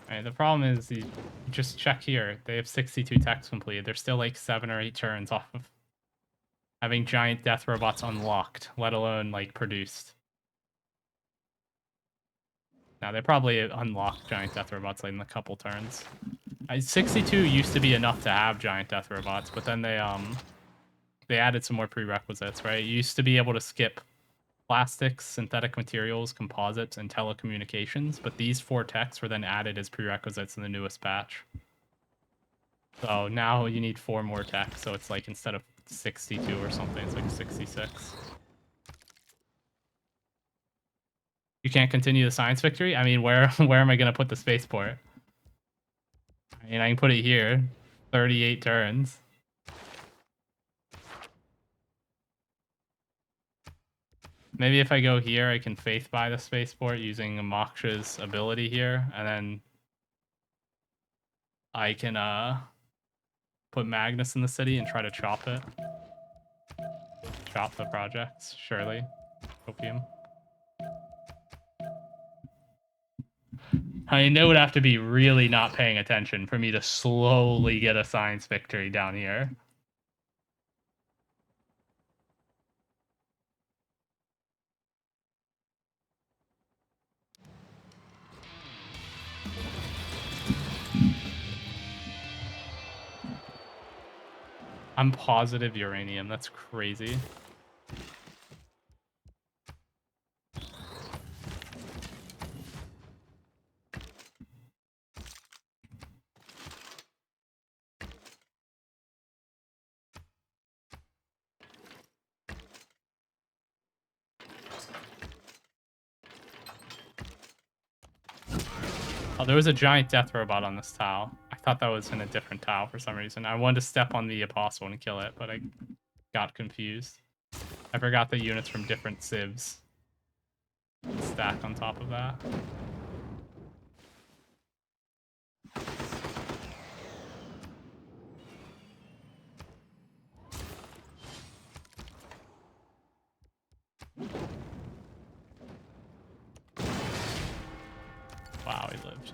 B: Alright, the problem is you just check here. They have 62 techs completed. They're still like 7 or 8 turns off of having giant death robots unlocked, let alone like produced. Now they probably unlocked giant death robots like in a couple turns. 62 used to be enough to have giant death robots, but then they added some more prerequisites, right? You used to be able to skip plastics, synthetic materials, composites, and telecommunications, but these 4 techs were then added as prerequisites in the newest patch. So now you need 4 more techs, so it's like instead of 62 or something, it's like 66. You can't continue the science victory? I mean, where am I going to put the spaceport? I mean, I can put it here. 38 turns. Maybe if I go here, I can faith buy the spaceport using Moksha's ability here, and then I can put Magnus in the city and try to chop it. Chop the projects, surely. Opium. I mean, they would have to be really not paying attention for me to slowly get a science victory down here. I'm positive uranium. That's crazy. Oh, there was a giant death robot on this tile. I thought that was in a different tile for some reason. I wanted to step on the apostle and kill it, but I got confused. I forgot the units from different civs stack on top of that. Wow, he lived.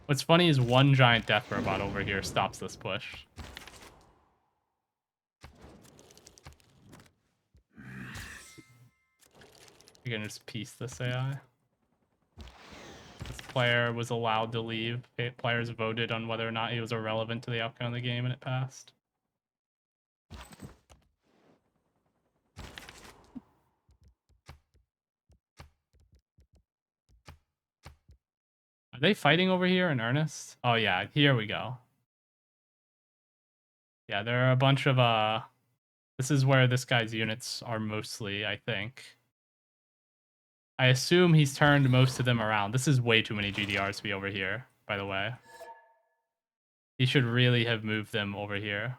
B: What's funny is one giant death robot over here stops this push. You can just piece this AI. This player was allowed to leave. Players voted on whether or not he was irrelevant to the outcome of the game, and it passed. Are they fighting over here in earnest? Oh yeah, here we go. Yeah, there are a bunch of this is where this guy's units are mostly, I think. I assume he's turned most of them around. This is way too many GDRs to be over here, by the way. He should really have moved them over here.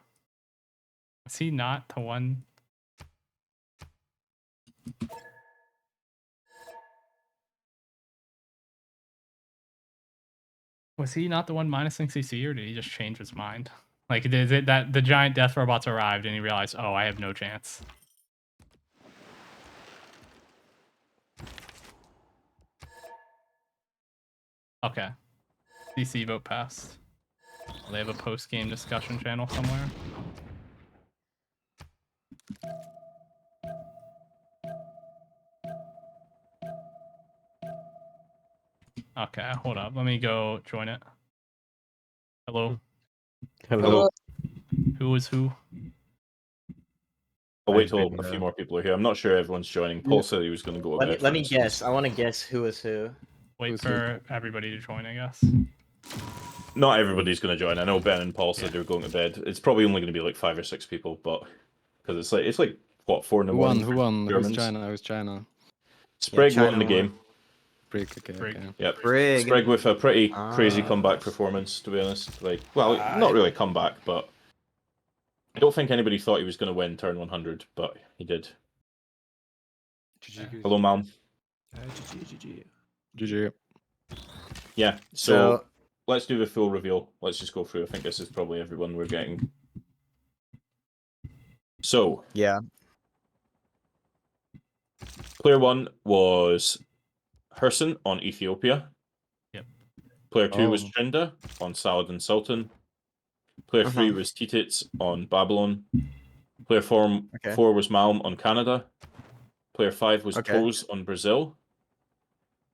B: Was he not the one? Was he not the one minusing CC, or did he just change his mind? Like, is it that the giant death robots arrived and he realized, oh, I have no chance? Okay. CC vote passed. They have a post-game discussion channel somewhere. Okay, hold up. Let me go join it. Hello.
D: Hello.
B: Who is who?
D: I'll wait till a few more people are here. I'm not sure everyone's joining. Paul said he was going to go to bed.
E: Let me guess. I want to guess who is who.
B: Wait for everybody to join, I guess.
D: Not everybody's going to join. I know Ben and Paul said they were going to bed. It's probably only going to be like 5 or 6 people, but because it's like what, 4 in the morning.
F: Who won?
D: Germans.
F: Who's China?
D: Sprague
E: China
D: won the game.
F: Brig, okay.
B: Brig.
F: Okay.
D: Yep.
E: Brig.
D: Sprague with a pretty crazy comeback performance, to be honest. Like, well, not really a comeback, but I don't think anybody thought he was going to win turn 100, but he did.
F: GG.
D: Hello, Malm.
F: GG.
D: Yeah, so let's do the full reveal. Let's just go through. I think this is probably everyone we're getting. So,
E: Yeah.
D: player 1 was Herson on Ethiopia.
B: Yep.
D: Player 2 was
F: Oh.
D: Trinda on Saladin Sultan. Player 3 was Titits on Babylon. Player 4 was Malm on Canada. Player 5 was Toes on Brazil.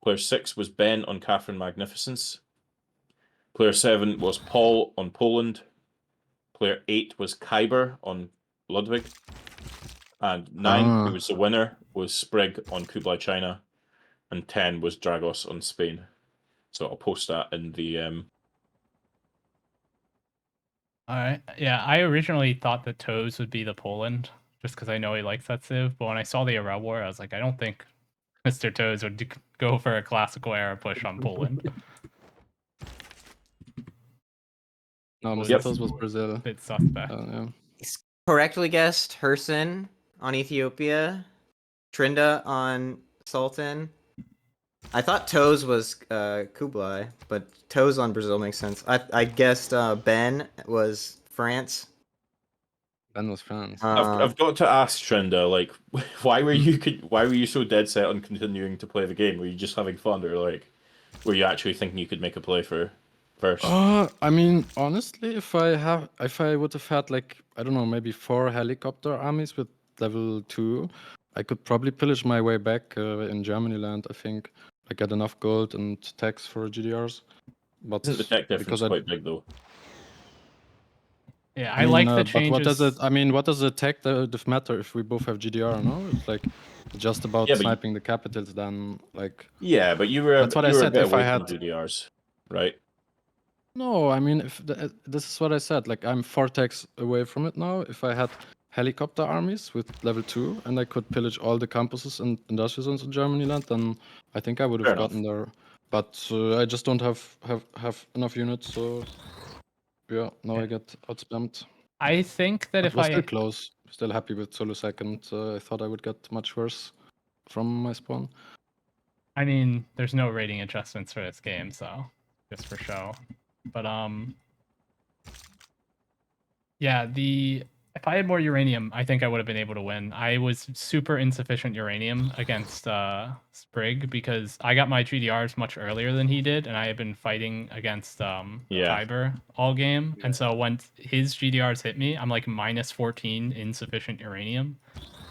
D: Player 6 was Ben on Catherine Magnificence. Player 7 was Paul on Poland. Player 8 was Kyber on Ludwig. And 9, who was the winner, was Sprig on Kublai China. And 10 was Dragos on Spain. So I'll post that in the...
B: Alright. Yeah, I originally thought that Toes would be the Poland, just because I know he likes that civ. But when I saw the Arab War, I was like, I don't think Mr. Toes would go for a classical era push on Poland.
F: No, Mr. Toes was Brazil.
B: Bit suspect.
F: Yeah.
E: Correctly guessed Herson on Ethiopia. Trinda on Sultan. I thought Toes was Kublai, but Toes on Brazil makes sense. I guessed Ben was France.
F: Ben was France.
D: I've got to ask Trinda, like, why were you so dead set on continuing to play the game? Were you just having fun, or like, were you actually thinking you could make a play for first?
F: I mean, honestly, if I would have had like, I don't know, maybe 4 helicopter armies with level 2, I could probably pillage my way back in Germany land. I think I get enough gold and tax for GDRs. But
D: Isn't the tech difference
F: because
D: quite big though?
B: Yeah, I like the
F: But
B: changes.
F: what does it? I mean, what does the tech matter if we both have GDR? No, it's like just about sniping the capitals. Then like.
D: Yeah, but you were.
F: That's what I said.
D: If
F: If I had
D: GDRs, right?
F: No, I mean, this is what I said. Like, I'm 4 techs away from it now. If I had helicopter armies with level 2 and I could pillage all the campuses and industrial zones in Germany land, then I think I would have gotten there. But I just don't have enough units, so yeah, now I get outspammed.
B: I think that
F: It
B: if
F: was still close. Still happy with solo second. I thought I would get much worse from my spawn.
B: I mean, there's no rating adjustments for this game, so just for show. But yeah, if I had more uranium, I think I would have been able to win. I was super insufficient uranium against Sprig because I got my GDRs much earlier than he did, and I had been fighting against Kyber all game. And so when his GDRs hit me, I'm like minus 14 insufficient uranium.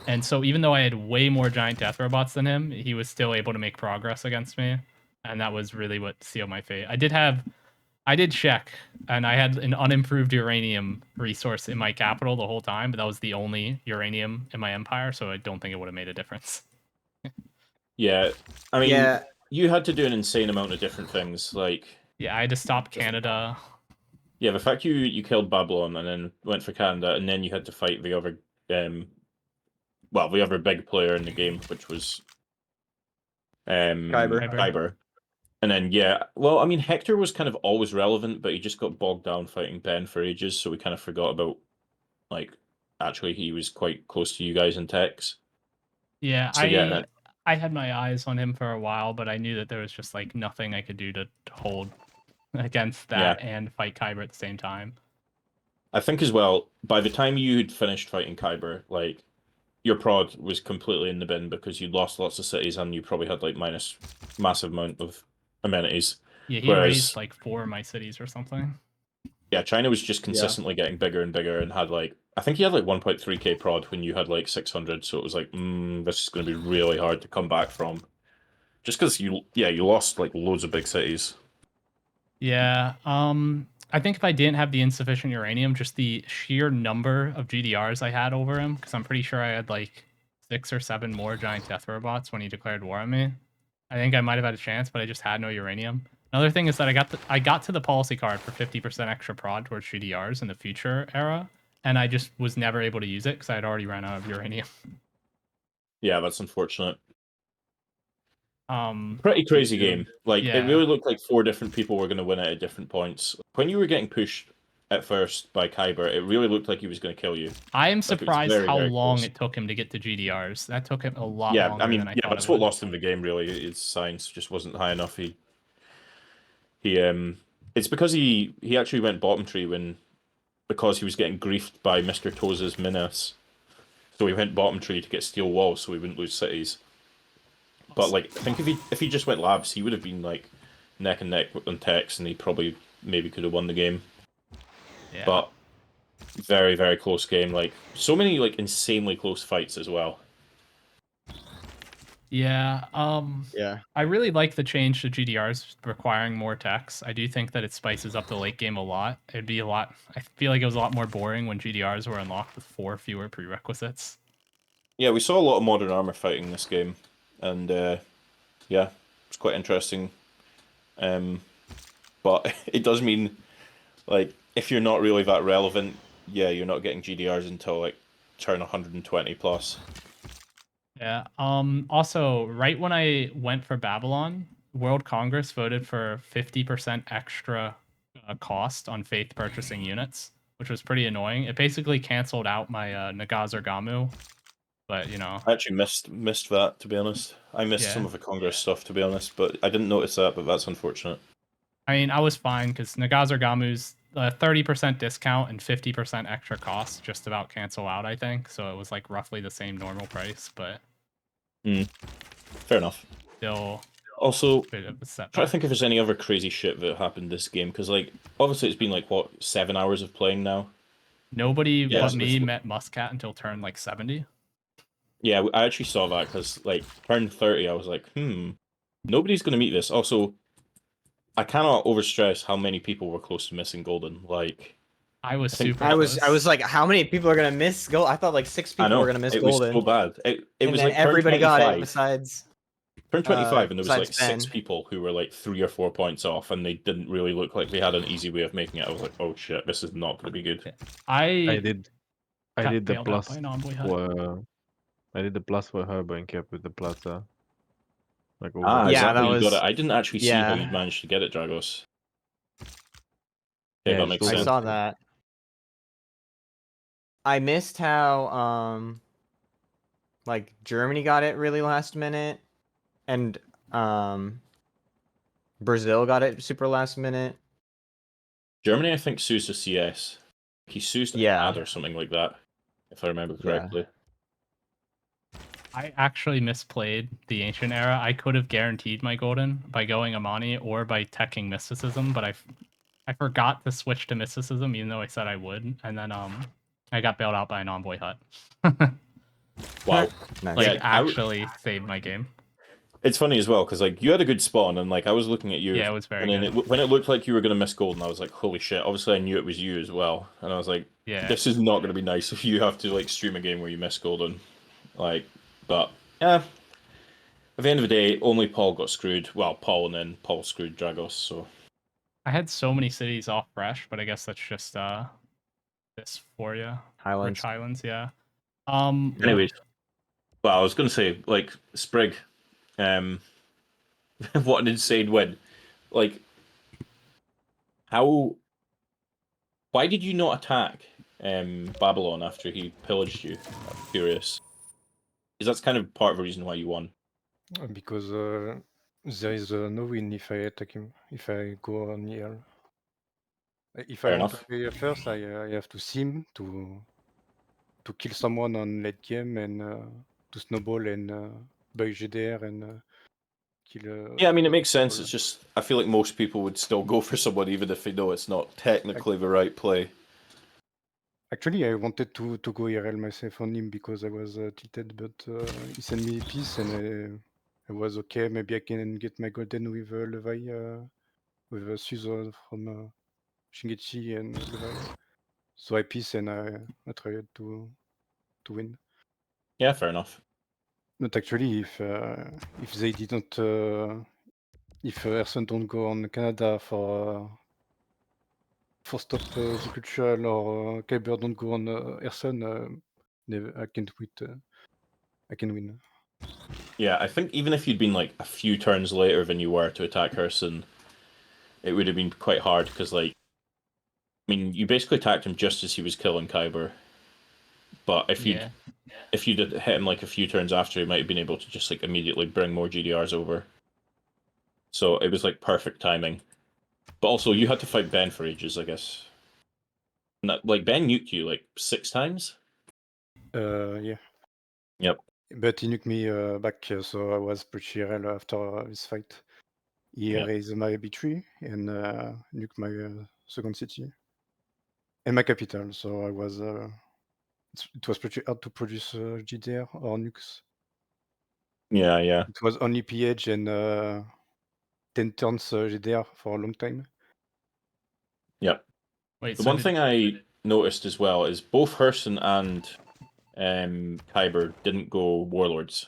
B: And so even though I had way more giant death robots than him, he was still able to make progress against me. And that was really what sealed my fate. I did check, and I had an unimproved uranium resource in my capital the whole time, but that was the only uranium in my empire, so I don't think it would have made a difference.
D: Yeah, I mean, you had to do an insane amount of different things. Like,
B: Yeah, I had to stop Canada.
D: yeah, the fact you killed Babylon and then went for Canada, and then you had to fight the other, the other big player in the game, which was
E: Kyber.
D: Kyber. And then yeah, well, I mean Hector was kind of always relevant, but he just got bogged down fighting Ben for ages, so we kind of forgot about like actually he was quite close to you guys in techs.
B: Yeah,
D: So yeah,
B: I had my eyes on him for a while, but I knew that there was just like nothing I could do to hold against that and fight Kyber at the same time.
D: I think as well, by the time you'd finished fighting Kyber, like your prod was completely in the bin because you'd lost lots of cities and you probably had like minus massive amount of amenities.
B: Yeah, he
D: Whereas,
B: raised like 4 of my cities or something.
D: yeah, China was just consistently getting bigger and bigger and had like I think he had like 1.3k prod when you had like 600, so it was like, this is going to be really hard to come back from. Just because you lost like loads of big cities.
B: Yeah, I think if I didn't have the insufficient uranium, just the sheer number of GDRs I had over him, because I'm pretty sure I had like 6 or 7 more giant death robots when he declared war on me. I think I might have had a chance, but I just had no uranium. Another thing is that I got to the policy card for 50% extra prod towards GDRs in the future era, and I just was never able to use it because I had already ran out of uranium.
D: Yeah, that's unfortunate.
B: Um,
D: Pretty crazy game. Like it
B: yeah.
D: really looked like 4 different people were going to win it at different points. When you were getting pushed at first by Kyber, it really looked like he was going to kill you.
B: I am
D: Like, it was
B: surprised
D: very,
B: how
D: very
B: long
D: close.
B: it took him to get to GDRs. That took him a lot
D: Yeah,
B: longer
D: I mean,
B: than I
D: yeah,
B: thought
D: that's
B: it
D: what
B: would.
D: lost him the game. Really, his science just wasn't high enough. He it's because he actually went bottom tree because he was getting griefed by Mr. Toes's Minas. So he went bottom tree to get steel walls so he wouldn't lose cities. But like, I think if he just went labs, he would have been like neck and neck on Tex, and he probably maybe could have won the game.
B: Yeah.
D: But very, very close game. Like so many like insanely close fights as well.
B: Yeah.
E: Yeah.
B: I really like the change to GDRs requiring more techs. I do think that it spices up the late game a lot. It'd be a lot. I feel like it was a lot more boring when GDRs were unlocked with 4 fewer prerequisites.
D: Yeah, we saw a lot of modern armor fighting in this game, and yeah, it's quite interesting. But it does mean like if you're not really that relevant, yeah, you're not getting GDRs until like turn 120 plus.
B: Yeah. Also, right when I went for Babylon, World Congress voted for 50% extra cost on faith purchasing units, which was pretty annoying. It basically canceled out my Nagazargamu, but you know.
D: I actually missed that, to be honest. I missed some
B: Yeah.
D: of the Congress stuff, to be honest, but I didn't notice that, but that's unfortunate.
B: I mean, I was fine because Nagazargamu's 30% discount and 50% extra cost just about cancel out, I think. So it was like roughly the same normal price, but
D: Fair enough.
B: still
D: Also,
B: a bit of a setback.
D: try to think if there's any other crazy shit that happened this game, because like obviously it's been like what 7 hours of playing now.
B: Nobody
D: Yeah,
B: but
D: so
B: me met Muscat until turn like 70.
D: Yeah, I actually saw that because like turn 30, I was like, nobody's gonna meet this. Also, I cannot overstress how many people were close to missing Golden. Like,
B: I was
D: I think
B: super
E: I
B: close.
E: was like, how many people are gonna miss gold? I thought like 6
D: I
E: people
D: know
E: were gonna miss
D: it was
E: golden.
D: so bad. It
E: And
D: was
E: then
D: like turn
E: everybody got
D: 25.
E: it besides
D: Turn 25, and there was like
E: besides
D: 6
E: Ben.
D: people who were like 3 or 4 points off, and they didn't really look like they had an easy way of making it. I was like, oh shit, this is not going to be good.
B: I
G: did
B: got
G: the
B: bailed out
G: plus
B: by an envoy hut.
G: for I did the plus for Herber and kept with the plaza. Like over.
D: Ah, is
E: Yeah,
D: that how
E: that
D: you got
E: was-
D: it? I didn't actually see how
E: yeah.
D: you managed to get it, Dragos. Okay,
G: Yeah,
D: that makes
G: it's
E: I
D: sense.
E: saw that. I missed how like Germany got it really last minute, and Brazil got it super last minute.
D: Germany, I think, sues the CS. He sues the
E: Yeah.
D: ad or something like that, if I remember correctly.
B: I actually misplayed the ancient era. I could have guaranteed my golden by going Amani or by teching mysticism, but I forgot to switch to mysticism even though I said I would, and then I got bailed out by an envoy hut.
D: Wow.
E: Nice.
B: Like
D: Yeah,
B: actually saved my game.
D: It's funny as well because like you had a good spawn and like I was looking at you.
B: Yeah, it was very
D: and then
B: good.
D: when it looked like you were gonna miss golden, I was like, holy shit! Obviously, I knew it was you as well, and I was like,
B: Yeah.
D: this is not gonna be nice if you have to like stream a game where you miss golden, like. But yeah, At the end of the day, only Paul got screwed. Well, Paul and then Paul screwed Dragos. So
B: I had so many cities off fresh, but I guess that's just this for you.
E: Highlands.
B: Rich Highlands, yeah.
D: anyways, well, I was gonna say like Sprig, what an insane win! Like, how? Why did you not attack Babylon after he pillaged you? I'm curious. Because that's kind of part of the reason why you won.
H: Because there is no win if I attack him, if I go on here. If
D: Fair
H: I want
D: enough.
H: to play first, I have to sim to kill someone on late game and to snowball and buy GDR and kill.
D: Yeah, I mean, it makes sense. It's just, I feel like most people would still go for someone even if they know it's not technically the right play.
H: Actually, I wanted to go IRL myself on him because I was tilted, but he sent me a piece and I was okay. Maybe I can get my golden with Levi, with Suzo from Shingechi and Levi. So I piece and I tried to win.
D: Yeah, fair enough.
H: But actually, if they didn't, if Herson don't go on Canada for stop the cultural or Kyber don't go on Herson, I can't win. I can win.
D: Yeah, I think even if you'd been like a few turns later than you were to attack Herson, it would have been quite hard because, like, I mean, you basically attacked him just as he was killing Kyber. But if you'd hit him like a few turns after, he might have been able to just like immediately bring more GDRs over. So it was like perfect timing. But also, you had to fight Ben for ages, I guess. And that, like, Ben nuked you like 6 times.
H: Yeah.
D: Yep.
H: But he nuked me back, so I was pretty real after this fight. He raised my B3 and nuked my second city and my capital. So I was. It was pretty hard to produce GDR or nukes.
D: Yeah, yeah.
H: It was only PH and 10 turns GDR for a long time.
D: Yep.
B: Wait,
D: The
B: so
D: one thing I noticed as well is both Herson and Kyber didn't go Warlords.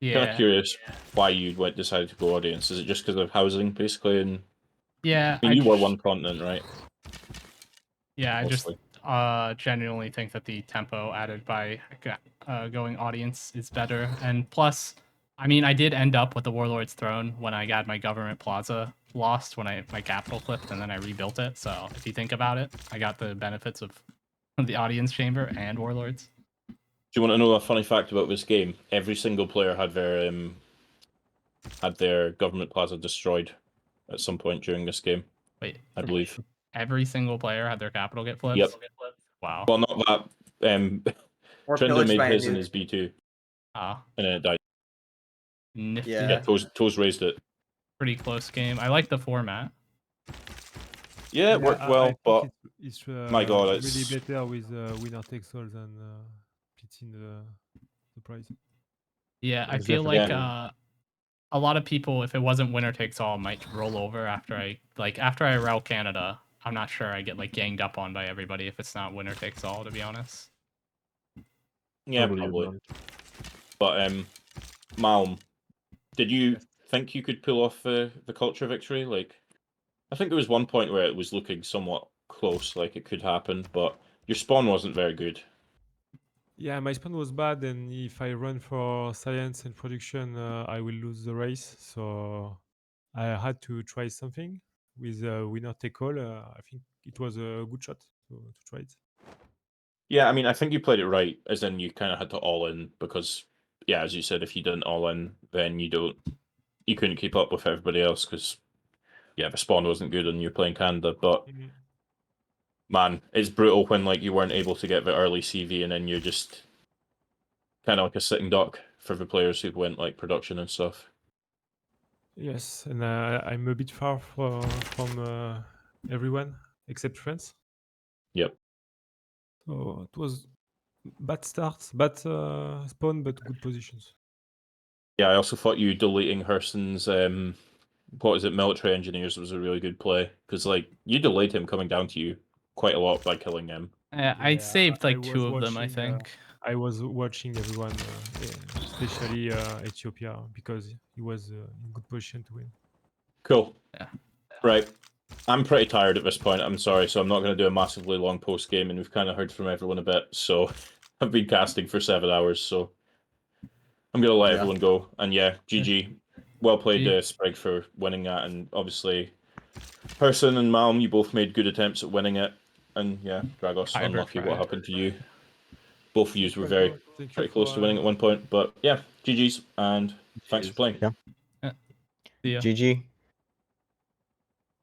B: yeah,
D: Kind of curious why you decided to go Audience. Is it just because of housing, basically? And
B: yeah,
D: I mean, you were one continent, right?
B: Yeah, I
D: Mostly.
B: just genuinely think that the tempo added by going Audience is better, and plus, I mean, I did end up with the Warlord's Throne when I got my Government Plaza lost when my capital flipped, and then I rebuilt it. So if you think about it, I got the benefits of the Audience Chamber and Warlords.
D: Do you want to know a funny fact about this game? Every single player had their Government Plaza destroyed at some point during this game.
B: Wait,
D: I believe.
B: Every single player had their capital get flipped?
D: Yep.
B: Wow.
D: Well, not that.
E: Or
D: Trinder
E: pillaged
D: made
E: by a
D: his in
E: nuke.
D: his B2,
B: Ah,
D: and then it died.
B: nifty.
E: Yeah.
D: Yeah, Toes raised it.
B: Pretty close game. I like the format.
D: Yeah, it worked well, but
I: it's
D: my God,
I: really
D: it's
I: better with winner takes all than splitting the prize.
B: Yeah, I
G: It's
B: feel like
G: definitely-
B: a lot of people, if it wasn't winner takes all, might roll over after I route Canada. I'm not sure I get like ganged up on by everybody if it's not winner takes all, to be honest.
D: yeah,
G: Probably
D: probably.
G: don't.
D: But Malm, did you think you could pull off the culture victory? Like, I think there was one point where it was looking somewhat close, like it could happen, but your spawn wasn't very good.
I: Yeah, my spawn was bad, and if I run for science and production, I will lose the race. So I had to try something with winner take all. I think it was a good shot to try it.
D: Yeah, I mean, I think you played it right, as in you kind of had to all in because, yeah, as you said, if you didn't all in, then you couldn't keep up with everybody else because, yeah, the spawn wasn't good and you're playing Canada. But man, it's brutal when like you weren't able to get the early CV and then you're just kind of like a sitting duck for the players who went like production and stuff.
I: Yes, and I'm a bit far from everyone except friends.
D: Yep.
I: So it was bad starts, bad spawn, but good positions.
D: Yeah, I also thought you deleting Herson's what is it, military engineers was a really good play because like you delayed him coming down to you quite a lot by killing him.
B: I saved
I: I
B: like
I: was
B: two of them, I
I: watching,
B: think.
I: I was watching everyone especially Ethiopia, because he was in good position to win.
D: Cool.
A: Yeah.
D: Right. I'm pretty tired at this point. I'm sorry, so I'm not going to do a massively long post game, and we've kind of heard from everyone a bit. So I've been casting for 7 hours, so I'm going to let everyone go. And yeah, GG. Well played, Sprig, for winning that, and obviously Herson and Malm, you both made good attempts at winning it. And yeah, Dragos, unlucky what happened to you. Both of you were very pretty close to winning at one point. But yeah, GG's, and thanks for playing.
E: Yeah.
B: See ya.
E: GG.